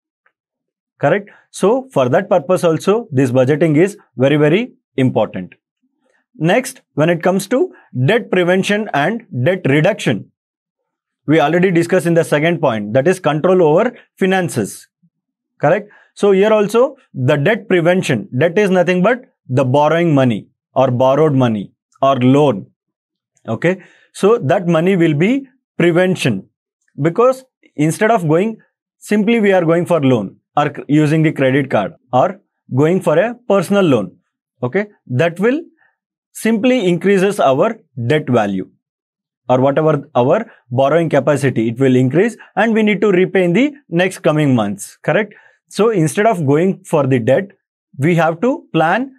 B: correct? So for that purpose also, this budgeting is very, very important. Next, when it comes to debt prevention and debt reduction, we already discussed in the second point, that is control over finances. Correct? So here also the debt prevention, debt is nothing but the borrowing money or borrowed money or loan. Okay. So that money will be prevention because instead of going simply we are going for loan or using the credit card or going for a personal loan. Okay. That will simply increases our debt value or whatever our borrowing capacity, it will increase and we need to repay in the next coming months. Correct? So instead of going for the debt, we have to plan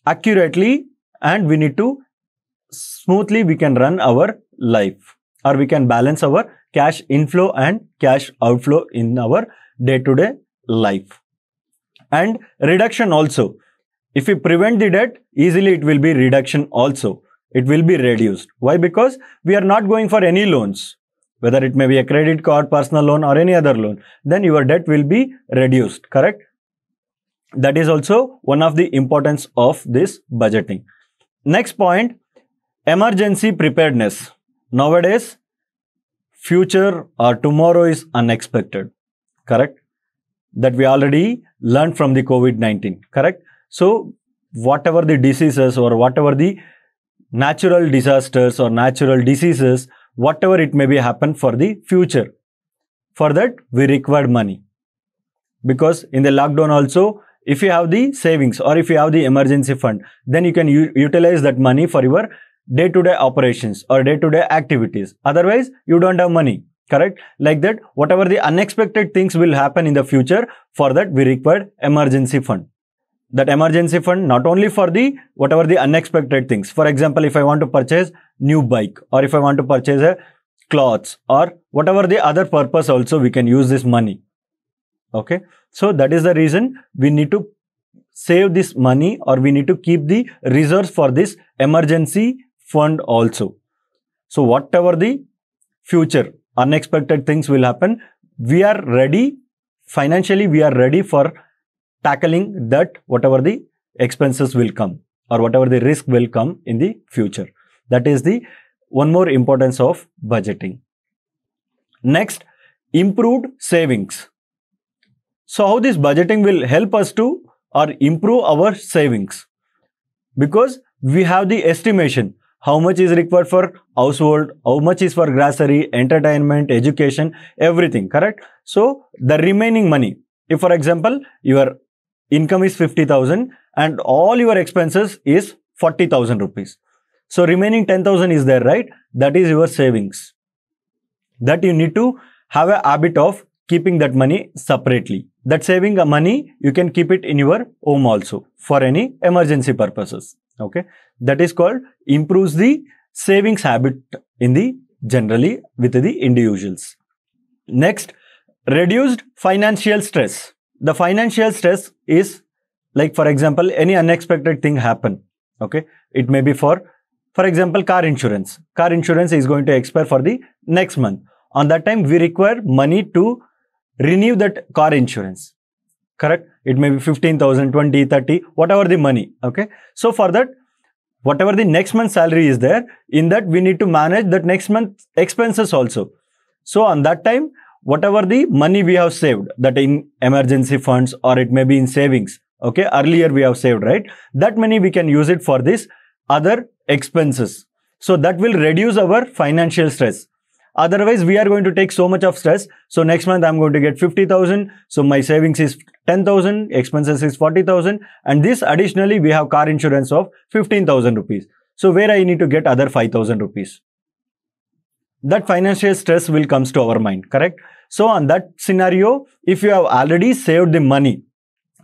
B: accurately and we need to smoothly we can run our life or we can balance our cash inflow and cash outflow in our day-to-day life. And reduction also. If we prevent the debt, easily it will be reduction also. It will be reduced. Why? Because we are not going for any loans. Whether it may be a credit card, personal loan or any other loan, then your debt will be reduced, correct? That is also one of the importance of this budgeting. Next point, emergency preparedness. Nowadays, future or tomorrow is unexpected, correct? That we already learned from the COVID-19, correct? So, whatever the diseases or whatever the natural disasters or natural diseases, whatever it may be happen for the future. For that, we require money. Because in the lockdown also, if you have the savings or if you have the emergency fund, then you can utilize that money for your day-to-day operations or day-to-day activities. Otherwise, you don't have money, correct? Like that, whatever the unexpected things will happen in the future, for that we require emergency fund. That emergency fund not only for the whatever the unexpected things. For example, if I want to purchase new bike or if I want to purchase a clothes or whatever the other purpose also we can use this money. Okay. So that is the reason we need to save this money or we need to keep the reserves for this emergency fund also. So whatever the future unexpected things will happen, we are ready financially, we are ready for tackling that whatever the expenses will come or whatever the risk will come in the future. That is the one more importance of budgeting. Next, improved savings. So how this budgeting will help us to or improve our savings? Because we have the estimation how much is required for household, how much is for grocery, entertainment, education, everything, correct? So the remaining money, if for example your income is 50,000 and all your expenses is 40,000 rupees. So remaining 10,000 is there, right? That is your savings. That you need to have a habit of keeping that money separately. That saving money, you can keep it in your home also for any emergency purposes. Okay. That is called improves the savings habit in the generally with the individuals. Next, reduced financial stress. The financial stress is like, for example, any unexpected thing happen. Okay. It may be for example, car insurance. Car insurance is going to expire for the next month. On that time, we require money to renew that car insurance. Correct? It may be 15,000, 20, 30, whatever the money. Okay. So for that, whatever the next month salary is there, in that we need to manage that next month expenses also. So on that time, whatever the money we have saved, that in emergency funds or it may be in savings. Okay. Earlier we have saved, right? That money we can use it for this other expenses. So that will reduce our financial stress. Otherwise, we are going to take so much of stress. So next month I'm going to get 50,000. So my savings is 10,000, expenses is 40,000. And this additionally, we have car insurance of 15,000 rupees. So where I need to get other 5,000 rupees. That financial stress will comes to our mind, correct? So on that scenario, if you have already saved the money,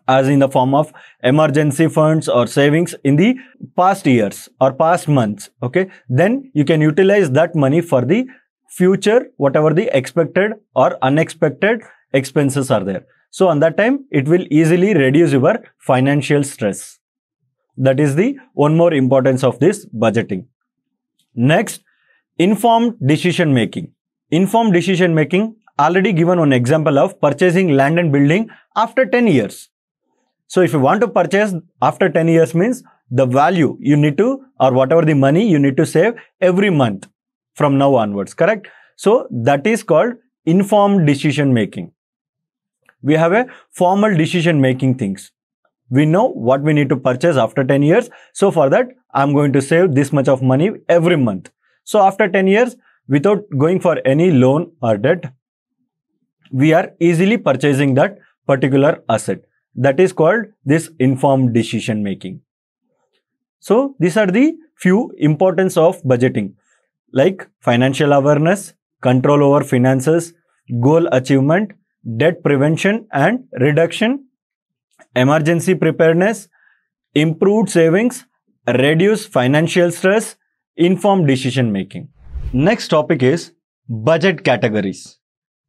B: as in the form of emergency funds or savings in the past years or past months, okay, then you can utilize that money for the future, whatever the expected or unexpected expenses are there. So on that time, it will easily reduce your financial stress. That is the one more importance of this budgeting. Next, informed decision making. Informed decision making, already given one example of purchasing land and building after 10 years. So if you want to purchase after 10 years means the value you need to, or whatever the money you need to save every month from now onwards, correct? So that is called informed decision making. We have a formal decision making things. We know what we need to purchase after 10 years. So for that, I'm going to save this much of money every month. So after 10 years, without going for any loan or debt, we are easily purchasing that particular asset. That is called this informed decision making. So these are the few importance of budgeting, like financial awareness, control over finances, goal achievement, debt prevention and reduction, emergency preparedness, improved savings, reduce financial stress, informed decision making. Next topic is budget categories.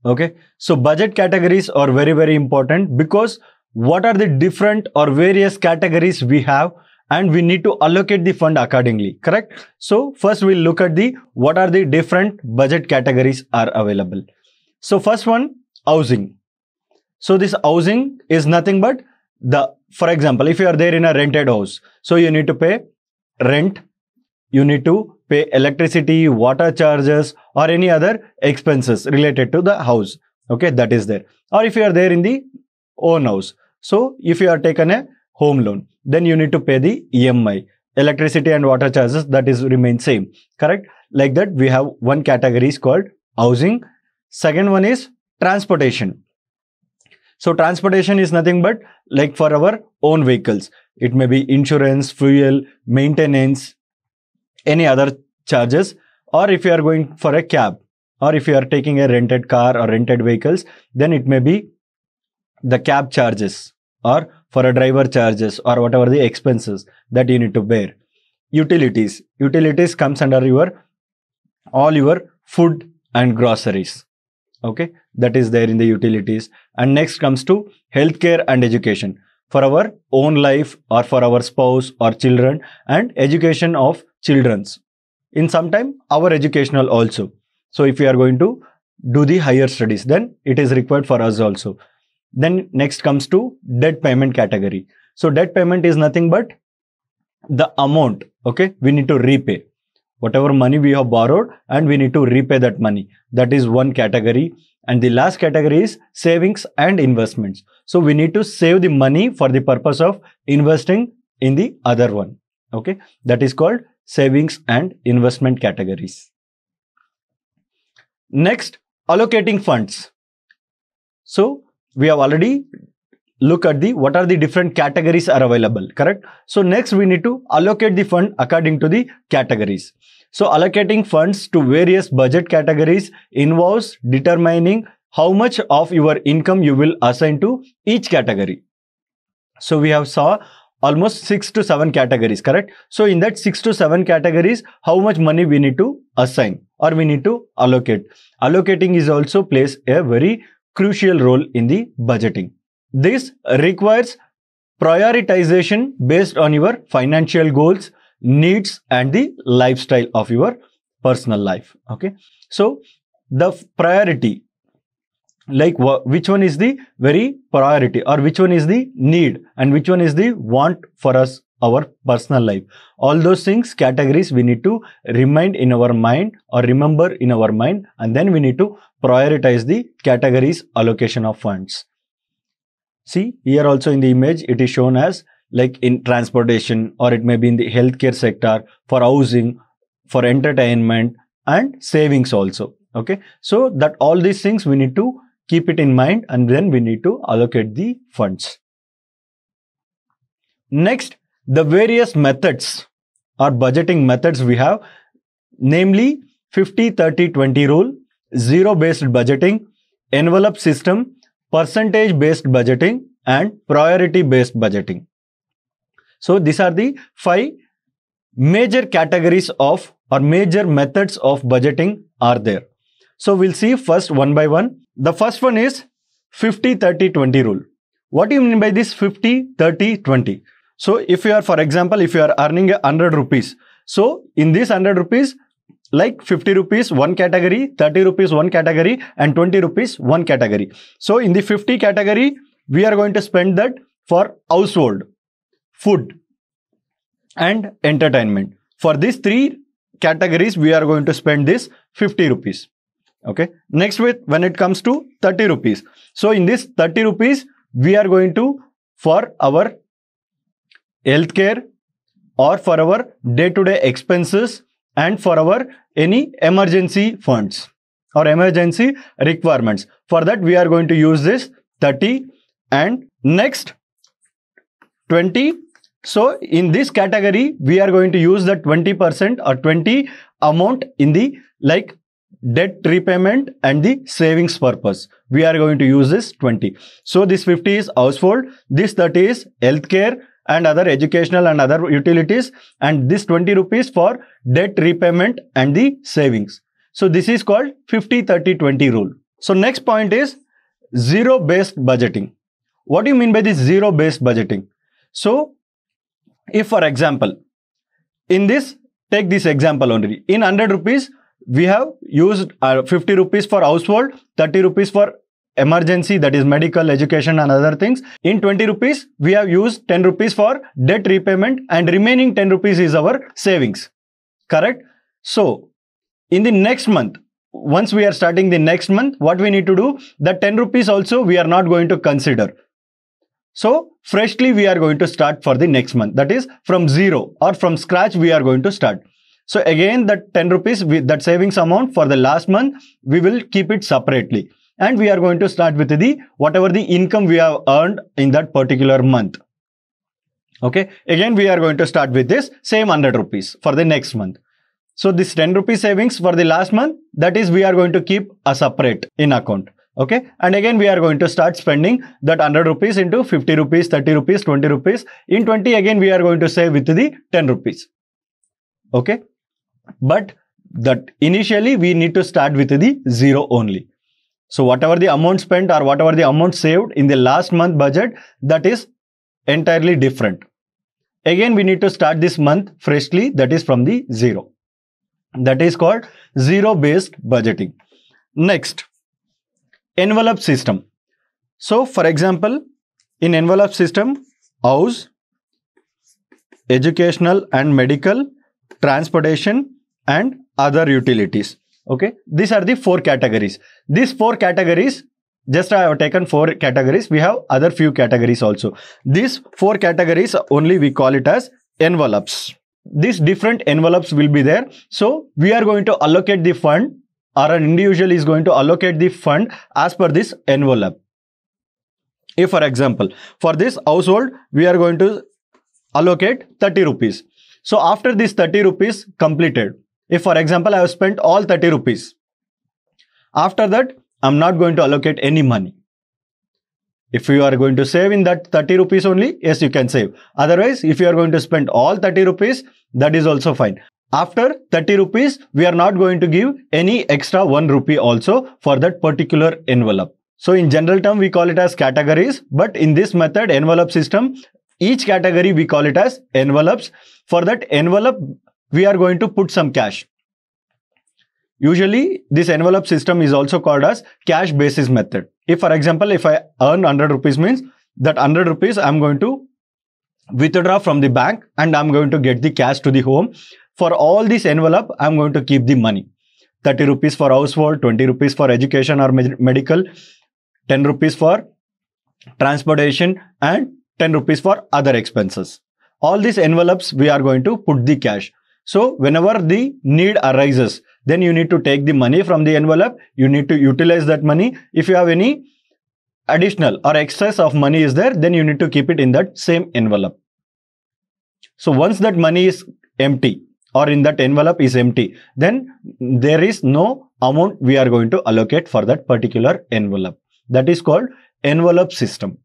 B: Okay, so budget categories are very, very important because what are the different or various categories we have and we need to allocate the fund accordingly, correct? So first we'll look at the what are the different budget categories are available. So first one, housing. So this housing is nothing but for example, if you are there in a rented house, so you need to pay rent, you need to pay electricity, water charges or any other expenses related to the house. Okay, that is there. Or if you are there in the own house, so if you are taken a home loan, then you need to pay the EMI, electricity and water charges, that is remain same, correct? Like that, we have one category is called housing. Second one is transportation. So transportation is nothing but like for our own vehicles. It may be insurance, fuel, maintenance, any other charges, or if you are going for a cab, or if you are taking a rented car or rented vehicles, then it may be the cab charges or for a driver charges or whatever the expenses that you need to bear. Utilities. Utilities comes under all your food and groceries. Okay, that is there in the utilities. And next comes to healthcare and education for our own life or for our spouse or children and education of children's. in some time our educational also. So if we are going to do the higher studies, then it is required for us also. Then next comes to debt payment category. So debt payment is nothing but the amount, okay, we need to repay. Whatever money we have borrowed and we need to repay that money. That is one category. And the last category is savings and investments. So we need to save the money for the purpose of investing in the other one. Okay, that is called savings and investment categories. Next, allocating funds. So we have already looked at the what are the different categories are available, correct? So next we need to allocate the fund according to the categories. So allocating funds to various budget categories involves determining how much of your income you will assign to each category. So we have saw almost 6 to 7 categories, correct? So in that 6 to 7 categories, how much money we need to assign or we need to allocate. Allocating is also plays a very crucial role in the budgeting. This requires prioritization based on your financial goals, needs and the lifestyle of your personal life. Okay, so the priority, like which one is the very priority or which one is the need and which one is the want for us, our personal life, all those things, categories we need to remind in our mind or remember in our mind, and then we need to prioritize the categories allocation of funds. See here also in the image it is shown as like in transportation, or it may be in the healthcare sector, for housing, for entertainment and savings also. Okay, so that all these things we need to keep it in mind and then we need to allocate the funds. Next, the various methods or budgeting methods we have, namely 50-30-20 rule, zero based budgeting, envelope system, percentage based budgeting and priority based budgeting. So these are the 5 major categories of or major methods of budgeting are there. So we'll see first one by one. The first one is 50-30-20 rule. What do you mean by this 50-30-20? So if you are, for example, if you are earning 100 rupees, so in this 100 rupees, like 50 rupees one category, 30 rupees one category and 20 rupees one category. So in the 50 category, we are going to spend that for household, food and entertainment. For these 3 categories, we are going to spend this 50 rupees. Okay. Next, when it comes to 30 rupees. So in this 30 rupees, we are going to for our healthcare or for our day-to-day expenses and for our any emergency funds or emergency requirements. For that, we are going to use this 30 and next 20. So in this category, we are going to use the 20% or 20 amount in the like debt repayment and the savings purpose. We are going to use this 20. So this 50 is household, this 30 is healthcare and other educational and other utilities, and this 20 rupees for debt repayment and the savings. So this is called 50-30-20 rule. So next point is zero based budgeting. What do you mean by this zero based budgeting? So if for example, in this, take this example only. In 100 rupees, we have used 50 rupees for household, 30 rupees for emergency, that is medical, education and other things. In 20 rupees, we have used 10 rupees for debt repayment and remaining 10 rupees is our savings. Correct? So in the next month, once we are starting the next month, what we need to do, the 10 rupees also we are not going to consider. So freshly we are going to start for the next month. That is from zero or from scratch we are going to start. So again that 10 rupees, that savings amount for the last month, we will keep it separately. And we are going to start with the whatever the income we have earned in that particular month. Okay. Again, we are going to start with this same 100 rupees for the next month. So this 10 rupees savings for the last month, that is we are going to keep a separate in account. Okay. And again, we are going to start spending that 100 rupees into 50 rupees, 30 rupees, 20 rupees. In 20, again, we are going to save with the 10 rupees. Okay. But that initially we need to start with the zero only. So whatever the amount spent or whatever the amount saved in the last month budget, that is entirely different. Again, we need to start this month freshly, that is from the zero. That is called zero-based budgeting. Next, envelope system. So for example, in envelope system, house, educational and medical, transportation and other utilities. Okay, these are the 4 categories. These 4 categories, just I have taken 4 categories. We have other few categories also. These 4 categories only we call it as envelopes. These different envelopes will be there. So we are going to allocate the fund, or an individual is going to allocate the fund as per this envelope. If for example, for this household, we are going to allocate 30 rupees. So after this 30 rupees completed, if for example, I have spent all 30 rupees, after that, I'm not going to allocate any money. If you are going to save in that 30 rupees only, yes, you can save. Otherwise, if you are going to spend all 30 rupees, that is also fine. After 30 rupees, we are not going to give any extra 1 rupee also for that particular envelope. So in general term, we call it as categories, but in this method, envelope system, each category we call it as envelopes. For that envelope, we are going to put some cash. Usually, this envelope system is also called as cash basis method. If for example, if I earn 100 rupees means that 100 rupees I'm going to withdraw from the bank and I'm going to get the cash to the home. For all this envelope, I'm going to keep the money. 30 rupees for household, 20 rupees for education or medical, 10 rupees for transportation and 10 rupees for other expenses. All these envelopes, we are going to put the cash. So whenever the need arises, then you need to take the money from the envelope. You need to utilize that money. If you have any additional or excess of money is there, then you need to keep it in that same envelope. So once that money is empty or in that envelope is empty, then there is no amount we are going to allocate for that particular envelope. That is called envelope system.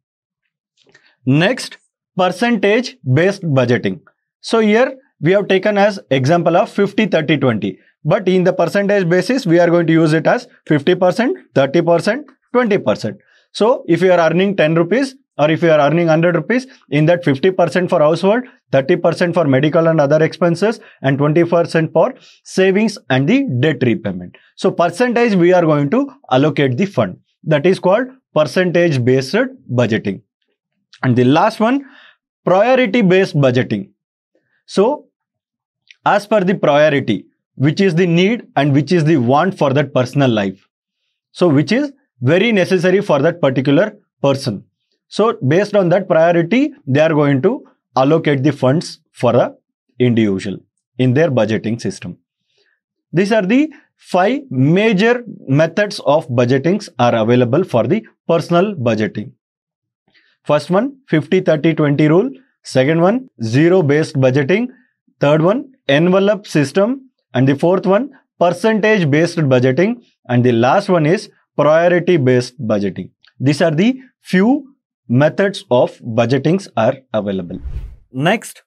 B: Next, percentage based budgeting. So here we have taken as example of 50, 30, 20. But in the percentage basis, we are going to use it as 50%, 30%, 20%. So if you are earning 10 rupees or if you are earning 100 rupees, in that 50% for household, 30% for medical and other expenses and 20% for savings and the debt repayment. So percentage we are going to allocate the fund. That is called percentage based budgeting. And the last one, priority based budgeting. So as per the priority, which is the need and which is the want for that personal life. So which is very necessary for that particular person. So based on that priority, they are going to allocate the funds for a individual in their budgeting system. These are the 5 major methods of budgetings are available for the personal budgeting. First one, 50, 30, 20 rule. Second one, zero based budgeting. Third one, envelope system. And the fourth one, percentage based budgeting. And the last one is priority based budgeting. These are the few methods of budgetings are available. Next,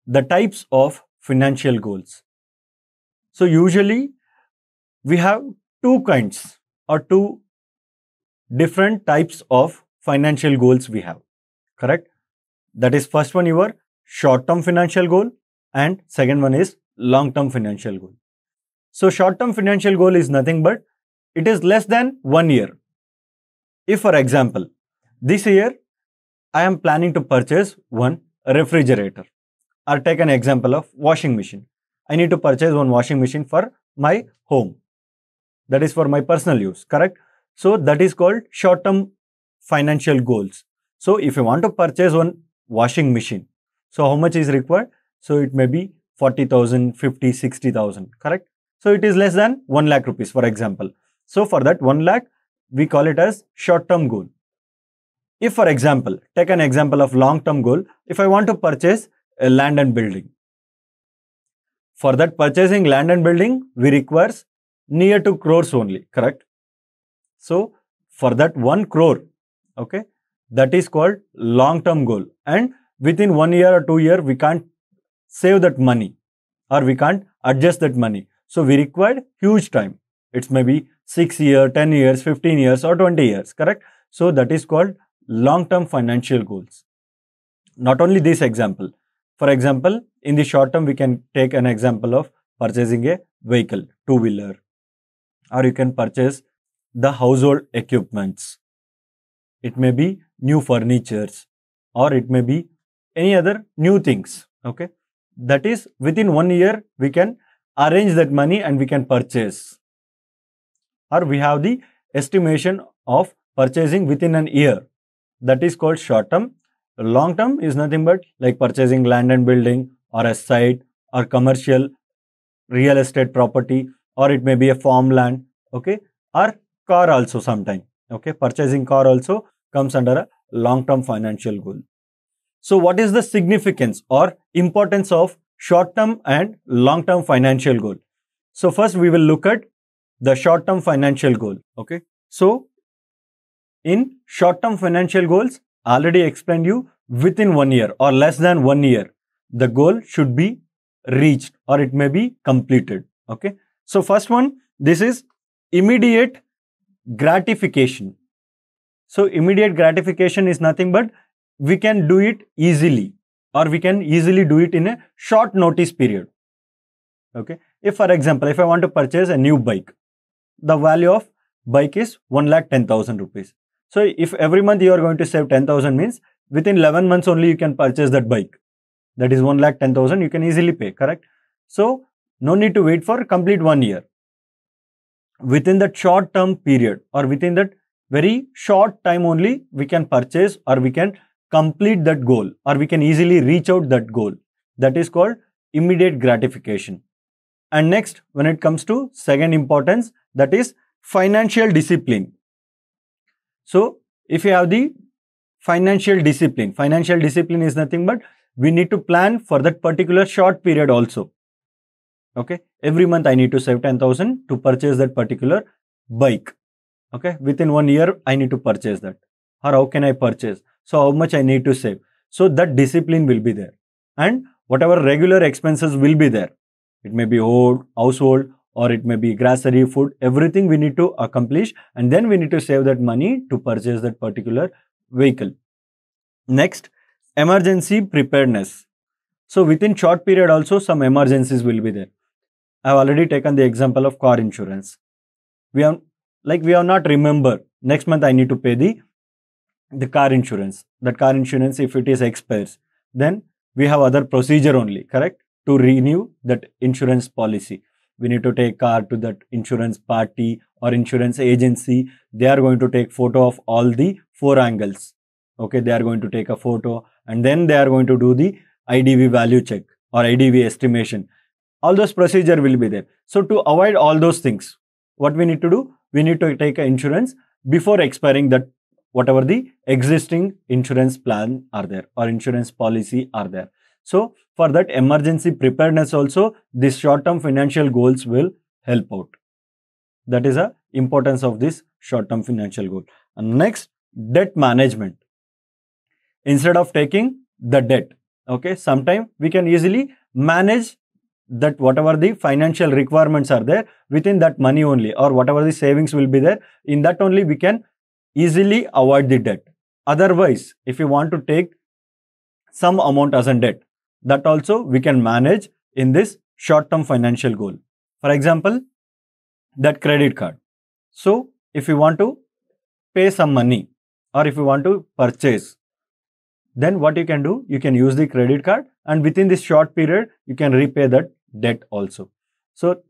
B: the types of financial goals. So usually we have 2 kinds or 2 different types of financial goals we have, correct? That is first one your short-term financial goal and second one is long-term financial goal. So short-term financial goal is nothing but it is less than 1 year. If for example, this year I am planning to purchase one refrigerator, or take an example of washing machine. I need to purchase one washing machine for my home. That is for my personal use, correct? So that is called short-term financial goals. So if you want to purchase one washing machine, so how much is required? So it may be 40,000, 50, 60,000, correct? So it is less than 1 lakh rupees, for example. So for that 1 lakh, we call it as short-term goal. If for example, take an example of long-term goal, if I want to purchase a land and building. For that purchasing land and building, we require near to crores only, correct? So for that 1 crore, okay, that is called long-term goal. And within 1 year or 2 years, we can't save that money or we can't adjust that money. So we require huge time. It's maybe 6 years, 10 years, 15 years or 20 years, correct? So that is called long-term financial goals. Not only this example. For example, in the short term, we can take an example of purchasing a vehicle, two-wheeler, or you can purchase the household equipments. It may be new furnitures, or it may be any other new things. Okay, that is within 1 year we can arrange that money and we can purchase, or we have the estimation of purchasing within an year. That is called short term. Long term is nothing but like purchasing land and building, or a site, or commercial real estate property, or it may be a farmland. Okay, or car also sometime. Okay, purchasing car also comes under a long term financial goal. So what is the significance or importance of short term and long term financial goal? So first we will look at the short term financial goal. Okay, so in short term financial goals, I already explained you within 1 year or less than 1 year, the goal should be reached or it may be completed. Okay, so first one, this is immediate gratification. So immediate gratification is nothing but we can do it easily, or we can easily do it in a short notice period. Okay, if for example, if I want to purchase a new bike, the value of bike is 1,10,000 rupees. So if every month you are going to save 10,000 means within 11 months only you can purchase that bike. That is 1,10,000 you can easily pay, correct? So no need to wait for complete 1 year. Within that short term period or within that very short time only we can purchase or we can complete that goal or we can easily reach out that goal. That is called immediate gratification. And next, when it comes to second importance, that is financial discipline. So if you have the financial discipline is nothing but we need to plan for that particular short period also. Okay, every month I need to save 10,000 to purchase that particular bike. Okay, within 1 year I need to purchase that. Or how can I purchase? So how much I need to save? So that discipline will be there. And whatever regular expenses will be there. It may be household or it may be grocery, food, everything we need to accomplish, and then we need to save that money to purchase that particular vehicle. Next, emergency preparedness. So within short period also some emergencies will be there. I have already taken the example of car insurance. We have not remember next month I need to pay the car insurance. That car insurance, if it is expires, then we have other procedure only, correct? To renew that insurance policy. We need to take car to that insurance party or insurance agency. They are going to take photo of all the 4 angles. Okay, they are going to take a photo and then they are going to do the IDV value check or IDV estimation. All those procedure will be there. So to avoid all those things, what we need to do? We need to take an insurance before expiring that whatever the existing insurance plan are there or insurance policy are there. So for that emergency preparedness also, these short-term financial goals will help out. That is the importance of this short-term financial goal. And next, debt management. Instead of taking the debt, okay, sometimes we can easily manage that whatever the financial requirements are there within that money only, or whatever the savings will be there, in that only we can easily avoid the debt. Otherwise, if you want to take some amount as a debt, that also we can manage in this short-term financial goal. For example, that credit card. So if you want to pay some money or if you want to purchase, then what you can do, you can use the credit card and within this short period, you can repay that debt also. So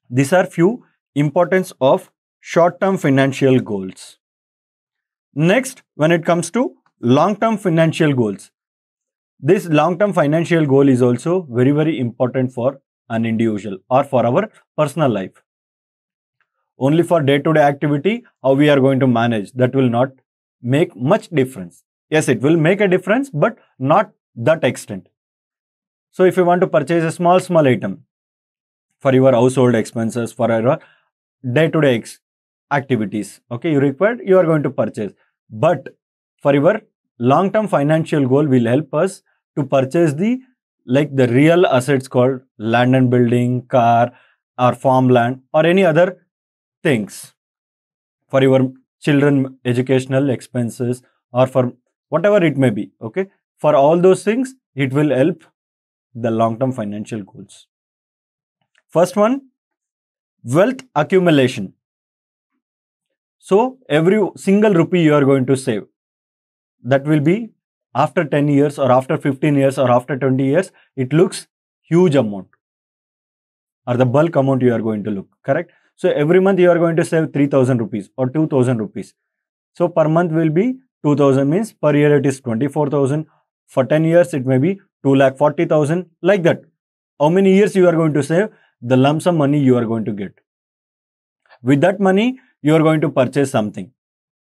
B: these are few importance of short-term financial goals. Next, when it comes to long-term financial goals, this long-term financial goal is also very, very important for an individual or for our personal life. Only for day-to-day activity, how we are going to manage, that will not make much difference. Yes, it will make a difference, but not that extent. So if you want to purchase a small item for your household expenses, for your day-to-day activities, okay, you are going to purchase. But for your long-term financial goal will help us to purchase the real assets called land and building, car or farmland or any other things for your children educational expenses or for whatever it may be. Okay, for all those things it will help the long-term financial goals. First one, wealth accumulation. So every single rupee you are going to save, that will be after 10 years or after 15 years or after 20 years, it looks huge amount or the bulk amount you are going to look, correct? So every month you are going to save 3000 rupees or 2000 rupees. So per month will be 2000, means per year it is 24,000. For 10 years it may be 2,40,000, like that. How many years you are going to save? The lump sum money you are going to get. With that money, you are going to purchase something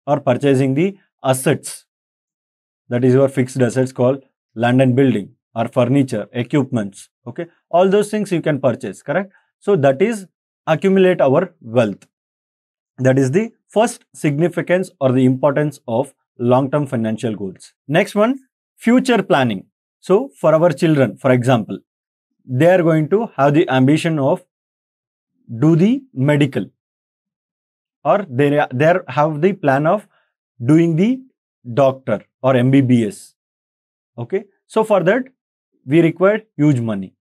B: or purchasing the assets. That is your fixed assets called land and building or furniture, equipments. Okay, all those things you can purchase, correct? So that is accumulate our wealth. That is the first significance or the importance of long-term financial goals. Next one, future planning. So for our children, for example, they are going to have the ambition of do the medical, or they have the plan of doing the doctor or MBBS. Okay, so for that we require huge money.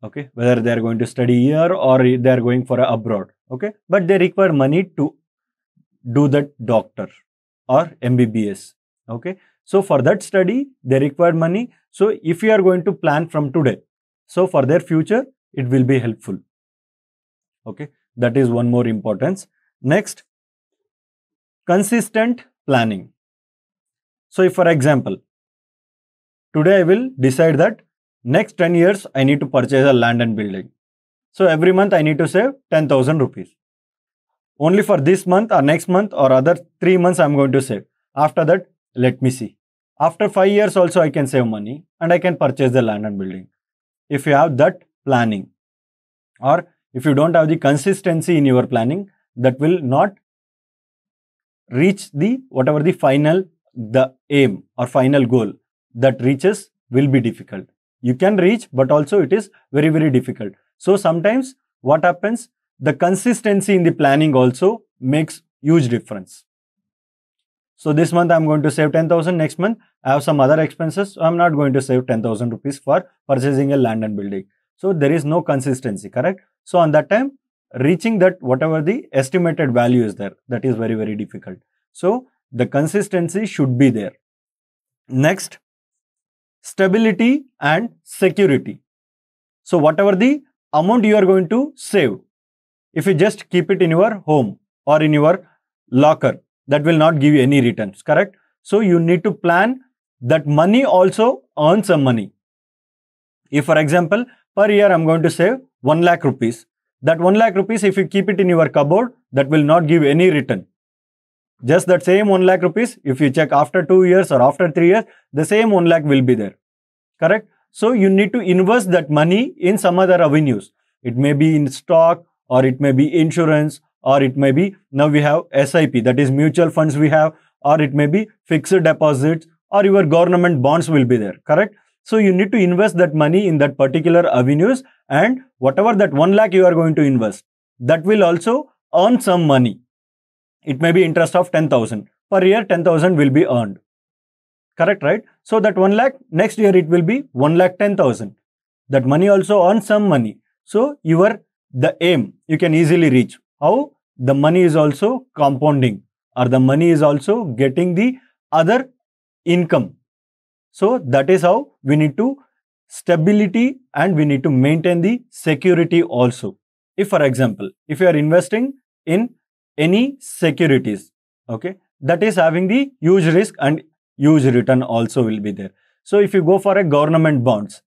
B: Okay, whether they are going to study here or they are going for abroad. Okay, but they require money to do that doctor or MBBS. Okay, so for that study they require money. So if you are going to plan from today, so for their future it will be helpful. Okay, that is one more importance. Next, consistent planning. So if for example, today I will decide that next 10 years I need to purchase a land and building. So every month I need to save 10,000 rupees. Only for this month or next month or other 3 months I am going to save. After that, let me see. After 5 years also I can save money and I can purchase the land and building. If you have that planning, or if you don't have the consistency in your planning, that will not reach the whatever the final, the aim or final goal that reaches will be difficult. You can reach, but also it is very, very difficult. So sometimes what happens, the consistency in the planning also makes huge difference. So this month I am going to save 10,000, next month I have some other expenses, so I am not going to save 10,000 rupees for purchasing a land and building. So there is no consistency, correct? So on that time, reaching that whatever the estimated value is there, that is very, very difficult. So the consistency should be there. Next, stability and security. So whatever the amount you are going to save, if you just keep it in your home or in your locker, that will not give you any returns, correct? So you need to plan that money also earns some money. If for example, per year I am going to save 1 lakh rupees, that 1 lakh rupees, if you keep it in your cupboard, that will not give any return. Just that same 1 lakh rupees, if you check after 2 years or after 3 years, the same 1 lakh will be there, correct? So you need to invest that money in some other avenues. It may be in stock, or it may be insurance, or it may be, now we have SIP, that is mutual funds we have, or it may be fixed deposits, or your government bonds will be there, correct? So you need to invest that money in that particular avenues, and whatever that 1 lakh you are going to invest, that will also earn some money. It may be interest of 10,000. Per year 10,000 will be earned. Correct, right? So that 1 lakh, next year it will be 1,10,000. That money also earns some money. So the aim you can easily reach. How? The money is also compounding, or the money is also getting the other income. So that is how we need to stability, and we need to maintain the security also. If for example, if you are investing in any securities, okay, that is having the huge risk and huge return also will be there. So if you go for a government bonds,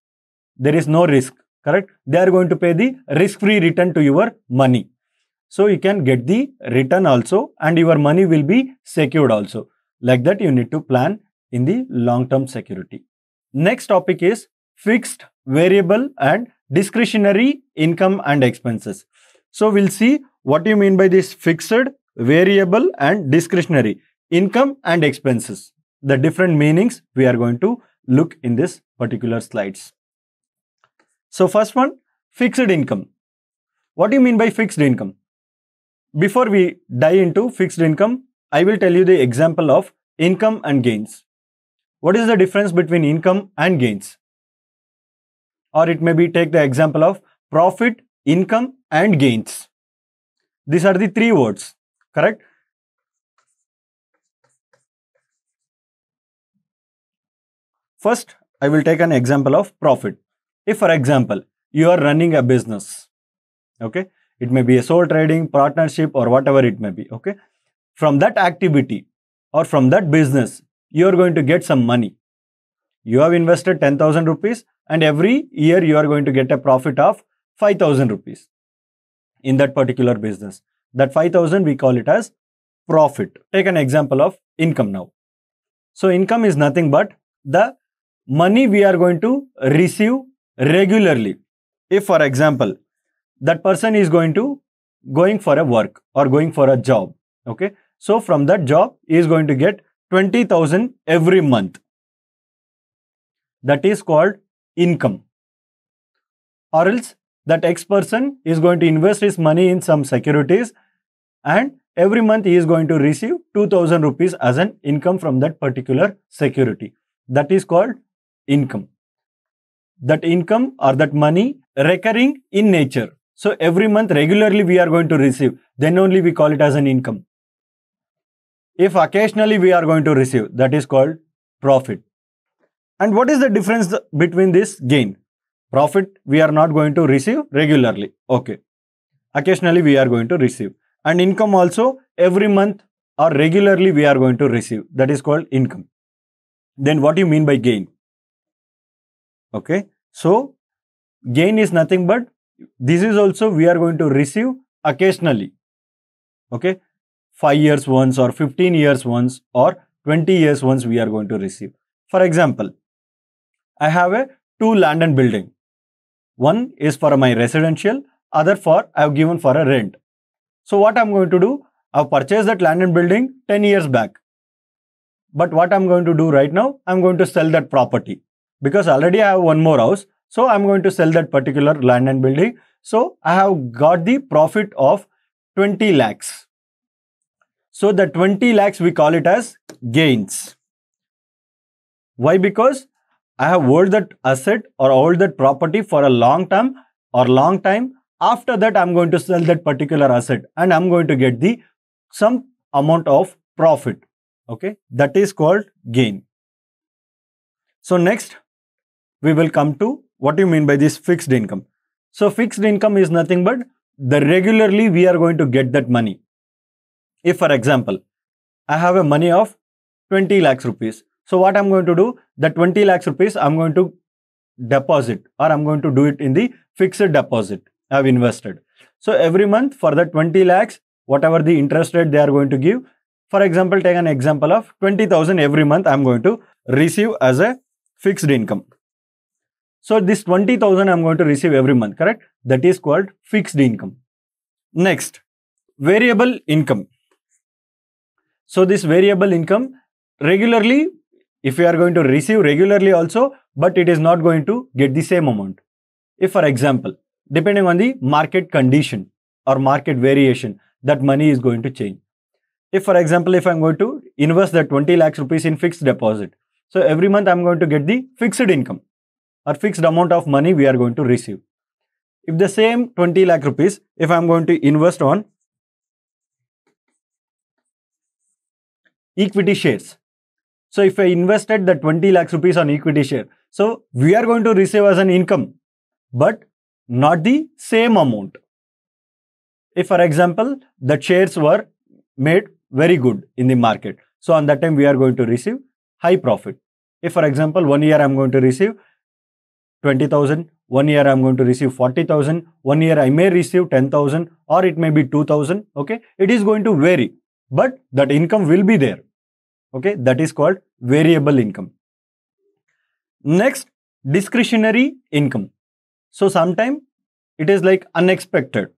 B: there is no risk, correct? They are going to pay the risk-free return to your money. So you can get the return also, and your money will be secured also. Like that you need to plan in the long-term security. Next topic is fixed, variable and discretionary income and expenses. So we'll see what you mean by this fixed, variable and discretionary income and expenses. The different meanings we are going to look in this particular slides. So first one, fixed income. What do you mean by fixed income? Before we dive into fixed income, I will tell you the example of income and gains. What is the difference between income and gains? Or it may be, take the example of profit income and gains. These are the three words, correct? First, I will take an example of profit. If, for example, you are running a business, okay, it may be a sole trading, partnership, or whatever it may be, okay, from that activity or from that business, you are going to get some money. You have invested 10,000 rupees and every year you are going to get a profit of 5,000 rupees in that particular business. That 5,000 we call it as profit. Take an example of income now. So income is nothing but the money we are going to receive regularly. If, for example, that person is going for a work or going for a job, okay, so from that job he is going to get 20,000 every month. That is called income. Or else that X person is going to invest his money in some securities and every month he is going to receive 2,000 rupees as an income from that particular security. That is called income. That income or that money recurring in nature. So every month regularly we are going to receive, then only we call it as an income. If occasionally we are going to receive, that is called profit. And what is the difference between this gain? Profit we are not going to receive regularly, okay. Occasionally we are going to receive. And income also every month or regularly we are going to receive. That is called income. Then what do you mean by gain? Okay, so gain is nothing but this is also we are going to receive occasionally. Okay, 5 years once or 15 years once or 20 years once we are going to receive. For example, I have 2 land and building. One is for my residential, other for I have given for a rent. So what I am going to do? I have purchased that land and building 10 years back. But what I am going to do right now? I am going to sell that property. Because already I have one more house. So I am going to sell that particular land and building. So I have got the profit of 20 lakhs. So the 20 lakhs we call it as gains. Why? Because I have held that asset or hold that property for a long term or long time. After that, I am going to sell that particular asset and I am going to get the some amount of profit. Okay, that is called gain. So next, we will come to what you mean by this fixed income. So fixed income is nothing but the regularly we are going to get that money. If, for example, I have a money of 20 lakhs rupees. So what I'm going to do, the 20 lakhs rupees I'm going to deposit or I'm going to do it in the fixed deposit I have invested. So every month for the 20 lakhs, whatever the interest rate they are going to give, for example, take an example of 20,000 every month I'm going to receive as a fixed income. So this 20,000 I'm going to receive every month, correct? That is called fixed income. Next, variable income. So this variable income regularly, if you are going to receive regularly also, but it is not going to get the same amount. If, for example, depending on the market condition or market variation, that money is going to change. If, for example, if I'm going to invest the 20 lakhs rupees in fixed deposit, so every month I'm going to get the fixed income or fixed amount of money we are going to receive. If the same 20 lakh rupees, if I'm going to invest on equity shares, so if I invested the 20 lakhs rupees on equity share, so we are going to receive as an income, but not the same amount. If, for example, the shares were made very good in the market, so on that time we are going to receive high profit. If, for example, 1 year I'm going to receive 20,000, 1 year I'm going to receive 40,000, 1 year I may receive 10,000 or it may be 2,000, okay, it is going to vary, but that income will be there. Okay, that is called variable income. Next, discretionary income. So sometimes it is like unexpected.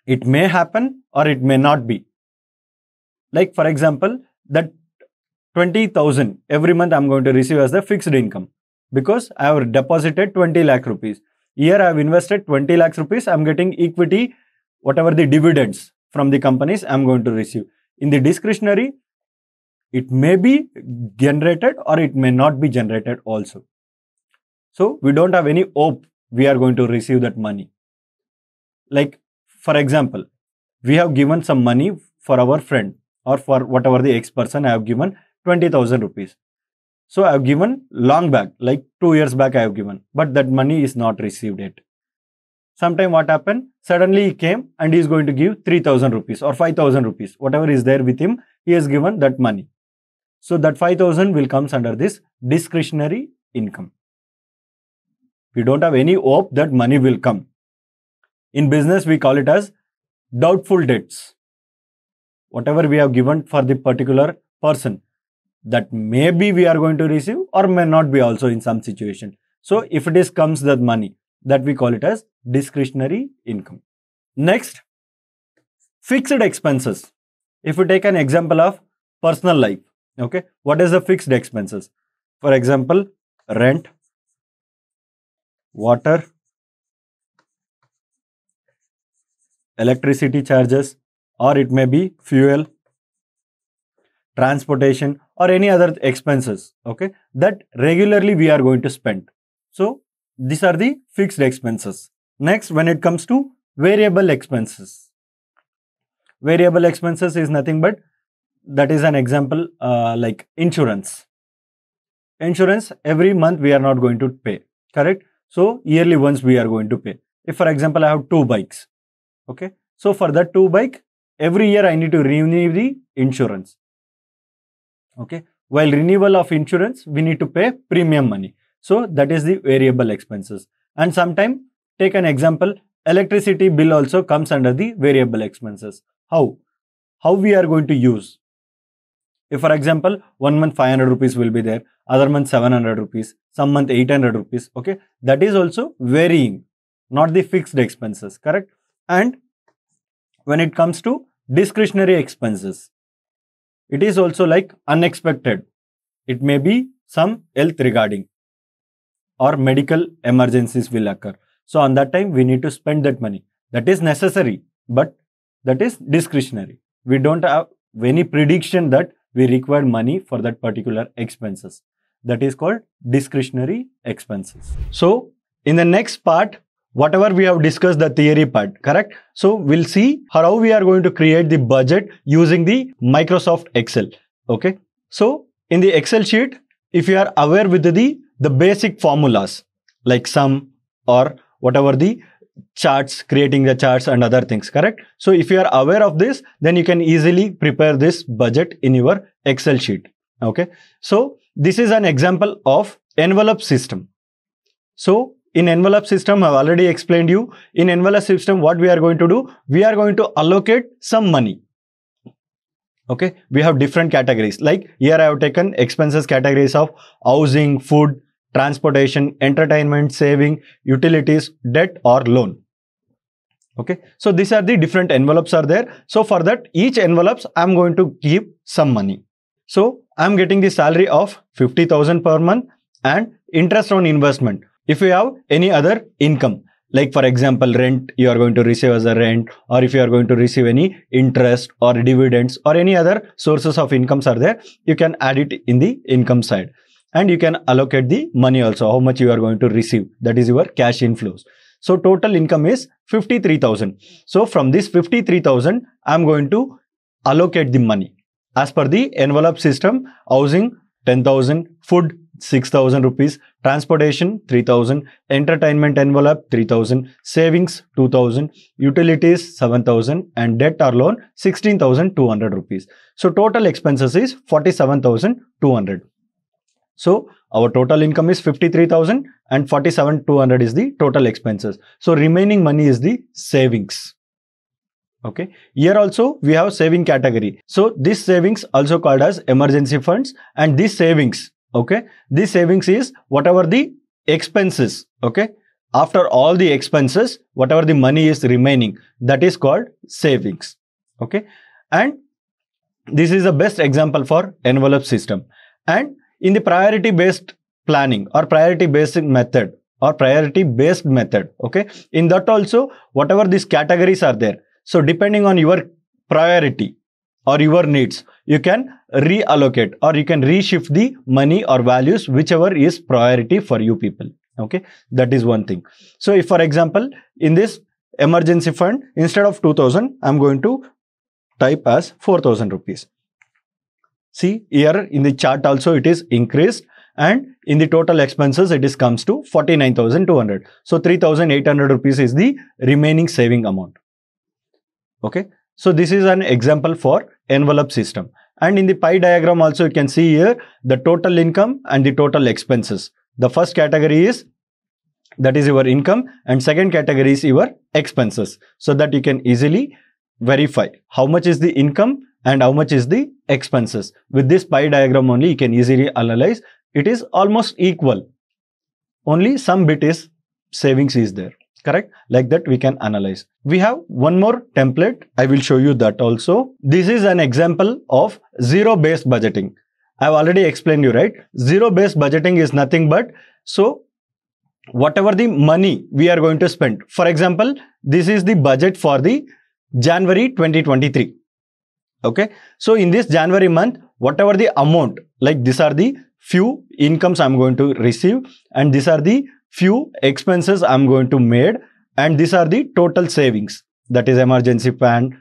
B: It may happen or it may not be. Like, for example, that 20,000 every month I'm going to receive as the fixed income because I have deposited 20 lakh rupees. Here I have invested 20 lakhs rupees. I'm getting equity, whatever the dividends from the companies I'm going to receive. In the discretionary, it may be generated or it may not be generated also. So we don't have any hope we are going to receive that money. Like, for example, we have given some money for our friend, or for whatever the X person, I have given 20,000 rupees. So I have given long back, like 2 years back I have given, but that money is not received yet. Sometime what happened? Suddenly he came and he is going to give 3,000 rupees or 5,000 rupees, whatever is there with him, he has given that money. So that 5,000 will comes under this discretionary income. We don't have any hope that money will come. In business, we call it as doubtful debts. Whatever we have given for the particular person, that maybe we are going to receive or may not be also in some situation. So if it is comes that money, that we call it as discretionary income. Next, fixed expenses. If we take an example of personal life, okay, what is the fixed expenses? For example, rent, water, electricity charges, or it may be fuel, transportation, or any other expenses, okay, that regularly we are going to spend. So these are the fixed expenses. Next, when it comes to variable expenses, variable expenses is nothing but, that is an example like insurance. Insurance, every month we are not going to pay, correct? So yearly once we are going to pay. If for example I have 2 bikes, okay, so for that 2 bike, every year I need to renew the insurance. Okay, while renewal of insurance, we need to pay premium money. So that is the variable expenses. And sometime, take an example, electricity bill also comes under the variable expenses. How we are going to use? If for example, 1 month 500 rupees will be there, other month 700 rupees, some month 800 rupees, okay, that is also varying, not the fixed expenses, correct? And when it comes to discretionary expenses, it is also like unexpected. It may be some health regarding or medical emergencies will occur. So on that time, we need to spend that money. That is necessary, but that is discretionary. We don't have any prediction that we require money for that particular expenses. That is called discretionary expenses. So in the next part, whatever we have discussed the theory part, correct? So we'll see how we are going to create the budget using the Microsoft Excel. Okay. So in the Excel sheet, if you are aware with the basic formulas like sum or whatever the charts, creating the charts and other things, correct? So if you are aware of this, then you can easily prepare this budget in your Excel sheet. Okay. So this is an example of envelope system. So in envelope system, I've already explained you. In envelope system, what we are going to do? We are going to allocate some money. Okay. We have different categories. Like here I have taken expenses categories of housing, food, transportation, entertainment, saving, utilities, debt or loan. Okay. So these are the different envelopes are there. So for that, each envelopes, I'm going to keep some money. So I'm getting the salary of 50,000 per month and interest on investment. If you have any other income, like for example, rent, you are going to receive as a rent, or if you are going to receive any interest or dividends or any other sources of incomes are there, you can add it in the income side. And you can allocate the money also, how much you are going to receive. That is your cash inflows. So total income is 53,000. So from this 53,000, I'm going to allocate the money. As per the envelope system, housing 10,000, food 6,000 rupees, transportation 3,000, entertainment envelope 3,000, savings 2,000, utilities 7,000 and debt or loan 16,200 rupees. So total expenses is 47,200. So our total income is 53,000 and 47,200 is the total expenses. So remaining money is the savings. Okay. Here also we have saving category. So this savings also called as emergency funds, and this savings, okay, this savings is whatever the expenses, okay, after all the expenses, whatever the money is remaining, that is called savings. Okay. And this is the best example for envelope system. And in the priority based planning or priority based method, okay, in that also whatever these categories are there. So depending on your priority or your needs, you can reallocate or you can reshift the money or values whichever is priority for you people. Okay, that is one thing. So if for example, in this emergency fund, instead of 2000, I'm going to type as 4000 rupees. See here in the chart also it is increased, and in the total expenses it is comes to 49,200. So 3,800 rupees is the remaining saving amount. Okay. So this is an example for envelope system. And in the pie diagram also you can see here the total income and the total expenses. The first category is, that is your income, and second category is your expenses, so that you can easily verify how much is the income and how much is the expenses. With this pie diagram only you can easily analyze. It is almost equal. Only some bit is savings is there. Correct? Like that we can analyze. We have one more template. I will show you that also. This is an example of zero-based budgeting. I have already explained you, right? Zero-based budgeting is nothing but, so whatever the money we are going to spend. For example, this is the budget for the January 2023. Okay. So in this January month, whatever the amount, like these are the few incomes I'm going to receive, and these are the few expenses I'm going to made, and these are the total savings, that is emergency fund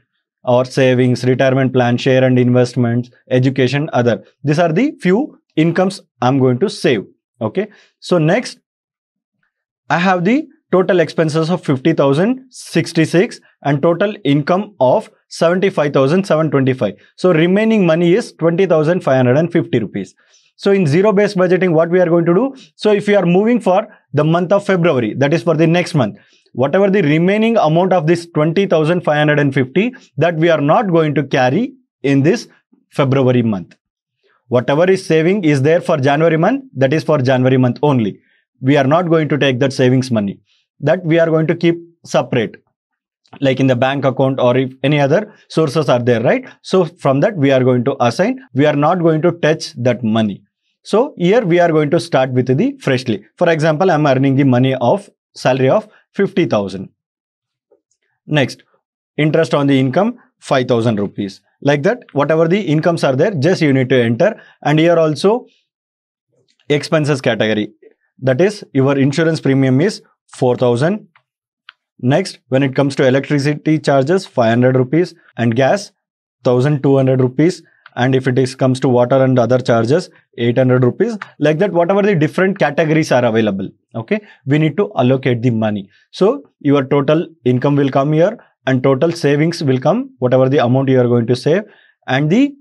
B: or savings, retirement plan, share and investments, education, other. These are the few incomes I'm going to save. Okay. So next I have the total expenses of 50,066 and total income of 75,725. So remaining money is 20,550 rupees. So in zero-based budgeting, what we are going to do? So if you are moving for the month of February, that is for the next month, whatever the remaining amount of this 20,550, that we are not going to carry in this February month. Whatever is saving is there for January month, that is for January month only. We are not going to take that savings money. That we are going to keep separate, like in the bank account, or if any other sources are there, right? So from that we are going to assign. We are not going to touch that money. So here we are going to start with the freshly. For example, I am earning the money of salary of 50,000. Next, interest on the income 5,000 rupees. Like that, whatever the incomes are there, just you need to enter. And here also expenses category, that is your insurance premium is 4,000. Next, when it comes to electricity charges, 500 rupees, and gas 1,200 rupees. And if it comes to water and other charges, 800 rupees. Like that, whatever the different categories are available, okay, we need to allocate the money. So your total income will come here, and total savings will come, whatever the amount you are going to save, and the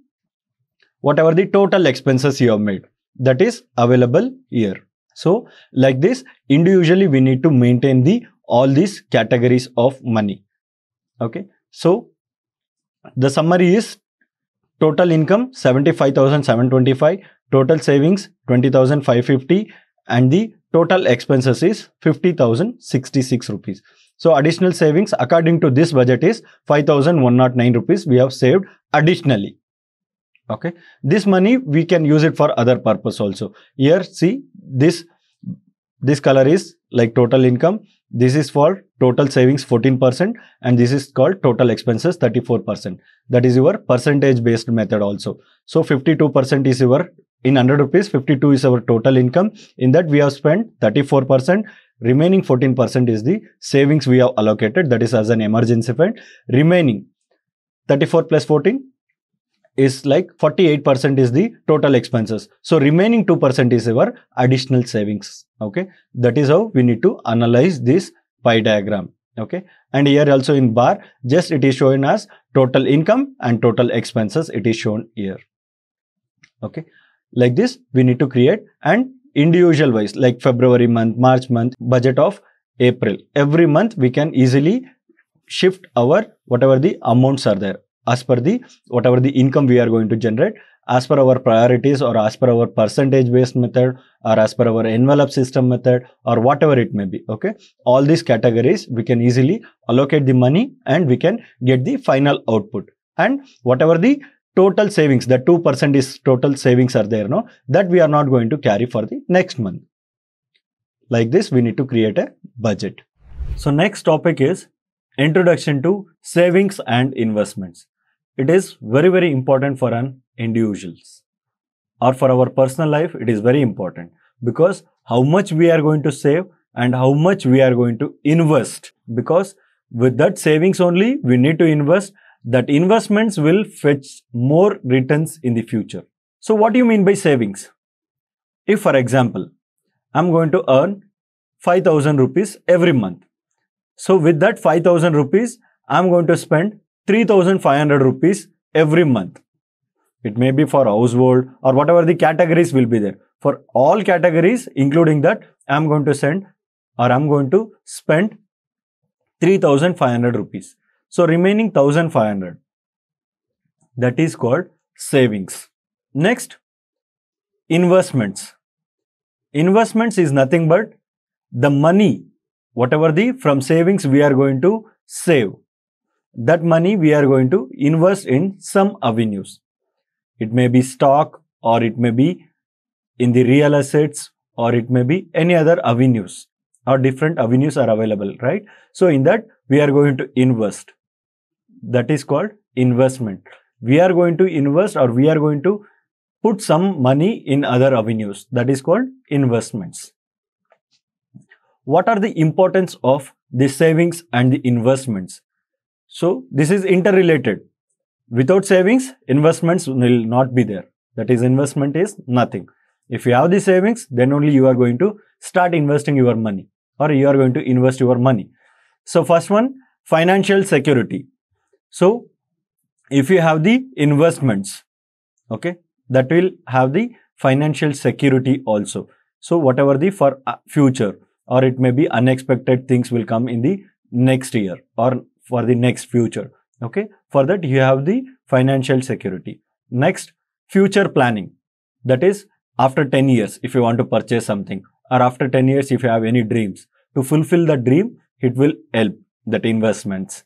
B: whatever the total expenses you have made, that is available here. So like this, individually we need to maintain the all these categories of money. Okay. So the summary is total income 75,725, total savings 20,550, and the total expenses is 50,066 rupees. So additional savings according to this budget is 5,109 rupees we have saved additionally. Okay. This money we can use it for other purpose also. Here see this color is like total income. This is for total savings 14%, and this is called total expenses 34%. That is your percentage based method also. So 52% is your, in 100 rupees, 52 is our total income. In that we have spent 34%. Remaining 14% is the savings we have allocated, that is as an emergency fund. Remaining 34 plus 14 is like 48% is the total expenses. So remaining 2% is our additional savings. Okay. That is how we need to analyze this pie diagram. Okay. And here also in bar, just it is shown as total income and total expenses. It is shown here. Okay. Like this, we need to create, and individual wise, like February month, March month, budget of April. Every month we can easily shift our whatever the amounts are there, as per the whatever the income we are going to generate, as per our priorities, or as per our percentage based method, or as per our envelope system method, or whatever it may be. Okay. All these categories we can easily allocate the money, and we can get the final output. And whatever the total savings, the 2% is total savings are there, no, that we are not going to carry for the next month. Like this, we need to create a budget. So next topic is introduction to savings and investments. It is very, very important for an individuals, or for our personal life. It is very important, because how much we are going to save and how much we are going to invest, because with that savings only we need to invest. That investments will fetch more returns in the future. So what do you mean by savings? If for example, I'm going to earn 5,000 rupees every month. So with that 5,000 rupees, I'm going to spend 3,500 rupees every month. It may be for household or whatever the categories will be there. For all categories, including that, I'm going to spend 3,500 rupees. So remaining 1,500. That is called savings. Next, investments. Investments is nothing but the money, whatever from savings we are going to save. That money we are going to invest in some avenues. It may be stock, or it may be in the real assets, or it may be any other avenues, or different avenues are available, right? So in that we are going to invest. That is called investment. We are going to invest, or we are going to put some money in other avenues. That is called investments. What are the importance of the savings and the investments? So this is interrelated. Without savings, investments will not be there. That is, investment is nothing. If you have the savings, then only you are going to start investing your money, or you are going to invest your money. So first one, financial security. So if you have the investments, okay, that will have the financial security also. So whatever for future, or it may be unexpected things will come in the next year or for the next future. Okay, for that you have the financial security. Next, future planning. That is, after 10 years, if you want to purchase something, or after 10 years, if you have any dreams, to fulfill the dream, it will help that investments.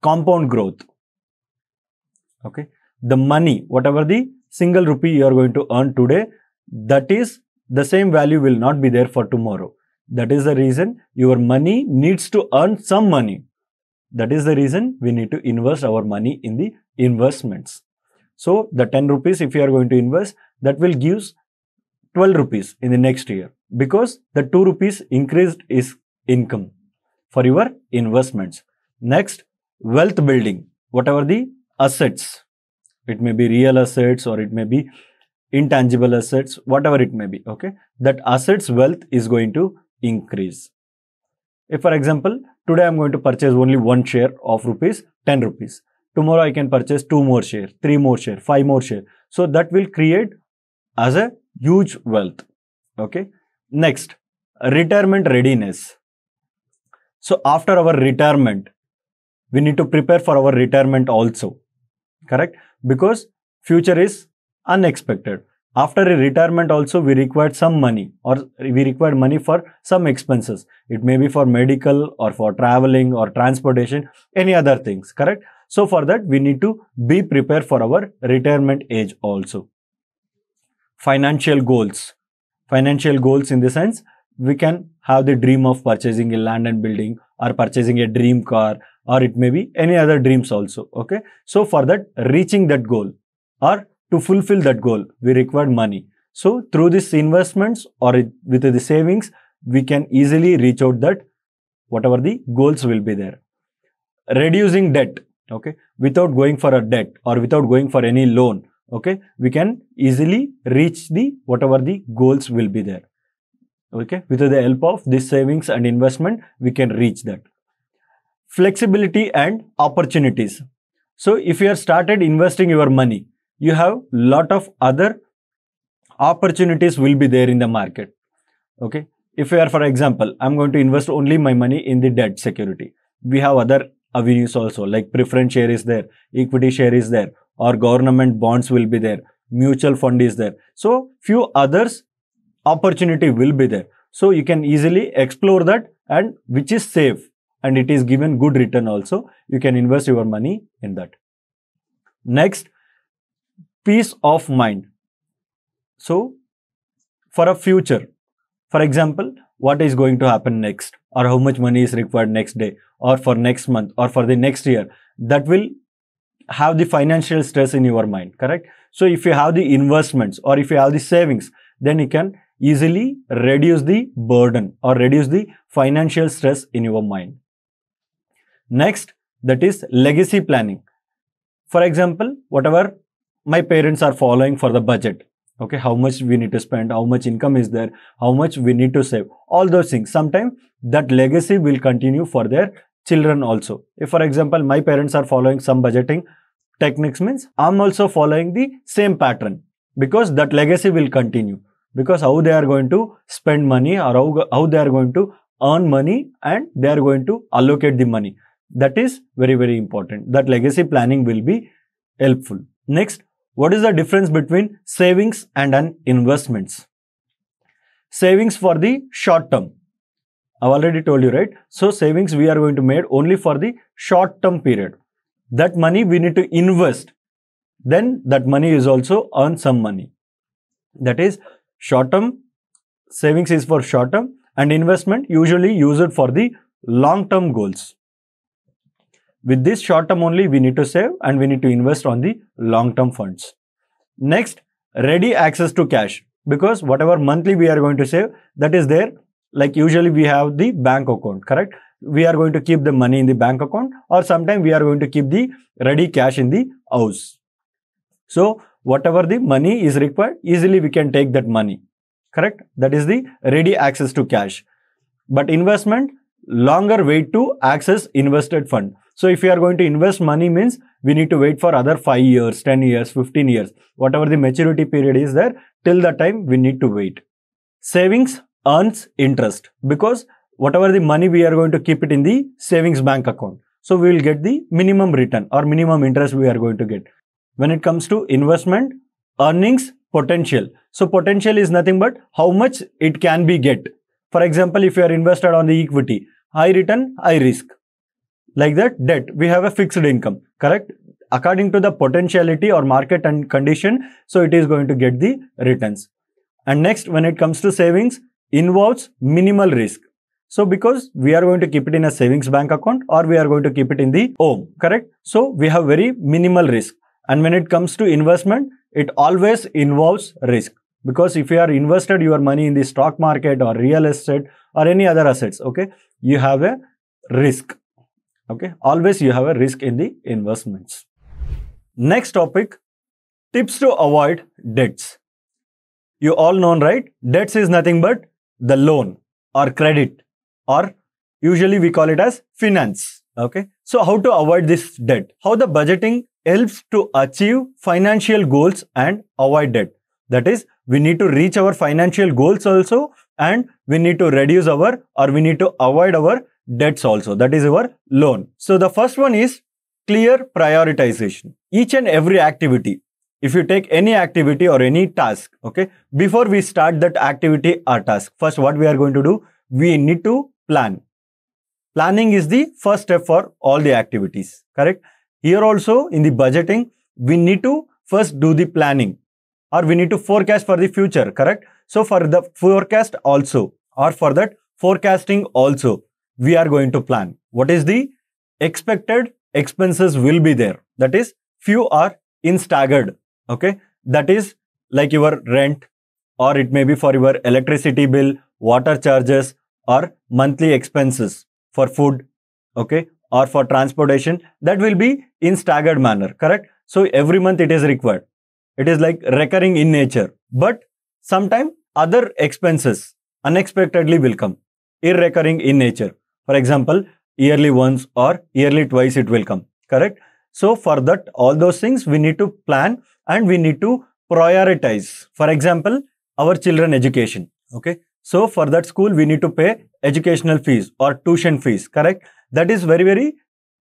B: Compound growth. Okay, the money, whatever the single rupee you are going to earn today, that is the same value will not be there for tomorrow. That is the reason your money needs to earn some money. That is the reason we need to invest our money in the investments. So the 10 rupees, if you are going to invest, that will give 12 rupees in the next year, because the 2 rupees increased is income for your investments. Next, wealth building. Whatever the assets, it may be real assets, or it may be intangible assets, whatever it may be, okay, that assets wealth is going to increase. If for example, today I am going to purchase only one share of rupees 10 rupees. Tomorrow I can purchase 2 more shares, 3 more shares, 5 more shares. So that will create as a huge wealth. Okay. Next, retirement readiness. So after our retirement, we need to prepare for our retirement also. Correct? Because future is unexpected. After a retirement also, we require some money, or we require money for some expenses. It may be for medical, or for traveling, or transportation, any other things. Correct? So for that, we need to be prepared for our retirement age also. Financial goals. Financial goals in the sense, we can have the dream of purchasing a land and building, or purchasing a dream car, or it may be any other dreams also. Okay. So for that, reaching that goal, or to fulfill that goal, we require money. So through these investments, or with the savings, we can easily reach out that whatever the goals will be there. Reducing debt. Okay. Without going for a debt, or without going for any loan, okay, we can easily reach the whatever the goals will be there. Okay. With the help of this savings and investment, we can reach that. Flexibility and opportunities. So if you have started investing your money, you have lot of other opportunities will be there in the market. Okay. If you are, for example, I'm going to invest only my money in the debt security. We have other avenues also, like preference share is there, equity share is there, or government bonds will be there, mutual fund is there. So few others opportunity will be there. So you can easily explore that, and which is safe, and it is given good return also. You can invest your money in that. Next, peace of mind. So for a future, for example, what is going to happen next, or how much money is required next day, or for next month, or for the next year, that will have the financial stress in your mind. Correct? So if you have the investments, or if you have the savings, then you can easily reduce the burden, or reduce the financial stress in your mind. Next, that is legacy planning. For example, whatever my parents are following for the budget, okay, how much we need to spend, how much income is there, how much we need to save, all those things. Sometimes that legacy will continue for their children also. If for example, my parents are following some budgeting techniques, means I'm also following the same pattern, because that legacy will continue. Because how they are going to spend money, or how they are going to earn money, and they are going to allocate the money. That is very, very important. That legacy planning will be helpful. Next, what is the difference between savings and an investments? Savings for the short term. I've already told you, right? So savings we are going to make only for the short term period. That money we need to invest. Then that money is also earn some money. That is short term. Savings is for short term, and investment usually use it for the long term goals. With this short term only we need to save, and we need to invest on the long term funds. Next, ready access to cash, because whatever monthly we are going to save, that is there. Like usually we have the bank account, correct? We are going to keep the money in the bank account, or sometimes we are going to keep the ready cash in the house. So whatever the money is required, easily we can take that money, correct? That is the ready access to cash. But investment, longer wait to access invested fund. So if you are going to invest money, means we need to wait for other 5 years, 10 years, 15 years, whatever the maturity period is there, till the time we need to wait. Savings earns interest, because whatever the money we are going to keep it in the savings bank account. So we will get the minimum return or minimum interest we are going to get. When it comes to investment, earnings potential. So potential is nothing but how much it can be get. For example, if you are invested on the equity, high return, high risk. Like that, debt, we have a fixed income, correct? According to the potentiality or market and condition, so it is going to get the returns. And next, when it comes to savings, involves minimal risk. So because we are going to keep it in a savings bank account, or we are going to keep it in the home, correct? So we have very minimal risk. And when it comes to investment, it always involves risk. Because if you are invested your money in the stock market or real estate or any other assets, okay, you have a risk. Okay, always you have a risk in the investments. Next topic, tips to avoid debts. You all know, right? Debts is nothing but the loan or credit, or usually we call it as finance. Okay, so how to avoid this debt? How the budgeting helps to achieve financial goals and avoid debt. That is, we need to reach our financial goals also, and we need to reduce our, or we need to avoid our debts also. That is our loan. So the first one is clear prioritization. Each and every activity, if you take any activity or any task, okay, before we start that activity or task, first what we are going to do, we need to plan. Planning is the first step for all the activities, correct? Here also in the budgeting, we need to first do the planning, or we need to forecast for the future, correct? So for the forecast also, or for that forecasting also, we are going to plan. What is the expected expenses will be there? That is, few are in staggered, okay? That is like your rent, or it may be for your electricity bill, water charges, or monthly expenses for food, okay, or for transportation. That will be in staggered manner, correct? So every month it is required. It is like recurring in nature. But sometimes other expenses unexpectedly will come, irrecurring in nature. For example, yearly once or yearly twice it will come, correct? So for that, all those things we need to plan, and we need to prioritize. For example, our children education, okay? So for that school, we need to pay educational fees or tuition fees, correct? That is very, very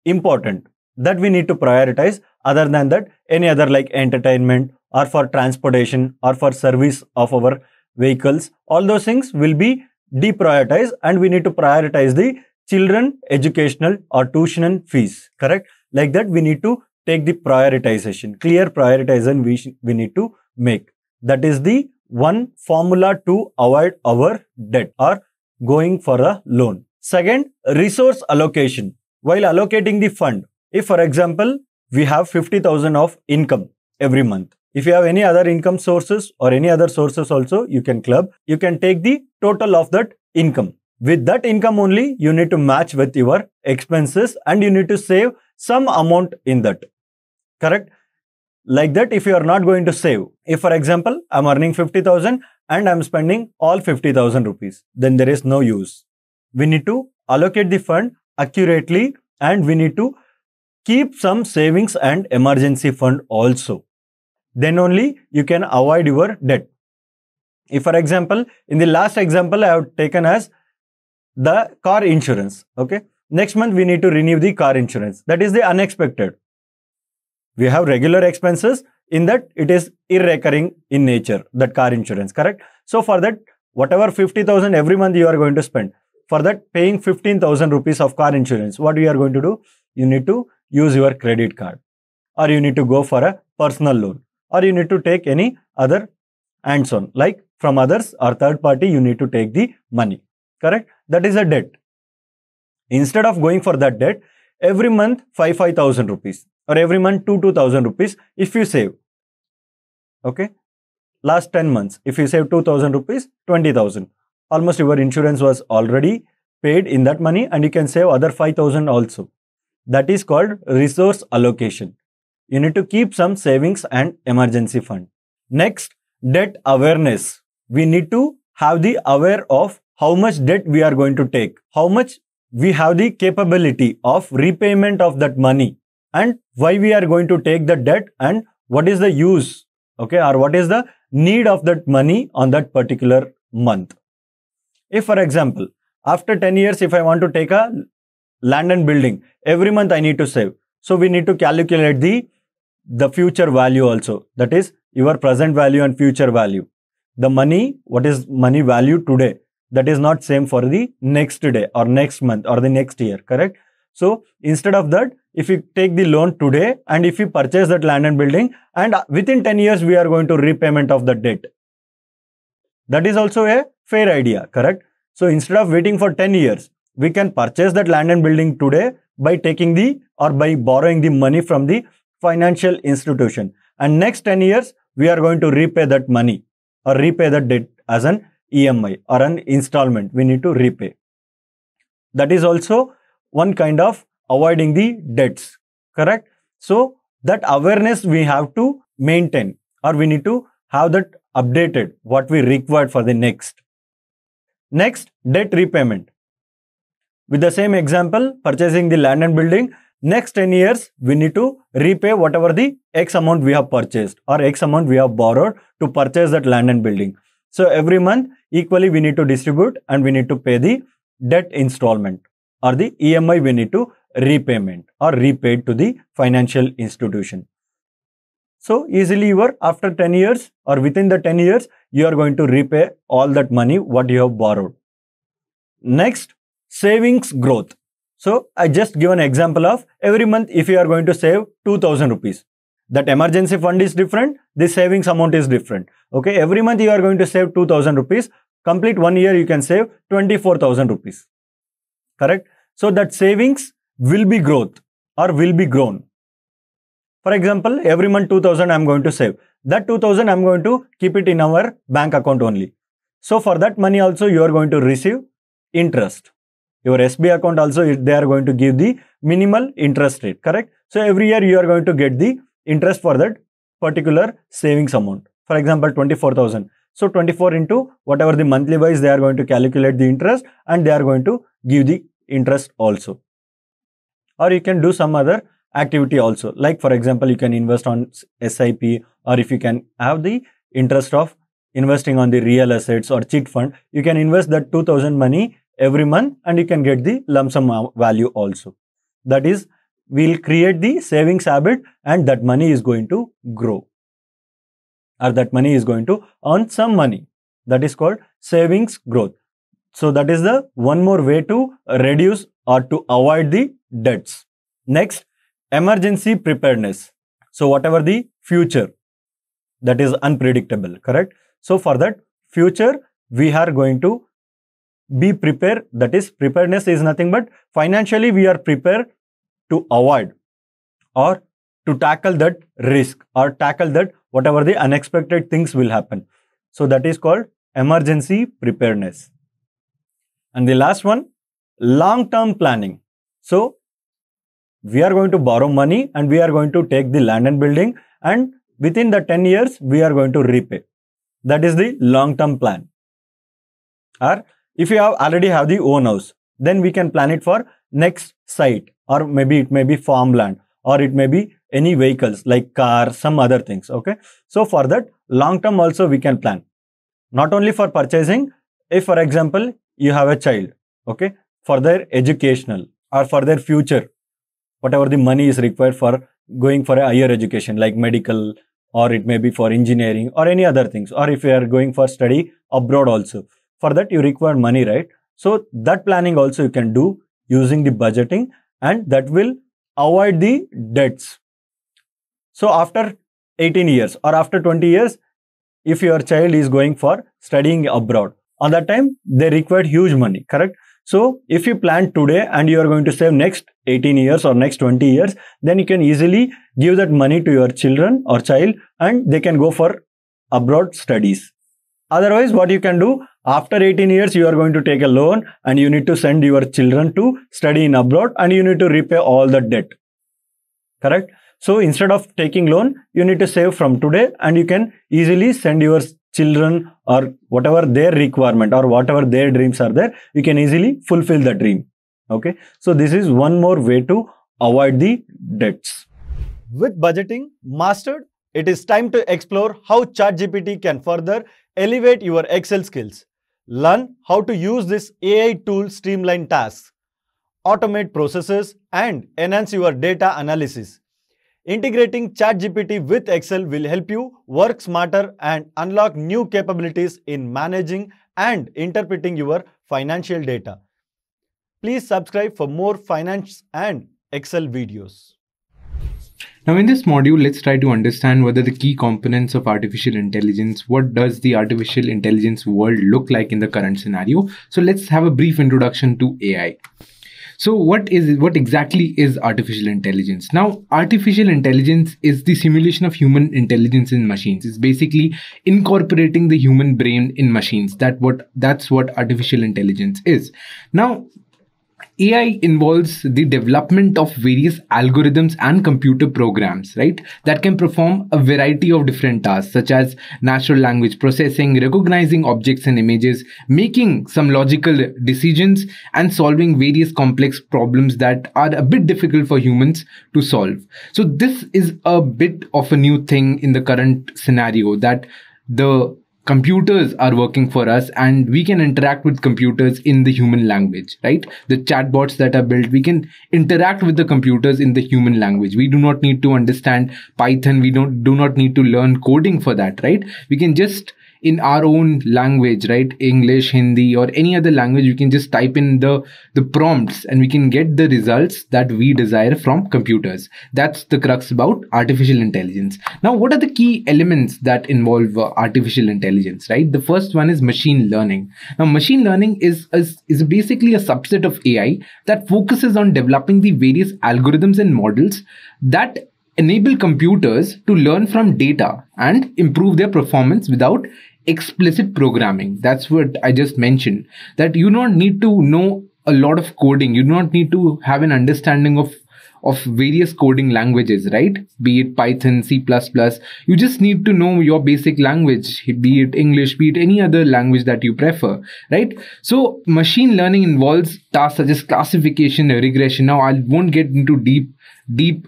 B: important. That we need to prioritize. Other than that, any other like entertainment or for transportation or for service of our vehicles, all those things will be deprioritized, and we need to prioritize the children educational or tuition fees, correct? Like that, we need to take the prioritization, clear prioritization we need to make. That is the one formula to avoid our debt or going for a loan. Second, resource allocation. While allocating the fund, if for example, we have 50,000 of income every month. If you have any other income sources or any other sources also, you can club. You can take the total of that income. With that income only, you need to match with your expenses and you need to save some amount in that. Correct? Like that, if you are not going to save, if for example, I'm earning 50,000 and I'm spending all 50,000 rupees, then there is no use. We need to allocate the fund accurately and we need to keep some savings and emergency fund also. Then only you can avoid your debt. If for example, in the last example I have taken as the car insurance. Okay. Next month we need to renew the car insurance. That is the unexpected. We have regular expenses. In that it is irrecurring in nature, that car insurance. Correct. So for that, whatever 50,000 every month you are going to spend, for that paying 15,000 rupees of car insurance, what you are going to do? You need to use your credit card, or you need to go for a personal loan, or you need to take any other hands-on, like from others or third party, you need to take the money. Correct? That is a debt. Instead of going for that debt, every month 5,000 rupees or every month 2,000 rupees if you save. Okay? Last 10 months, if you save 2,000 rupees, 20,000. Almost your insurance was already paid in that money and you can save other 5,000 also. That is called resource allocation. You need to keep some savings and emergency fund. Next, debt awareness. We need to have the aware of how much debt we are going to take, how much we have the capability of repayment of that money, and why we are going to take the debt and what is the use, okay, or what is the need of that money on that particular month. If for example, after 10 years, if I want to take a land and building, every month I need to save. So we need to calculate the future value also. That is your present value and future value. The money, what is money value today? That is not same for the next day or next month or the next year, correct? So instead of that, if you take the loan today and if you purchase that land and building and within 10 years, we are going to repayment of the debt. That is also a fair idea, correct? So instead of waiting for 10 years, we can purchase that land and building today by taking by borrowing the money from the financial institution. And next 10 years, we are going to repay that money or repay that debt as an EMI or an installment we need to repay. That is also one kind of avoiding the debts, correct? So that awareness we have to maintain, or we need to have that updated what we required for the next. Next, debt repayment. With the same example, purchasing the land and building, next 10 years, we need to repay whatever the X amount we have purchased or X amount we have borrowed to purchase that land and building. So every month, equally we need to distribute and we need to pay the debt installment or the EMI we need to repayment or repaid to the financial institution. So easily after 10 years or within the 10 years, you are going to repay all that money what you have borrowed. Next, savings growth. So I just give an example of every month if you are going to save 2,000 rupees. That emergency fund is different, the savings amount is different. Okay, every month you are going to save 2,000 rupees. Complete 1 year you can save 24,000 rupees. Correct? So that savings will be growth or will be grown. For example, every month 2,000 I am going to save. That 2,000 I am going to keep it in our bank account only. So for that money also you are going to receive interest. Your SBI account also they are going to give the minimal interest rate, correct? So every year you are going to get the interest for that particular savings amount. For example, 24,000. So 24 into whatever the monthly wise they are going to calculate the interest and they are going to give the interest also. Or you can do some other activity also. Like for example, you can invest on SIP, or if you can have the interest of investing on the real assets or chit fund, you can invest that 2,000 money every month and you can get the lump sum value also. That is, we'll create the savings habit and that money is going to grow. Or that money is going to earn some money. That is called savings growth. So that is the one more way to reduce or to avoid the debts. Next, emergency preparedness. So whatever the future that is unpredictable, correct? So for that future, we are going to be prepared. That is, preparedness is nothing but financially we are prepared to avoid or to tackle that risk or tackle that whatever the unexpected things will happen. So that is called emergency preparedness. And the last one, long-term planning. So we are going to borrow money and we are going to take the land and building, and within the 10 years, we are going to repay. That is the long-term plan. Or if you already have the own house, then we can plan it for next site, or maybe it may be farmland, or it may be any vehicles like car, some other things. Okay. So for that, long-term also we can plan. Not only for purchasing, if for example, you have a child, okay, for their educational or for their future, whatever the money is required for going for a higher education like medical, or it may be for engineering or any other things, or if you are going for study abroad also, for that you require money, right? So that planning also you can do using the budgeting, and that will avoid the debts. So after 18 years or after 20 years, if your child is going for studying abroad, on that time they require huge money, correct? So if you plan today and you are going to save next 18 years or next 20 years, then you can easily give that money to your children or child and they can go for abroad studies. Otherwise, what you can do, after 18 years, you are going to take a loan and you need to send your children to study in abroad and you need to repay all the debt. Correct? So instead of taking loan, you need to save from today and you can easily send your children or whatever their requirement or whatever their dreams are there, you can easily fulfill the dream. Okay. So this is one more way to avoid the debts. With budgeting mastered, it is time to explore how ChatGPT can further elevate your Excel skills. Learn how to use this AI tool streamline tasks, automate processes, and enhance your data analysis. Integrating ChatGPT with Excel will help you work smarter and unlock new capabilities in managing and interpreting your financial data. Please subscribe for more finance and Excel videos.
G: Now in this module, let's try to understand what are the key components of artificial intelligence. What does the artificial intelligence world look like in the current scenario? So let's have a brief introduction to AI. So what exactly is artificial intelligence? Now, artificial intelligence is the simulation of human intelligence in machines. It's basically incorporating the human brain in machines. That's what artificial intelligence is. Now, AI involves the development of various algorithms and computer programs, right, that can perform a variety of different tasks such as natural language processing, recognizing objects and images, making some logical decisions, and solving various complex problems that are a bit difficult for humans to solve. So this is a bit of a new thing in the current scenario, that the computers are working for us and we can interact with computers in the human language, right? The chatbots that are built, we can interact with the computers in the human language. We do not need to understand Python. We do not need to learn coding for that, right? We can just in our own language, right? English, Hindi, or any other language, we can just type in the prompts and we can get the results that we desire from computers. That's the crux about artificial intelligence. Now, what are the key elements that involve artificial intelligence, right? The first one is machine learning. Now, machine learning is basically a subset of AI that focuses on developing the various algorithms and models that enable computers to learn from data and improve their performance without explicit programming. That's what I just mentioned, that you don't need to know a lot of coding. You do not need to have an understanding of various coding languages, right? Be it Python, C++. You just need to know your basic language, be it English, be it any other language that you prefer, right? So machine learning involves tasks such as classification, regression. Now I won't get into deep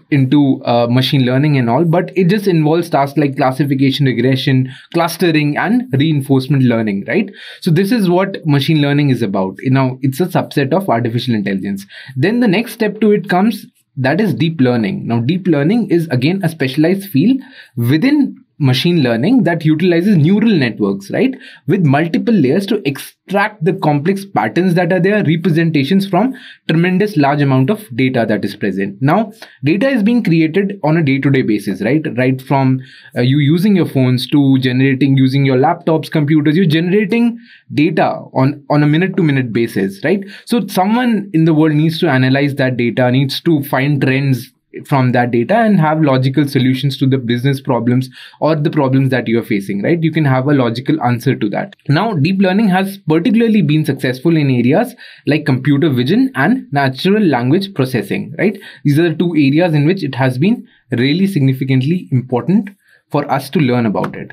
G: into machine learning and all, but it just involves tasks like classification, regression, clustering, and reinforcement learning, right? So this is what machine learning is about. Now it's a subset of artificial intelligence. Then the next step to it comes, that is deep learning. Now deep learning is again a specialized field within machine learning that utilizes neural networks, right, with multiple layers to extract the complex patterns that are there, representations from tremendous large amount of data that is present. Now, data is being created on a day-to-day basis, right from you using your phones to generating using your laptops, computers. You're generating data on a minute-to-minute basis, right? So someone in the world needs to analyze that data, needs to find trends from that data and have logical solutions to the business problems or the problems that you are facing, right? You can have a logical answer to that. Now, deep learning has particularly been successful in areas like computer vision and natural language processing, right? These are the two areas in which it has been really significantly important for us to learn about it.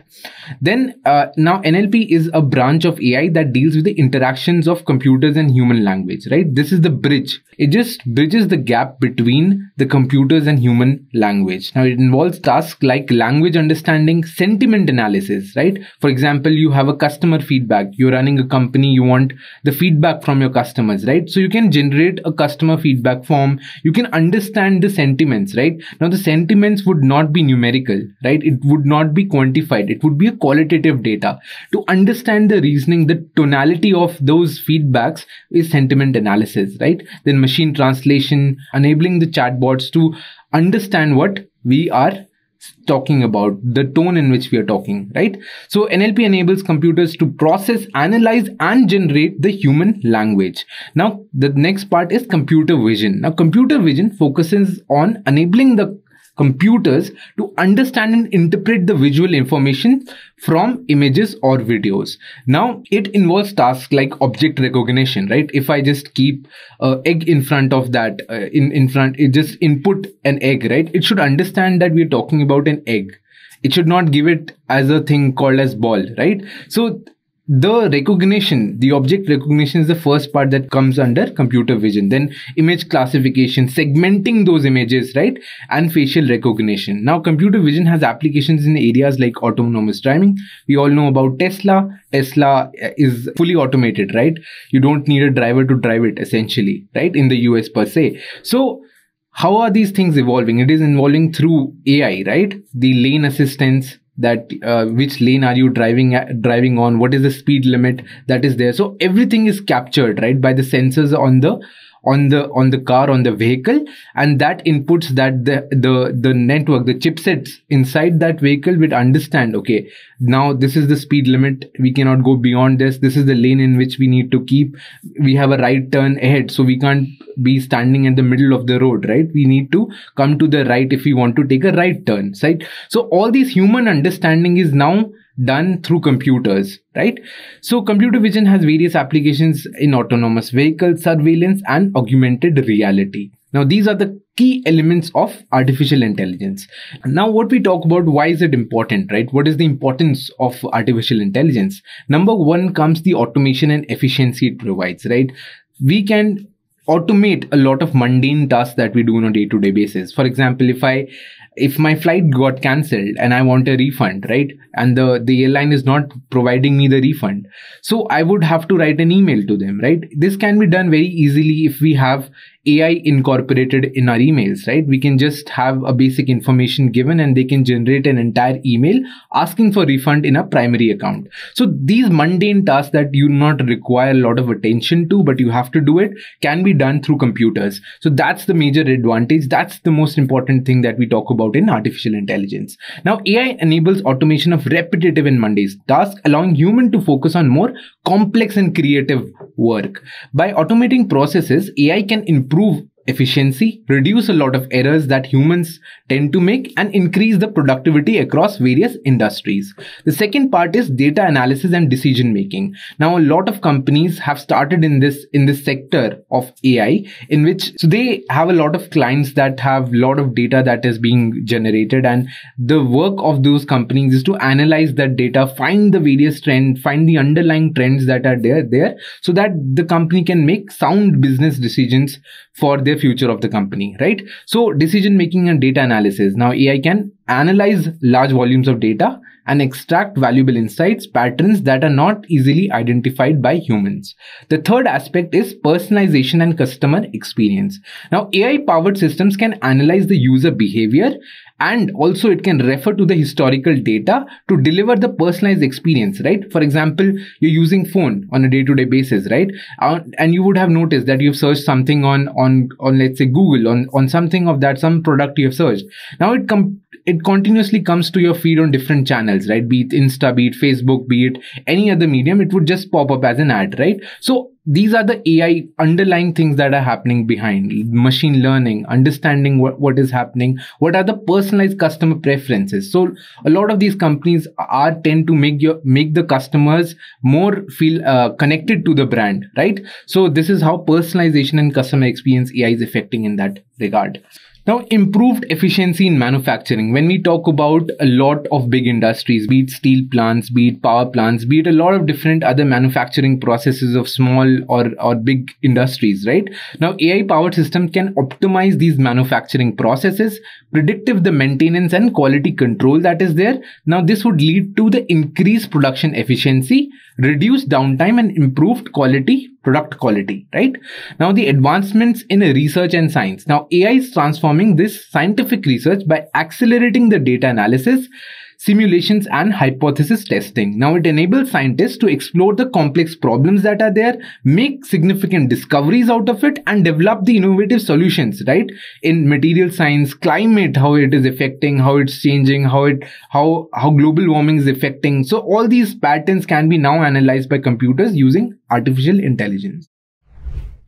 G: Then now NLP is a branch of AI that deals with the interactions of computers and human language, right? This is the bridge. It just bridges the gap between the computers and human language. Now it involves tasks like language understanding, sentiment analysis, right? For example, you have a customer feedback. You're running a company. You want the feedback from your customers, right? So you can generate a customer feedback form. You can understand the sentiments, right? Now the sentiments would not be numerical, right? It would not be quantified. It would be a qualitative data. To understand the reasoning, the tonality of those feedbacks is sentiment analysis, right? Then machine translation, enabling the chatbots to understand what we are talking about, the tone in which we are talking, right? So NLP enables computers to process, analyze, and generate the human language. Now, the next part is computer vision. Now, computer vision focuses on enabling the computers to understand and interpret the visual information from images or videos. Now, it involves tasks like object recognition, right? If I just keep an egg in front of that, it just input an egg, right? It should understand that we're talking about an egg. It should not give it as a thing called as ball, right? So the recognition, the object recognition is the first part that comes under computer vision. Then image classification, segmenting those images, right? And facial recognition. Now, computer vision has applications in areas like autonomous driving. We all know about Tesla. Tesla is fully automated, right? You don't need a driver to drive it, essentially, right? In the US per se. So how are these things evolving? It is evolving through AI, right? The lane assistance, that which lane are you driving on, what is the speed limit that is there. So everything is captured, right, by the sensors on the car, on the vehicle, and that inputs that the network, the chipsets inside that vehicle would understand, okay, now this is the speed limit, we cannot go beyond this is the lane in which we need to keep, we have a right turn ahead, so we can't be standing in the middle of the road, right? We need to come to the right if we want to take a right turn, right? So all these human understanding is now done through computers, right? So computer vision has various applications in autonomous vehicles, surveillance, and augmented reality. Now, these are the key elements of artificial intelligence. Now, what we talk about, why is it important, right? What is the importance of artificial intelligence? Number one comes the automation and efficiency it provides, right? We can automate a lot of mundane tasks that we do on a day-to-day basis. For example, if my flight got cancelled and I want a refund, right? And the airline is not providing me the refund, so I would have to write an email to them, right? This can be done very easily if we have AI incorporated in our emails, right? We can just have a basic information given and they can generate an entire email asking for refund in a primary account. So these mundane tasks that you not require a lot of attention to, but you have to do it, can be done through computers. So that's the major advantage. That's the most important thing that we talk about in artificial intelligence. Now, AI enables automation of repetitive and mundane tasks, allowing human to focus on more complex and creative work. By automating processes, AI can improve efficiency, reduce a lot of errors that humans tend to make, and increase the productivity across various industries. The second part is data analysis and decision making. Now, a lot of companies have started in this sector of AI, in which so they have a lot of clients that have a lot of data that is being generated, and the work of those companies is to analyze that data, find the various trends, find the underlying trends that are there, so that the company can make sound business decisions for their future of the company, right? So decision making and data analysis. Now AI can analyze large volumes of data and extract valuable insights, patterns that are not easily identified by humans. The third aspect is personalization and customer experience. Now, AI-powered systems can analyze the user behavior, and also it can refer to the historical data to deliver the personalized experience, right? For example, you're using phone on a day-to-day basis, right? And you would have noticed that you've searched something on let's say Google, on something of that, some product you have searched. Now it continuously comes to your feed on different channels, right? Be it Insta, be it Facebook, be it any other medium, it would just pop up as an ad, right? So these are the AI underlying things that are happening behind machine learning, understanding what is happening, what are the personalized customer preferences. So a lot of these companies tend to make the customers more feel connected to the brand, right? So this is how personalization and customer experience AI is affecting in that regard. Now, improved efficiency in manufacturing. When we talk about a lot of big industries, be it steel plants, be it power plants, be it a lot of different other manufacturing processes of small or big industries, right? Now, AI-powered systems can optimize these manufacturing processes, predictive the maintenance and quality control that is there. Now, this would lead to the increased production efficiency, reduced downtime, and improved product quality, right? Now, the advancements in research and science. Now, AI is transforming this scientific research by accelerating the data analysis, simulations, and hypothesis testing. Now, it enables scientists to explore the complex problems that are there, make significant discoveries out of it, and develop the innovative solutions, right? In material science, climate, how it is affecting, how it's changing, how global warming is affecting. So all these patterns can be now analyzed by computers using artificial intelligence.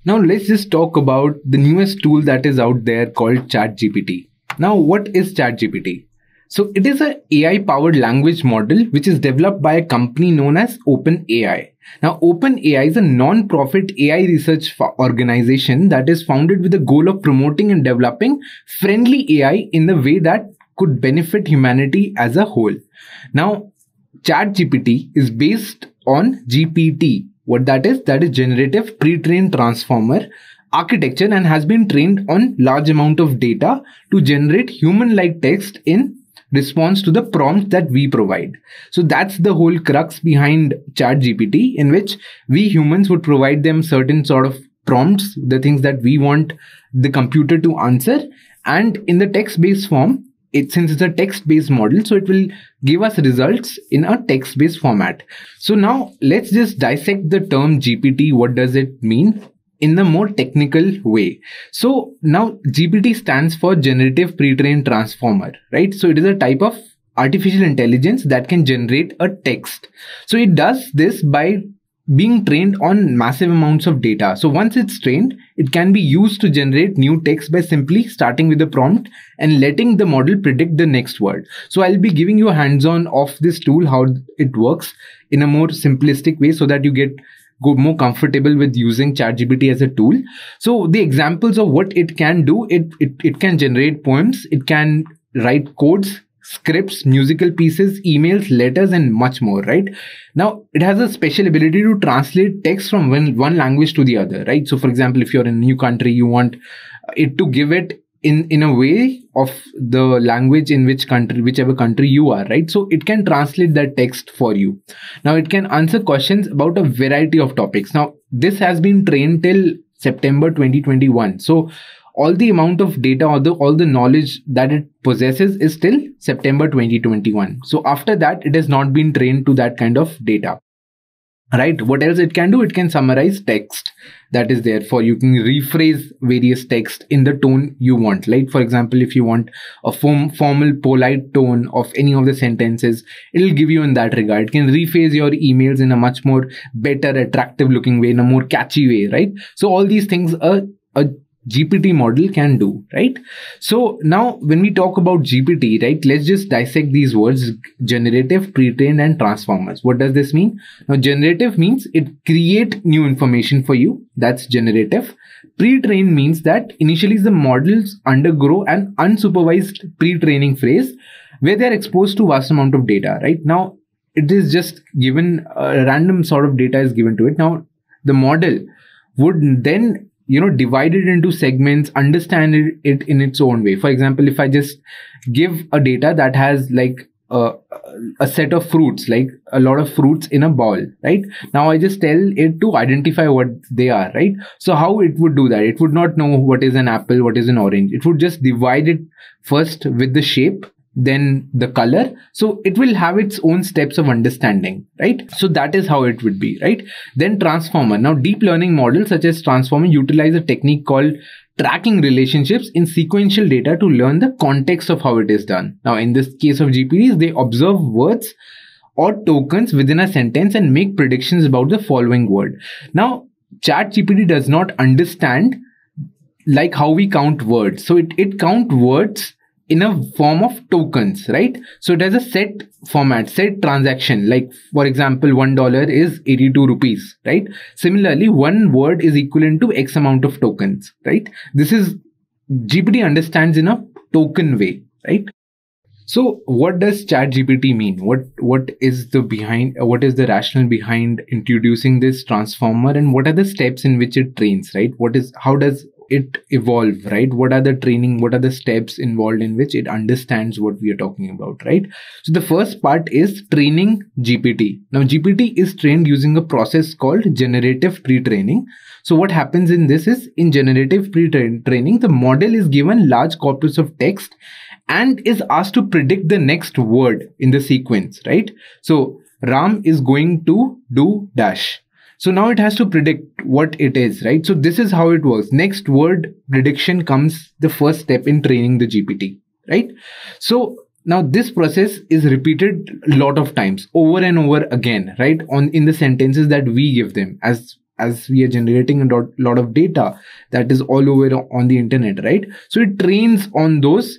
G: Now, let's just talk about the newest tool that is out there called ChatGPT. Now, what is ChatGPT? So it is an AI-powered language model which is developed by a company known as OpenAI. Now, OpenAI is a non-profit AI research organization that is founded with the goal of promoting and developing friendly AI in the way that could benefit humanity as a whole. Now, ChatGPT is based on GPT. What that is generative pre-trained transformer architecture and has been trained on large amount of data to generate human-like text in response to the prompts that we provide. So that's the whole crux behind ChatGPT, in which we humans would provide them certain sort of prompts, the things that we want the computer to answer, and in the text-based form, since it's a text-based model, so it will give us results in a text-based format. So now let's just dissect the term GPT. What does it mean in the more technical way? So now GPT stands for Generative Pre-trained Transformer, right? So it is a type of artificial intelligence that can generate a text. So it does this by being trained on massive amounts of data. So once it's trained, it can be used to generate new text by simply starting with the prompt and letting the model predict the next word. So I'll be giving you a hands-on of this tool, how it works in a more simplistic way so that you get more comfortable with using ChatGPT as a tool. So the examples of what it can do, it can generate poems, it can write codes, scripts, musical pieces, emails, letters, and much more, right? Now, it has a special ability to translate text from one language to the other, right? So, for example, if you're in a new country, you want it to give it in a way of the language in whichever country you are, right? So it can translate that text for you. Now, it can answer questions about a variety of topics. Now, this has been trained till September 2021. So all the amount of data or all the knowledge that it possesses is till September 2021. So after that, it has not been trained to that kind of data, right? What else it can do? It can summarize text that is there for you. Can rephrase various text in the tone you want. Like, for example, if you want a formal, polite tone of any of the sentences, it'll give you in that regard. It can rephrase your emails in a much more better, attractive looking way, in a more catchy way, right? So all these things a GPT model can do, right? So now when we talk about GPT, right, let's just dissect these words: generative, pre-trained, and transformers. What does this mean? Now, generative means it create new information for you. That's generative. Pre-trained means that initially the models undergo an unsupervised pre-training phase where they're exposed to vast amount of data, right? Now, it is just given a random sort of data is given to it. Now, the model would then divide it into segments, understand it in its own way. For example, if I just give a data that has like a set of fruits, like a lot of fruits in a bowl, right? Now I just tell it to identify what they are, right? So how it would do that? It would not know what is an apple, what is an orange. It would just divide it first with the shape, then the color. So it will have its own steps of understanding, right? So that is how it would be, right? Then transformer. Now, deep learning models such as transformer utilize a technique called tracking relationships in sequential data to learn the context of how it is done. Now, in this case of GPTs, they observe words or tokens within a sentence and make predictions about the following word. Now, ChatGPT does not understand like how we count words. So it count words in a form of tokens, right? So it has a set format, set transaction. Like for example, $1 is 82 rupees, right? Similarly, one word is equivalent to X amount of tokens, right? This is GPT understands in a token way, right? So what does ChatGPT mean? What is the rationale behind introducing this transformer, and what are the steps in which it trains, right? How does it evolve, right? What are the steps involved in which it understands what we are talking about, right? So the first part is training GPT. Now GPT is trained using a process called generative pre-training. So what happens in this is, in generative pre-training, the model is given large corpus of text and is asked to predict the next word in the sequence, right? So Ram is going to do dash. So now it has to predict what it is, right? So this is how it works. Next word prediction comes the first step in training the GPT, right? So now this process is repeated a lot of times, over and over again, right? In the sentences that we give them, as we are generating a lot of data that is all over on the internet, right? So it trains on those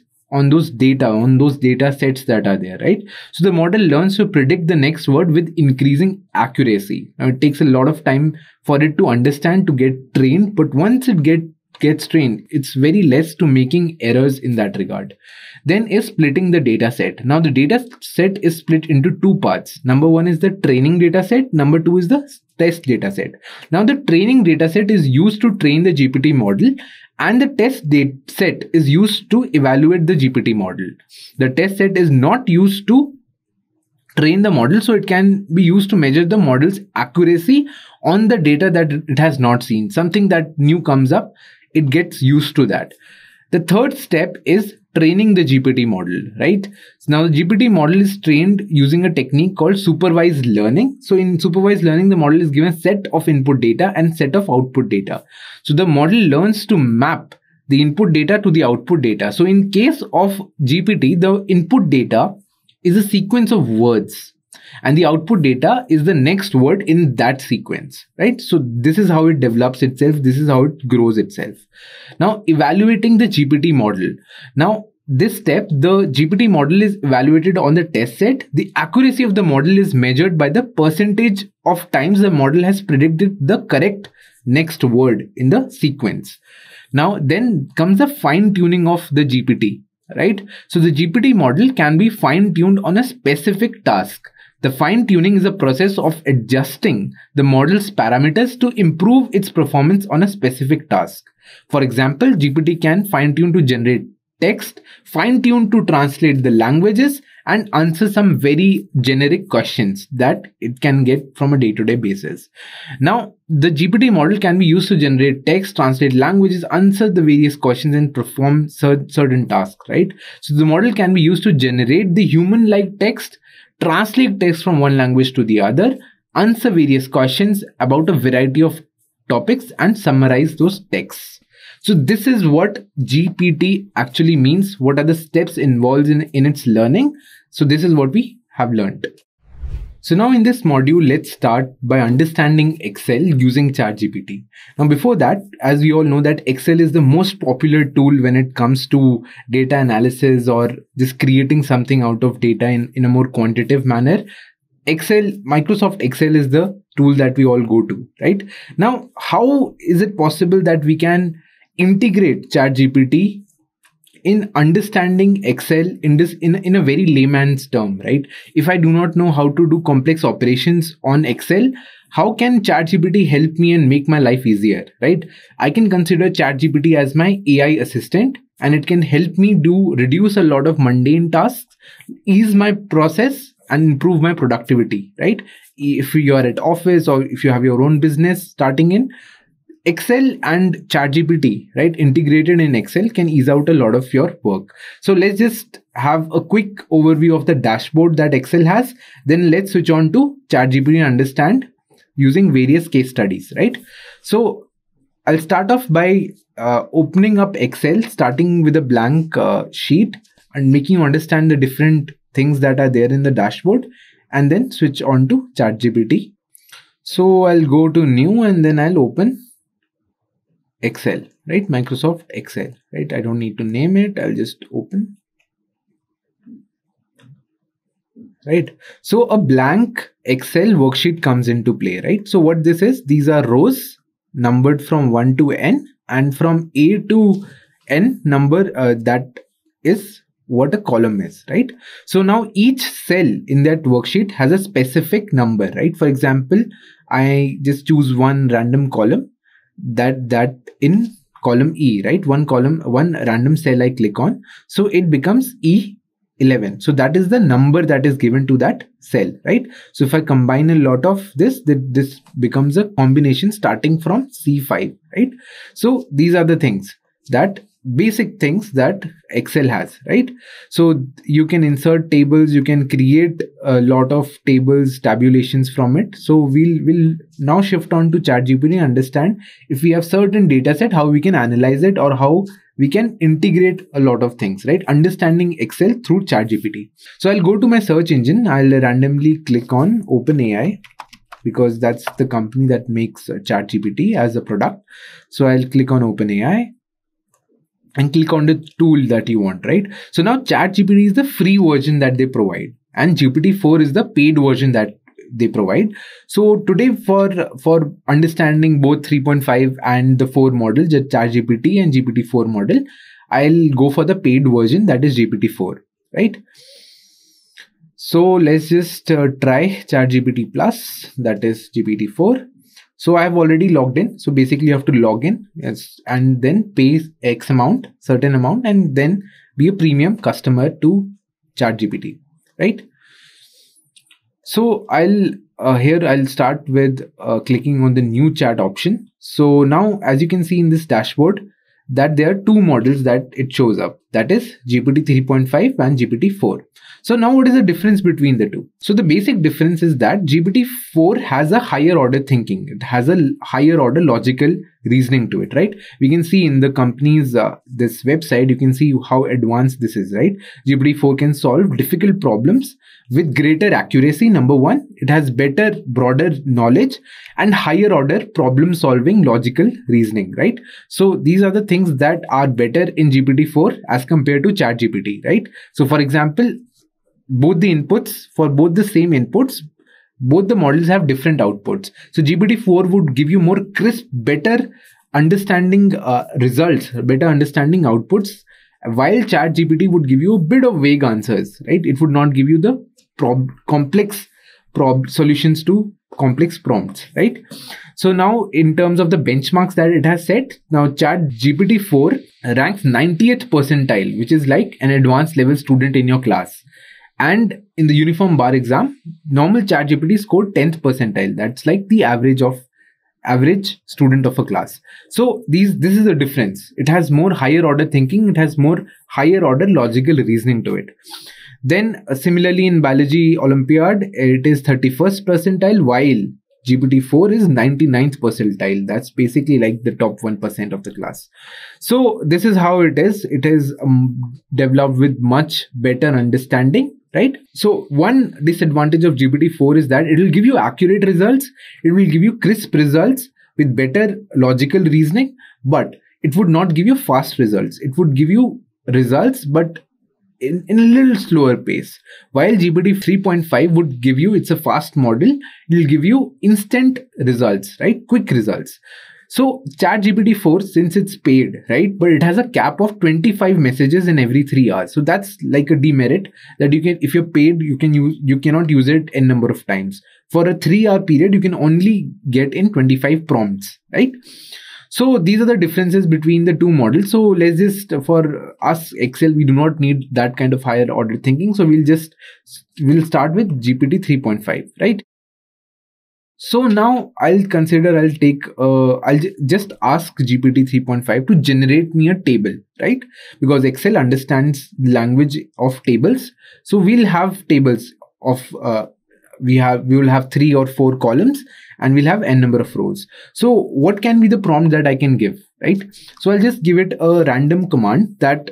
G: data sets that are there, right? So the model learns to predict the next word with increasing accuracy. Now it takes a lot of time for it to understand, to get trained, but once it gets trained, it's very less to making errors in that regard. Then is splitting the data set. Now the data set is split into two parts. Number one is the training data set. Number two is the test data set. Now the training data set is used to train the GPT model, and the test data set is used to evaluate the GPT model. The test set is not used to train the model, so it can be used to measure the model's accuracy on the data that it has not seen. Something that new comes up, it gets used to that. The third step is training the GPT model, right? So now the GPT model is trained using a technique called supervised learning. So in supervised learning, the model is given a set of input data and set of output data. So the model learns to map the input data to the output data. So in case of GPT, the input data is a sequence of words, and the output data is the next word in that sequence, right? So this is how it develops itself. This is how it grows itself. Now, evaluating the GPT model. Now, this step, the GPT model is evaluated on the test set. The accuracy of the model is measured by the percentage of times the model has predicted the correct next word in the sequence. Now, then comes the fine tuning of the GPT, right? So the GPT model can be fine tuned on a specific task. The fine tuning is a process of adjusting the model's parameters to improve its performance on a specific task. For example, GPT can fine tune to generate text, fine tune to translate the languages, and answer some very generic questions that it can get from a day-to-day basis. Now, the GPT model can be used to generate text, translate languages, answer the various questions, and perform certain tasks, right? So the model can be used to generate the human-like text, translate text from one language to the other, answer various questions about a variety of topics, and summarize those texts. So this is what GPT actually means. What are the steps involved in its learning? So this is what we have learned. So now in this module, let's start by understanding Excel using ChatGPT. Now before that, as we all know that Excel is the most popular tool when it comes to data analysis or just creating something out of data in a more quantitative manner. Microsoft Excel is the tool that we all go to, right? Now, how is it possible that we can integrate ChatGPT in understanding Excel in a very layman's term, right? If I do not know how to do complex operations on Excel, how can ChatGPT help me and make my life easier, right? I can consider ChatGPT as my AI assistant, and it can help me reduce a lot of mundane tasks, ease my process, and improve my productivity, right? If you are at office or if you have your own business starting in, Excel and ChatGPT, right, integrated in Excel can ease out a lot of your work. So let's just have a quick overview of the dashboard that Excel has. Then let's switch on to ChatGPT and understand using various case studies, right? So I'll start off by opening up Excel, starting with a blank sheet and making you understand the different things that are there in the dashboard, and then switch on to ChatGPT. So I'll go to new and then I'll open Excel, right? Microsoft Excel, right? I don't need to name it. I'll just open, right? So a blank Excel worksheet comes into play, right? So what this is, these are rows numbered from 1 to n, and from A to n number, that is what a column is, right? So now each cell in that worksheet has a specific number, right? For example, I just choose one random column, that in column E, right? One random cell I click on, so it becomes E11. So that is the number that is given to that cell, right? So if I combine a lot of this becomes a combination starting from C5, right? So these are the things, that basic things that Excel has, right? So you can insert tables, you can create a lot of tables, tabulations from it. So we'll now shift on to ChatGPT and understand if we have certain data set, how we can analyze it, or how we can integrate a lot of things, right? Understanding Excel through ChatGPT. So I'll go to my search engine. I'll randomly click on OpenAI, because that's the company that makes ChatGPT as a product. So I'll click on OpenAI and click on the tool that you want, right? So now ChatGPT is the free version that they provide, and GPT-4 is the paid version that they provide. So today, for understanding both 3.5 and the 4 model, the ChatGPT and GPT-4 model, I'll go for the paid version, that is GPT-4, right? So let's just try ChatGPT Plus, that is GPT-4. So I have already logged in. So basically you have to log in, yes, and then pay X amount, certain amount, and then be a premium customer to ChatGPT, right? So I'll start with clicking on the new chat option. So now, as you can see in this dashboard, that there are 2 models that it shows up, that is GPT 3.5 and GPT-4. So now what is the difference between the two? So the basic difference is that GPT-4 has a higher order thinking. It has a higher order logical reasoning to it, right? We can see in the company's this website, you can see how advanced this is, right? GPT-4 can solve difficult problems with greater accuracy. Number one, it has better, broader knowledge and higher order problem solving logical reasoning, right? So these are the things that are better in GPT-4 as compared to ChatGPT, right? So for example, both the inputs, for both the same inputs, both the models have different outputs. So GPT-4 would give you more crisp, better understanding results, better understanding outputs, while ChatGPT would give you a bit of vague answers, right? It would not give you the complex solutions to complex prompts, right? So now in terms of the benchmarks that it has set, now ChatGPT-4 ranks 90th percentile, which is like an advanced level student in your class. And in the uniform bar exam, normal ChatGPT scored 10th percentile. That's like the average student of a class. So this is a difference. It has more higher order thinking. It has more higher order logical reasoning to it. Then similarly in biology Olympiad, it is 31st percentile, while GPT-4 is 99th percentile. That's basically like the top 1% of the class. So this is how it is. It is developed with much better understanding, right? So one disadvantage of GPT-4 is that it will give you accurate results. It will give you crisp results with better logical reasoning, but it would not give you fast results. It would give you results, but in a little slower pace. While GPT 3.5 would give you, it's a fast model, it will give you instant results, right? Quick results. So ChatGPT 4, since it's paid, right? But it has a cap of 25 messages in every 3 hours. So that's like a demerit that you can, if you're paid, you cannot use it a number of times. For a 3-hour period, you can only get in 25 prompts, right? So these are the differences between the two models. So let's just, for us Excel, we do not need that kind of higher order thinking. So we'll start with GPT 3.5, right? So now I'll just ask GPT 3.5 to generate me a table, right? Because Excel understands the language of tables. So we'll have tables of, we will have 3 or 4 columns and we'll have n number of rows. So what can be the prompt that I can give, right? So I'll just give it a random command that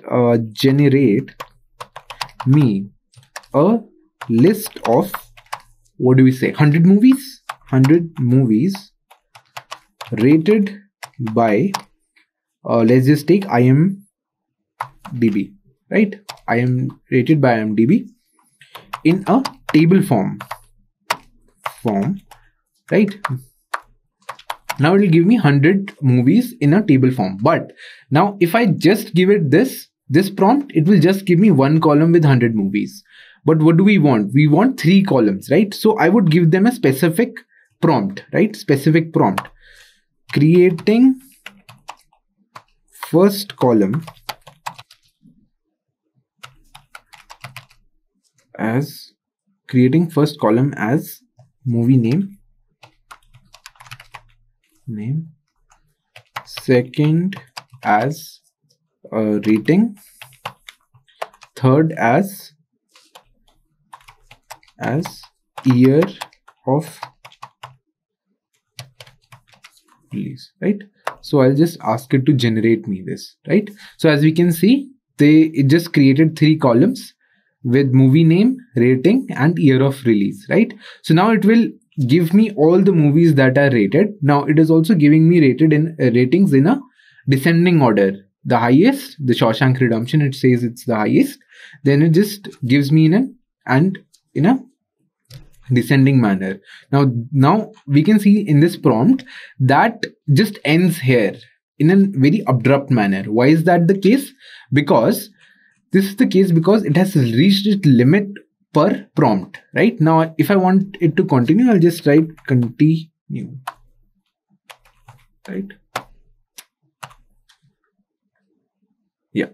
G: generate me a list of, what do we say, 100 movies, 100 movies rated by, let's just take IMDb, right? I am rated by IMDb in a table form, right? Now it will give me 100 movies in a table form. But now if I just give it this prompt, it will just give me one column with 100 movies. But what do we want? We want 3 columns, right? So I would give them a specific prompt, right? Specific prompt. Creating first column as movie name, second as rating, third as year of release, right? So I'll just ask it to generate me this, right? So as we can see, it just created 3 columns with movie name, rating and year of release, right? So now it will give me all the movies that are rated. Now it is also giving me ratings in a descending order. The highest, the Shawshank Redemption, it says it's the highest. Then it just gives me in a descending manner. Now we can see in this prompt that just ends here in a very abrupt manner. Why is that the case? Because this is the case because it has reached its limit per prompt, right? Now if I want it to continue, I'll just write continue, right? Yeah.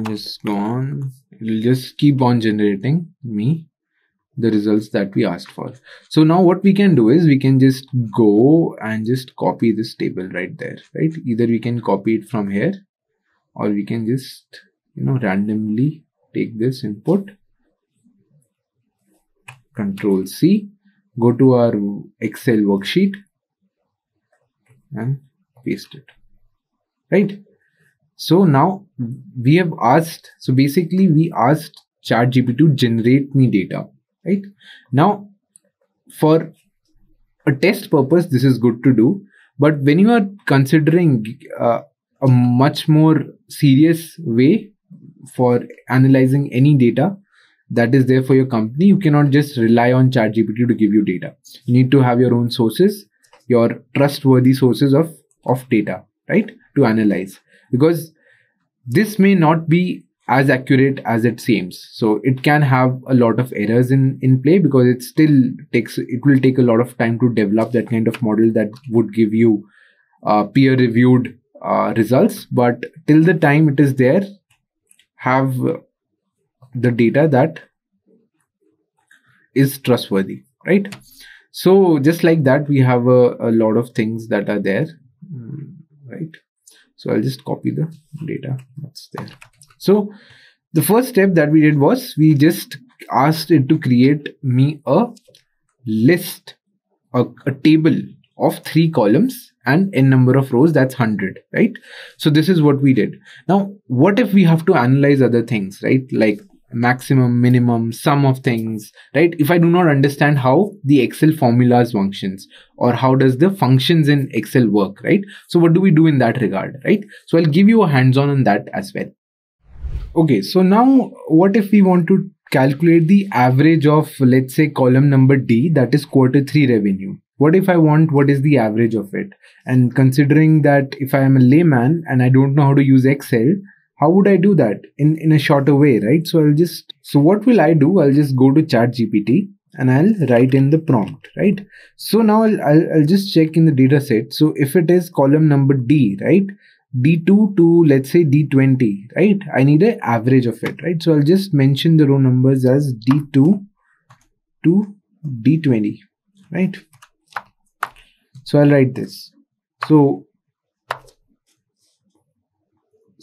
G: Just go on. It will just keep on generating me the results that we asked for. So now what we can do is we can just go and just copy this table right there, right? Either we can copy it from here or we can just, randomly take this input, Control C, go to our Excel worksheet and paste it, right? So now we have asked, so basically we asked ChatGPT to generate me data, right? Now for a test purpose, this is good to do. But when you are considering a much more serious way for analyzing any data that is there for your company, you cannot just rely on ChatGPT to give you data. You need to have your own sources, your trustworthy sources of data, right, to analyze, because this may not be as accurate as it seems. So it can have a lot of errors in play, because it will take a lot of time to develop that kind of model that would give you peer reviewed results. But till the time it is there, have the data that is trustworthy, right? So just like that, we have a lot of things that are there, right? So I'll just copy the data that's there. So the first step that we did was we just asked it to create me a list, a table of 3 columns and n number of rows, that's 100, right? So this is what we did. Now, what if we have to analyze other things, right? Like maximum, minimum, sum of things, right? If I do not understand how the Excel formulas functions, or how does the functions in Excel work, right? So what do we do in that regard, right? So I'll give you a hands-on on that as well. Okay, so now what if we want to calculate the average of, let's say, column number D, that is Q3 revenue? What if I want what is the average of it? And considering that if I am a layman and I don't know how to use Excel, how would I do that in a shorter way, right? So what will I do? I'll just go to ChatGPT and I'll write in the prompt, right? So now I'll just check in the data set. So if it is column number D, right? D2 to, let's say, D20, right? I need an average of it, right? So I'll just mention the row numbers as D2 to D20, right? So I'll write this. So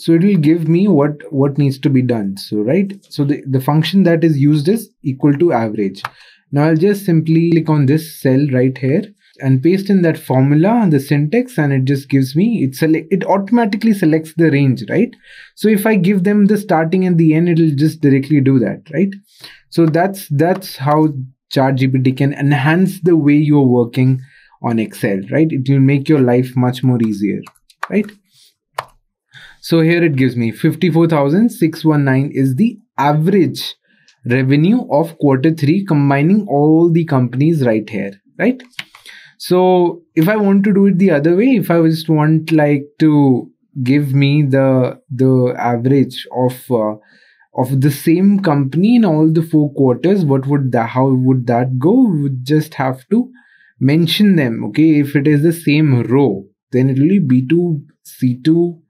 G: it will give me what needs to be done. So, right. So the function that is used is equal to average. Now I'll just simply click on this cell right here and paste in that formula and the syntax, and it just gives me, it automatically selects the range, right? So if I give them the starting and the end, it'll just directly do that, right? So that's how ChatGPT can enhance the way you're working on Excel, right? It will make your life much more easier, right? So here it gives me 54,619 is the average revenue of Q3, combining all the companies right here, right? So if I want to do it the other way, if I just want like to give me the average of the same company in all the 4 quarters, how would that go? We would just have to mention them. Okay, if it is the same row, then it will be B2, C2,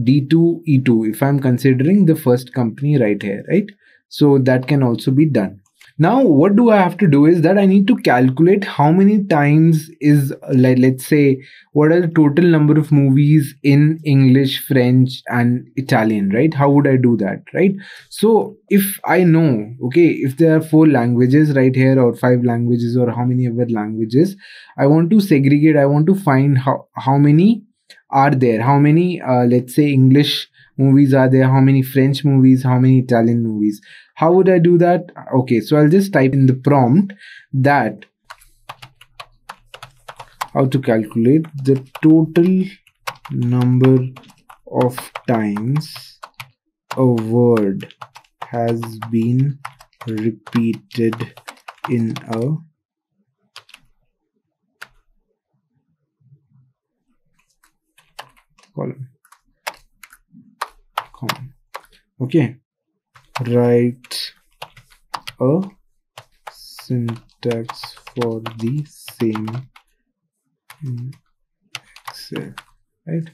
G: D2, E2 if I'm considering the first company right here, right? So that can also be done. Now what do I have to do is that I need to calculate how many times is, like, let's say, what are the total number of movies in English, French and Italian, right? How would I do that, right? So if I know, okay, if there are 4 languages right here or 5 languages or how many other languages, I want to segregate, I want to find how many are there, how many let's say English movies are there, how many French movies, how many Italian movies. How would I do that? Okay, so I'll just type in the prompt that how to calculate the total number of times a word has been repeated in a column. Okay, write a syntax for the same in Excel, right?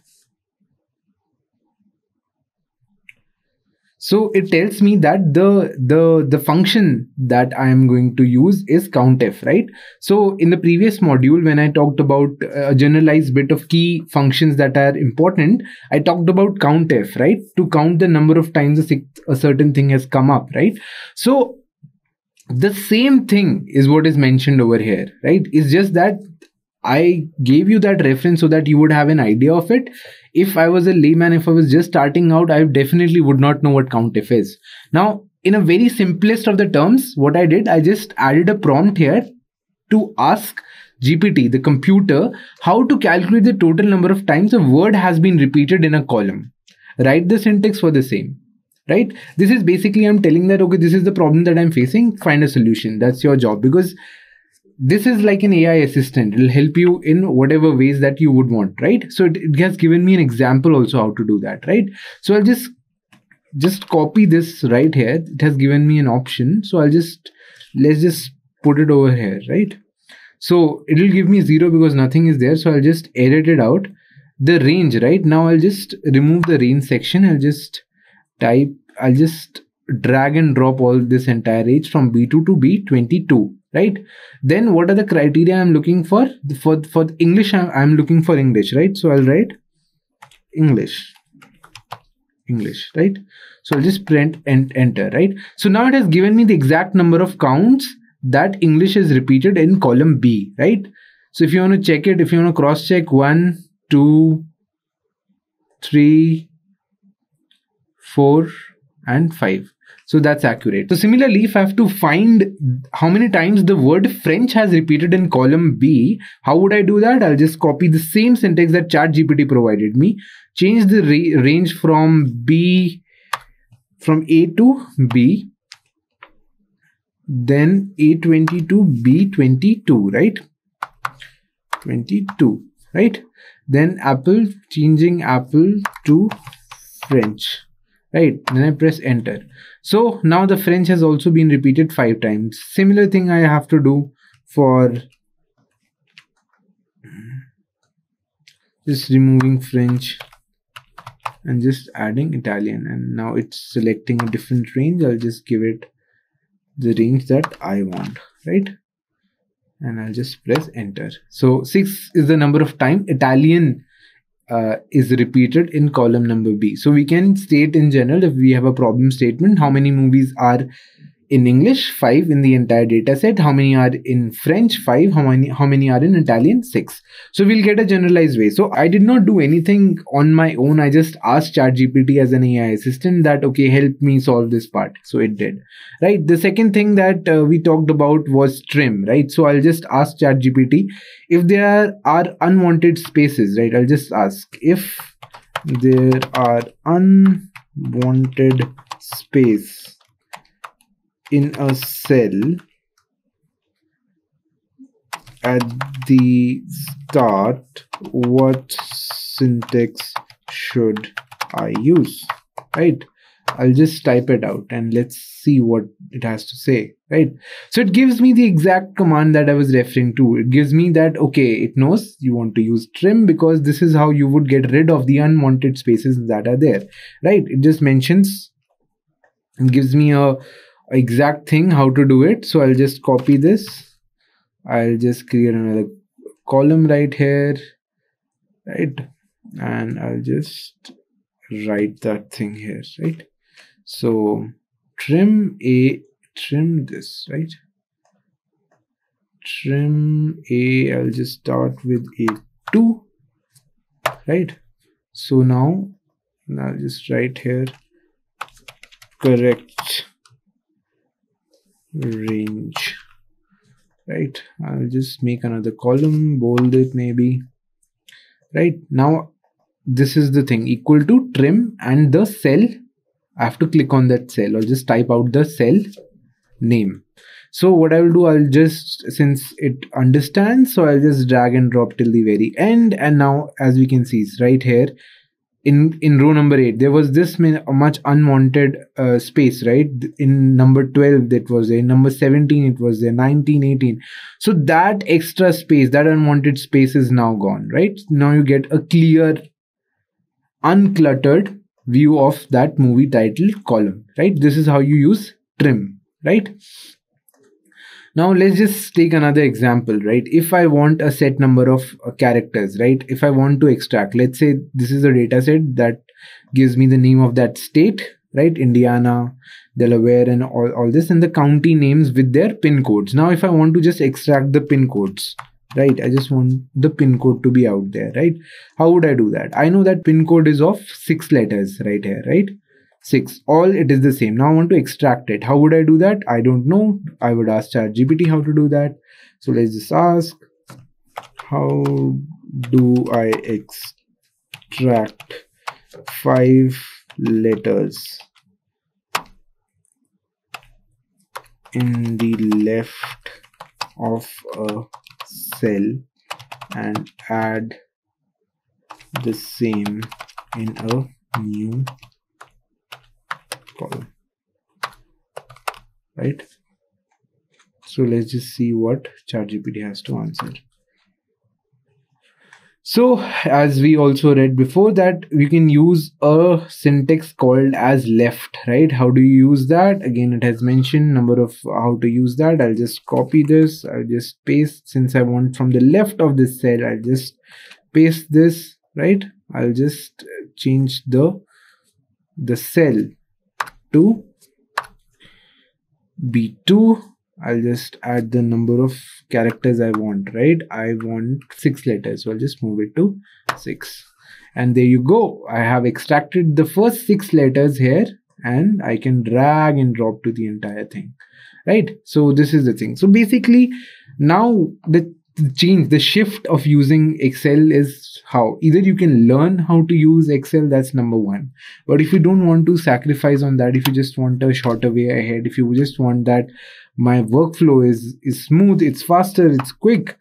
G: So it tells me that the function that I am going to use is countf, right? So in the previous module, when I talked about a generalized bit of key functions that are important, I talked about countf, right? To count the number of times a certain thing has come up, right? So the same thing is what is mentioned over here, right? It's just that I gave you that reference so that you would have an idea of it. If I was a layman, if I was just starting out, I definitely would not know what countf is. Now, in a very simplest of the terms, what I did, I just added a prompt here to ask GPT, the computer, how to calculate the total number of times a word has been repeated in a column. Write the syntax for the same, right? This is basically, I'm telling that, okay, this is the problem that I'm facing, find a solution. That's your job, because this is like an AI assistant. It will help you in whatever ways that you would want, right? So it has given me an example also how to do that, right? So I'll just copy this right here. It has given me an option. So let's just put it over here, right? So it will give me 0 because nothing is there. So I'll just edit it out. The range, right? Now I'll just remove the range section. I'll just drag and drop all this entire range from B2 to B22. Right? Then what are the criteria I'm looking for? For English, I'm looking for English, right? So I'll write English, right? So I'll just print and enter, right? So now it has given me the exact number of counts that English is repeated in column B, right? So if you want to check it, if you want to cross check 1, 2, 3, 4, and 5. So that's accurate. So similarly, if I have to find how many times the word French has repeated in column B, how would I do that? I'll just copy the same syntax that ChatGPT provided me, change the range from A to B, then A20 to B22, right? 22, right? Then Apple, changing Apple to French, right? Then I press enter. So now the French has also been repeated 5 times. Similar thing I have to do for just removing French and just adding Italian. And now it's selecting a different range. I'll just give it the range that I want, right? And I'll just press enter. So 6 is the number of time Italian is repeated in column number B. So we can state in general, if we have a problem statement, how many movies are in English? 5 in the entire data set. How many are in French? 5. How many are in Italian? 6. So we'll get a generalized way. So I did not do anything on my own. I just asked ChatGPT as an AI assistant that, okay, help me solve this part. So it did, right? The second thing that we talked about was trim, right? So I'll just ask ChatGPT if there are unwanted spaces, right? I'll just ask if there are unwanted space in a cell at the start, what syntax should I use, right? I'll just type it out and let's see what it has to say, right? So it gives me the exact command that I was referring to. It gives me that, okay, it knows you want to use trim because this is how you would get rid of the unwanted spaces that are there, right? It just mentions and gives me a exact thing how to do it. So I'll just copy this. I'll just create another column right here, right? And I'll just write that thing here, right? So trim this, right? Trim A, I'll just start with A2, right? So now I'll just write here correct range, right? I'll just make another column, bold it maybe, right? Now this is the thing, equal to trim and the cell. I have to click on that cell or just type out the cell name. So what I will do, I'll just, since it understands, so I'll just drag and drop till the very end. And now as we can see, it's right here in row number 8, there was this much unwanted space, right? In number 12 that was there, in number 17 it was there, 19, 18. So that extra space, that unwanted space is now gone, right? Now you get a clear, uncluttered view of that movie title column, right? This is how you use trim, right? Now let's just take another example, right? If I want a set number of characters, right? If I want to extract, let's say this is a data set that gives me the name of that state, right? Indiana, Delaware, and all this, and the county names with their pin codes. Now if I want to just extract the pin codes, right? I just want the pin code to be out there, right? How would I do that? I know that pin code is of 6 letters right here, right? 6, all it is the same. Now I want to extract it. How would I do that? I don't know. I would ask ChatGPT how to do that. So let's just ask, how do I extract 5 letters in the left of a cell and add the same in a new column, right? So let's just see what ChatGPT has to answer. So as we also read before, that we can use a syntax called as left, right? How do you use that? Again, it has mentioned number of how to use that. I'll just copy this. I'll just paste, since I want from the left of this cell, I'll just paste this, right? I'll just change the cell to B2. I'll just add the number of characters I want, right? I want 6 letters, so I'll just move it to 6. And there you go. I have extracted the first 6 letters here, and I can drag and drop to the entire thing, right? So this is the thing. So basically now the shift of using Excel is how either you can learn how to use Excel, that's number 1. But if you don't want to sacrifice on that, if you just want a shorter way ahead, if you just want that my workflow is smooth, it's faster, it's quick,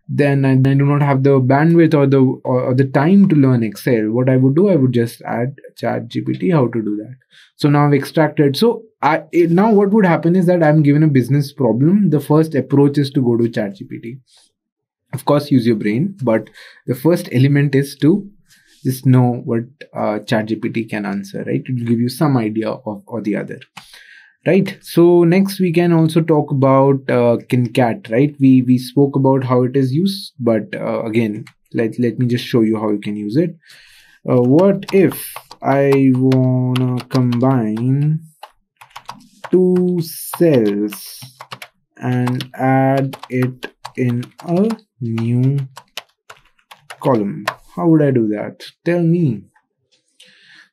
G: then I do not have the bandwidth or the time to learn Excel, what I would do, I would just add ChatGPT how to do that. So now I've extracted. So now what would happen is that I'm given a business problem. The first approach is to go to ChatGPT. Of course, use your brain, but the first element is to just know what ChatGPT can answer, right? It will give you some idea of or the other, right? So next we can also talk about Kincat, right? We spoke about how it is used, but again, let me just show you how you can use it. What if I wanna combine two cells and add it in a new column. How would I do that? Tell me.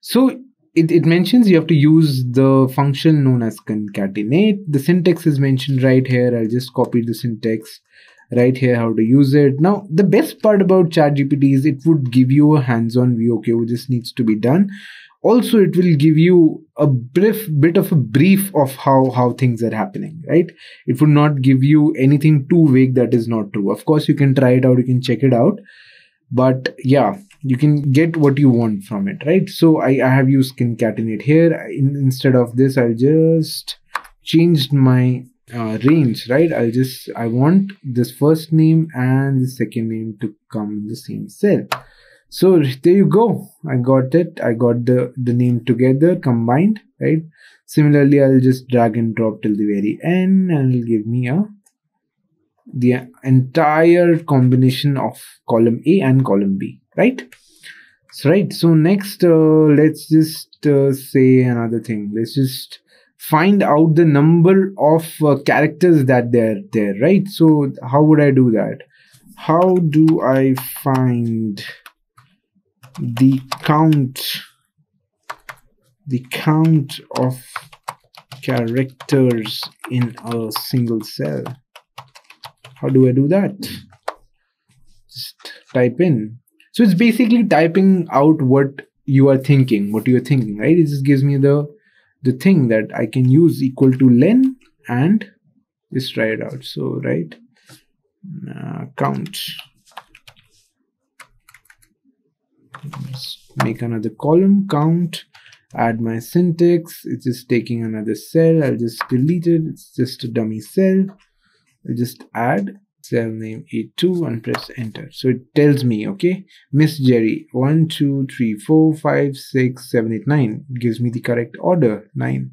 G: So it mentions you have to use the function known as concatenate. The syntax is mentioned right here. I'll just copy the syntax right here, how to use it. Now, the best part about ChatGPT is it would give you a hands-on view. Okay, this needs to be done. Also, it will give you a bit of a brief of how things are happening, right? It would not give you anything too vague that is not true. Of course, you can try it out, you can check it out. But yeah, you can get what you want from it, right? So I have used concatenate here. Instead of this, I'll just change my range, right? I want this first name and the second name to come in the same cell. So there you go. I got it. I got the name together, combined, right? Similarly, I'll just drag and drop till the very end and it'll give me the entire combination of column A and column B, right? So next, let's just say another thing. Let's just find out the number of characters that they're there, right? So how would I do that? How do I find the count of characters in a single cell? How do I do that? Just type in. So it's basically typing out what you're thinking, right? It just gives me the thing that I can use equal to len and just try it out. So right, count. Just make another column, count, add my syntax. It's just taking another cell. I'll just delete it. It's just a dummy cell. I'll just add cell name A2 and press enter. So it tells me, okay, Miss Jerry, 1, 2, 3, 4, 5, 6, 7, 8, 9. It gives me the correct order, 9.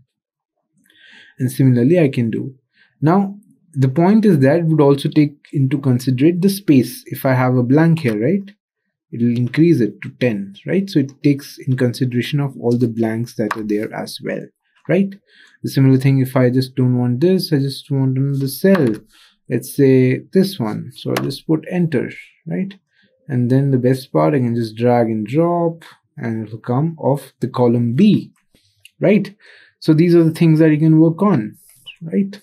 G: And similarly, I can do. Now, the point is that it would also take into consideration the space. If I have a blank here, right, it will increase it to 10, right? So it takes in consideration of all the blanks that are there as well, right? The similar thing, if I just don't want this, I just want another cell. Let's say this one. So I'll just put enter, right? And then the best part, I can just drag and drop and it will come off the column B, right? So these are the things that you can work on, right?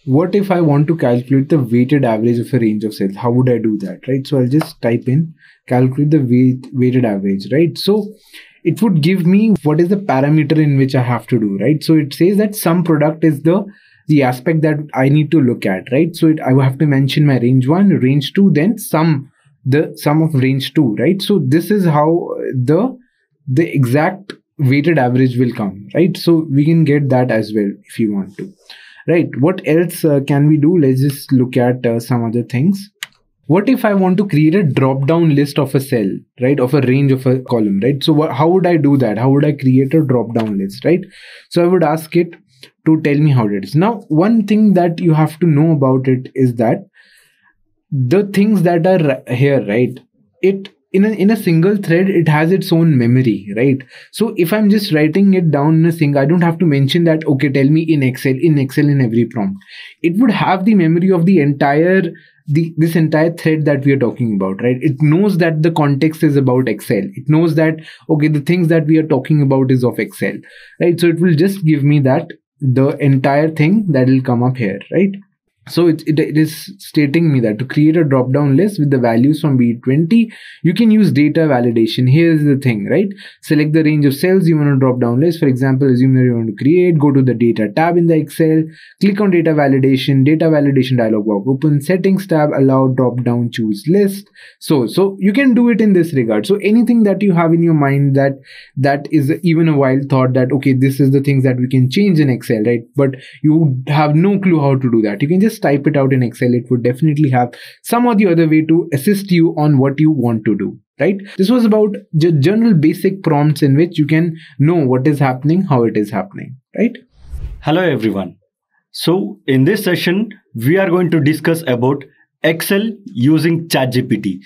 G: What if I want to calculate the weighted average of a range of cells? How would I do that, right? So I'll just type in calculate the weighted average, right? So it would give me what is the parameter in which I have to do, right? So it says that sum product is the aspect that I need to look at, right? So I will have to mention my range 1, range 2, then the sum of range 2, right? So this is how the exact weighted average will come, right? So we can get that as well if you want to, right? What else can we do? Let's just look at some other things. What if I want to create a drop down list of a cell, right? Of a range of a column, right? So how would I do that? How would I create a drop down list, right? So I would ask it to tell me how it is. Now, one thing that you have to know about it is that the things that are here, right? It in a single thread, it has its own memory, right? So if I'm just writing it down in a single, I don't have to mention that, okay, tell me in Excel in every prompt. It would have the memory of the this entire thread that we are talking about, right? It knows that the context is about Excel. It knows that, okay, the things that we are talking about is of Excel, right? So it will just give me that the entire thing that will come up here, right? So it is stating me that to create a drop down list with the values from B20, you can use data validation. Here's the thing, right? Select the range of cells you want to drop down list. For example, assume that you want to create, go to the data tab in the Excel, click on data validation dialog box, open settings tab, allow drop down choose list. So you can do it in this regard. So anything that you have in your mind that is even a wild thought that, okay, this is the things that we can change in Excel, right? But you have no clue how to do that. You can just type it out in Excel. It would definitely have some or the other way to assist you on what you want to do, right? This was about general basic prompts in which you can know what is happening, how it is happening, right?
B: Hello everyone. So in this session, we are going to discuss about Excel using ChatGPT.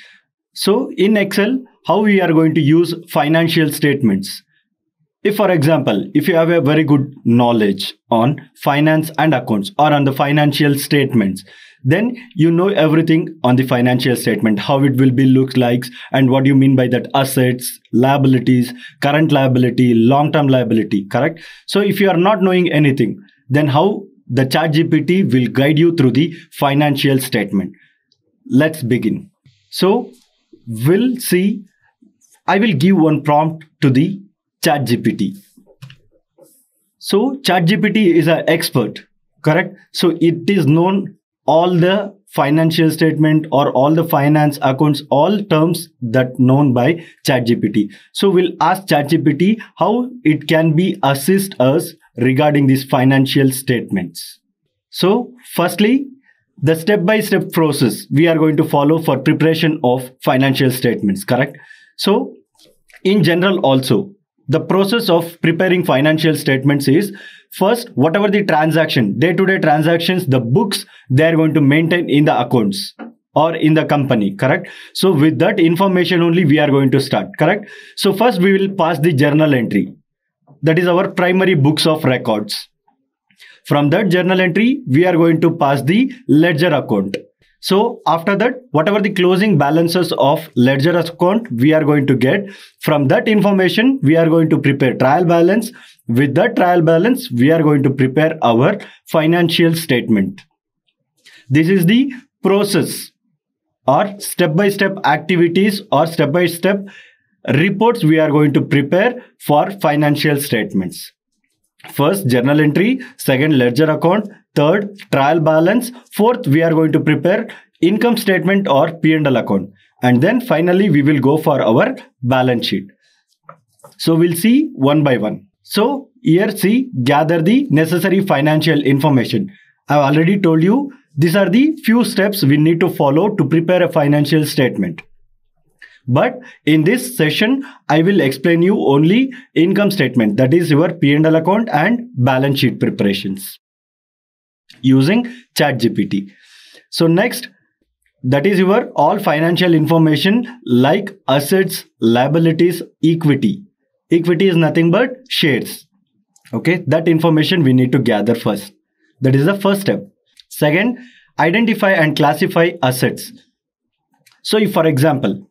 B: So in Excel, how we are going to use financial statements. If, for example, if you have a very good knowledge on finance and accounts or on the financial statements, then you know everything on the financial statement, how it will be look like and what you mean by that: assets, liabilities, current liability, long-term liability, correct? So if you are not knowing anything, then how the ChatGPT will guide you through the financial statement? Let's begin. So we'll see. I will give one prompt to the ChatGPT. So ChatGPT is an expert, correct? So it is known all the financial statement or all the finance accounts, all terms that known by ChatGPT. So we'll ask ChatGPT how it can be assist us regarding these financial statements. So firstly, the step-by-step process we are going to follow for preparation of financial statements, correct? So in general also, the process of preparing financial statements is, first, whatever the transaction, day-to-day transactions, the books they are going to maintain in the accounts or in the company, correct? So with that information only we are going to start, correct? So first we will pass the journal entry. That is our primary books of records. From that journal entry, we are going to pass the ledger account. So after that, whatever the closing balances of ledger account we are going to get, from that information we are going to prepare trial balance. With that trial balance, we are going to prepare our financial statement. This is the process or step-by-step activities or step-by-step reports we are going to prepare for financial statements. First, journal entry. Second, ledger account. Third, trial balance. Fourth, we are going to prepare income statement or P&L account. And then finally, we will go for our balance sheet. So we'll see one by one. So here, see, gather the necessary financial information. I've already told you these are the few steps we need to follow to prepare a financial statement. But in this session, I will explain you only income statement, that is your P&L account and balance sheet preparations using ChatGPT. So next, that is your all financial information like assets, liabilities, equity. Equity is nothing but shares. Okay, that information we need to gather first. That is the first step. Second, identify and classify assets. So if, for example,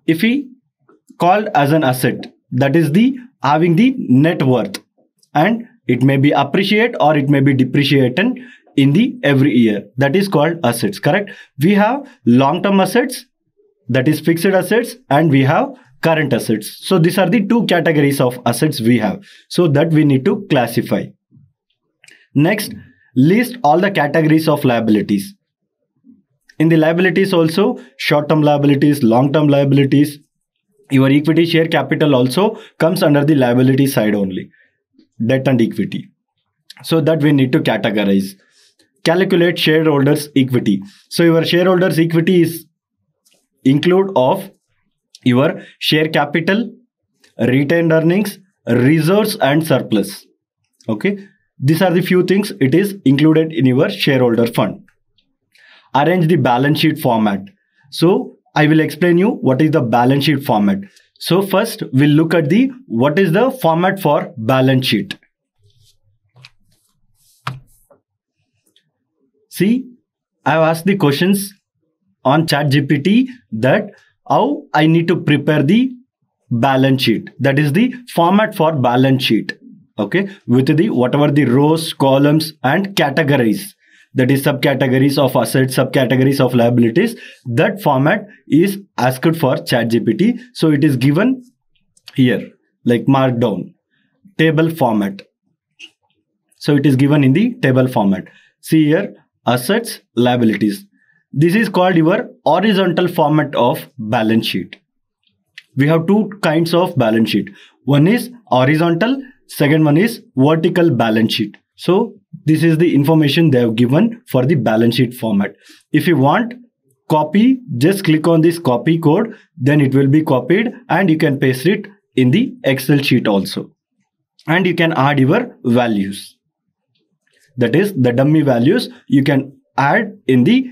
B: if we called as an asset, that is the having the net worth, and it may be appreciate or it may be depreciated in the every year. That is called assets, correct? We have long-term assets, that is fixed assets, and we have current assets. So these are the two categories of assets we have. So that we need to classify. Next, list all the categories of liabilities. In the liabilities also, short-term liabilities, long-term liabilities, your equity share capital also comes under the liability side only, debt and equity. So that we need to categorize. Calculate shareholders' equity. So your shareholders' equity is include of your share capital, retained earnings, reserves and surplus. Okay, these are the few things it is included in your shareholder fund. Arrange the balance sheet format. So I will explain you what is the balance sheet format. So first we'll look at the what is the format for balance sheet. See, I have asked the questions on ChatGPT that how I need to prepare the balance sheet. That is the format for balance sheet. Okay, with the whatever the rows, columns and categories. That is subcategories of assets, subcategories of liabilities. That format is asked for ChatGPT. So it is given here like markdown, table format. So it is given in the table format. See here, assets, liabilities. This is called your horizontal format of balance sheet. We have two kinds of balance sheet. One is horizontal, second one is vertical balance sheet. So this is the information they have given for the balance sheet format. If you want copy, just click on this copy code, then it will be copied and you can paste it in the Excel sheet also. And you can add your values. That is the dummy values you can add in the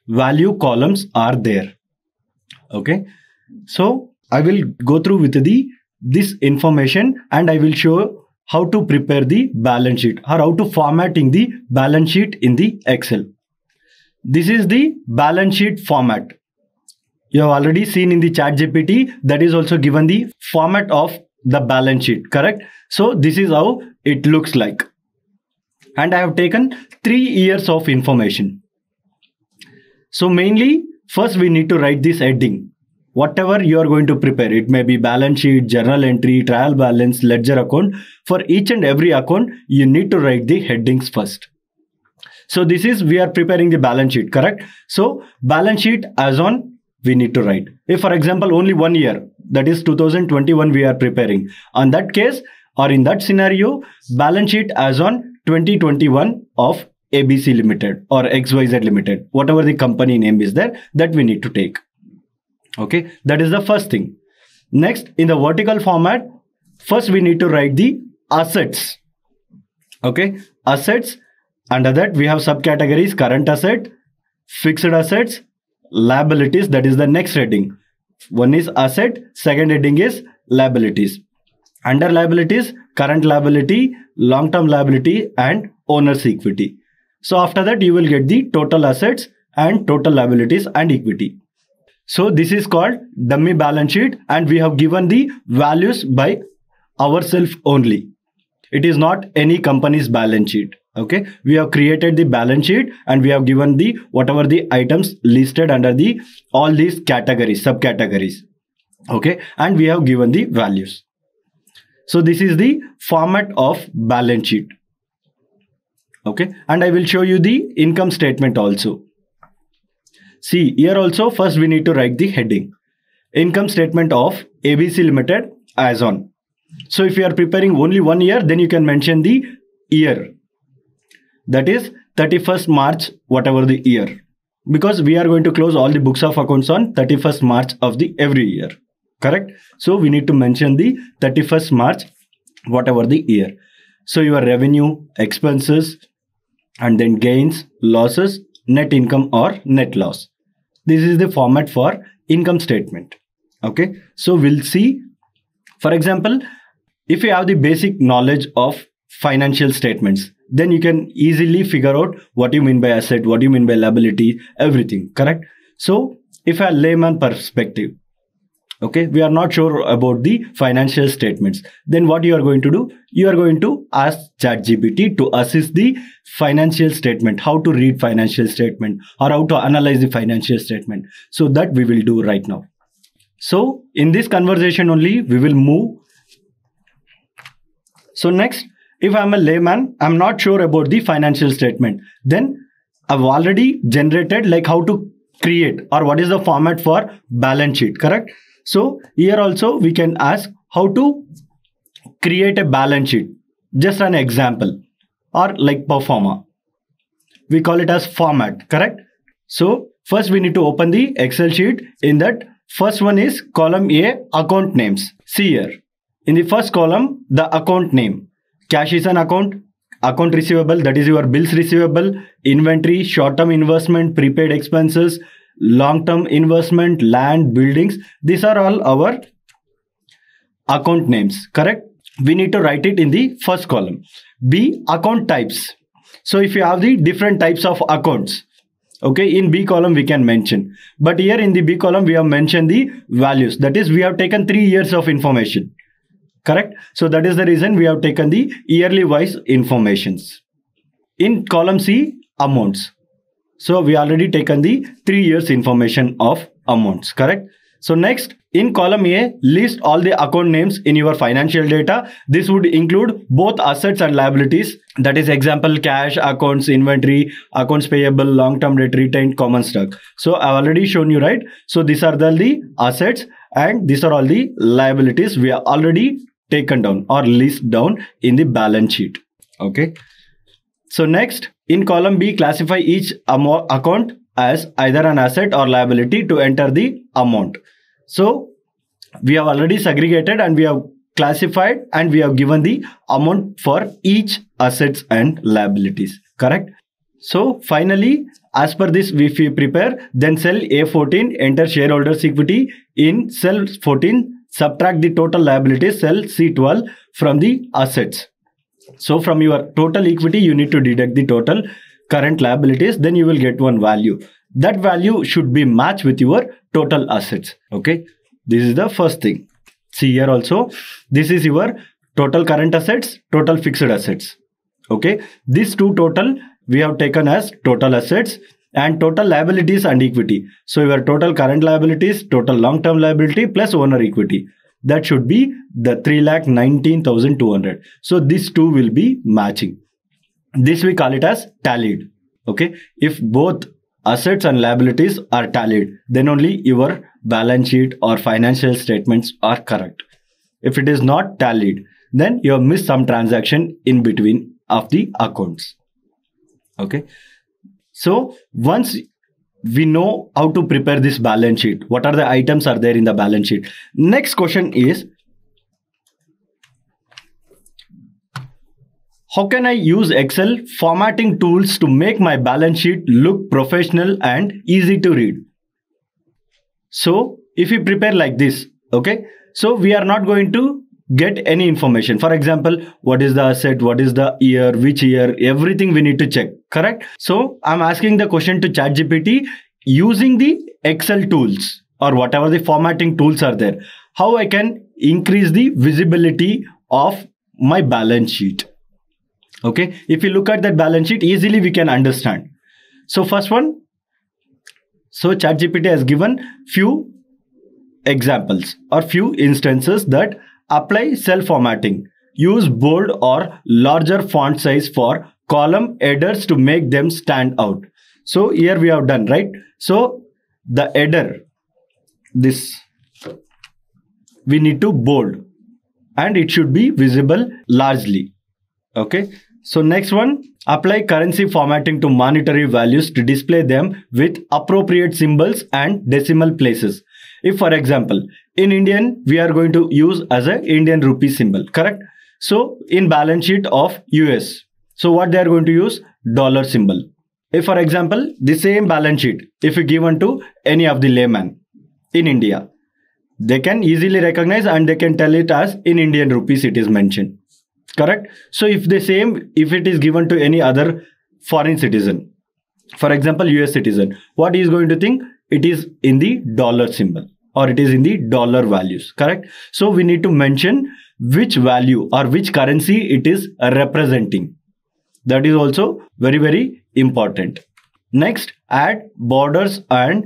B: value columns are there. Okay. So I will go through with the this information and I will show how to prepare the balance sheet or how to formatting the balance sheet in the Excel. This is the balance sheet format. You have already seen in the ChatGPT that is also given the format of the balance sheet, correct? So this is how it looks like. And I have taken 3 years of information. So mainly, first we need to write this heading. Whatever you are going to prepare, it may be balance sheet, journal entry, trial balance, ledger account. For each and every account, you need to write the headings first. So this is, we are preparing the balance sheet, correct? So balance sheet as on, we need to write. If for example, only 1 year, that is 2021 we are preparing. On that case, or in that scenario, balance sheet as on 2021 of ABC Limited or XYZ Limited, whatever the company name is there, that we need to take. Okay, that is the first thing. Next, in the vertical format, first we need to write the assets. Okay, assets. Under that, we have subcategories: current asset, fixed assets, liabilities. That is the next heading. One is asset, second heading is liabilities. Under liabilities, current liability, long-term liability, and owner's equity. So after that, you will get the total assets and total liabilities and equity. So this is called dummy balance sheet, and we have given the values by ourselves only. It is not any company's balance sheet. Okay, we have created the balance sheet and we have given the whatever the items listed under the all these categories, subcategories. Okay, and we have given the values. So this is the format of balance sheet. Okay, and I will show you the income statement also. See, here also first we need to write the heading. Income statement of ABC Limited as on. So if you are preparing only 1 year, then you can mention the year. That is 31st March, whatever the year. Because we are going to close all the books of accounts on 31st March of the every year. Correct? So we need to mention the 31st March, whatever the year. So your revenue, expenses, and then gains, losses, net income or net loss. This is the format for income statement. Okay. So we'll see, for example, if you have the basic knowledge of financial statements, then you can easily figure out what you mean by asset, what you mean by liability, everything, correct? So if a layman perspective, okay, we are not sure about the financial statements, then what you are going to do? You are going to ask ChatGPT to assist the financial statement, how to read financial statement or how to analyze the financial statement. So that we will do right now. So in this conversation only, we will move. So next, if I'm a layman, I'm not sure about the financial statement, then I've already generated like how to create or what is the format for balance sheet, correct? So here also we can ask how to create a balance sheet, just an example, or like performa. We call it as format, correct? So first we need to open the Excel sheet. In that first one is column A, account names. See here, in the first column, the account name. Cash is an account receivable, that is your bills receivable, inventory, short-term investment, prepaid expenses, long-term investment, land, buildings. These are all our account names, correct? We need to write it in the first column. B, account types. So if you have the different types of accounts, okay, in B column we can mention. But here in the B column we have mentioned the values. That is, we have taken 3 years of information. Correct? So that is the reason we have taken the yearly wise informations. In column C, amounts. So we already taken the 3 years information of amounts. Correct? So next, in column A, list all the account names in your financial data. This would include both assets and liabilities. That is example, cash, accounts, inventory, accounts payable, long-term debt, retained, common stock. So I've already shown you, right? So these are the assets and these are all the liabilities we have already taken down or list down in the balance sheet. Okay. So next, in column B, classify each account as either an asset or liability to enter the amount. So we have already segregated and we have classified and we have given the amount for each assets and liabilities. Correct? So finally, as per this, if we prepare, then cell A14, enter shareholders equity. In cell 14, subtract the total liabilities, cell C12, from the assets. So from your total equity, you need to deduct the total current liabilities, then you will get one value. That value should be matched with your total assets. Okay, this is the first thing. See here also, this is your total current assets, total fixed assets. Okay, these two total we have taken as total assets and total liabilities and equity. So your total current liabilities, total long-term liability plus owner equity. That should be the 3,19,200. So these two will be matching. This we call it as tallied. Okay, if both assets and liabilities are tallied, then only your balance sheet or financial statements are correct. If it is not tallied, then you have missed some transaction in between of the accounts. Okay, so once we know how to prepare this balance sheet, what are the items are there in the balance sheet, next question is, how can I use Excel formatting tools to make my balance sheet look professional and easy to read? So if we prepare like this, okay, so we are not going to get any information. For example, what is the asset, what is the year, which year, everything we need to check, correct? So I'm asking the question to ChatGPT using the Excel tools or whatever the formatting tools are there, how I can increase the visibility of my balance sheet. Okay, if you look at that balance sheet, easily we can understand. So first one, so ChatGPT has given few examples or few instances that apply cell formatting. Use bold or larger font size for column headers to make them stand out. So here we have done, right? So the header, this we need to bold and it should be visible largely. Okay, so next one, apply currency formatting to monetary values to display them with appropriate symbols and decimal places. If for example, in Indian, we are going to use as a Indian rupee symbol, correct? So in balance sheet of US, so what they are going to use? Dollar symbol. If for example, the same balance sheet, if you given to any of the layman in India, they can easily recognize and they can tell it as in Indian rupees it is mentioned, correct? So if the same, if it is given to any other foreign citizen, for example, US citizen, what he is going to think? It is in the dollar symbol or it is in the dollar values, correct? So we need to mention which value or which currency it is representing. That is also very, very important. Next, add borders and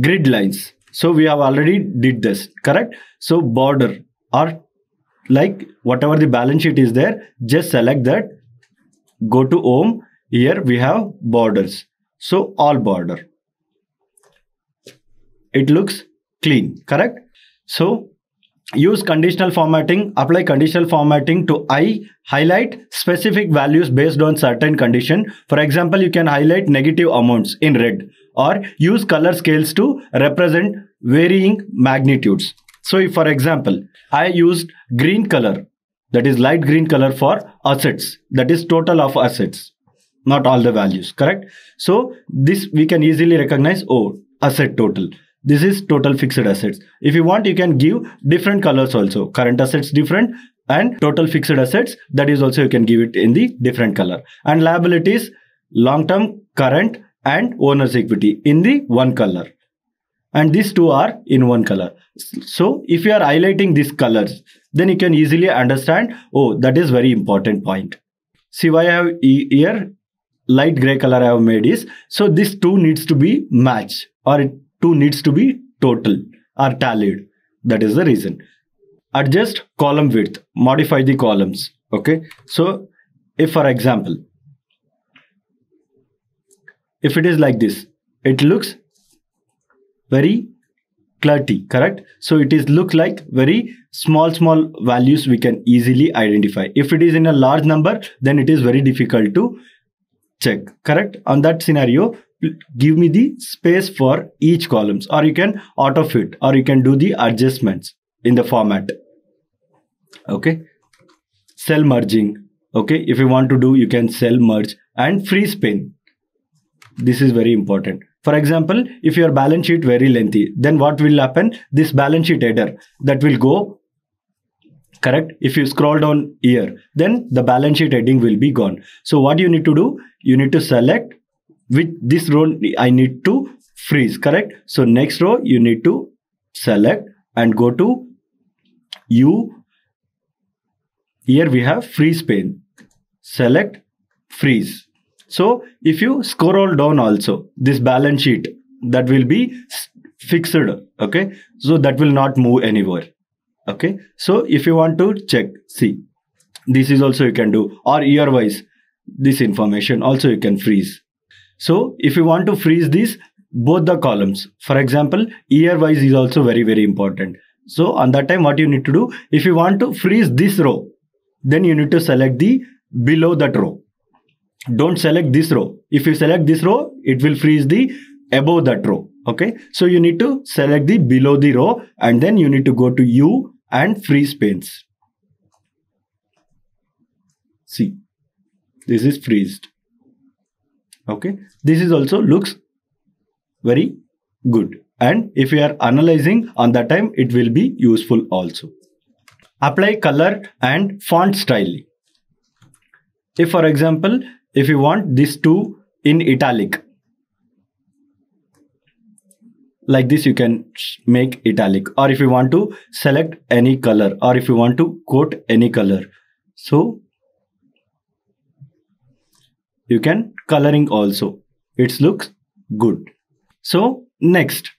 B: grid lines. So we have already did this, correct? So border or like whatever the balance sheet is there, just select that, go to home, here we have borders. So all border. It looks clean, correct? So use conditional formatting, apply conditional formatting to highlight specific values based on certain condition. For example, you can highlight negative amounts in red or use color scales to represent varying magnitudes. So if for example, I used green color, that is light green color for assets, that is total of assets, not all the values, correct? So this we can easily recognize, oh, asset total. This is total fixed assets. If you want, you can give different colors also. Current assets different and total fixed assets, that is also you can give it in the different color. And liabilities, long-term, current and owner's equity in the one color. And these two are in one color. So if you are highlighting these colors, then you can easily understand, oh, that is very important point. See why I have here light gray color I have made is, so this two needs to be matched or it two needs to be total or tallied. That is the reason. Adjust column width, modify the columns. Okay, so if for example, if it is like this, it looks very cluttery, correct? So it is look like very small values we can easily identify. If it is in a large number, then it is very difficult to check, correct? On that scenario, give me the space for each columns, or you can auto fit, or you can do the adjustments in the format. Okay, cell merging. Okay, if you want to do, you can cell merge and freeze pane. This is very important. For example, if your balance sheet very lengthy, then what will happen? This balance sheet header that will go, correct? If you scroll down here, then the balance sheet heading will be gone. So what you need to do, you need to select which this row I need to freeze, correct? So next row you need to select and go to here we have freeze pane. Select freeze. So if you scroll down also, this balance sheet that will be fixed, okay? So that will not move anywhere, okay? So if you want to check, see, this is also you can do, or year wise, this information also you can freeze. So if you want to freeze these, both the columns, for example, year wise is also very, very important. So on that time, what you need to do, if you want to freeze this row, then you need to select the below that row. Don't select this row. If you select this row, it will freeze the above that row. Okay. So you need to select the below the row and then you need to go to U and freeze panes. See, this is freezed. Okay. This is also looks very good. And if you are analyzing on that time, it will be useful also. Apply color and font style. If for example, if you want this to in italic, like this you can make italic, or if you want to select any color, or if you want to quote any color, so you can coloring also. It looks good. So next,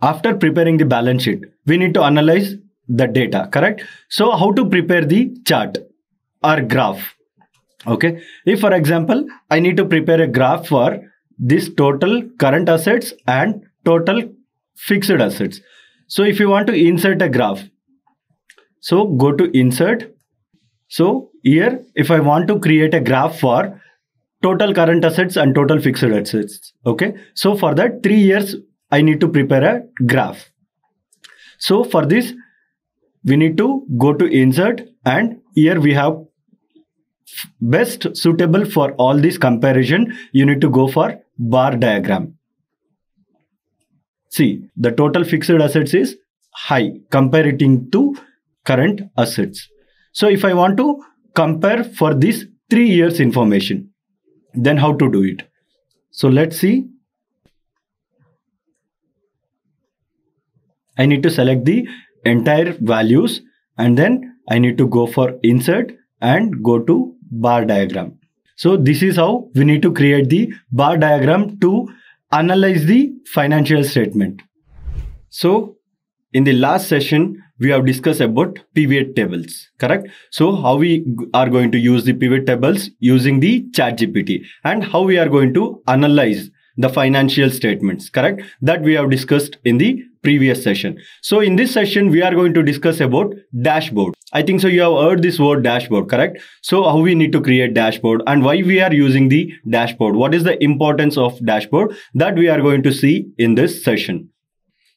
B: after preparing the balance sheet, we need to analyze the data, correct? So how to prepare the chart or graph? Okay, if for example, I need to prepare a graph for this total current assets and total fixed assets. So if you want to insert a graph, so go to insert. So here, if I want to create a graph for total current assets and total fixed assets, okay, so for that 3 years, I need to prepare a graph. So for this, we need to go to insert, and here we have best suitable for all this comparison. You need to go for bar diagram. See, the total fixed assets is high comparing to current assets. So if I want to compare for this 3 years information, then how to do it? So let's see. I need to select the entire values and then I need to go for insert and go to bar diagram. So this is how we need to create the bar diagram to analyze the financial statement. So in the last session, we have discussed about pivot tables, correct? So how we are going to use the pivot tables using the ChatGPT, and how we are going to analyze the financial statements, correct? That we have discussed in the previous session. So in this session, we are going to discuss about dashboard. I think so you have heard this word dashboard, correct? So how we need to create dashboard and why we are using the dashboard. What is the importance of dashboard, that we are going to see in this session.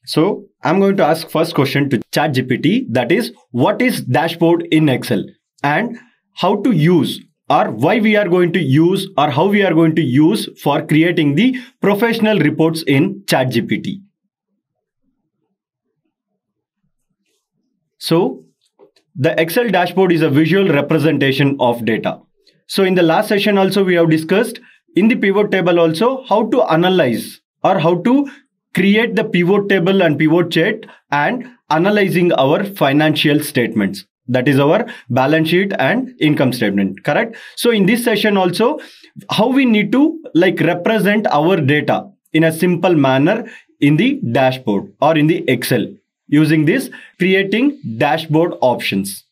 B: So I'm going to ask first question to ChatGPT, that is, what is dashboard in Excel and how to use, or why we are going to use, or how we are going to use for creating the professional reports in ChatGPT. So the Excel dashboard is a visual representation of data. So in the last session also we have discussed in the pivot table also how to analyze or how to create the pivot table and pivot chart and analyzing our financial statements. That is our balance sheet and income statement, correct? So in this session also, how we need to represent our data in a simple manner in the dashboard or in the Excel, using this creating dashboard options.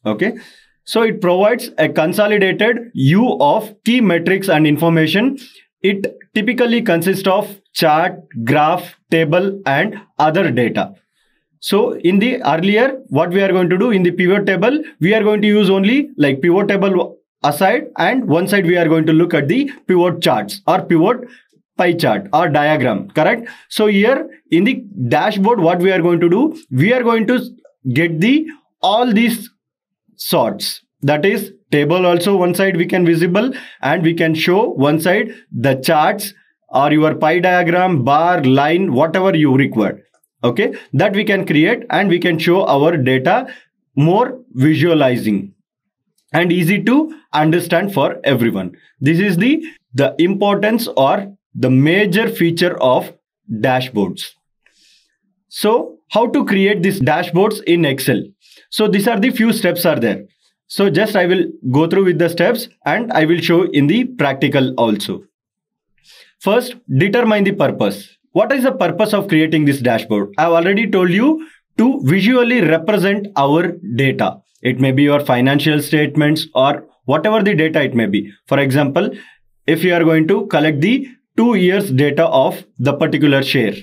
B: Okay. So it provides a consolidated view of key metrics and information. It typically consists of chart, graph, table, and other data. So in the earlier, what we are going to do in the pivot table, we are going to use only pivot table aside, and one side we are going to look at the pivot charts or pivot pie chart or diagram, correct? So here in the dashboard, what we are going to do, we are going to get the all these sorts. That is table also one side we can visible, and we can show one side the charts or your pie diagram, bar, line, whatever you require. Okay, that we can create and we can show our data more visualizing and easy to understand for everyone. This is the importance or the major feature of dashboards. So how to create these dashboards in Excel? So these are the few steps are there. So just I will go through with the steps and I will show in the practical also. First, determine the purpose. What is the purpose of creating this dashboard? I have already told you to visually represent our data. It may be your financial statements or whatever the data it may be. For example, if you are going to collect the 2 years data of the particular share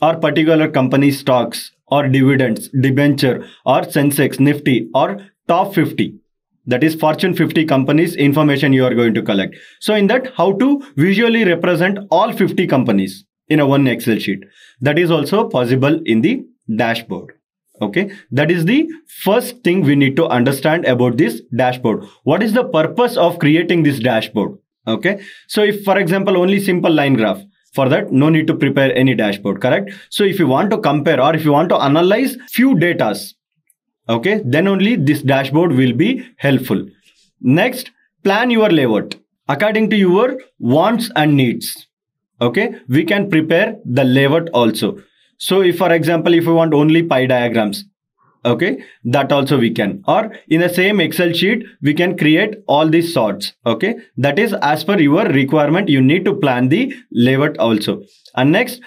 B: or particular company stocks or dividends, debenture or Sensex, Nifty or top 50. That is Fortune 50 companies information you are going to collect. So in that, how to visually represent all 50 companies in a one Excel sheet. That is also possible in the dashboard. Okay, that is the first thing we need to understand about this dashboard. What is the purpose of creating this dashboard? Okay, so if for example only simple line graph, for that no need to prepare any dashboard, correct? So if you want to compare or if you want to analyze few datas, okay, then only this dashboard will be helpful. Next, plan your layout according to your wants and needs. Okay, we can prepare the layout also. So if for example, if you want only pie diagrams, okay, that also we can. Or in the same Excel sheet, we can create all these sorts. Okay, that is as per your requirement. You need to plan the layout also. And next,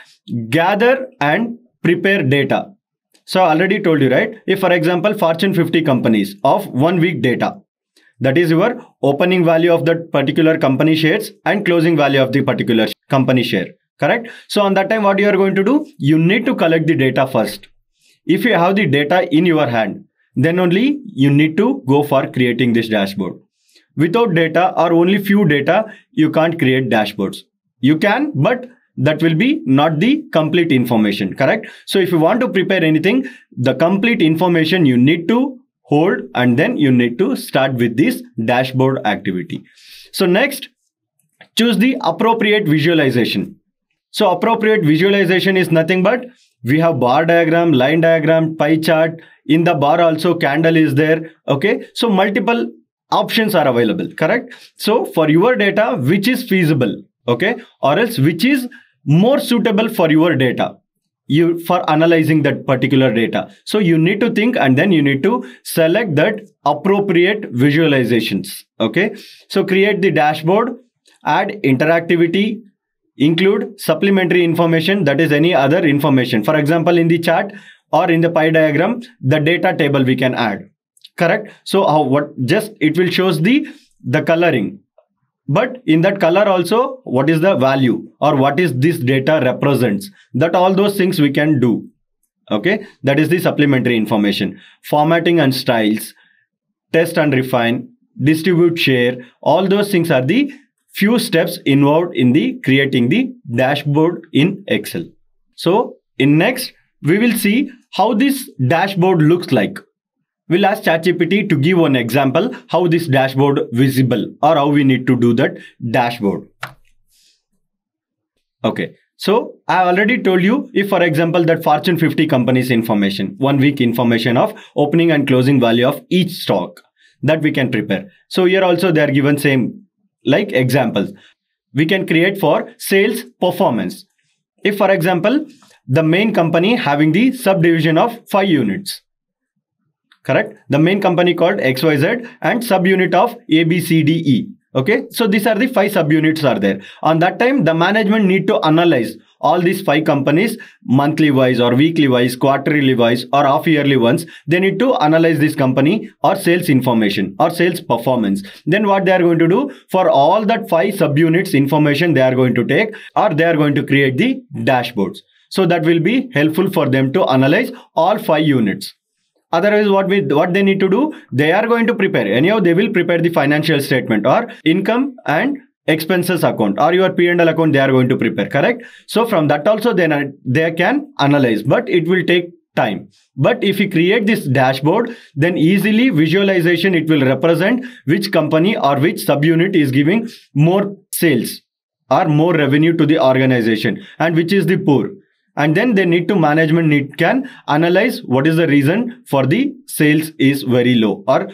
B: gather and prepare data. So I already told you, right? If for example, Fortune 50 companies of 1 week data, that is your opening value of that particular company shares and closing value of the particular company share, correct? So on that time, what you are going to do? You need to collect the data first. If you have the data in your hand, then only you need to go for creating this dashboard. Without data or only few data, you can't create dashboards. You can, but that will be not the complete information, correct? So if you want to prepare anything, the complete information you need to hold and then you need to start with this dashboard activity. So next, choose the appropriate visualization. So appropriate visualization is nothing but we have bar diagram, line diagram, pie chart. In the bar also candle is there. Okay, so multiple options are available, correct? So for your data, which is feasible, okay, or else which is more suitable for your data, for analyzing that particular data. So you need to think and then you need to select that appropriate visualizations. Okay, so create the dashboard, add interactivity, include supplementary information, that is any other information. For example, in the chart or in the pie diagram, the data table we can add, correct? So it will shows the coloring. But in that color also, what is the value or what is this data represents, that all those things we can do. Okay, that is the supplementary information. Formatting and styles, test and refine, distribute, share, all those things are the few steps involved in the creating the dashboard in Excel. So in next, we will see how this dashboard looks like. We'll ask ChatGPT to give one example how this dashboard visible or how we need to do that dashboard. Okay, so I already told you, if for example that Fortune 50 companies information, 1 week information of opening and closing value of each stock, that we can prepare. So here also they are given same like examples. We can create for sales performance. If for example, the main company having the subdivision of 5 units. Correct? The main company called XYZ and subunit of ABCDE. Okay, so these are the 5 subunits are there. On that time, the management need to analyze all these 5 companies monthly wise or weekly wise, quarterly wise or half yearly ones. They need to analyze this company or sales information or sales performance. Then what they are going to do for all that 5 subunits information they are going to take, or they are going to create the dashboards. So that will be helpful for them to analyze all 5 units. Otherwise, what they need to do, they are going to prepare. Anyhow, they will prepare the financial statement or income and expenses account or your P&L account they are going to prepare, correct? So from that also they can analyze, but it will take time. But if you create this dashboard, then easily visualization, it will represent which company or which subunit is giving more sales or more revenue to the organization and which is the poor. And then they need to management can analyze what is the reason for the sales is very low or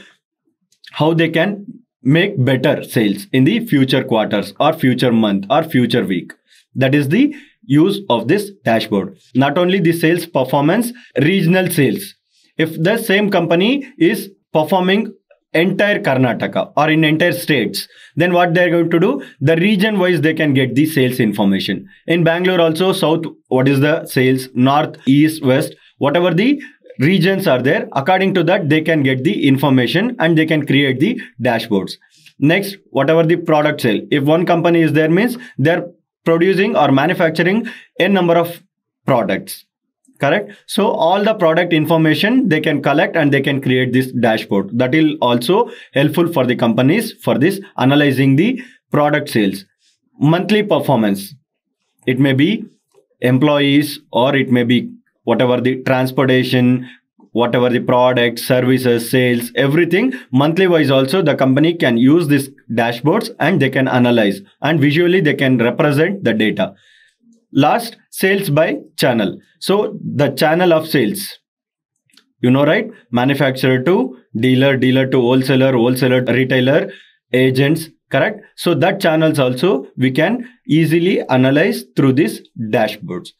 B: how they can make better sales in the future quarters or future month or future week. That is the use of this dashboard. Not only the sales performance, regional sales. If the same company is performing entire Karnataka or in entire states, then what they're going to do, the region wise they can get the sales information. In Bangalore also, south, what is the sales, north, east, west, whatever the regions are there, according to that they can get the information and they can create the dashboards. Next, whatever the product sale, if one company is there, means they're producing or manufacturing a number of products, correct? So all the product information they can collect and they can create this dashboard. That will also helpful for the companies for this analyzing the product sales. Monthly performance, it may be employees or it may be whatever the transportation, whatever the product, services, sales, everything. Monthly wise also the company can use these dashboards and they can analyze and visually they can represent the data. Last, sales by channel. So the channel of sales, you know, right? Manufacturer to dealer, dealer to wholesaler, wholesaler to retailer, agents, correct? So that channels also we can easily analyze through these dashboards.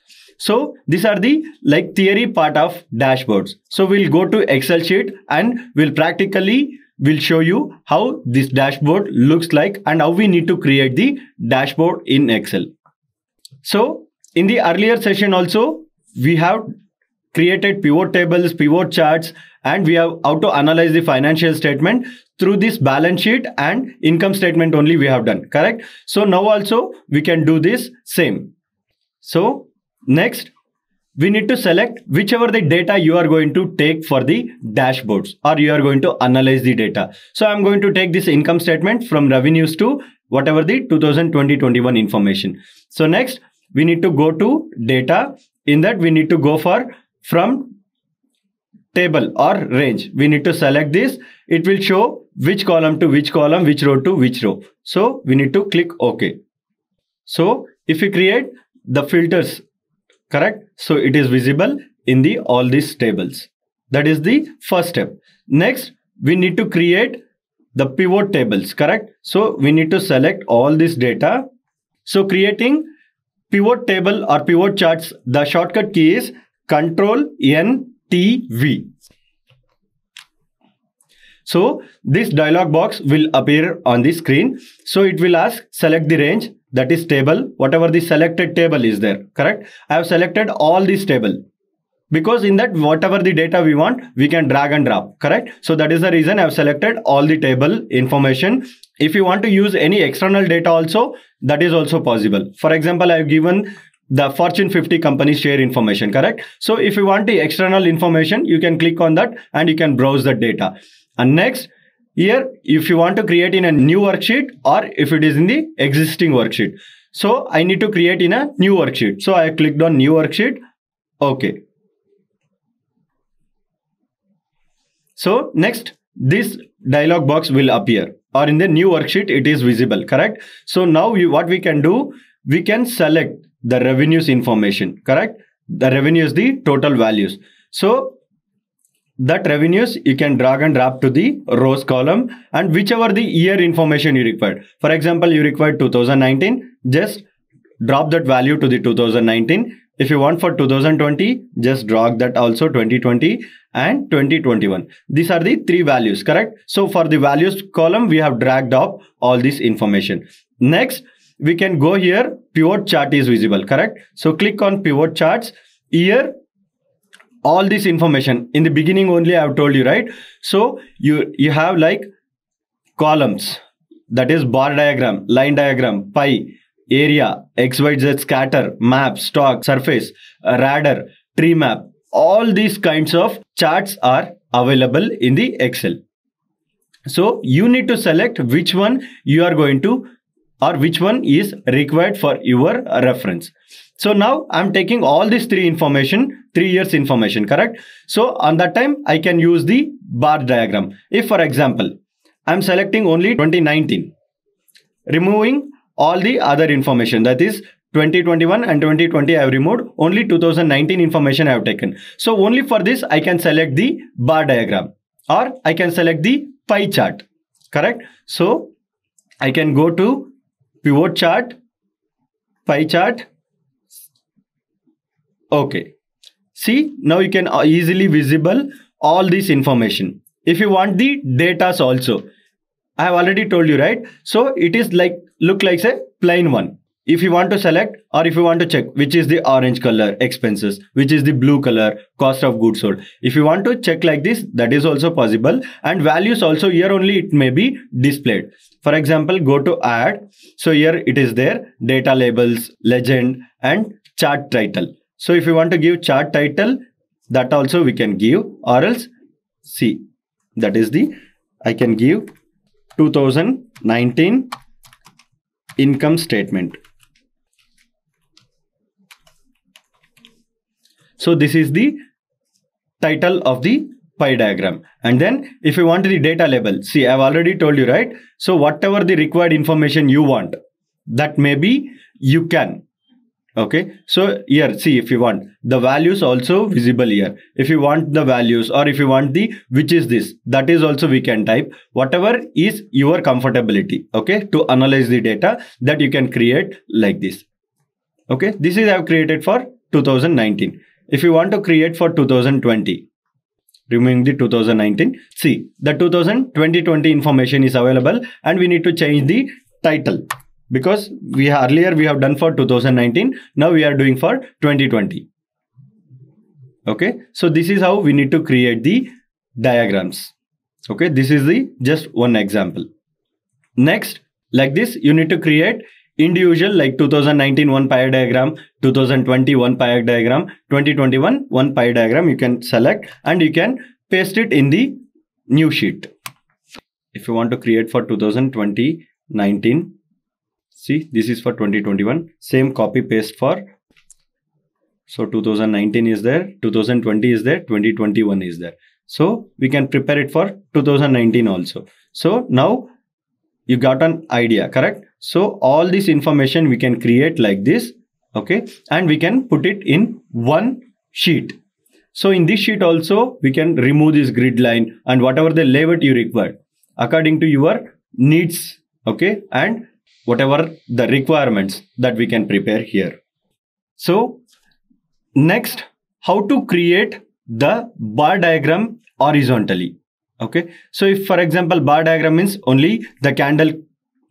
B: So these are the like theory part of dashboards. So we'll go to Excel sheet and we'll show you how this dashboard looks like and how we need to create the dashboard in Excel. So in the earlier session also, we have created pivot tables, pivot charts, and we have how to analyze the financial statement through this balance sheet and income statement only we have done, correct? So now also we can do this same. So next, we need to select whichever the data you are going to take for the dashboards or you are going to analyze the data. So I'm going to take this income statement from revenues to whatever the 2020-21 information. So next, we need to go to data. In that, we need to go for from table or range. We need to select this. It will show which column to which column, which row to which row. So we need to click OK. So if we create the filters, correct? So it is visible in the all these tables. That is the first step. Next, we need to create the pivot tables, correct? So we need to select all this data. So creating pivot table or pivot charts, the shortcut key is Ctrl+N+T+V. So this dialog box will appear on the screen. So it will ask select the range, that is table, whatever the selected table is there, correct? I have selected all this table because in that whatever the data we want, we can drag and drop, correct? So that is the reason I have selected all the table information. If you want to use any external data also, that is also possible. For example, I have given the Fortune 50 company share information, correct? So if you want the external information, you can click on that and you can browse the data. And next, here, if you want to create in a new worksheet or if it is in the existing worksheet. So I need to create in a new worksheet. So I clicked on new worksheet. Okay. So next, this dialog box will appear or in the new worksheet, it is visible, correct? So now what we can do, we can select the revenues information, correct? The revenue is the total values. So that revenues you can drag and drop to the rows column and whichever the year information you required. For example, you require 2019, just drop that value to the 2019. If you want for 2020, just drag that also 2020 and 2021. These are the three values, correct? So for the values column, we have dragged up all this information. Next, we can go here, pivot chart is visible, correct? So click on pivot charts. Here, all this information in the beginning only I have told you, right? So you have like columns, that is bar diagram, line diagram, pie, area, XYZ scatter, map, stock, surface, radar, tree map. All these kinds of charts are available in the Excel. So you need to select which one you are going to or which one is required for your reference. So now I'm taking all these 3 years information, correct? So on that time, I can use the bar diagram. If for example, I'm selecting only 2019, removing all the other information, that is 2021 and 2020 I have removed, only 2019 information I have taken. So only for this I can select the bar diagram or I can select the pie chart, correct? So I can go to pivot chart, pie chart. Okay, see, now you can easily visible all this information. If you want the datas also, I have already told you, right? So it is like look like a plain one. If you want to select or if you want to check which is the orange color expenses, which is the blue color cost of goods sold, if you want to check like this, that is also possible. And values also here only it may be displayed. For example, go to add. So here it is there, data labels, legend and chart title. So if you want to give chart title, that also we can give, or else see, that is the, I can give 2019 income statement. So this is the title of the pie diagram. And then if you want the data label, see, I've already told you, right? So whatever the required information you want, that maybe you can. Okay, so here see, if you want the values also visible here, if you want the values or if you want the which is this, that is also we can type, whatever is your comfortability, okay, to analyze the data, that you can create like this. Okay, this is I've created for 2019. If you want to create for 2020, removing the 2019, see, the 2020 information is available and we need to change the title. Because earlier we have done for 2019, now we are doing for 2020. Okay, so this is how we need to create the diagrams. Okay, this is the just one example. Next, like this, you need to create individual, like 2019 one pie diagram, 2020 one pie diagram, 2021 one pie diagram. You can select and you can paste it in the new sheet. If you want to create for 2019, see, this is for 2021, same copy paste for, so 2019 is there, 2020 is there, 2021 is there. So we can prepare it for 2019 also. So now you got an idea, correct? So all this information we can create like this, okay, and we can put it in one sheet. So in this sheet also we can remove this grid line and whatever the layout you require according to your needs, okay, and whatever the requirements that we can prepare here. So next, how to create the bar diagram horizontally. Okay, so if for example bar diagram means only the candle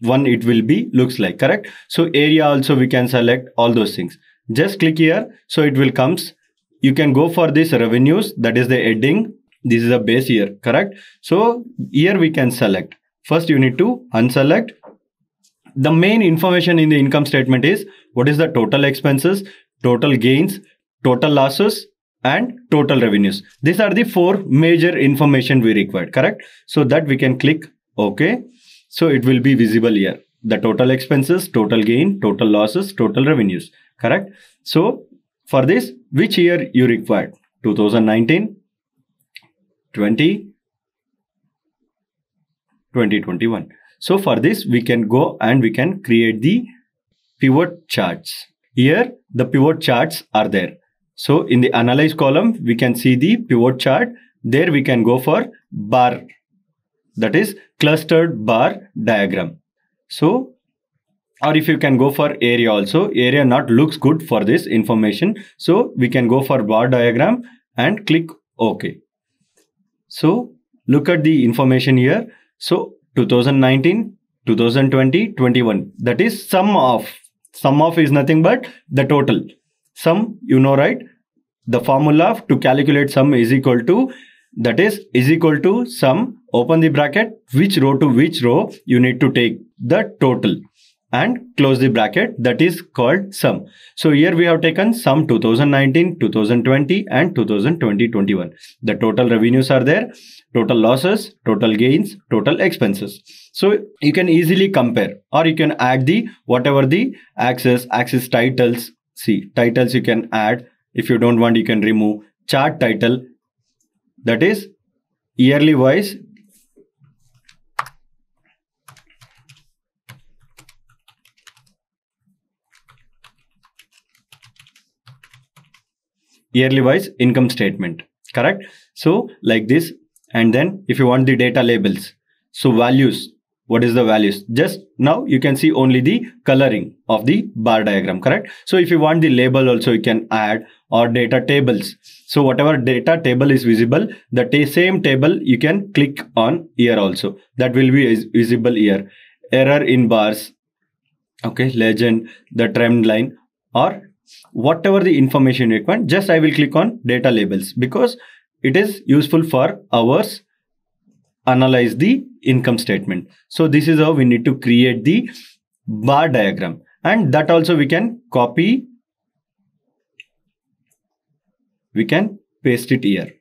B: one it will be looks like, correct? So area also we can select all those things. Just click here, so it will comes. You can go for this revenues, that is the heading. This is a base here, correct? So here we can select. First you need to unselect. The main information in the income statement is what is the total expenses, total gains, total losses and total revenues. These are the four major information we require, correct? So that we can click OK. So it will be visible here. The total expenses, total gain, total losses, total revenues, correct? So for this, which year you required? 2019, 20, 2021. So for this, we can go and we can create the pivot charts. Here, the pivot charts are there. So in the analyze column, we can see the pivot chart. There we can go for bar, that is clustered bar diagram. So, or if you can go for area also, area not looks good for this information. So we can go for bar diagram and click OK. So look at the information here. So 2019, 2020, 21. That is sum of. Sum of is nothing but the total. Sum, you know, right? The formula to calculate sum is equal to, that is equal to sum, open the bracket, which row to which row you need to take the total and close the bracket, that is called sum. So here we have taken sum 2019, 2020 and 2020-21. The total revenues are there, total losses, total gains, total expenses. So you can easily compare, or you can add the whatever the axis titles. See, titles you can add. If you don't want, you can remove. Chart title, that is yearly wise. yearly wise income statement, correct? So like this. And then if you want the data labels, so values, what is the values? Just now you can see only the coloring of the bar diagram, correct? So if you want the label also, you can add, or data tables. So whatever data table is visible, the same table you can click on here also. That will be visible here. Error in bars, okay, legend, the trend line, or whatever the information you want. Just I will click on data labels because it is useful for ours analyze the income statement. So this is how we need to create the bar diagram, and that also we can copy, we can paste it here.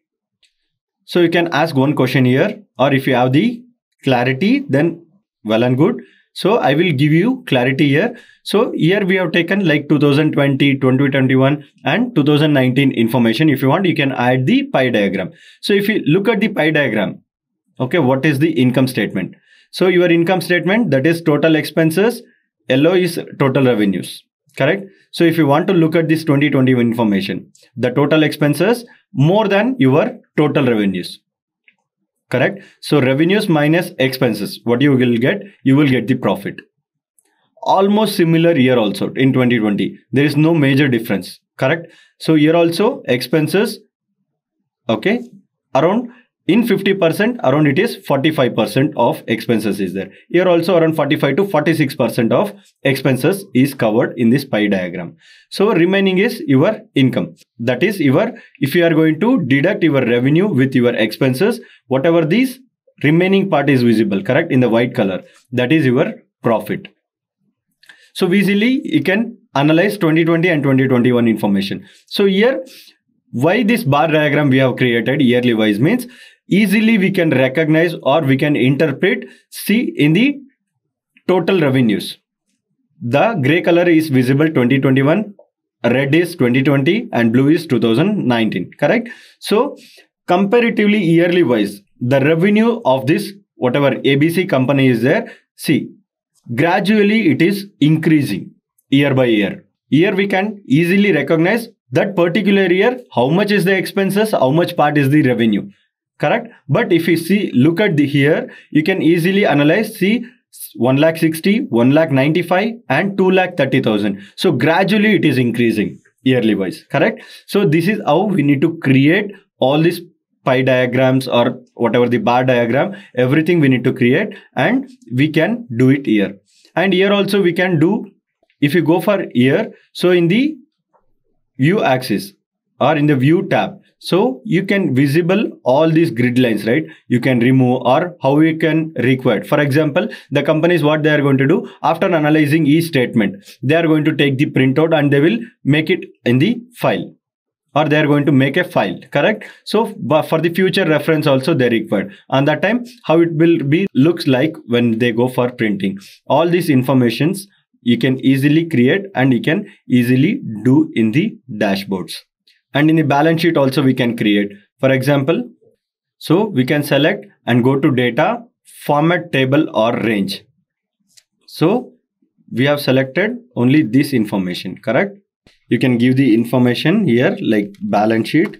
B: So you can ask one question here, or if you have the clarity, then well and good. So I will give you clarity here. So here we have taken like 2020, 2021 and 2019 information. If you want, you can add the pie diagram. So if you look at the pie diagram, okay, what is the income statement? So your income statement, that is total expenses, yellow is total revenues, correct? So if you want to look at this 2020 information, the total expenses more than your total revenues, correct? So revenues minus expenses, what you will get? You will get the profit. Almost similar here also in 2020. There is no major difference, correct? So here also expenses, okay, around in 50%, around it is 45% of expenses is there. Here also around 45 to 46% of expenses is covered in this pie diagram. So remaining is your income. That is your, if you are going to deduct your revenue with your expenses, whatever these remaining part is visible, correct, in the white color, that is your profit. So easily you can analyze 2020 and 2021 information. So here, why this bar diagram we have created yearly wise means easily we can recognize or we can interpret, see in the total revenues. The gray color is visible 2021, red is 2020 and blue is 2019, correct? So comparatively yearly wise, the revenue of this whatever ABC company is there, see, gradually it is increasing year by year. Here we can easily recognize that particular year, how much is the expenses, how much part is the revenue, correct? But if you see, look at the here, you can easily analyze, see 1,60,000, 1,95,000 and 2,30,000. So gradually it is increasing yearly wise, correct? So this is how we need to create all these pie diagrams or whatever the bar diagram, everything we need to create, and we can do it here. And here also we can do, if you go for here, so in the view axis or in the view tab, so you can visible all these grid lines, right? You can remove or how you can require. For example, the companies, what they are going to do after analyzing each statement, they are going to take the printout and they will make it in the file, or they are going to make a file, correct? So for the future reference also they require. And that time how it will be looks like when they go for printing. All these informations you can easily create and you can easily do in the dashboards. And in the balance sheet also we can create. For example, so we can select and go to data, format table or range. So we have selected only this information, correct? You can give the information here like balance sheet.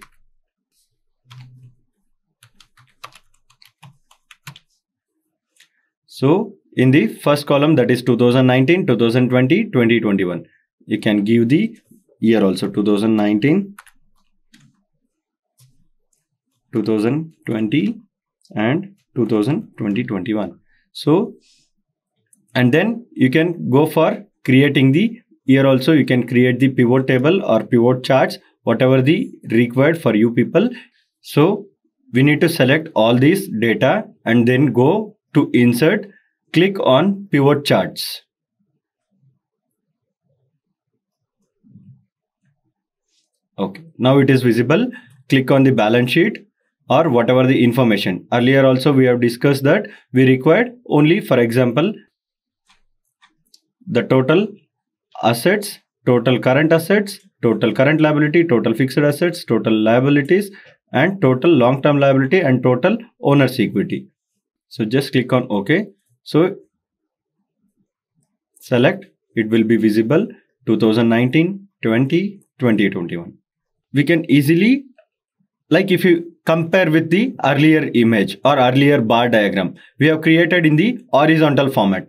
B: So in the first column, that is 2019, 2020, 2021. You can give the year also 2019, 2020 and 2021. So, and then you can go for creating the here also you can create the pivot table or pivot charts, whatever the required for you people. So we need to select all these data and then go to insert, click on pivot charts. Okay, now it is visible. Click on the balance sheet or whatever the information. Earlier also we have discussed that we required only, for example, the total assets, total current assets, total current liability, total fixed assets, total liabilities and total long-term liability and total owner's equity. So just click on OK. So select, it will be visible 2019, 20, 2021. we can easily, like if you compare with the earlier image or earlier bar diagram, we have created in the horizontal format,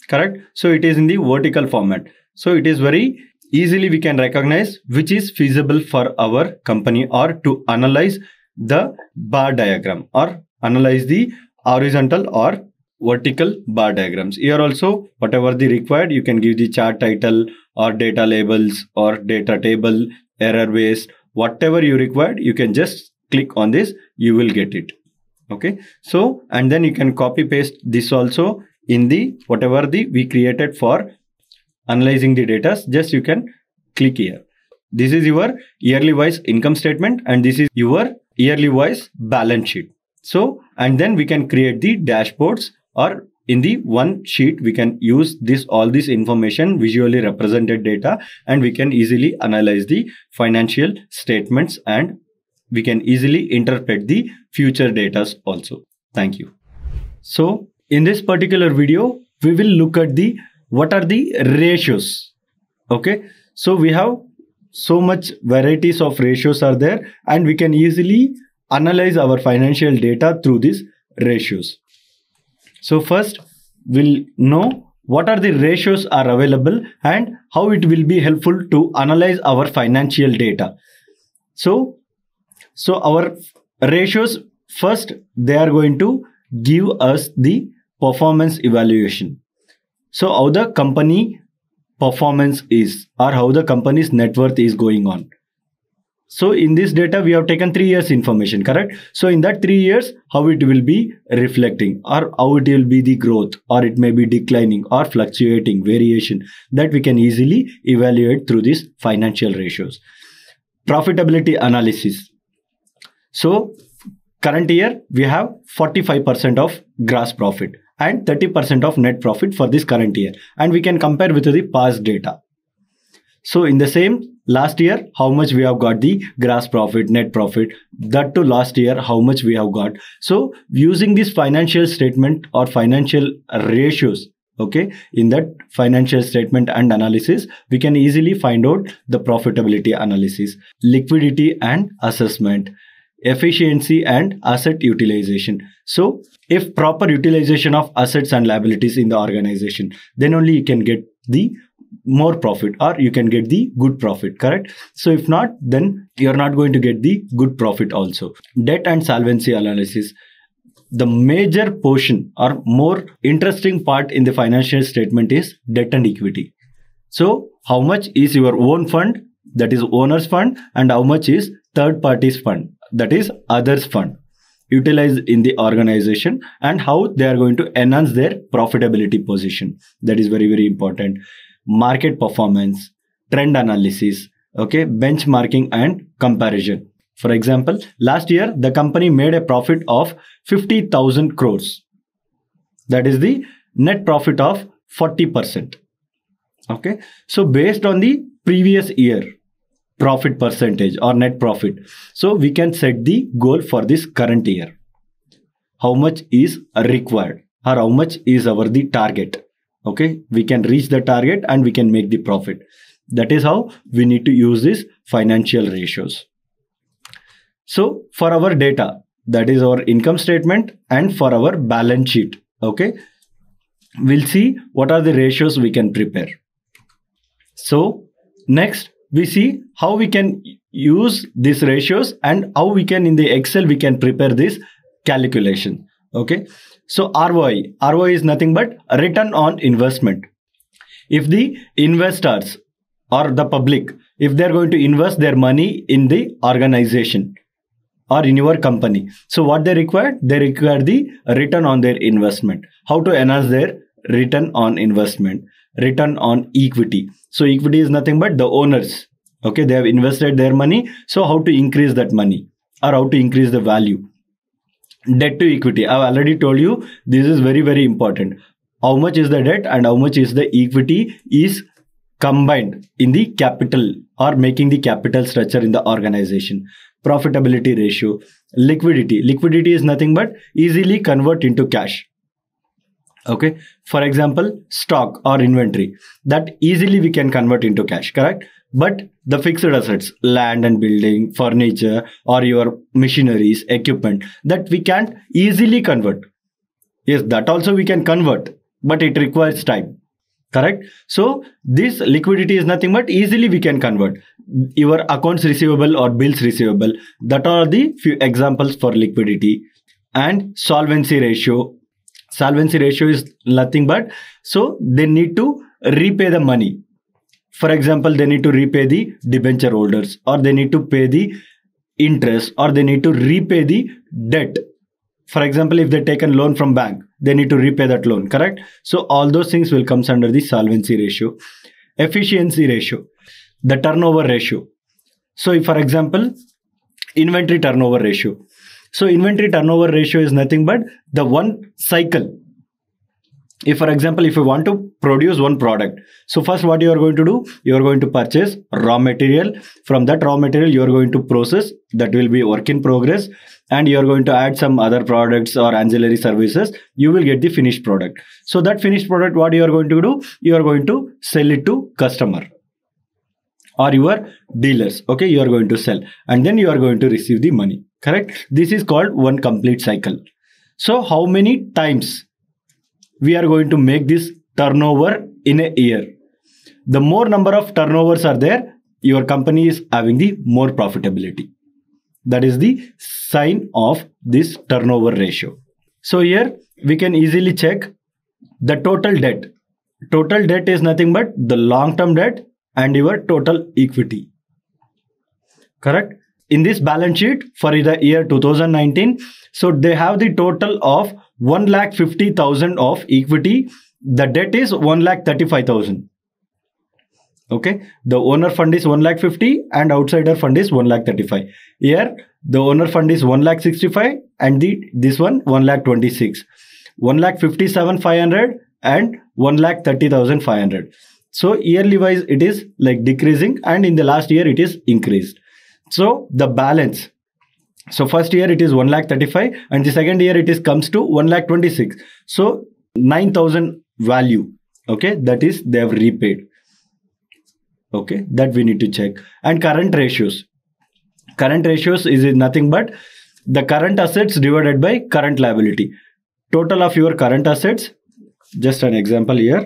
B: correct? So it is in the vertical format. So it is very easily we can recognize which is feasible for our company, or to analyze the bar diagram or analyze the horizontal or vertical bar diagrams. Here also, whatever the required, you can give the chart title or data labels or data table, error based, whatever you required, you can just click on this, you will get it. Okay. So, and then you can copy paste this also in the whatever the we created for analyzing the data. Just you can click here. This is your yearly wise income statement and this is your yearly wise balance sheet. So, and then we can create the dashboards, or in the one sheet we can use this all this information, visually represented data, and we can easily analyze the financial statements and we can easily interpret the future data also. Thank you. So in this particular video, we will look at the what are the ratios. Okay. So we have so much varieties of ratios are there, and we can easily analyze our financial data through these ratios. So first we'll know what are the ratios are available and how it will be helpful to analyze our financial data. So our ratios, first they are going to give us the performance evaluation. So how the company performance is, or how the company's net worth is going on. So in this data, we have taken 3 years information, correct? So in that 3 years, how it will be reflecting, or how it will be the growth, or it may be declining or fluctuating, variation, that we can easily evaluate through these financial ratios. Profitability analysis. So current year, we have 45% of gross profit and 30% of net profit for this current year. And we can compare with the past data. So in the same last year, how much we have got the gross profit, net profit, that to last year, how much we have got. So using this financial statement or financial ratios, okay, in that financial statement and analysis, we can easily find out the profitability analysis, liquidity and assessment, efficiency and asset utilization. So if proper utilization of assets and liabilities in the organization, then only you can get the more profit, or you can get the good profit, correct? So if not, then you're not going to get the good profit also. Debt and solvency analysis. The major portion or more interesting part in the financial statement is debt and equity. So how much is your own fund, that is owner's fund, and how much is third party's fund, that is others fund, utilized in the organization, and how they are going to enhance their profitability position. That is very, very important. Market performance, trend analysis, okay, benchmarking and comparison. For example, last year the company made a profit of 50,000 crores. That is the net profit of 40%. Okay, so based on the previous year profit percentage or net profit, so we can set the goal for this current year. How much is required, or how much is the target? Okay, we can reach the target and we can make the profit. That is how we need to use these financial ratios. So for our data, that is our income statement, and for our balance sheet, okay, we'll see what are the ratios we can prepare. So next we see how we can use these ratios and how we can in the Excel we can prepare this calculation. Okay. So ROI is nothing but return on investment. If the investors or the public, if they're going to invest their money in the organization or in your company, so what they require? They require the return on their investment. How to enhance their return on investment, return on equity. So equity is nothing but the owners. Okay, they have invested their money. So how to increase that money, or how to increase the value. Debt to equity. I've already told you this is very, very important. How much is the debt and how much is the equity is combined in the capital or making the capital structure in the organization. Profitability ratio. Liquidity. Liquidity is nothing but easily convert into cash. Okay, for example, stock or inventory, that easily we can convert into cash, correct? But the fixed assets, land and building, furniture, or your machineries, equipment, that we can't easily convert. Yes, that also we can convert, but it requires time, correct? So this liquidity is nothing but easily we can convert. Your accounts receivable or bills receivable, that are the few examples for liquidity. And solvency ratio. Solvency ratio is nothing but, so they need to repay the money. For example, they need to repay the debenture holders, or they need to pay the interest, or they need to repay the debt. For example, if they take a loan from bank, they need to repay that loan, correct? So all those things will come under the solvency ratio. Efficiency ratio, the turnover ratio. So if, for example, inventory turnover ratio. So inventory turnover ratio is nothing but the one cycle. If, for example, if you want to produce one product, so first what you are going to do, you are going to purchase raw material. From that raw material, you are going to process, that will be work in progress, and you are going to add some other products or ancillary services. You will get the finished product. So that finished product, what you are going to do, you are going to sell it to customer or your dealers. Okay, you are going to sell, and then you are going to receive the money, correct? This is called one complete cycle. So how many times we are going to make this turnover in a year? The more number of turnovers are there, your company is having the more profitability. That is the sign of this turnover ratio. So here we can easily check the total debt. Total debt is nothing but the long-term debt and your total equity, correct? In this balance sheet for the year 2019, so they have the total of 1,50,000 of equity. The debt is 1,35,000. Okay, the owner fund is 1,50,000 and outsider fund is 1,35,000. Here the owner fund is 1,65,000 and this one 1,26,000. 1,57,500 and 1,30,500. So yearly wise it is like decreasing, and in the last year it is increased. So the balance, so first year it is 1,35,000 and the second year it is comes to 1,26,000. So 9,000 value. Okay, that is they have repaid. Okay, that we need to check. And current ratios. Current ratios is nothing but the current assets divided by current liability. Total of your current assets, just an example here,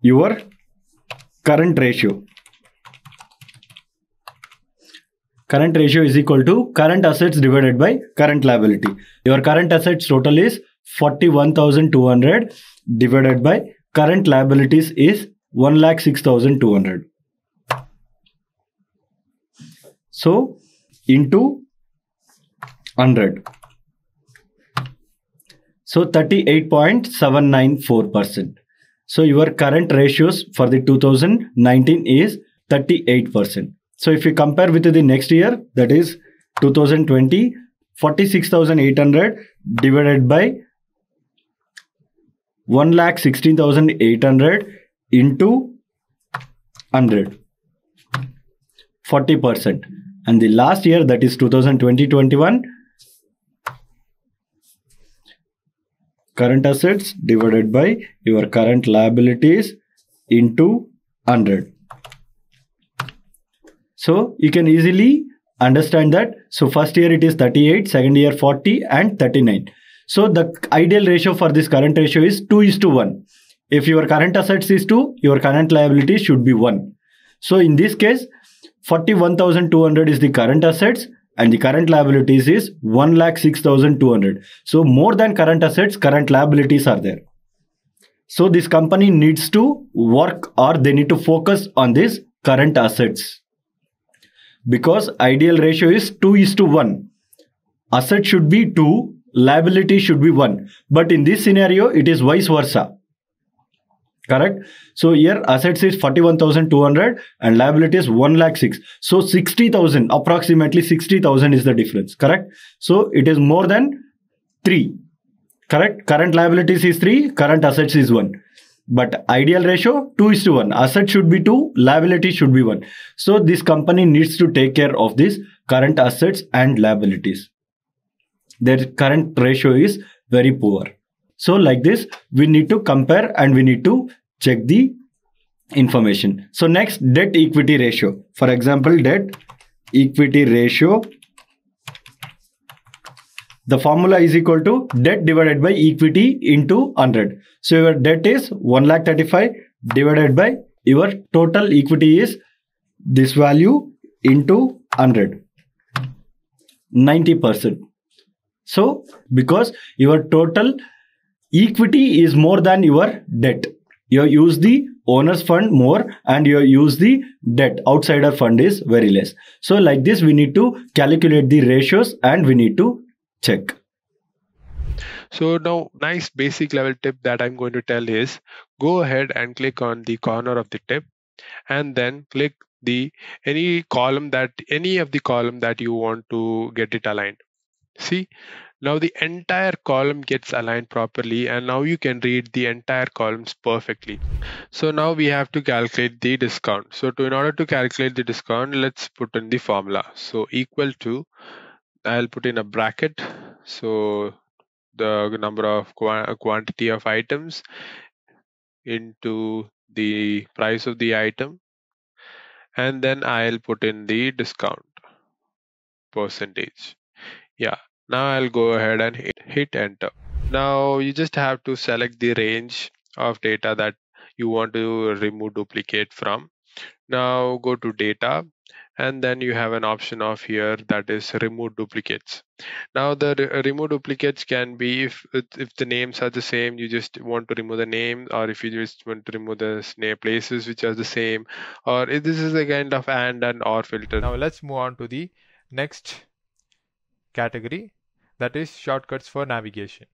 B: your current ratio. Current ratio is equal to current assets divided by current liability. Your current assets total is 41,200 divided by current liabilities is 1,06,200. So into 100. So 38.794%. So your current ratios for the 2019 is 38%. So if you compare with the next year, that is 2020, 46,800 divided by 1,16,800 into 100, 40%. And the last year, that is 2020-21, current assets divided by your current liabilities into 100. So you can easily understand that. So first year it is 38, second year 40 and 39. So the ideal ratio for this current ratio is 2:1. If your current assets is 2, your current liabilities should be 1. So in this case, 41,200 is the current assets and the current liabilities is 1,06,200. So more than current assets, current liabilities are there. So this company needs to work, or they need to focus on this current assets, because ideal ratio is 2:1. Asset should be 2, liability should be 1. But in this scenario, it is vice versa. Correct? So here assets is 41,200 and liability is 1,06,000. So 60,000, approximately 60,000 is the difference. Correct? So it is more than 3. Correct? Current liabilities is 3, current assets is 1. But ideal ratio 2:1. Asset should be 2, liability should be 1. So this company needs to take care of this current assets and liabilities. Their current ratio is very poor. So like this, we need to compare and we need to check the information. So next, debt equity ratio. For example, debt equity ratio. The formula is equal to debt divided by equity into 100. So your debt is 1,35,000 divided by your total equity is this value into 100. 90%. So because your total equity is more than your debt, you use the owner's fund more and you use the debt outsider fund is very less. So like this, we need to calculate the ratios and we need to check.
D: So now, nice basic level tip that I'm going to tell is go ahead and click on the corner of the tip and then click any of the column that you want to get it aligned. See, now the entire column gets aligned properly and now you can read the entire columns perfectly. So now we have to calculate the discount. So in order to calculate the discount, let's put in the formula. So equal to, I'll put in a bracket. So the number of quantity of items into the price of the item, and then I'll put in the discount percentage. Yeah, now I'll go ahead and hit enter. Now you just have to select the range of data that you want to remove duplicate from. Now go to data and then you have an option of here that is remove duplicates. Now the remove duplicates can be if the names are the same, you just want to remove the name, or if you just want to remove the places which are the same, or if this is a kind of and or filter. Now let's move on to the next category, that is shortcuts for navigation.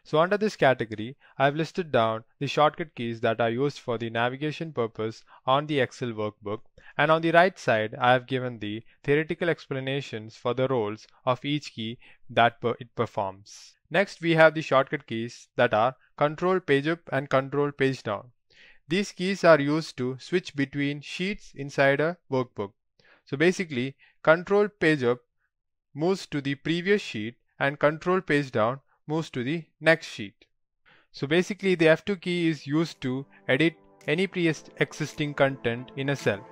D: So under this category, I've listed down the shortcut keys that are used for the navigation purpose on the Excel workbook, and on the right side I have given the theoretical explanations for the roles of each key that it performs. Next we have the shortcut keys that are control page up and control page down. These keys are used to switch between sheets inside a workbook. So basically, control page up moves to the previous sheet and control page down moves to the next sheet. So basically the F2 key is used to edit any pre-existing content in a cell.